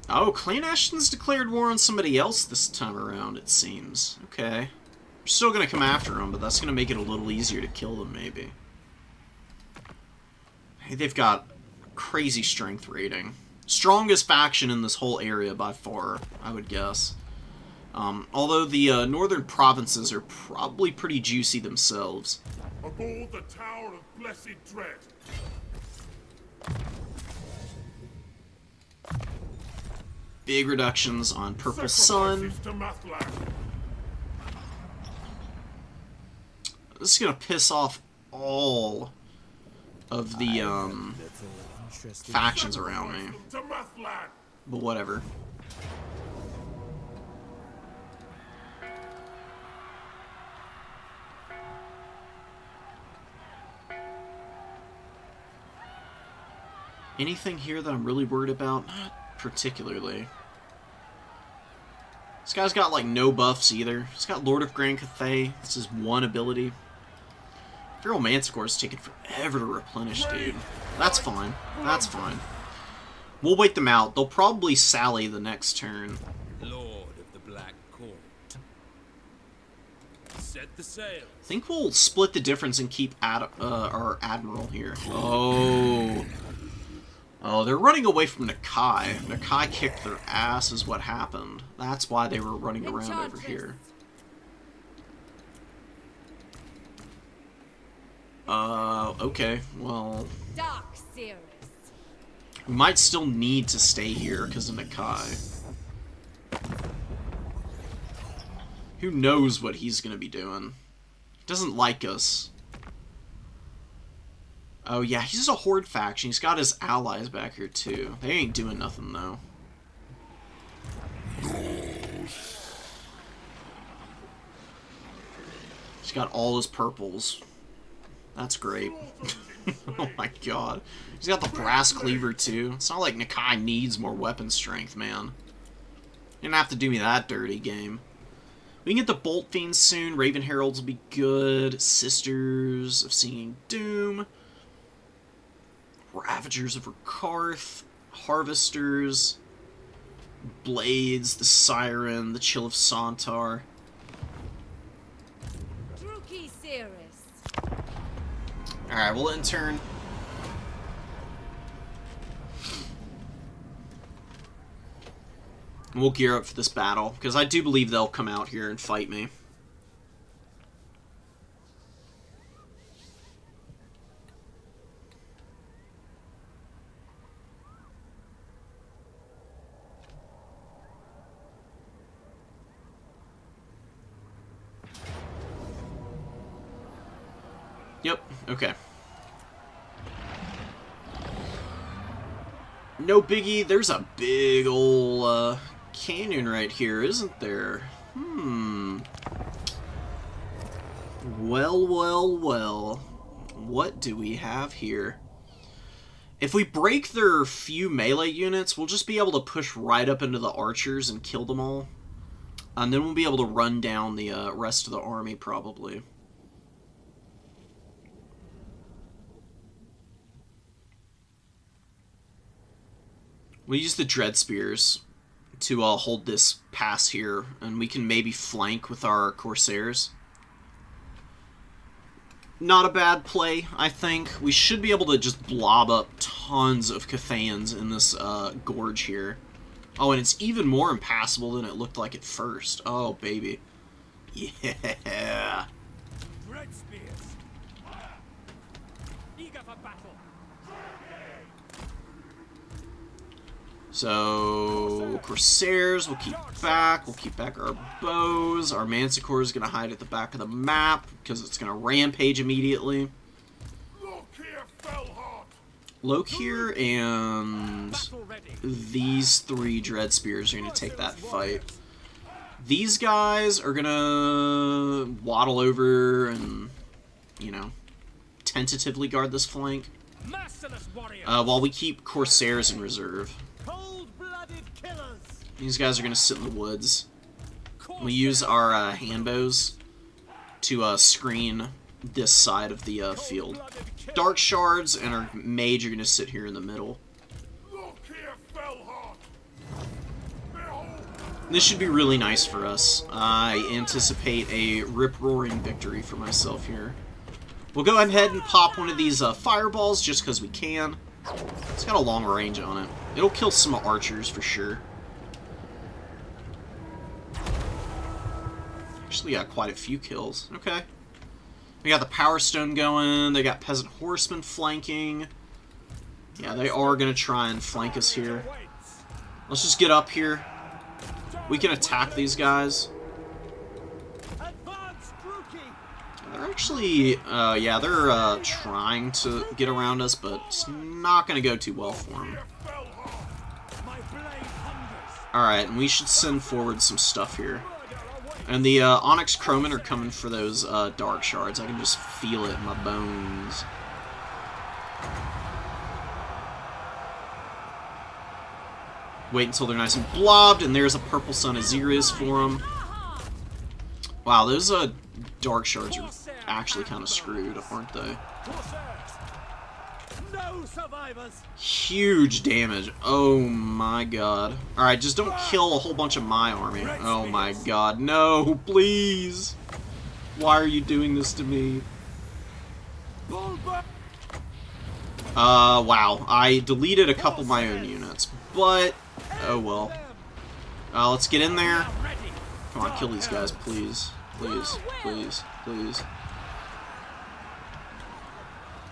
Oh, Clan Ashton's declared war on somebody else this time around, it seems. Okay. We're still going to come after them, but that's going to make it a little easier to kill them, maybe. Hey, they've got crazy strength rating. Strongest faction in this whole area by far, I would guess. Although the northern provinces are probably pretty juicy themselves. Aboard the Tower of Blessed Dread. Big reductions on Purple Sun. Sacrifices to Mathlan. This is going to piss off all of the factions around me. To Mathlan. But whatever. Anything here that I'm really worried about? Not particularly. This guy's got, like, no buffs either. He's got Lord of Grand Cathay. This is one ability. Feral Manticore's taking forever to replenish, dude. That's fine. That's fine. We'll wait them out. They'll probably sally the next turn. Lord of the Black Court. Set the sail. I think we'll split the difference and keep our Admiral here. Oh. Oh, they're running away from Nakai. Nakai kicked their ass is what happened. That's why they were running around over here. Okay, well... Dark Seeress. We might still need to stay here because of Nakai. Who knows what he's going to be doing? He doesn't like us. Oh yeah, he's a Horde faction. He's got his allies back here too. They ain't doing nothing though. He's got all his purples. That's great. Oh my god. He's got the brass cleaver too. It's not like Nakai needs more weapon strength, man. You don't have to do me that dirty, game. We can get the Bolt Fiends soon. Raven Heralds will be good. Sisters of Singing Doom. Ravagers of Rakarth. Harvesters. Blades, the Siren, the Chill of Sontar. Druki Seeress. Alright, we'll end turn. And we'll gear up for this battle, because I do believe they'll come out here and fight me. Yep, okay. No biggie, there's a big ol' canyon right here, isn't there? Well, well, well. What do we have here? If we break their few melee units, we'll just be able to push right up into the archers and kill them all. And then we'll be able to run down the rest of the army, probably. We'll use the Dread Spears to hold this pass here, and we can maybe flank with our Corsairs. Not a bad play, I think. We should be able to just blob up tons of Cathayans in this gorge here. Oh, and it's even more impassable than it looked like at first. Oh, baby. Yeah. Dread spears. Eager for battle. So, Corsairs, we'll keep back. We'll keep back our bows. Our Manticore is going to hide at the back of the map because it's going to rampage immediately. Lokhir fell hot. Lokhir and Battle ready. these 3 Dread Spears are going to take that fight. These guys are going to waddle over and, you know, tentatively guard this flank. Merciless warriors. While we keep Corsairs in reserve. Cold-blooded killers. These guys are going to sit in the woods. We use our hand bows to screen this side of the field. Dark Shards and our mage are going to sit here in the middle. Lokhir fell hot. Behold. This should be really nice for us. I anticipate a rip-roaring victory for myself here. We'll go ahead and pop one of these fireballs just because we can. It's got a long range on it. It'll kill some archers for sure. Actually got quite a few kills. Okay. We got the Power Stone going. They got Peasant Horsemen flanking. Yeah, they are going to try and flank us here. Let's just get up here. We can attack these guys. They're actually, yeah, they're trying to get around us, but it's not going to go too well for them. Alright, and we should send forward some stuff here. And the Onyx Crowmen are coming for those Dark Shards. I can just feel it in my bones. Wait until they're nice and blobbed, and there's a Purple Sun Azirius for them. Wow, those Dark Shards are actually kind of screwed, aren't they? No survivors. Huge damage. Oh my god. Alright, just don't kill a whole bunch of my army. Oh my god. No, please. Why are you doing this to me? Wow. I deleted a couple of my own units, but oh well. Let's get in there. Come on, kill these guys, please. Please, please, please.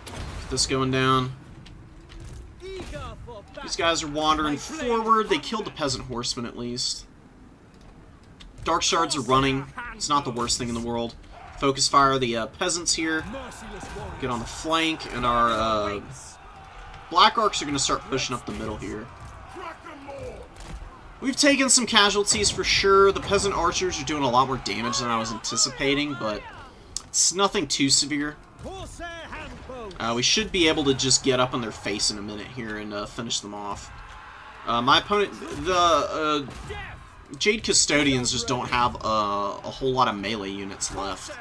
Get this going down. These guys are wandering forward. They killed the Peasant Horseman at least. Dark Shards are running. It's not the worst thing in the world. Focus fire the peasants here. Get on the flank, and our Black Arcs are going to start pushing up the middle here. We've taken some casualties for sure. The Peasant Archers are doing a lot more damage than I was anticipating, but it's nothing too severe. We should be able to just get up on their face in a minute here and finish them off. My opponent, the Jade Custodians, just don't have a whole lot of melee units left.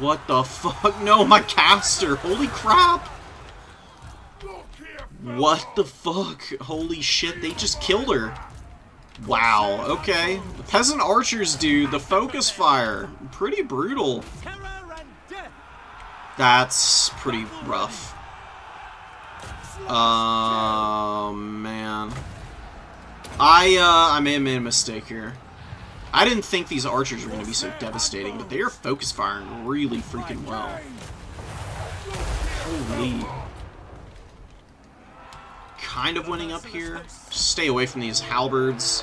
What the fuck? No, my caster! Holy crap! What the fuck? Holy shit, they just killed her. Wow, okay. The Peasant Archers, dude, the focus fire. Pretty brutal. That's pretty rough. Oh, man. I may have made a mistake here. I didn't think these archers were going to be so devastating, but they are focus firing really freaking well. Holy. Kind of winning up here. Just stay away from these halberds.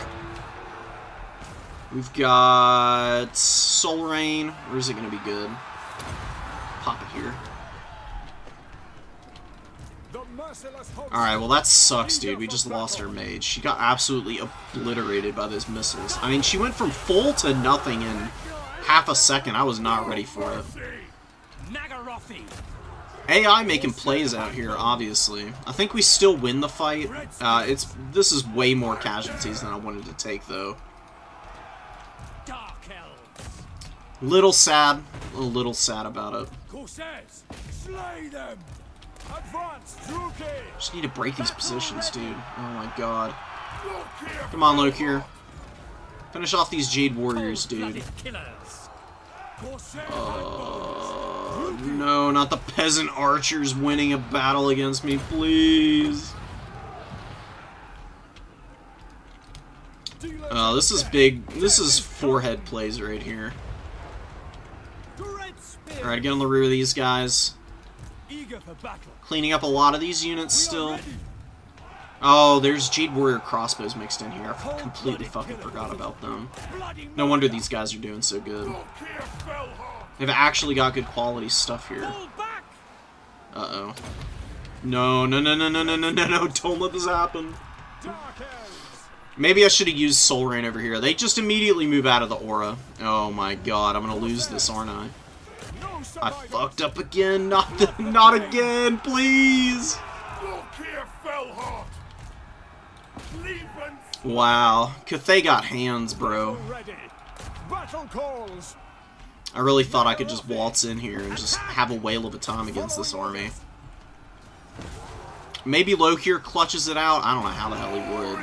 We've got Soul Rain. Where is it going to be good? Pop it here. Alright, well that sucks, dude. We just lost our mage. She got absolutely obliterated by those missiles. I mean, she went from full to nothing in half a second. I was not ready for it. AI making plays out here, obviously. I think we still win the fight. This is way more casualties than I wanted to take, though. A little sad about it. Slay them. Advance, Just need to break these positions, dude. Oh my god. Come on, Lokhir. Finish off these Jade Warriors, dude. No, not the Peasant Archers winning a battle against me, please. This is big. This is forehead plays right here. Alright, get on the rear of these guys. Eager for battle. Cleaning up a lot of these units still. Oh, there's Jade Warrior crossbows mixed in here. I completely fucking forgot about them. No wonder these guys are doing so good. Lokhir fell hard. They've actually got good quality stuff here. Uh-oh. No, no, no, no, no, no, no, no, no, don't let this happen. Maybe I should have used Soul Rain over here. They just immediately move out of the aura. Oh my god, I'm gonna lose this, aren't I? I fucked up again. Not again, please. Lokhir fell hard. Leave and Wow, Cathay got hands, bro. Ready. Battle calls. I really thought I could just waltz in here and just have a whale of a time against this army. Maybe Lokhir clutches it out. I don't know how the hell he would.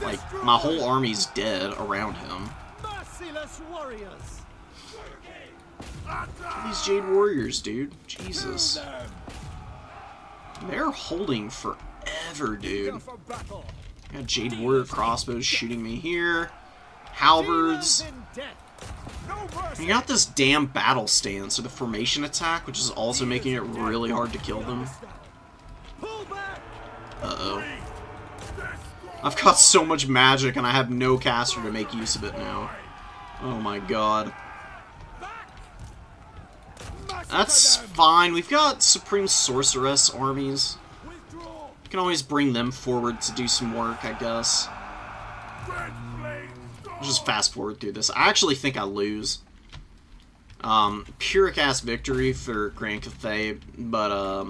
Like, my whole army's dead around him. Merciless warriors. These Jade Warriors, dude. Jesus. They're holding forever, dude. For battle. Got Jade Warrior crossbows shooting me here. Halberds. In death. No mercy. You got this damn battle stance, or the formation attack, which is also making it really hard to kill them. Pull back. Uh-oh. I've got so much magic, and I have no caster to make use of it now. Oh my god. That's fine. We've got Supreme Sorceress armies. Withdraw. We can always bring them forward to do some work, I guess. red flames. I'll just fast forward through this. I actually think I lose. Pyrrhic-ass victory for Grand Cathay, but,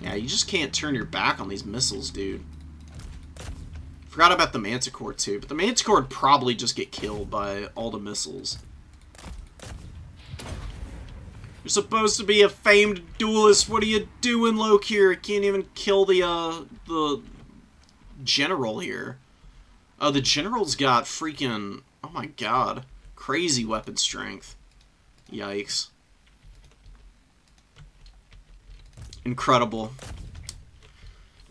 yeah, you just can't turn your back on these missiles, dude. Forgot about the Manticore, too, but the Manticore would probably just get killed by all the missiles. You're supposed to be a famed duelist. What are you doing, Lokhir? You can't even kill the general here. Oh, the general's got freaking... Oh my god. Crazy weapon strength. Yikes. Incredible.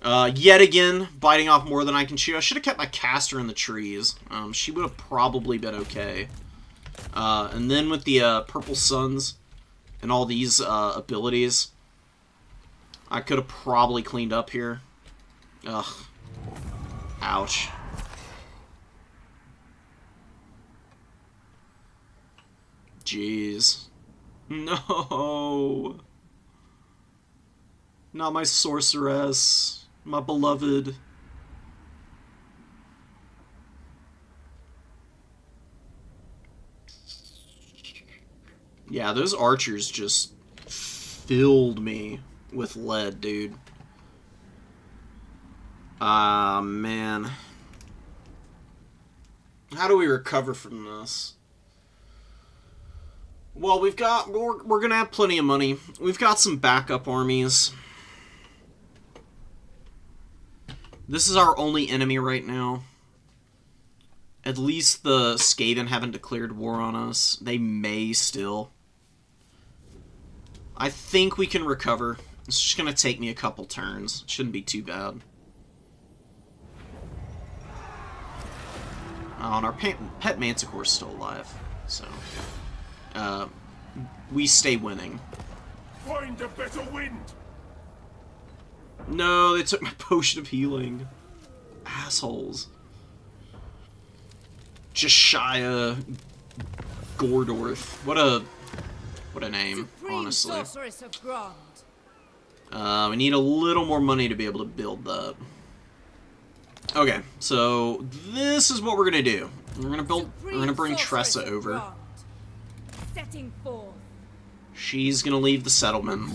Yet again, biting off more than I can chew. I should have kept my caster in the trees. She would have probably been okay. And then with the Purple Suns and all these abilities, I could have probably cleaned up here. Ugh. Ouch. Jeez. No. Not my sorceress. My beloved. Yeah, those archers just filled me with lead, dude. Ah, man. How do we recover from this? Well, we're gonna have plenty of money. We've got some backup armies. This is our only enemy right now. At least the Skaven haven't declared war on us. They may still. I think we can recover. It's just gonna take me a couple turns. It shouldn't be too bad. Oh, and our pet Manticore's still alive. So, we stay winning. Find a better wind. No, they took my potion of healing. Assholes. Josiah Gordorth. What a name, Supreme honestly. Sorceress of Grond. We need a little more money to be able to build that. Okay, so this is what we're gonna do. We're gonna bring Tressa Sorceress of over. Grond. Setting forth. She's gonna leave the settlement.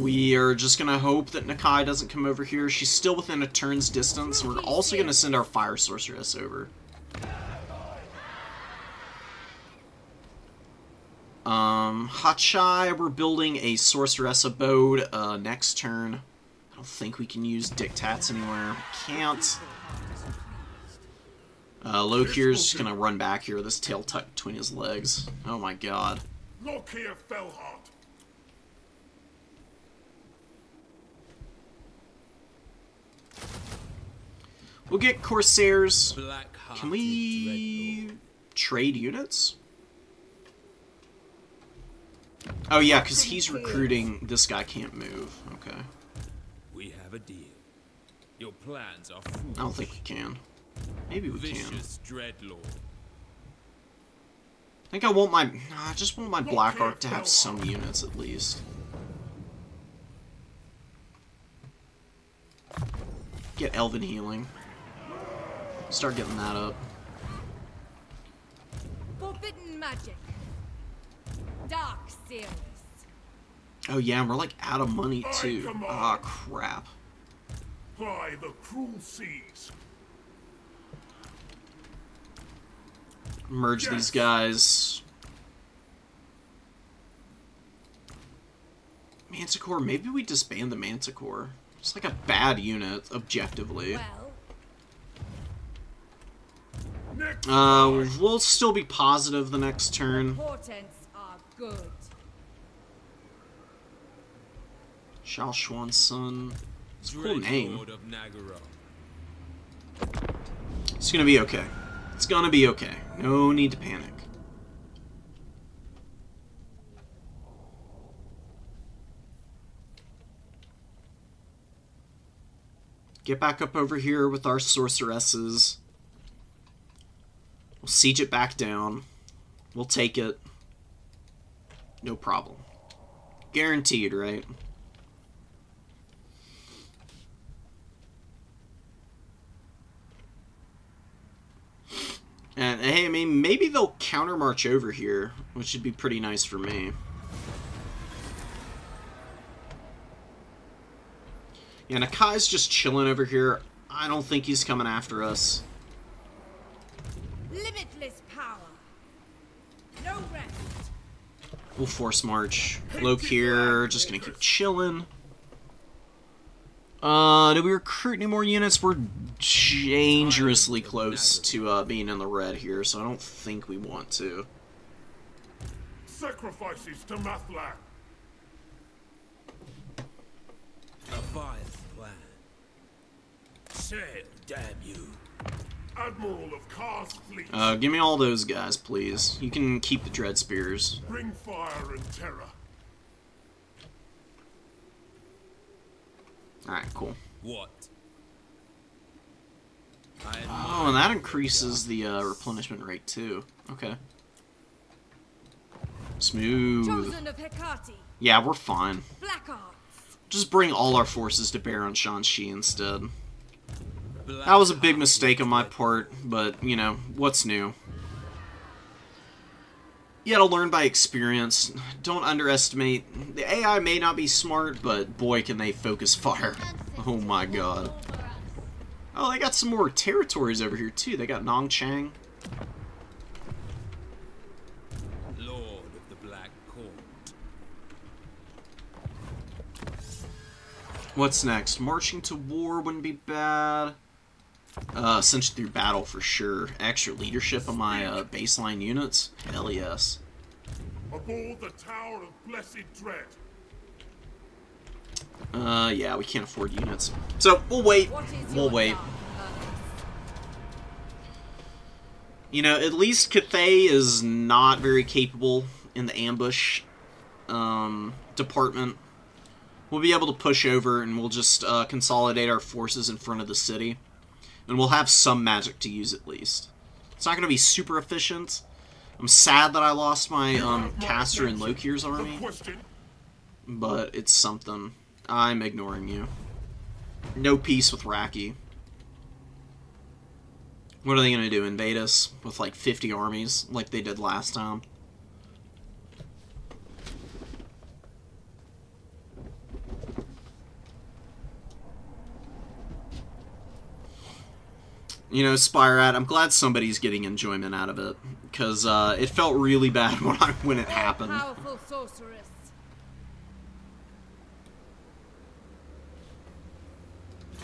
We are just gonna hope that Nakai doesn't come over here. She's still within a turn's distance. We're also gonna send our Fire Sorceress over. Hachai, we're building a Sorceress abode next turn. I don't think we can use Dictats anywhere. Can't. Lokhir's just gonna run back here with his tail tucked between his legs. Oh my god. Lokhir fell hard. We'll get Corsairs. Black-hearted Can we Dreadlord. trade units? Oh yeah, because he's recruiting. This guy can't move. Okay. We have a deal. Your plans are foolish. I don't think we can. Maybe we can. Vicious Dreadlord. I think I want my... I just want my Black Ark to have some units at least. Get Elven Healing. Start getting that up. Forbidden magic. Dark seals. Oh yeah, and we're like out of money too. Ah, crap. Ply the cruel seas. Merge these guys. Manticore, maybe we disband the Manticore. It's like a bad unit, objectively. Well, We'll still be positive the next turn. portents are good. Shao Xuan Sun. It's a cool name. Dreadlord of Nagara. It's gonna be okay. It's gonna be okay. No need to panic. Get back up over here with our sorceresses. We'll siege it back down. We'll take it. No problem. Guaranteed, right? And hey, I mean, maybe they'll countermarch over here, which would be pretty nice for me. Yeah, Nakai's just chilling over here. I don't think he's coming after us. Limitless power. No rest. We'll force march. Lokhir, just gonna keep chilling. Do we recruit any more units? We're dangerously close to being in the red here, so I don't think we want to. Sacrifices to Mathlak. A fire's plan. Sail, damn you. Admiral of Kar's fleet. Give me all those guys, please. You can keep the Dread Spears. Bring fire and terror. Alright, cool. What? Oh, and that increases the replenishment rate too. Okay. Smooth. Chosen of Hecate. Yeah, we're fine. Black arts. Just bring all our forces to bear on Shanxi instead. That was a big mistake on my part, but, you know, what's new? You gotta learn by experience. Don't underestimate. The AI may not be smart, but boy, can they focus fire. Oh my god. Oh, they got some more territories over here, too. They got Nongchang. Lord of the Black Court. What's next? Marching to war wouldn't be bad. Essentially through battle for sure. Extra leadership on my baseline units? Hell yes. Aboard the Tower of Blessed Dread. Yeah, we can't afford units. So, we'll wait. What is We'll your wait. dark purpose? You know, at least Cathay is not very capable in the ambush department. We'll be able to push over and we'll just consolidate our forces in front of the city. And we'll have some magic to use at least. It's not going to be super efficient. I'm sad that I lost my caster in Lokhir's army. But it's something. I'm ignoring you. No peace with Raki. What are they going to do? Invade us with like 50 armies like they did last time? You know, Spyrat, I'm glad somebody's getting enjoyment out of it. Because it felt really bad when it happened. Powerful sorceress.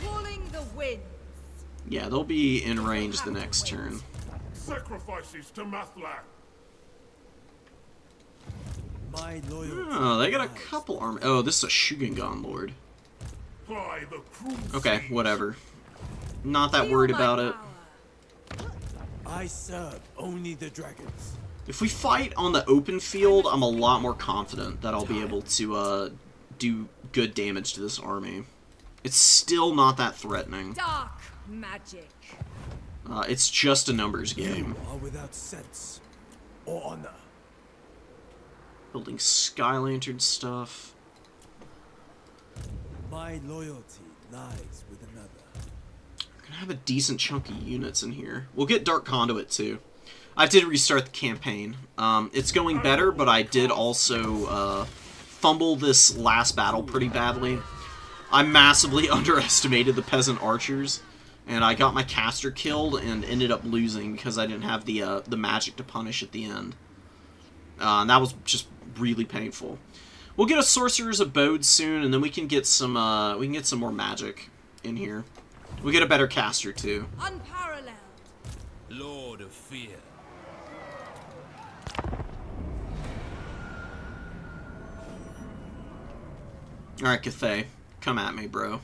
Calling the winds. Yeah, they'll be in range the next turn. Sacrifices to Mathlak. My loyalty. Oh, they got a couple army. Oh, this is a Shugengan Lord. Ply the cruel Okay, seas. whatever. Not that Feel worried my about it. power. I serve only the dragons. If we fight on the open field, I'm a lot more confident that I'll be able to do good damage to this army. It's still not that threatening. Dark magic. It's just a numbers game. You are without sense or honor. Building Sky Lantern stuff. My loyalty lies with another. We're gonna have a decent chunk of units in here. We'll get Dark Conduit too. I did restart the campaign. It's going better, but I did also fumble this last battle pretty badly. I massively underestimated the peasant archers, and I got my caster killed and ended up losing because I didn't have the magic to punish at the end. And that was just really painful. We'll get a sorcerer's abode soon, and then we can get some more magic in here. We'll get a better caster too. Unparalleled. Lord of Fear. All right, Cathay, come at me, bro.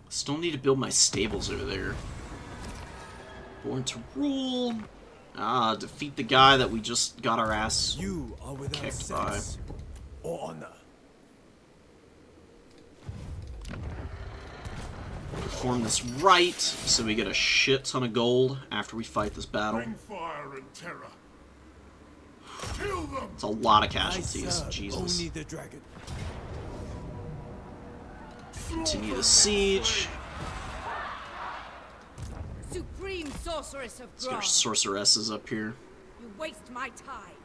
Still need to build my stables over there. Born to rule. Defeat the guy that we just got our ass You are without kicked by. sense or honor. Perform this right, so we get a shit ton of gold after we fight this battle. Bring fire and terror. Kill them. It's a lot of I casualties. serve Jesus. only the dragon. Continue the siege. Supreme sorceress of Let's get our Grog. sorceresses up here. You waste my time.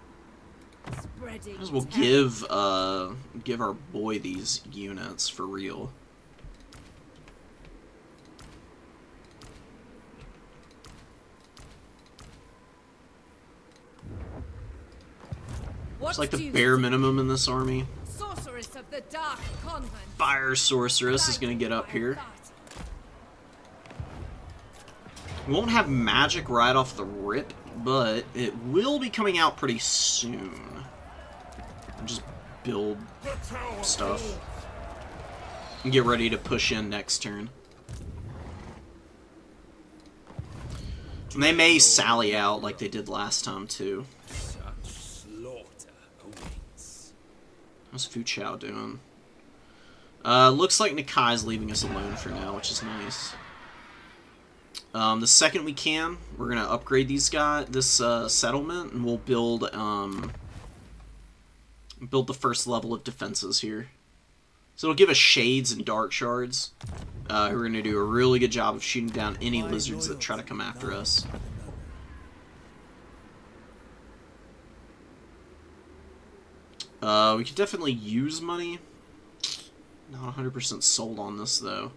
Spreading Might as well terror. give our boy these units for real. What It's like do the you bare see? minimum in this army. Sorceress of the Dark Convent. Fire sorceress is gonna get up here. We won't have magic right off the rip, but it will be coming out pretty soon. I'll just build The tower stuff falls. and get ready to push in next turn. And they may sally out like they did last time too. Such slaughter awaits. How's Fu Chao doing? Looks like Nikai's leaving us alone for now, which is nice. The second we can, we're gonna upgrade this settlement, and we'll build the first level of defenses here. So it'll give us shades and dark shards. Who are gonna do a really good job of shooting down any My lizards that try to come loyalty after us. lies with another. We could definitely use money. Not 100% sold on this though.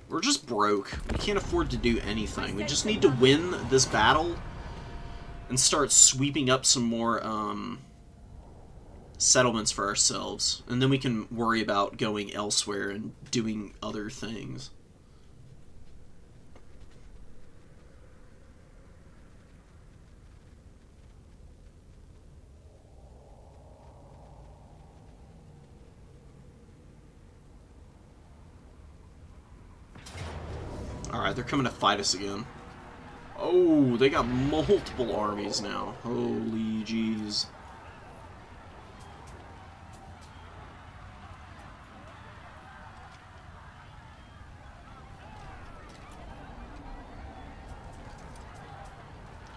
We're just broke. We can't afford to do anything. We just need to win this battle and start sweeping up some more settlements for ourselves. And then we can worry about going elsewhere and doing other things. Alright, they're coming to fight us again. Oh, they got multiple armies now. Holy jeez.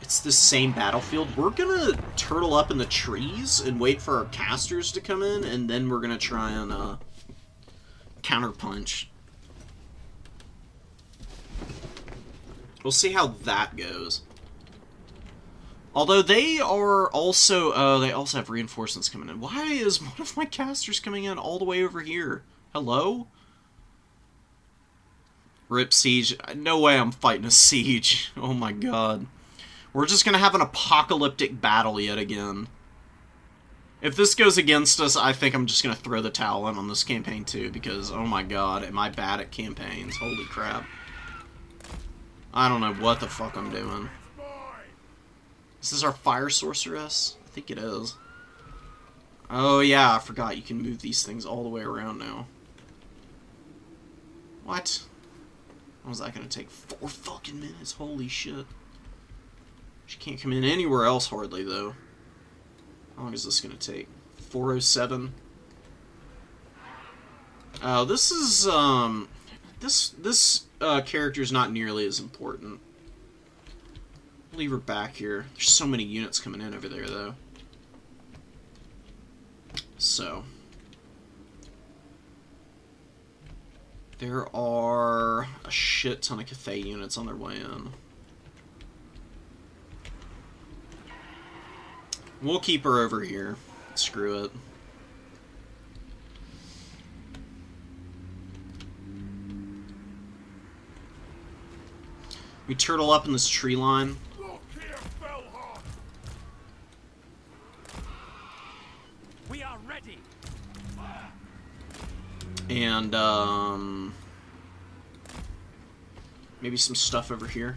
It's the same battlefield. We're gonna turtle up in the trees and wait for our casters to come in, and then we're gonna try and counterpunch. We'll see how that goes. Although they are also, they also have reinforcements coming in. Why is one of my casters coming in all the way over here? Hello? Rip Siege. No way I'm fighting a siege. Oh my god. We're just gonna have an apocalyptic battle yet again. If this goes against us, I think I'm just gonna throw the towel in on this campaign too, because, oh my god, am I bad at campaigns. Holy crap. I don't know what the fuck I'm doing. Is this our Fire Sorceress? I think it is. Oh yeah, I forgot you can move these things all the way around now. What? How was that gonna take 4 fucking minutes? Holy shit. She can't come in anywhere else hardly, though. How long is this gonna take? 4:07? This is, this character's not nearly as important. Leave her back here. There's so many units coming in over there, though. So. There are a shit ton of Cathay units on their way in. We'll keep her over here. Screw it. We turtle up in this tree line. Lokhir fell hard. We are ready. And, maybe some stuff over here.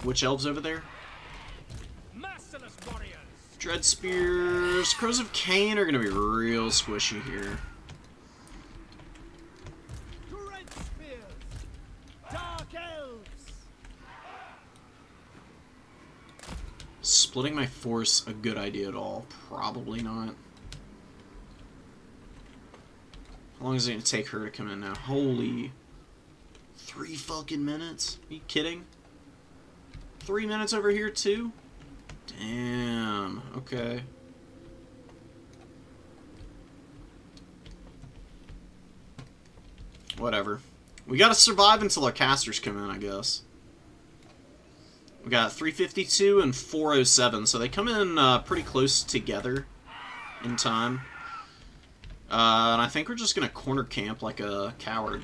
Witch elves over there. Merciless warriors. Dread spears. Crows of Cain are gonna be real squishy here. Dread spears. Dark elves. Splitting my force a good idea at all? Probably not. How long is it gonna take her to come in now? Holy 3 fucking minutes? Are you kidding? 3 minutes over here too? Damn. Okay. Whatever. We gotta survive until our casters come in, I guess. We got 352 and 407, so they come in pretty close together in time. And I think we're just gonna corner camp like a coward.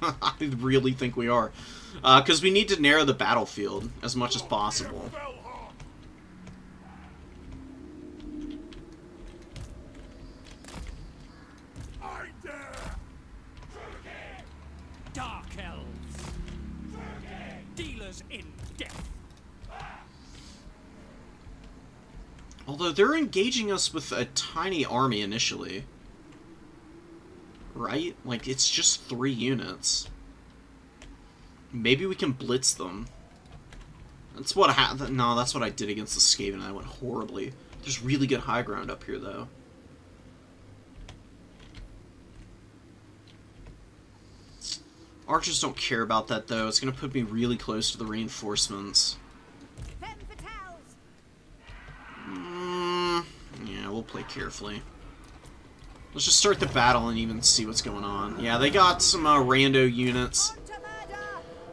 I really think we are. Because we need to narrow the battlefield as much as possible. Fell hard. I dare. Dark elves. Dealers in death. Although they're engaging us with a tiny army initially. Right? Like, it's just 3 units. Maybe we can blitz them. That's what no, that's what I did against the Skaven, and I went horribly. There's really good high ground up here, though. Archers don't care about that, though. It's going to put me really close to the reinforcements. Femme fatales. Yeah, we'll play carefully. Let's just start the battle and even see what's going on. Yeah, they got some rando units. On to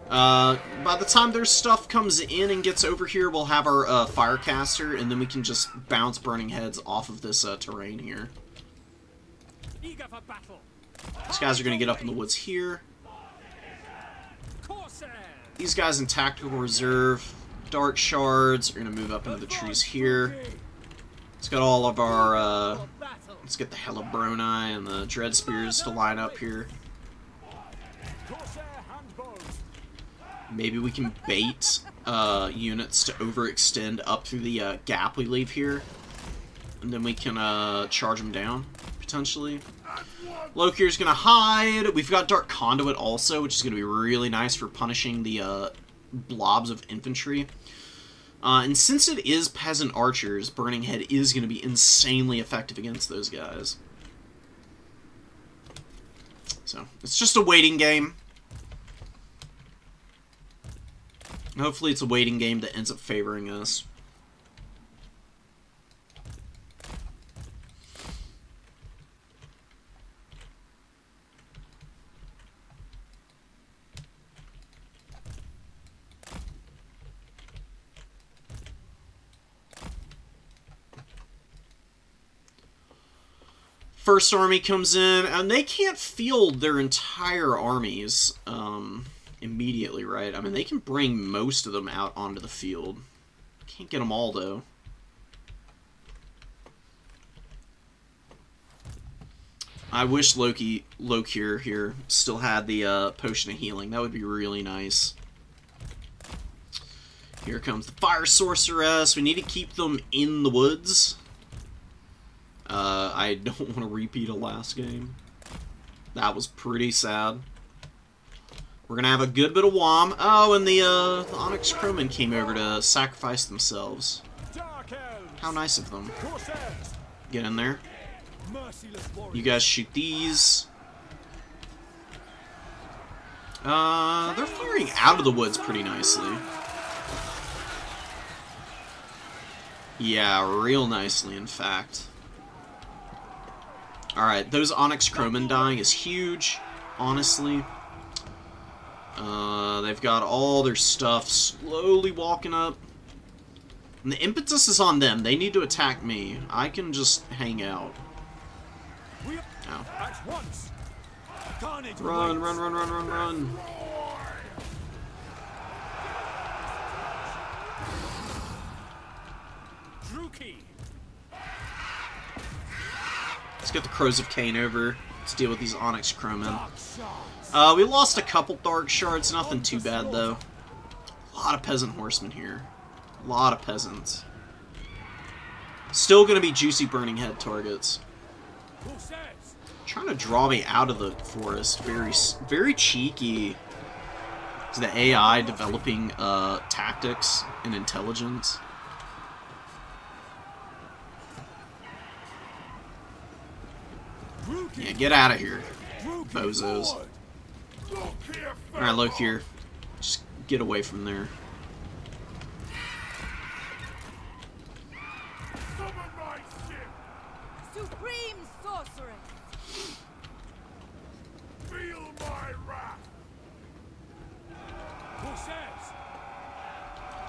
murder. By the time their stuff comes in and gets over here, we'll have our Firecaster, and then we can just bounce Burning Heads off of this terrain here. Eager for battle. These guys are going to get up in the woods here. Corsairs. These guys in Tactical Reserve. Dark Shards are going to move up into the trees here. Let's get all of our... let's get the Helibroni and the Dread Spears to line up here. Corsair handbows. Maybe we can bait units to overextend up through the gap we leave here. And then we can charge them down, potentially. Lokhir's going to hide. We've got Dark Conduit also, which is going to be really nice for punishing the blobs of infantry. And since it is Peasant Archers, Burning Head is going to be insanely effective against those guys. So, it's just a waiting game. Hopefully it's a waiting game that ends up favoring us. first army comes in, and they can't field their entire armies immediately, right? I mean, they can bring most of them out onto the field. Can't get them all, though. I wish Lokhir here still had the potion of healing. That would be really nice. Here comes the fire sorceress. We need to keep them in the woods. I don't want to repeat a last game. That was pretty sad. We're gonna have a good bit of WOM. Oh, and the Onyx Crowmen came over to sacrifice themselves. How nice of them. Get in there. You guys shoot these. They're firing out of the woods pretty nicely. Yeah, real nicely, in fact. Alright, those Onyx Crowmen dying is huge, honestly. They've got all their stuff slowly walking up. And the impetus is on them. They need to attack me. I can just hang out. Oh. Run, run, run, run, run, run. Let's get the Crows of Cain over. Let's deal with these Onyx Crowmen. We lost a couple Dark Shards. Nothing too bad, though. A lot of Peasant Horsemen here. A lot of peasants. Still going to be juicy Burning Head targets. Trying to draw me out of the forest. Very cheeky. Is the AI developing tactics and intelligence? Yeah, get out of here, bozos. Alright, Lokhir. Just get away from there. Supreme sorceress. Feel my wrath.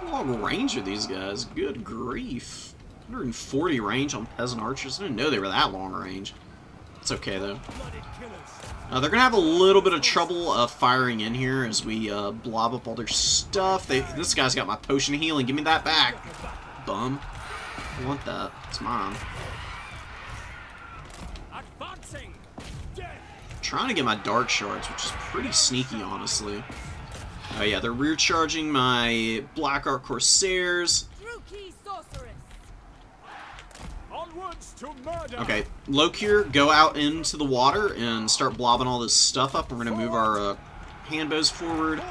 Long range are these guys? Good grief. 140 range on peasant archers. I didn't know they were that long range. It's okay, though. They're going to have a little bit of trouble firing in here as we blob up all their stuff. This guy's got my potion of healing. Give me that back. Bum. I want that. It's mine. Trying to get my Dark Shards, which is pretty sneaky, honestly. Oh yeah, they're rear charging my Black Ark Corsairs. Okay, Lokhir, go out into the water and start blobbing all this stuff up. We're going to move our handbows forward.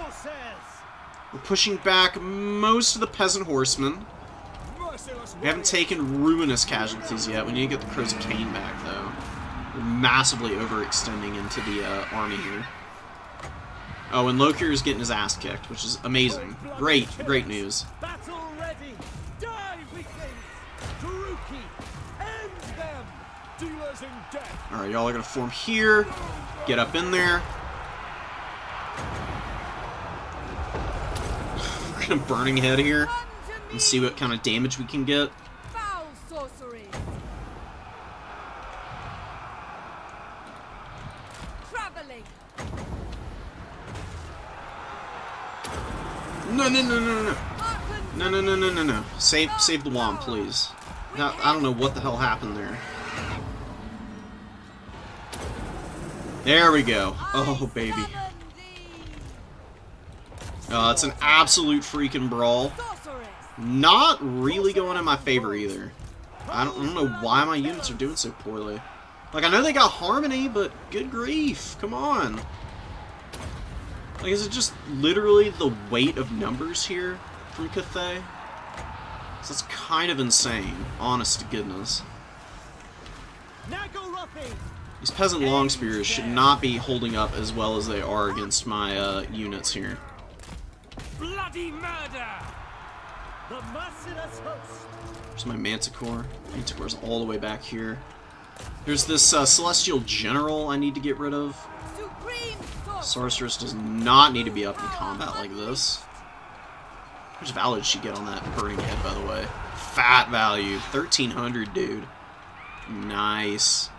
We're pushing back most of the Peasant Horsemen. We haven't taken ruinous casualties yet. We need to get the Crows of Cain back, though. We're massively overextending into the army here. Oh, and Lokhir is getting his ass kicked, which is amazing. Great news. Alright, y'all are going to form here. Get up in there. We're going to Burning Head here and see what kind of damage we can get. Foul sorcery. Traveling. No. Save the wand, please. I don't know what the hell happened there. There we go. Oh, baby. It's an absolute freaking brawl. Not really going in my favor either. I don't know why my units are doing so poorly. Like, I know they got Harmony, but good grief. Come on. Like, is it just literally the weight of numbers here from Cathay? So that's kind of insane, honest to goodness. These peasant long spears should not be holding up as well as they are against my units here. Bloody murder! There's my Manticore. Manticore's all the way back here. There's this Celestial General I need to get rid of. Sorceress does not need to be up in combat like this. How much value did she get on that Burning Head, by the way? Fat value. 1,300, dude. Nice.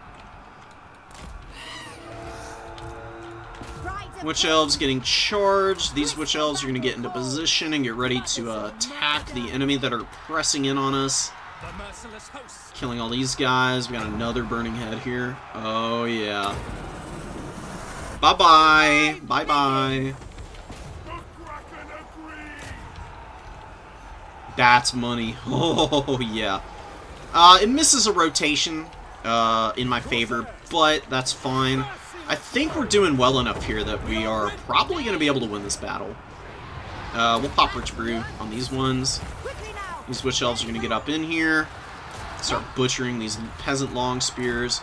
Witch Elves getting charged. These Witch Elves are going to get into position and get ready to attack the enemy that are pressing in on us. The merciless hosts. Killing all these guys. We got another burning head here. Oh, yeah. Bye-bye. Bye-bye. The Kraken agrees! That's money. Oh, yeah. It misses a rotation in my favor, but that's fine. I think we're doing well enough here that we are probably going to be able to win this battle. We'll pop Rich Brew on these ones. These Witch Elves are going to get up in here. Start butchering these peasant long spears.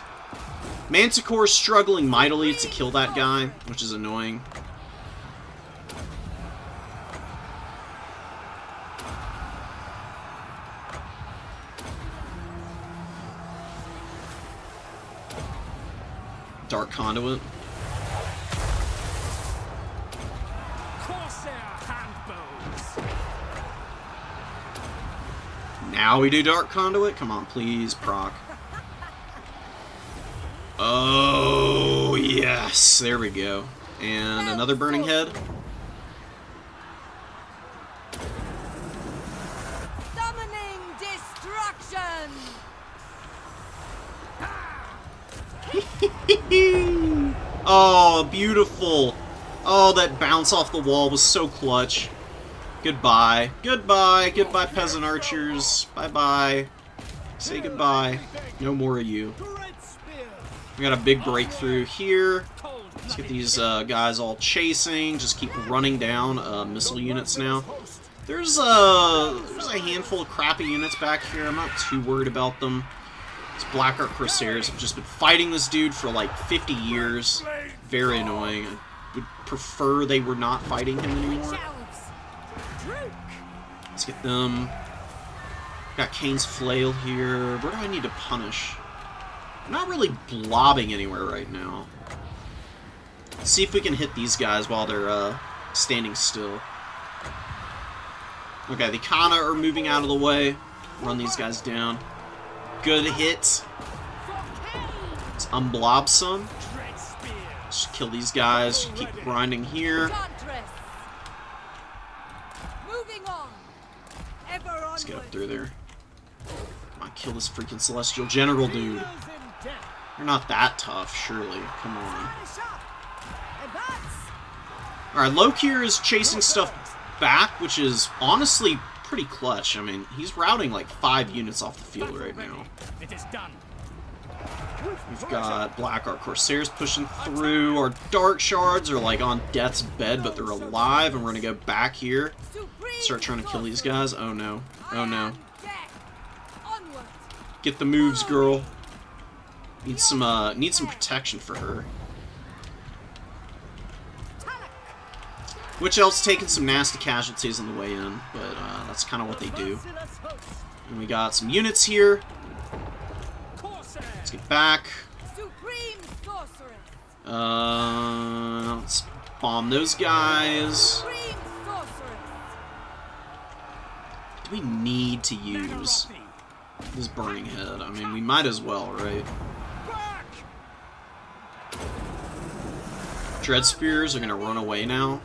Manticore's struggling mightily to kill that guy, which is annoying. Dark Conduit. Corsair handbows. Now we do Dark Conduit? Come on, please, proc. Oh, yes. There we go. And another Burning Head. Summoning destruction. Oh, beautiful. Oh, that bounce off the wall was so clutch. Goodbye. Goodbye. Goodbye, peasant archers. Bye-bye. Say goodbye. No more of you. We got a big breakthrough here. Let's get these guys all chasing. Just keep running down missile units now. There's a handful of crappy units back here. I'm not too worried about them. These Black Ark Corsairs have just been fighting this dude for like 50 years. Very annoying. I would prefer they were not fighting him anymore. Let's get them. Got Kane's Flail here. Where do I need to punish? I'm not really blobbing anywhere right now. Let's see if we can hit these guys while they're standing still. Okay, they kinda are moving out of the way. Run these guys down. Good hit. Let's unblob some. Just kill these guys. Just keep grinding here. Let's get up through there. Come on, kill this freaking Celestial General dude. You're not that tough, surely. Come on. Alright, Lokhir is chasing stuff back, which is honestly pretty clutch. I mean, he's routing like 5 units off the field right now. It is done. We've got Black Ark Corsairs pushing through. Our Dark Shards are like on death's bed, but they're alive, and we're gonna go back here. Start trying to kill these guys. Oh no. Oh no. Get the moves, girl. Need some protection for her. Witch Elves taking some nasty casualties on the way in, but that's kind of what they do. And we got some units here. Let's get back. Let's bomb those guys. Do we need to use this Burning Head? I mean, we might as well, right? Dread Spears are going to run away now.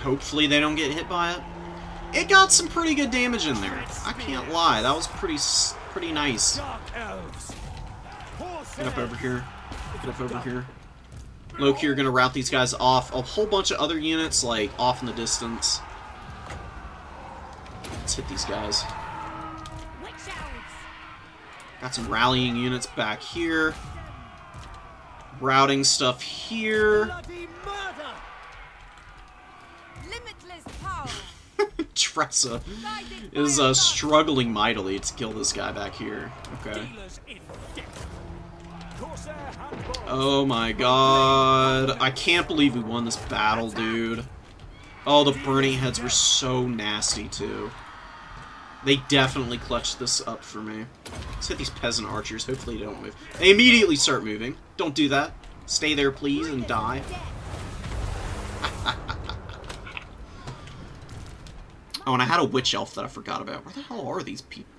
Hopefully they don't get hit by it. It got some pretty good damage in there. I can't lie. That was pretty nice. Get up over here. Get up over here. Lokhir going to route these guys off. A whole bunch of other units, like, off in the distance. Let's hit these guys. Got some rallying units back here. Routing stuff here. Tressa is struggling mightily to kill this guy back here. Okay. Oh my god. I can't believe we won this battle, dude. Oh, the Burning Heads were so nasty, too. They definitely clutched this up for me. Let's hit these peasant archers. Hopefully they don't move. They immediately start moving. Don't do that. Stay there, please, and die. Oh, and I had a Witch Elf that I forgot about. Where the hell are these people?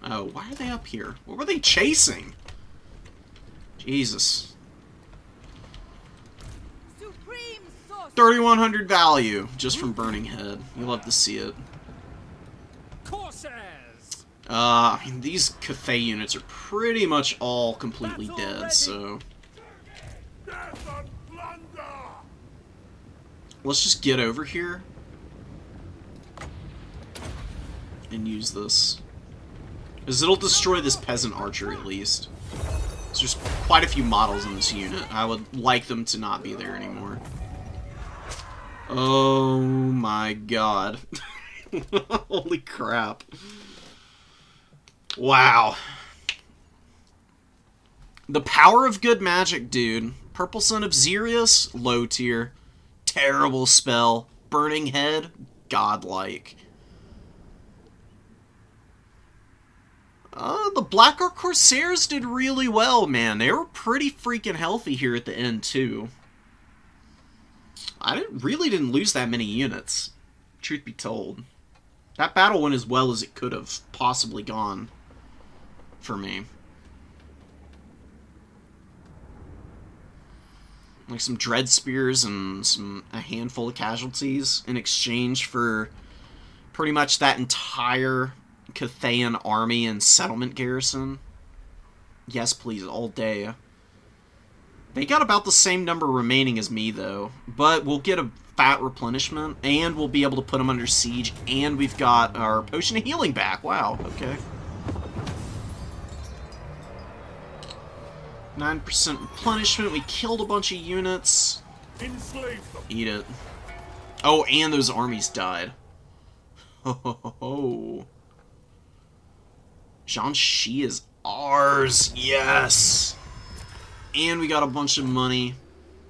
Oh, why are they up here? What were they chasing? Jesus. Horse. 3,100 value just from Burning Head. You love to see it. Corsairs! I mean, these Cathay units are pretty much all completely Battle dead, ready. so Death and plunder! let's just get over here and use this. Because it'll destroy this peasant archer at least. So there's quite a few models in this unit. I would like them to not be there anymore. Oh my god. Holy crap. Wow. The power of good magic, dude. Purple Son of Xerius, low tier. Terrible spell. Burning Head, godlike. The Black Ark Corsairs did really well, man. They were pretty freaking healthy here at the end, too. I really didn't lose that many units, truth be told. That battle went as well as it could have possibly gone for me. Like some Dread Spears and a handful of casualties in exchange for pretty much that entire Cathayan army and settlement garrison. Yes, please, all day. They got about the same number remaining as me, though. But we'll get a fat replenishment, and we'll be able to put them under siege, and we've got our Potion of Healing back. Wow, okay. 9% replenishment. We killed a bunch of units. Enslave them! Eat it. Oh, and those armies died. Ho ho ho ho. Jiangxi is ours. Yes. And we got a bunch of money.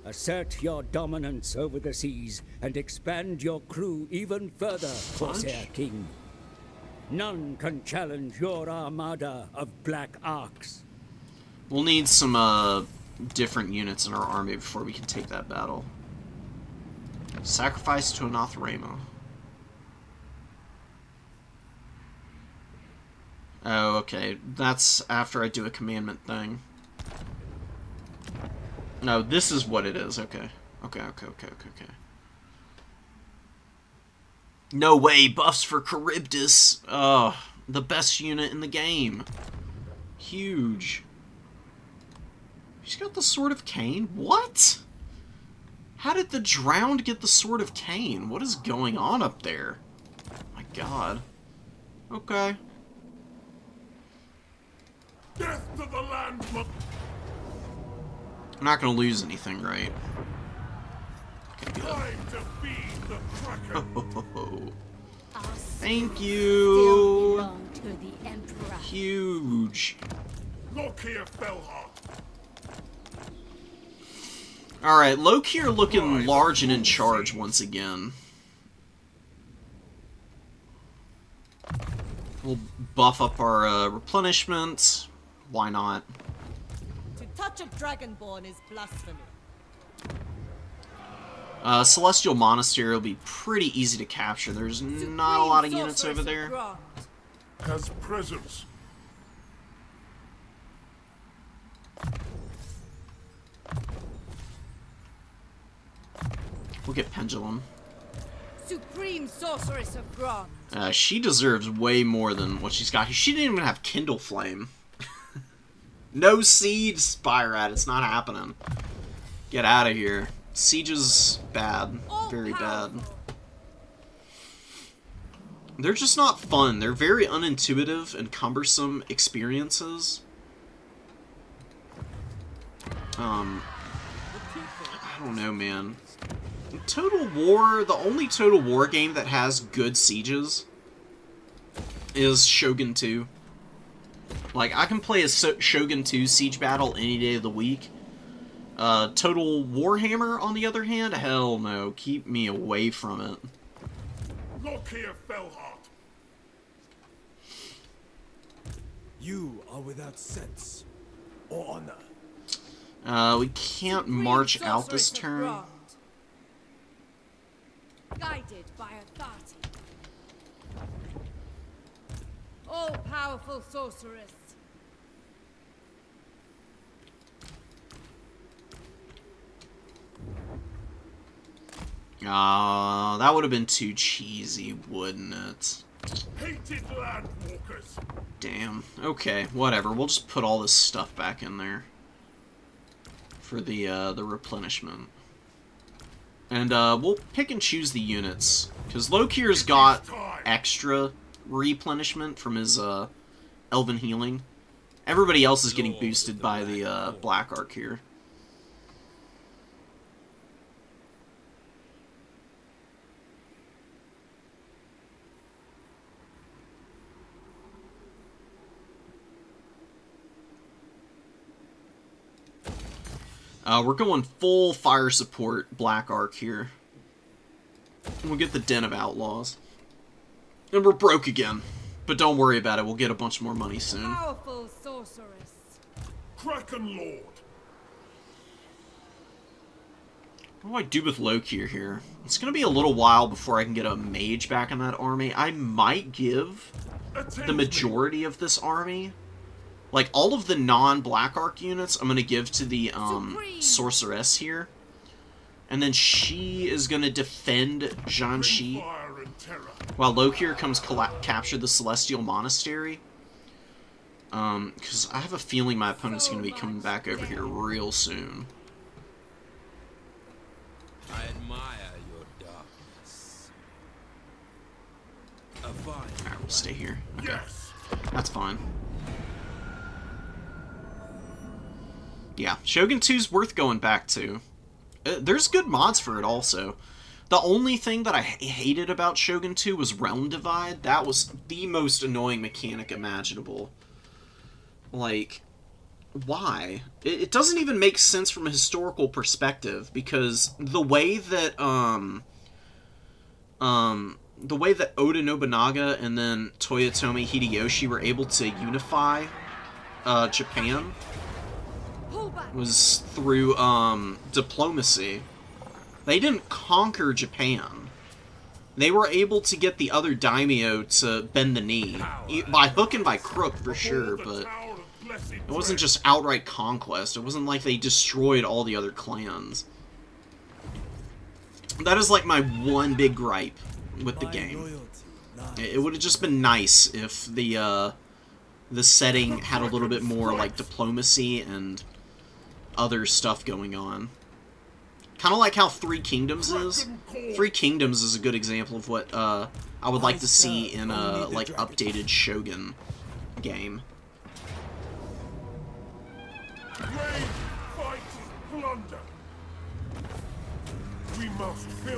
Assert your dominance over the seas and expand your crew even further, Corsair King. None can challenge your armada of black arcs. We'll need some different units in our army before we can take that battle. Sacrifice to Anathrema. Oh, okay. That's after I do a commandment thing. No, this is what it is. Okay. Okay. No way. Buffs for Charybdis. Oh, the best unit in the game. Huge. She's got the Sword of Cain? What? How did the Drowned get the Sword of Cain? What is going on up there? My god. Okay. Death to the land! I'm not gonna lose anything, right? Okay, good. Time to feed the Kraken! Our Thank still you. belong to the Emperor. Huge. Lokhir Fellheart! Alright, Lokhir looking large and in charge once again. We'll buff up our replenishment. Why not? To touch a dragonborn is blasphemy. Celestial Monastery will be pretty easy to capture. There's not a lot of units over there. Has presence. We'll get Pendulum. Supreme Sorceress of Grond. She deserves way more than what she's got. She didn't even have Kindle Flame. No Siege, Spyrat. It's not happening. Get out of here. Siege is bad. Very bad. They're just not fun. They're very unintuitive and cumbersome experiences. I don't know, man. Total War, the only Total War game that has good sieges is Shogun 2. Like, I can play a Shogun 2 siege battle any day of the week. Total Warhammer, on the other hand, hell no. Keep me away from it. Lokhir Fellheart! You are without sense or honor. We can't march out this turn. Guided by authority. All-powerful sorceress. That would have been too cheesy, wouldn't it? Hated landwalkers. Damn. Okay, whatever. We'll just put all this stuff back in there for the replenishment. And we'll pick and choose the units, because Lokhir's got extra replenishment from his elven healing. Everybody else is getting boosted by the Black Arc here. We're going full fire support Black Arc here. We'll get the Den of Outlaws. And we're broke again. But don't worry about it, we'll get a bunch more money soon. Powerful sorceress. Kraken Lord. What do I do with Lokhir here? It's going to be a little while before I can get a mage back in that army. I might give the majority of this army, like all of the non-Black Arc units, I'm going to give to the sorceress here. And then she is going to defend Jianxi while Lokhir comes capture the Celestial Monastery. Because I have a feeling my opponent's going to be coming back over here real soon. I admire your darkness. Alright, we'll stay here. Okay. Yes. That's fine. Yeah, Shogun 2's worth going back to. There's good mods for it also. The only thing that I hated about Shogun 2 was Realm Divide. That was the most annoying mechanic imaginable. Like, why? It doesn't even make sense from a historical perspective, because the way that Oda Nobunaga and then Toyotomi Hideyoshi were able to unify Japan was through diplomacy. They didn't conquer Japan. They were able to get the other daimyo to bend the knee. By hook and by crook, for sure, but it wasn't just outright conquest. It wasn't like they destroyed all the other clans. That is like my one big gripe with the game. It would have just been nice if the setting had a little bit more like diplomacy and other stuff going on. Kind of like how Three Kingdoms is. Three Kingdoms is a good example of what I would like to see in a like updated Shogun game.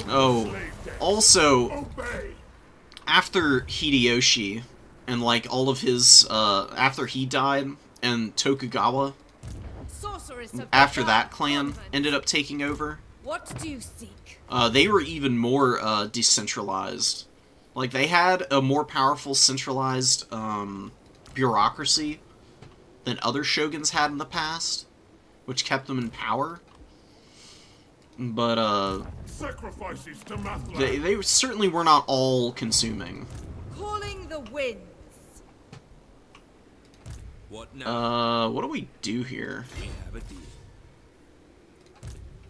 Oh, also, after Hideyoshi and like all of his after he died and Tokugawa, after that clan ended up taking over, What do you seek? they were even more decentralized. Like, they had a more powerful centralized bureaucracy than other shoguns had in the past, which kept them in power. But Sacrifices to they certainly were not all consuming. Calling the winds. What now? What do we do here? We have a deal.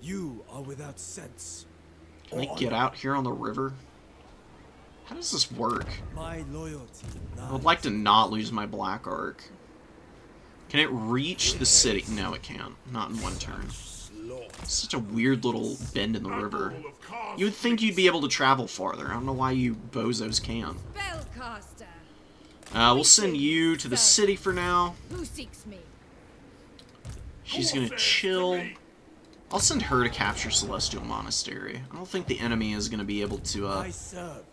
You are without sense. Can I get out here on the river? How does this work? My loyalty. I would like to not lose my Black Arc. Can it reach the city? No, it can't. Not in one turn. It's such a weird little bend in the river. You would think you'd be able to travel farther. I don't know why you bozos can't. Spellcaster. We'll send you to the city for now. Who seeks me? She's gonna chill. I'll send her to capture Celestial Monastery. I don't think the enemy is gonna be able to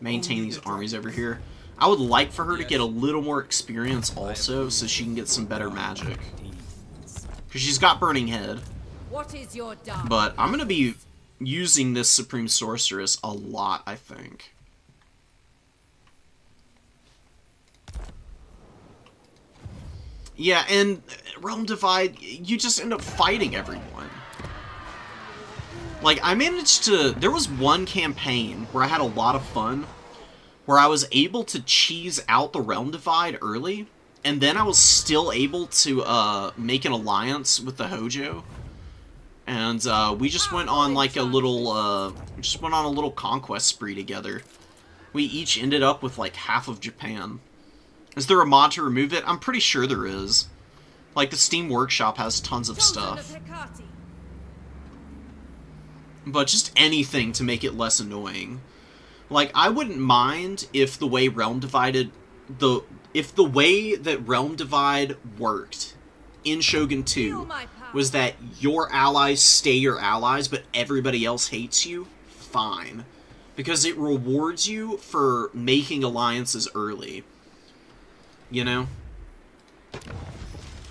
maintain these armies over here. I would like for her to get a little more experience also, so she can get some better magic. Because she's got Burning Head. What is your dark? But I'm gonna be using this Supreme Sorceress a lot, I think. Yeah, and Realm Divide, you just end up fighting everyone. Like, I managed to... There was one campaign where I had a lot of fun, where I was able to cheese out the Realm Divide early, and then I was still able to make an alliance with the Hojo. And we just went on like a little conquest spree together. We each ended up with like half of Japan. Is there a mod to remove it? I'm pretty sure there is. Like, the Steam Workshop has tons of stuff. But just anything to make it less annoying. Like, I wouldn't mind if the way Realm Divided... If the way that Realm Divide worked in Shogun 2 was that your allies stay your allies, but everybody else hates you, fine. Because it rewards you for making alliances early. You know?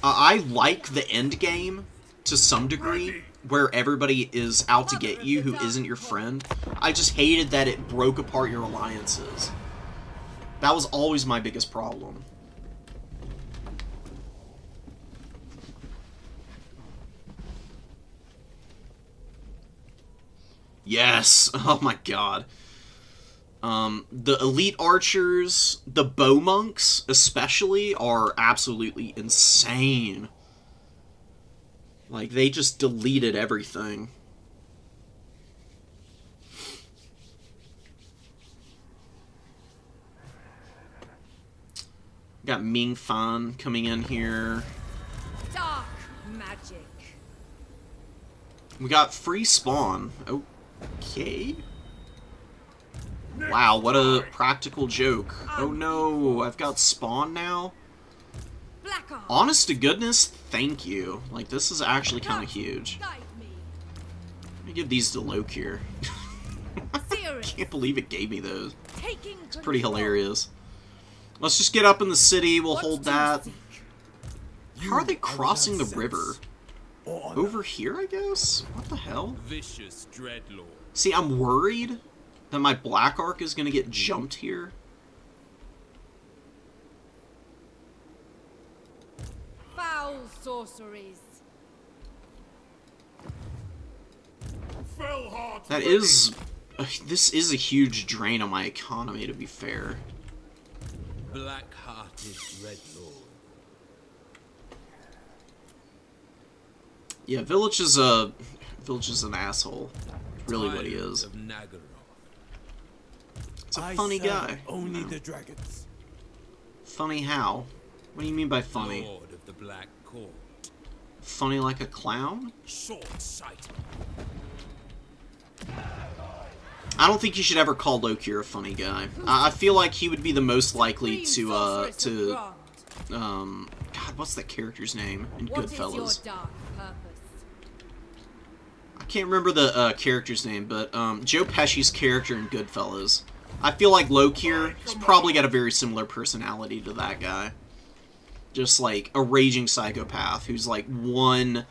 I like the end game to some degree, where everybody is out to get you who isn't your friend. I just hated that it broke apart your alliances. That was always my biggest problem. Yes! Oh my god. The elite archers, the bow monks especially, are absolutely insane. Like, they just deleted everything. Got Ming Fan coming in here. Dark magic. We got free spawn. Okay. Wow, what a practical joke. Oh no, I've got spawn now? Honest to goodness, thank you. Like, this is actually kind of huge. Let me give these to Lokhir. I can't believe it gave me those. It's pretty hilarious. Let's just get up in the city, we'll hold that. How are they crossing the river? Over here, I guess? What the hell? Vicious dreadlord. See, I'm worried that my Black Ark is going to get jumped here. Foul sorceries. That is... this is a huge drain on my economy, to be fair. Black-hearted dreadlord. Yeah, Village is an asshole. Really what he is. He's a funny guy. Only the dragons. Funny how? What do you mean by funny? Lord of the Black Court. Funny like a clown? Short sight. I don't think you should ever call Lokhir a funny guy. I feel like he would be the most likely to God, what's that character's name in Goodfellas? I can't remember the character's name, but Joe Pesci's character in Goodfellas. I feel like Lokhir has probably got a very similar personality to that guy. Just like a raging psychopath who's like one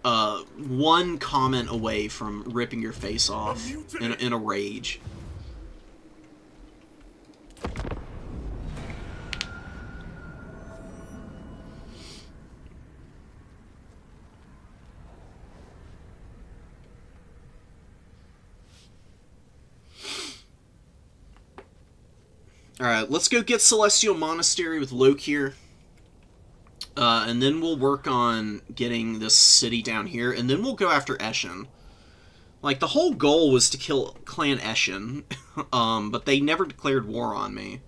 comment away from ripping your face off in a rage. Alright, let's go get Celestial Monastery with Lokhir. And then we'll work on getting this city down here, and then we'll go after Eshin. Like, the whole goal was to kill Clan Eshin, but they never declared war on me.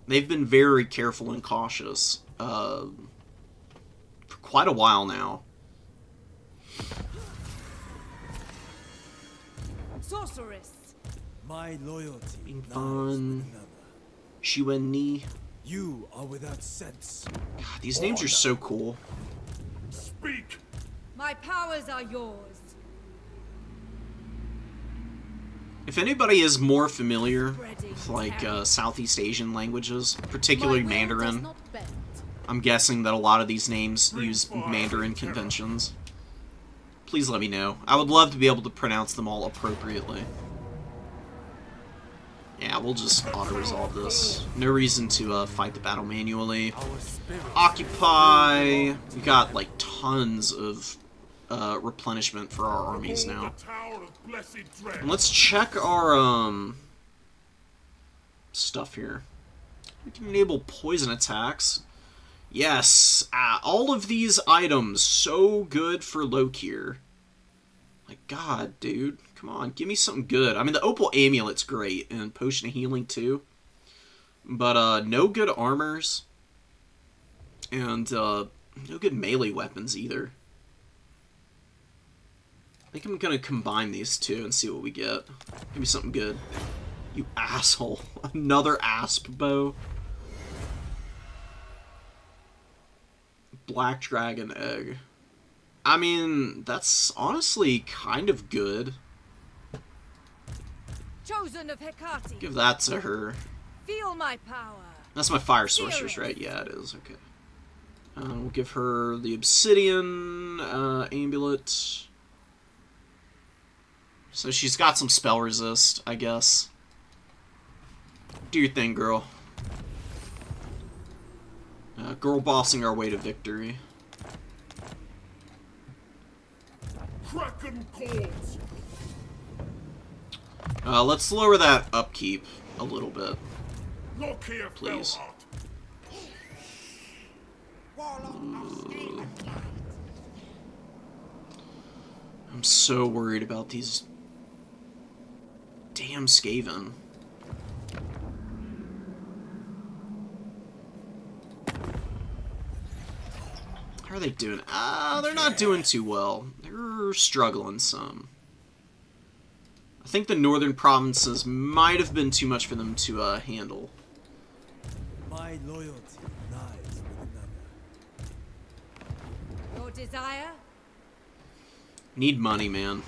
They've been very careful and cautious, for quite a while now. Sorceress. My loyalty lies with Fun. another. Shiwen-Ni. You are without sense. God, these names are so cool. Speak! My powers are yours. If anybody is more familiar with, like, Southeast Asian languages, particularly Mandarin, I'm guessing that a lot of these names use Mandarin conventions. Please let me know. I would love to be able to pronounce them all appropriately. Yeah, we'll just auto-resolve this. No reason to fight the battle manually. Occupy! We got, like, tons of replenishment for our armies now. And let's check our, stuff here. We can enable poison attacks. Yes! All of these items, so good for Lokhir. Like, God, dude. Come on, give me something good. I mean, the Opal Amulet's great, and Potion of Healing, too. But, no good armors. And, no good melee weapons, either. I think I'm gonna combine these two and see what we get. Give me something good. You asshole. Another asp bow. Black Dragon Egg. I mean, that's honestly kind of good. Chosen of Hecate. Give that to her. Feel my power. That's my fire sorceress, right? Yeah, it is. Okay. We'll give her the Obsidian Amulet. So she's got some spell resist, I guess. Do your thing, girl. Girl bossing our way to victory. Kraken cords. Let's lower that upkeep a little bit. Lokhir Please. fell I'm so worried about these damn Skaven. How are they doing? They're not doing too well. They're struggling some. I think the northern provinces might have been too much for them to handle. My loyalty lies with another. Your desire? Need money, man.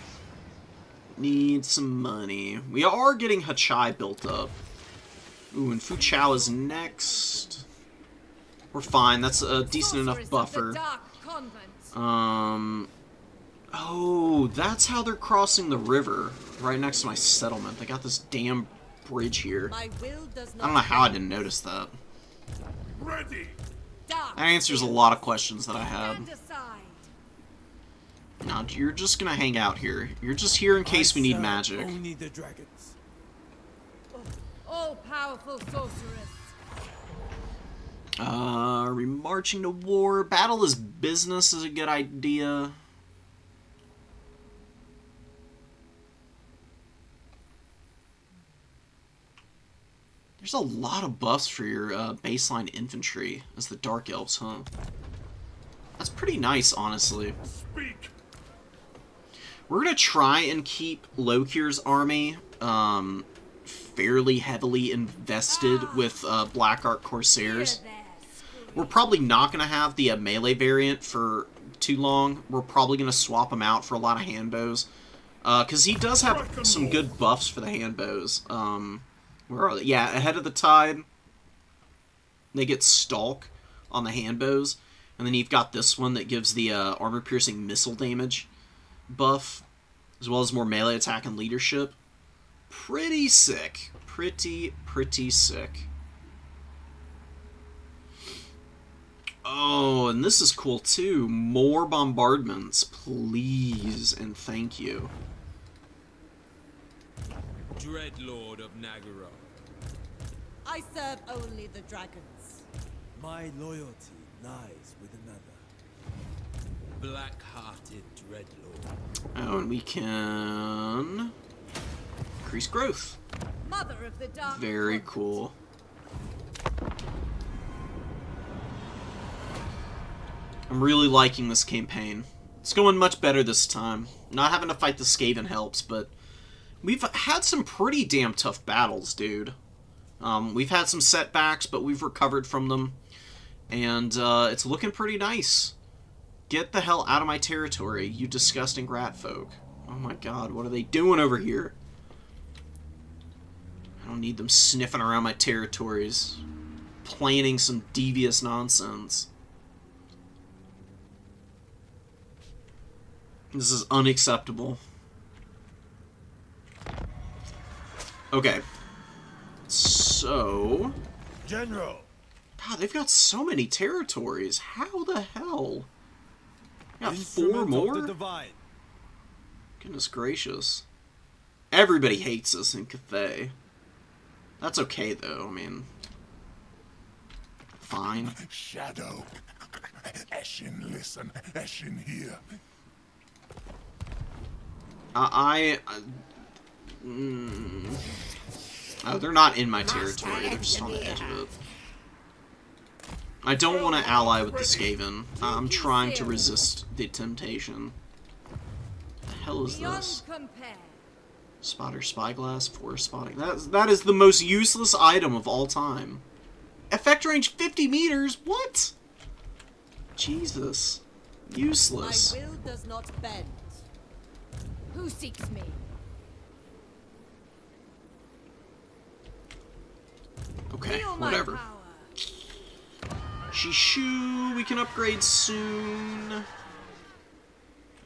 Need some money. We are getting Hachai built up. Ooh, and Fu Chao is next. We're fine. That's a decent enough buffer. Oh, that's how they're crossing the river. Right next to my settlement. They got this damn bridge here. My will does I not don't know how I didn't notice that. ready. That answers a lot of questions that I had. Stand aside. No, you're just gonna hang out here. You're just here in case we need serve magic. Only the dragons. All-powerful sorceress. Are we marching to war? Battle is business is a good idea. There's a lot of buffs for your baseline infantry as the Dark Elves, huh? That's pretty nice, honestly. Speak. We're gonna try and keep Lokhir's army fairly heavily invested with Black Ark Corsairs. We're probably not gonna have the melee variant for too long. We're probably gonna swap him out for a lot of handbows, because he does have some good buffs for the handbows. Where are they? Yeah, Ahead of the Tide. They get Stalk on the handbows, and then you've got this one that gives the armor-piercing missile damage buff, as well as more melee attack and leadership. Pretty sick. Pretty sick. Oh, and this is cool too. More bombardments, please and thank you. Dreadlord of Nagara. I serve only the dragons. My loyalty lies with another. Black-hearted Dreadlord. Oh, and we can increase growth. Mother of the dark. Very cool. I'm really liking this campaign. It's going much better this time. Not having to fight the Skaven helps, but we've had some pretty damn tough battles, dude. We've had some setbacks, but we've recovered from them. And it's looking pretty nice. Get the hell out of my territory, you disgusting rat folk. Oh my god, what are they doing over here? I don't need them sniffing around my territories, planning some devious nonsense. This is unacceptable. Okay. So... General! God, they've got so many territories. How the hell? Got 4 Instrument of more? the divine. Goodness gracious. Everybody hates us in Cathay. That's okay, though. I mean... Fine. Shadow. Eshin, listen. Eshin, here. Oh, they're not in my territory. They're just on the edge of it. I don't want to ally with the Skaven. I'm trying to resist the temptation. What the hell is this? Spotter spyglass for spotting. That is the most useless item of all time. Effect range 50 meters? What? Jesus. Useless. My will does not bend. Who seeks me? Okay, Feel my whatever. power. Shishu, we can upgrade soon.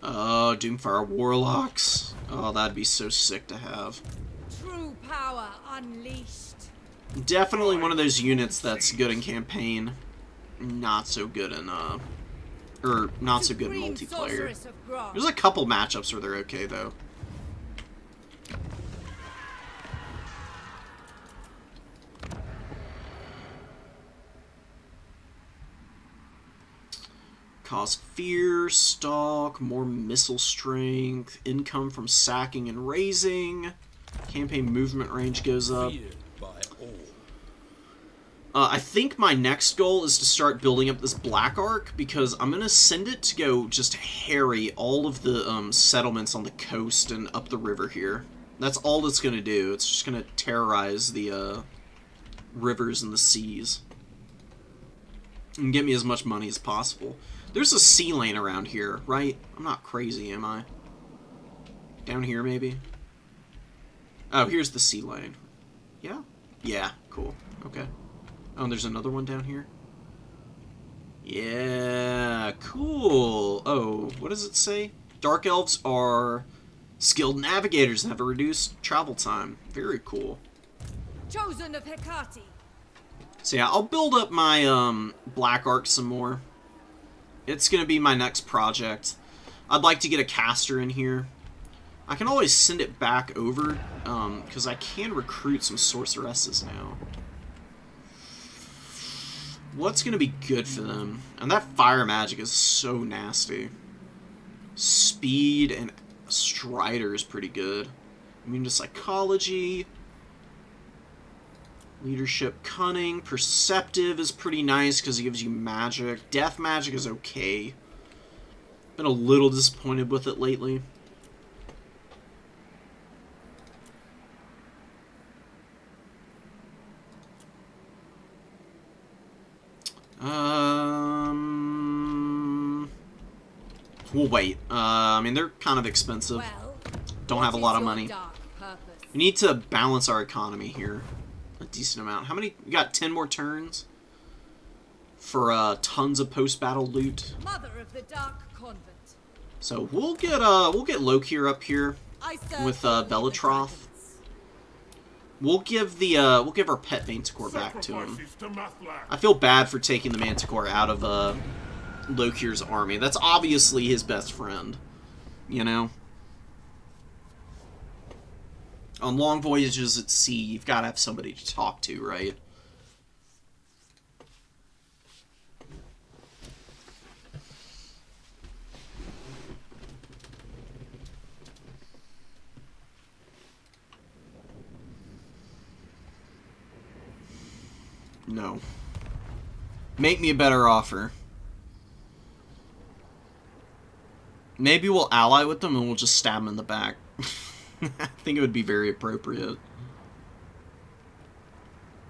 Oh, Doomfire Warlocks. Oh, that'd be so sick to have. True power unleashed. Definitely one of those units that's good in campaign, not so good in or not so good in Supreme multiplayer. sorceress of Grog. There's a couple matchups where they're okay though. Cause fear, stalk, more missile strength, income from sacking and raising, campaign movement range goes up. Feared by all. I think my next goal is to start building up this Black Ark, because I'm going to send it to go just harry all of the settlements on the coast and up the river here. That's all it's going to do. It's just going to terrorize the rivers and the seas. And get me as much money as possible. There's a sea lane around here, right? I'm not crazy, am I? Down here, maybe? Oh, here's the sea lane. Yeah? Yeah, cool. Okay. Oh, and there's another one down here? Yeah, cool. Oh, what does it say? Dark Elves are skilled navigators and have a reduced travel time. Very cool. Chosen of Hecate. So yeah, I'll build up my Black Ark some more. It's going to be my next project. I'd like to get a caster in here. I can always send it back over, because I can recruit some sorceresses now. What's going to be good for them? And that fire magic is so nasty. Speed and Strider is pretty good. Immune to psychology. Leadership, cunning, perceptive is pretty nice because it gives you magic. Death magic is okay. Been a little disappointed with it lately. We'll wait. I mean, they're kind of expensive. Well, Don't have a lot of money. We need to balance our economy here. A decent amount. How many? We got 10 more turns for tons of post-battle loot. Mother of the Dark Convent. So we'll get Lokhir up here with Bellatroth. We'll give our pet Manticore back to him. Sacrifices to Mathlag. I feel bad for taking the Manticore out of Lokhir's army. That's obviously his best friend, you know. On long voyages at sea, you've got to have somebody to talk to, right? No. Make me a better offer. Maybe we'll ally with them and we'll just stab them in the back. I think it would be very appropriate.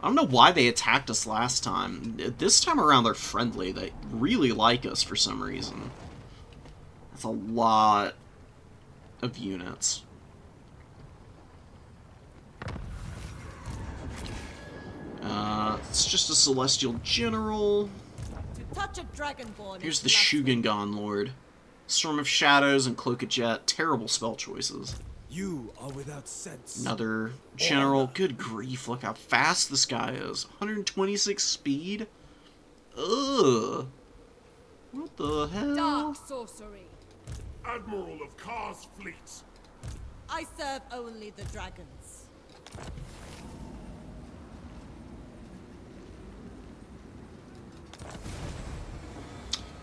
I don't know why they attacked us last time. This time around they're friendly. They really like us for some reason. That's a lot of units. It's just a Celestial General. To touch a dragonborn. Here's is the blasphemy. Shugengon Lord. Storm of Shadows and Cloak of Jet. Terrible spell choices. You are without sense. Another general. Good grief, look how fast this guy is. 126 speed? Ugh. What the hell? Dark sorcery. Admiral of Kar's fleets. I serve only the dragons.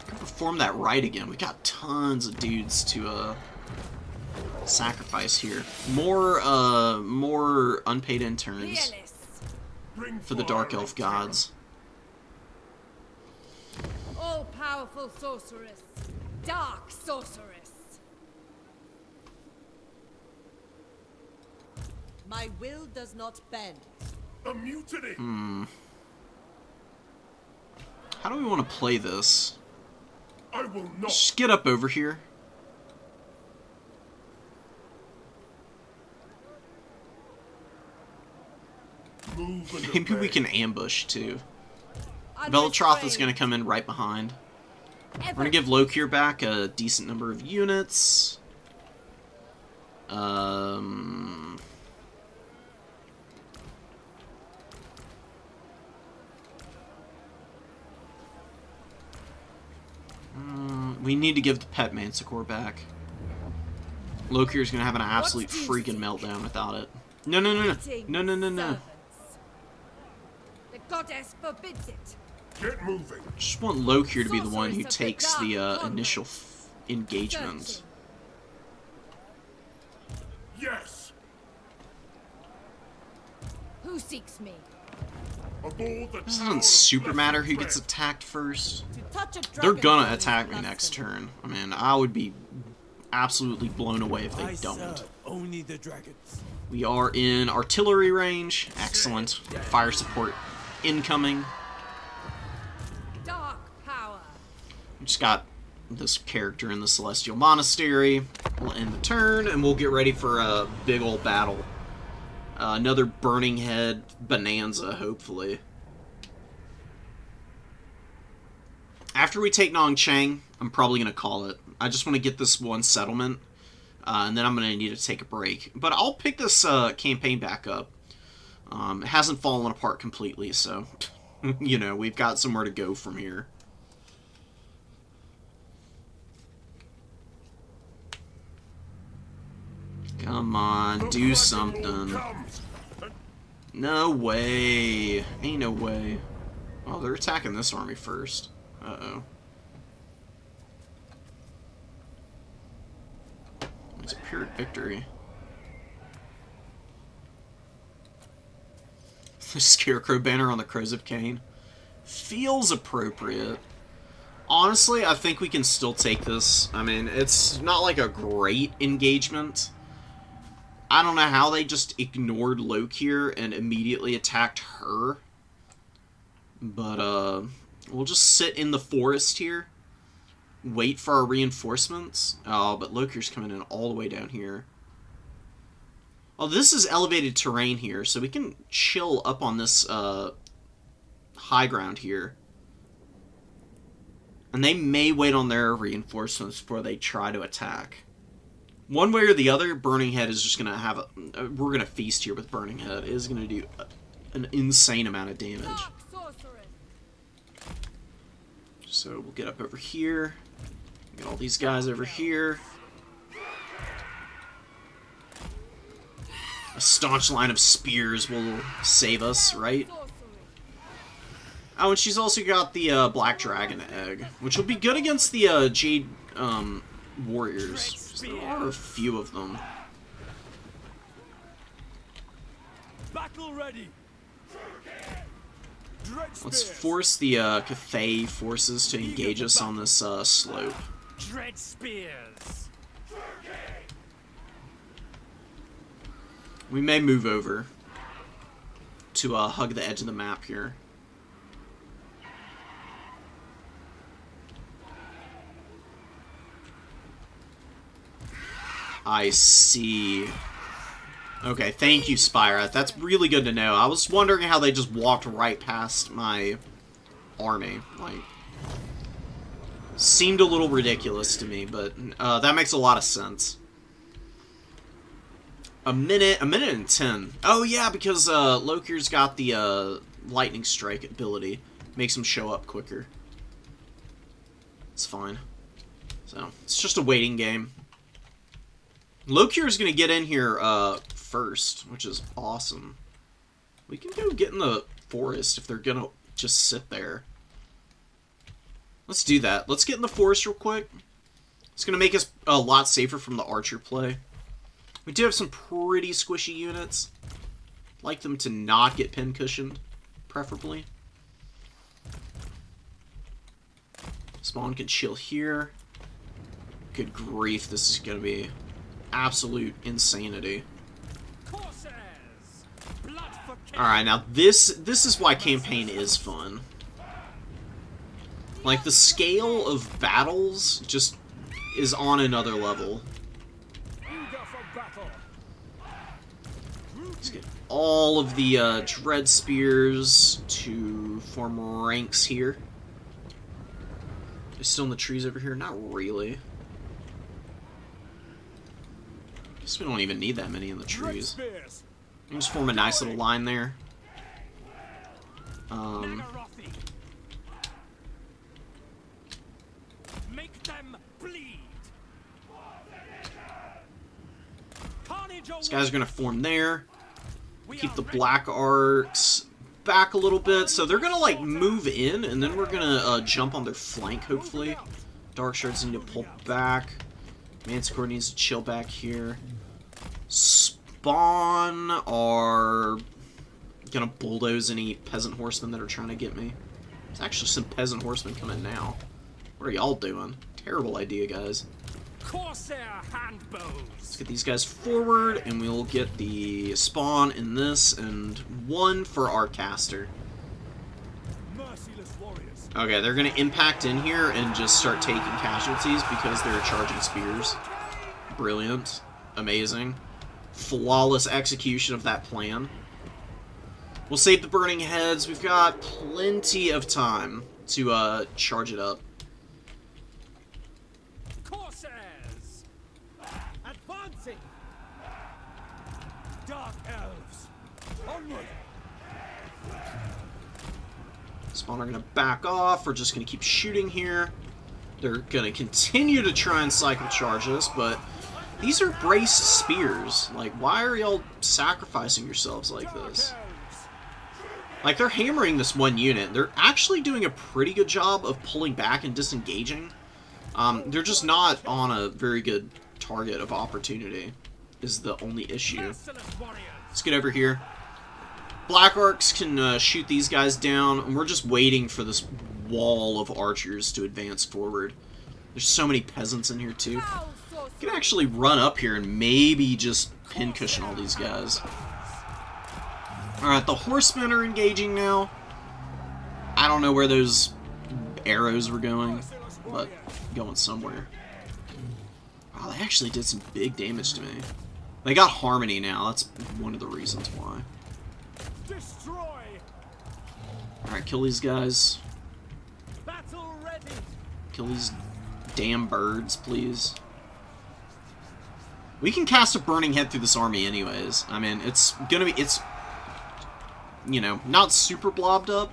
Perform that right again. We got tons of dudes to sacrifice here. More unpaid interns Fearless. Bring for the Dark fire Elf on terror. gods. All-powerful sorceress. Dark sorceress. My will does not bend. A mutiny. How do we want to play this? I will not. Just get up over here. Move and Maybe we obey. can ambush too. Velatroth is going to come in right behind. We're going to give Lokhir back a decent number of units. We need to give the pet Manticore back. Lokhir's going to have an absolute What do you freaking think? meltdown without it. No, no, no, no. No, no, no, no. Servants. The goddess forbids it. Get moving. Just want Lokhir to be the one who Sorceress of the takes the Dark Convent. initial engagement. Searching. Yes. Who seeks me? Aboard the It tower doesn't of super blessed matter who dread. gets attacked first. To touch a They're dragonborn gonna is attack me blasphemy. next turn. I mean, I would be absolutely blown away if they I don't. serve only the dragons. We are in artillery range. Excellent. Fire support incoming. Dark power. We just got this character in the Celestial Monastery. We'll end the turn, and we'll get ready for a big old battle. Another Burning Head bonanza, hopefully. After we take Nongchang, I'm probably going to call it. I just want to get this one settlement, and then I'm going to need to take a break. But I'll pick this campaign back up. It hasn't fallen apart completely, so, you know, we've got somewhere to go from here. Come on, The do Dragon something. Lord comes. No way. Ain't no way. Oh, they're attacking this army first. Uh-oh. It's a pyrrhic victory. The Scarecrow banner on the Crows of Cain feels appropriate. Honestly, I think we can still take this. I mean, it's not like a great engagement. I don't know how they just ignored Lokhir and immediately attacked her. But, we'll just sit in the forest here. Wait for our reinforcements. Oh, but Lokhir's coming in all the way down here. Oh, this is elevated terrain here, so we can chill up on this, high ground here. And they may wait on their reinforcements before they try to attack. One way or the other, Burning Head is just going to have a... we're going to feast here with Burning Head. It is going to do an insane amount of damage. Dark sorceress. So we'll get up over here. Get all these guys over here. A staunch line of spears will save us, right? Sorcery. Oh, and she's also got the Black Dragon Egg, which will be good against the Jade Warriors. 'Cause there are a few of them. Battle ready. Dread Let's spears. force the Cathay forces to engage us on this slope. Dread spears. We may move over to hug the edge of the map here. I see. Okay, thank you, Spyrath. That's really good to know. I was wondering how they just walked right past my army. Like, seemed a little ridiculous to me, but that makes a lot of sense. A minute and 10. Oh yeah, because Lokhir's got the lightning strike ability. Makes him show up quicker. It's fine. So, it's just a waiting game. Lokhir's gonna get in here first, which is awesome. We can go get in the forest if they're gonna just sit there. Let's do that. Let's get in the forest real quick. It's gonna make us a lot safer from the archer play. We do have some pretty squishy units. Like them to not get pin cushioned, preferably. Spawn can chill here. Good grief, this is going to be absolute insanity. Alright, now this is why campaign is fun. Like, the scale of battles just is on another level. Let's get all of the Dread Spears to form ranks here. They're still in the trees over here? Not really. Guess we don't even need that many in the trees. Just form a nice little line there. Make them bleed. These guys are going to form there. Keep the black arcs back a little bit. So they're going to, like, move in, and then we're going to jump on their flank, hopefully. Dark Shards need to pull back. Manticore needs to chill back here. Spawn are going to bulldoze any peasant horsemen that are trying to get me. There's actually some peasant horsemen coming now. What are y'all doing? Terrible idea, guys. Corsair handbows. Let's get these guys forward, and we'll get the spawn in this, and one for our caster. Merciless warriors. Okay, they're going to impact in here and just start taking casualties because they're charging spears. Brilliant. Amazing. Flawless execution of that plan. We'll save the burning heads. We've got plenty of time to charge it up. Corsairs. Advancing. Dark elves. Onward. Spawn are going to back off. We're just going to keep shooting here. They're going to continue to try and cycle charge us, but these are braced spears. Like, why are y'all sacrificing yourselves like this? Like, they're hammering this one unit. They're actually doing a pretty good job of pulling back and disengaging. They're just not on a very good target of opportunity, is the only issue. Let's get over here. Black Arcs can shoot these guys down, and we're just waiting for this wall of archers to advance forward. There's so many peasants in here, too. You can actually run up here and maybe just pincushion all these guys. Alright, the horsemen are engaging now. I don't know where those arrows were going, but going somewhere. Wow, they actually did some big damage to me. They got harmony now. That's one of the reasons why. Alright, kill these guys. Kill these damn birds, please. We can cast a burning head through this army anyways. I mean, it's gonna be, you know, not super blobbed up,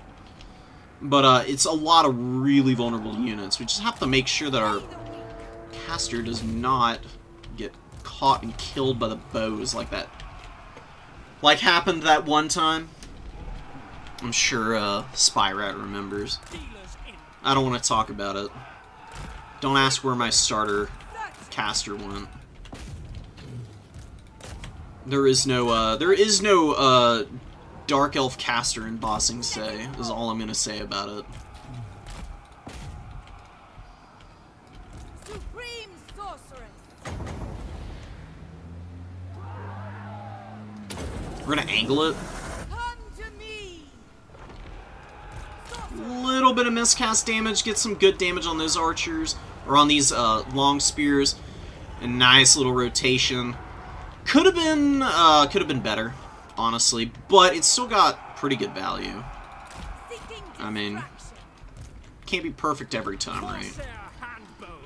but it's a lot of really vulnerable units. We just have to make sure that our caster does not get caught and killed by the bows like that. Like happened that one time. I'm sure Spy Rat remembers. I don't want to talk about it. Don't ask where my starter caster went. There is no Dark Elf caster in Bossing Say, is all I'm gonna say about it. Supreme sorceress. We're gonna angle it. Come to me. Little bit of miscast damage, get some good damage on those archers, or on these long spears. A nice little rotation. Could have been better, honestly, but it's still got pretty good value. I mean, can't be perfect every time, right?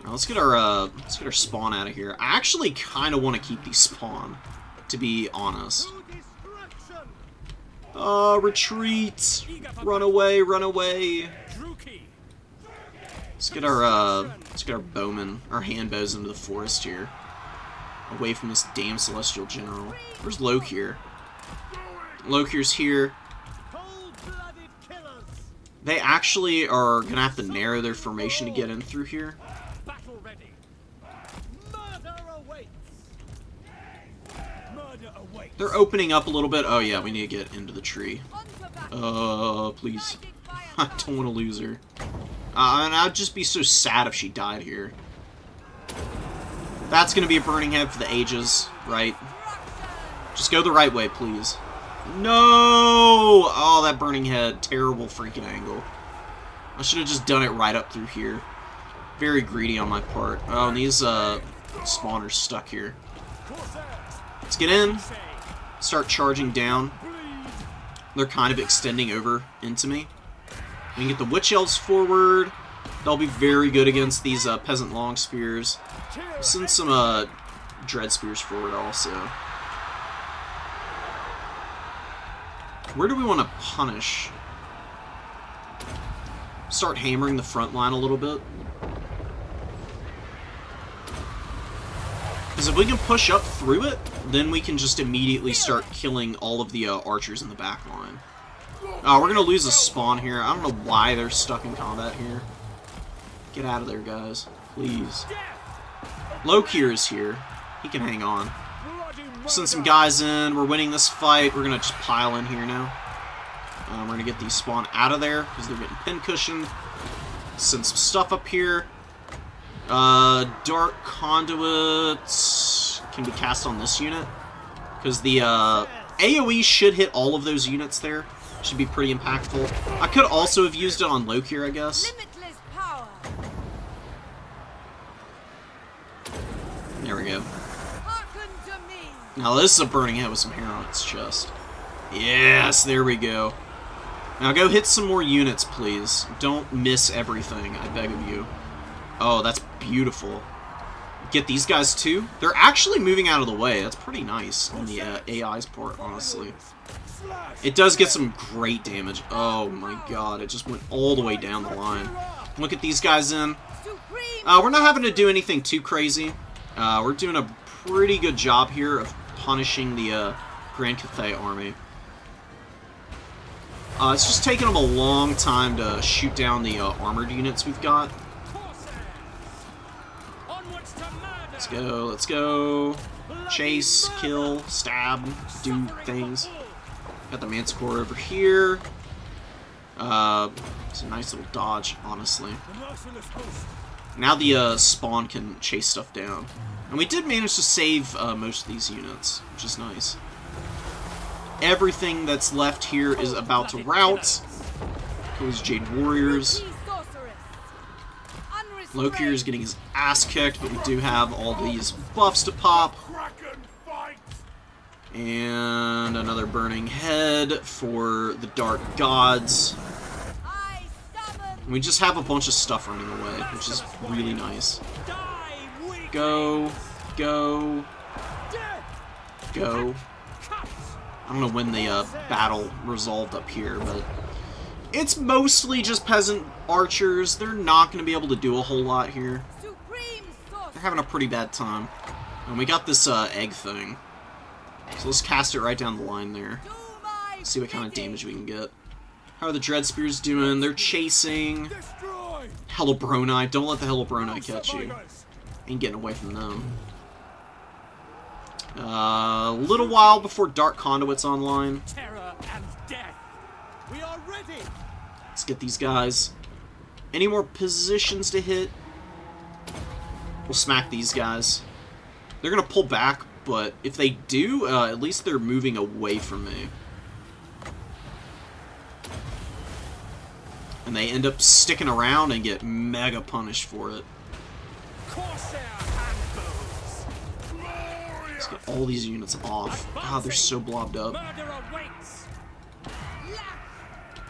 Now, let's get our spawn out of here. I actually kind of want to keep these spawn, to be honest. Retreat! Run away! Run away! Let's get our bowmen, our handbows into the forest here. Away from this damn Celestial General. Where's Lokhir? Lokhir's here. They actually are gonna have to narrow their formation to get in through here. They're opening up a little bit. Oh yeah, we need to get into the tree. Please. I don't want to lose her. And I'd just be so sad if she died here. That's going to be a burning head for the ages, right? Just go the right way, please. No! Oh, that burning head. Terrible freaking angle. I should have just done it right up through here. Very greedy on my part. Oh, and these spawners stuck here. Let's get in. Start charging down. They're kind of extending over into me. We can get the Witch Elves forward. They'll be very good against these Peasant Long Spears. Send some Dread Spears forward also. Where do we want to punish? Start hammering the front line a little bit. Because if we can push up through it, then we can just immediately start killing all of the archers in the back line. Oh, we're going to lose a spawn here. I don't know why they're stuck in combat here. Get out of there, guys. Please. Lokhir is here. He can hang on. Send some guys in. We're winning this fight. We're going to just pile in here now. We're going to get these spawn out of there because they're getting pin cushioned. Send some stuff up here. Dark Conduits can be cast on this unit. Because the AoE should hit all of those units there. Should be pretty impactful. I could also have used it on Lokhir, I guess. Limitless power. There we go. Hearken to me. Now this is a burning head with some hair on its chest. Yes, there we go. Now go hit some more units, please. Don't miss everything, I beg of you. Oh, that's beautiful. Get these guys too. They're actually moving out of the way. That's pretty nice on the AI's part, honestly. It does get some great damage. Oh my god, it just went all the way down the line. Look at these guys in. We're not having to do anything too crazy. We're doing a pretty good job here of punishing the Grand Cathay army. It's just taking them a long time to shoot down the armored units we've got. Let's go, let's go. Chase, kill, stab, do things. Got the Manticore over here. It's a nice little dodge, honestly. Now the spawn can chase stuff down. And we did manage to save most of these units, which is nice. Everything that's left here is about to rout. Those Jade Warriors. Lokhir is getting his ass kicked, but we do have all these buffs to pop. And another burning head for the Dark Gods. We just have a bunch of stuff running away, which is really nice. Go. Go. Go. I don't know when the battle resolved up here, but it's mostly just peasant archers. They're not going to be able to do a whole lot here. They're having a pretty bad time. And we got this egg thing. So let's cast it right down the line there. See what kind of damage we can get. How are the Dread Spears doing? They're chasing. Hellebroni. Don't let the Hellebroni catch you. Ain't getting away from them. A little while before Dark Conduit's online. Terror and death. We are ready. Let's get these guys. Any more positions to hit? We'll smack these guys. They're gonna pull back, but if they do, at least they're moving away from me. And they end up sticking around and get mega punished for it. Corsair handbows. Let's get all these units off. God, they're so blobbed up. Murder awaits.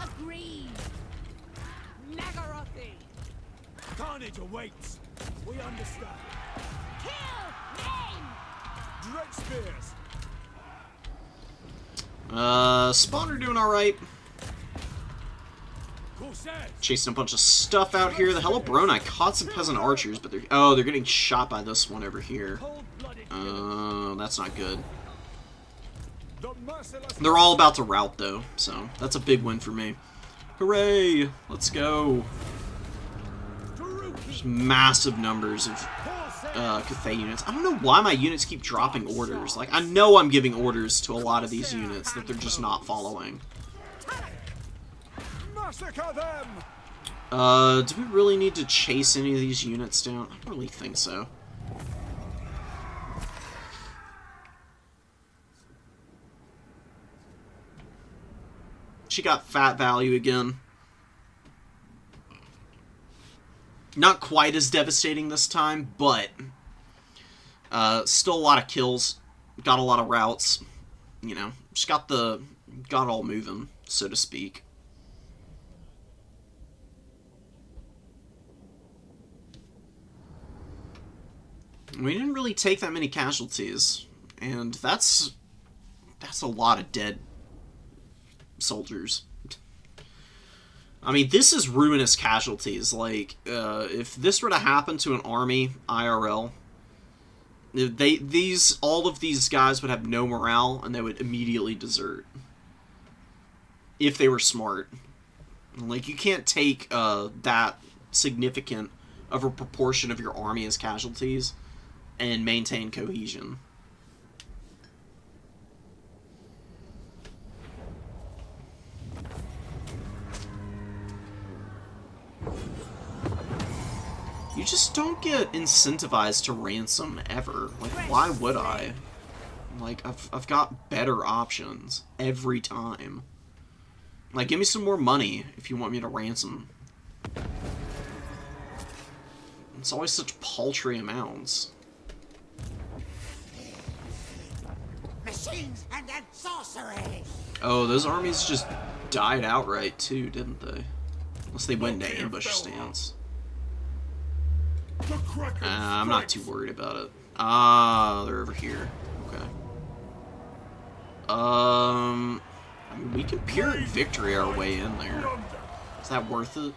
Agreed. Nagarothi. Carnage awaits. We understand. Kill. Name. Dread spears. Spawner doing alright. Chasing a bunch of stuff out here. The Hellebroni caught some peasant archers, but they're getting shot by this one over here. That's not good. They're all about to rout though, so that's a big win for me. Hooray! Let's go. There's massive numbers of Cathay units. I don't know why my units keep dropping orders. Like, I know I'm giving orders to a lot of these units that they're just not following. Massacre them! Do we really need to chase any of these units down? I don't really think so. She got fat value again. Not quite as devastating this time, but still a lot of kills. Got a lot of routes. You know, just got it all moving, so to speak. We didn't really take that many casualties, and that's a lot of dead soldiers. I mean, this is ruinous casualties. Like, if this were to happen to an army IRL, all of these guys would have no morale, and they would immediately desert. If they were smart. Like, you can't take that significant of a proportion of your army as casualties and maintain cohesion. You just don't get incentivized to ransom ever. Like, why would I? Like, I've got better options every time. Like, give me some more money if you want me to ransom. It's always such paltry amounts. Machines and then sorcery! Oh, those armies just died outright too, didn't they? Unless they went into ambush stance. I'm not too worried about it. Ah, they're over here. Okay. I mean, we can Pyrrhic victory our way in there. Is that worth it?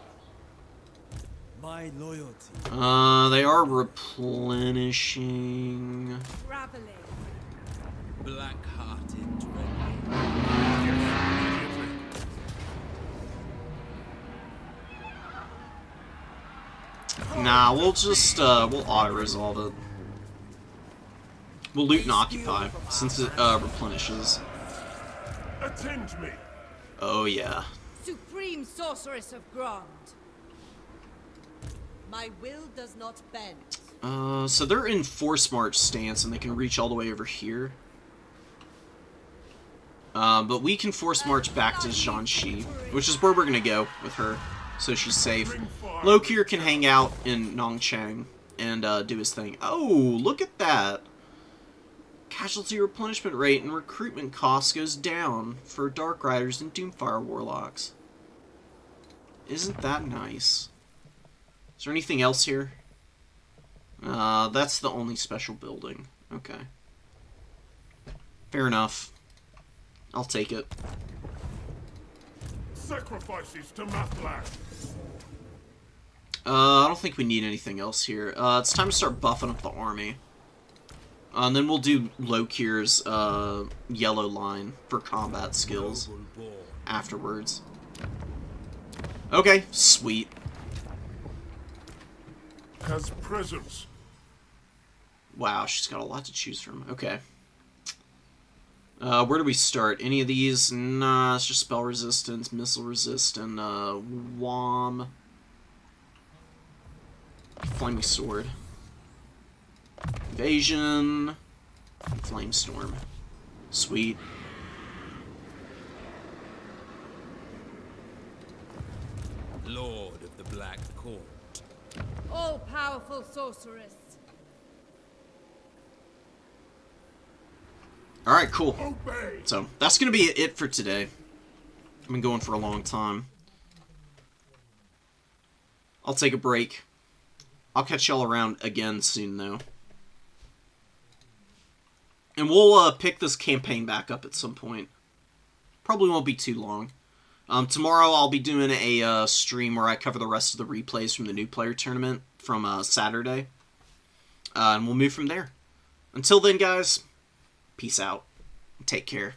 My loyalty. They are replenishing. Traveling. Black-hearted dread. Nah, we'll just, we'll auto-resolve it. We'll loot and occupy, since it, replenishes. Attend me. Oh, yeah. Supreme sorceress of Grond. My will does not bend. So they're in force march stance, and they can reach all the way over here. But we can force march back to Jiangxi, which is where we're gonna go with her, so she's safe. Lokhir can hang out in Nongchang and do his thing. Oh, look at that! Casualty replenishment rate and recruitment cost goes down for Dark Riders and Doomfire Warlocks. Isn't that nice? Is there anything else here? That's the only special building. Okay. Fair enough. I'll take it. Sacrifices to Mathlag. I don't think we need anything else here. It's time to start buffing up the army. And then we'll do Lokhir's yellow line for combat skills afterwards. Okay, sweet. Has presence. Wow, she's got a lot to choose from. Okay. Where do we start? Any of these? Nah, it's just spell resistance, missile resist, and WOM. Flaming Sword. Evasion. Flame Storm. Sweet. Lord of the Black Court. All-powerful sorceress. Alright, cool. Obey. So, that's going to be it for today. I've been going for a long time. I'll take a break. I'll catch y'all around again soon, though. And we'll pick this campaign back up at some point. Probably won't be too long. Tomorrow I'll be doing a stream where I cover the rest of the replays from the new player tournament from Saturday. And we'll move from there. Until then, guys, peace out. Take care.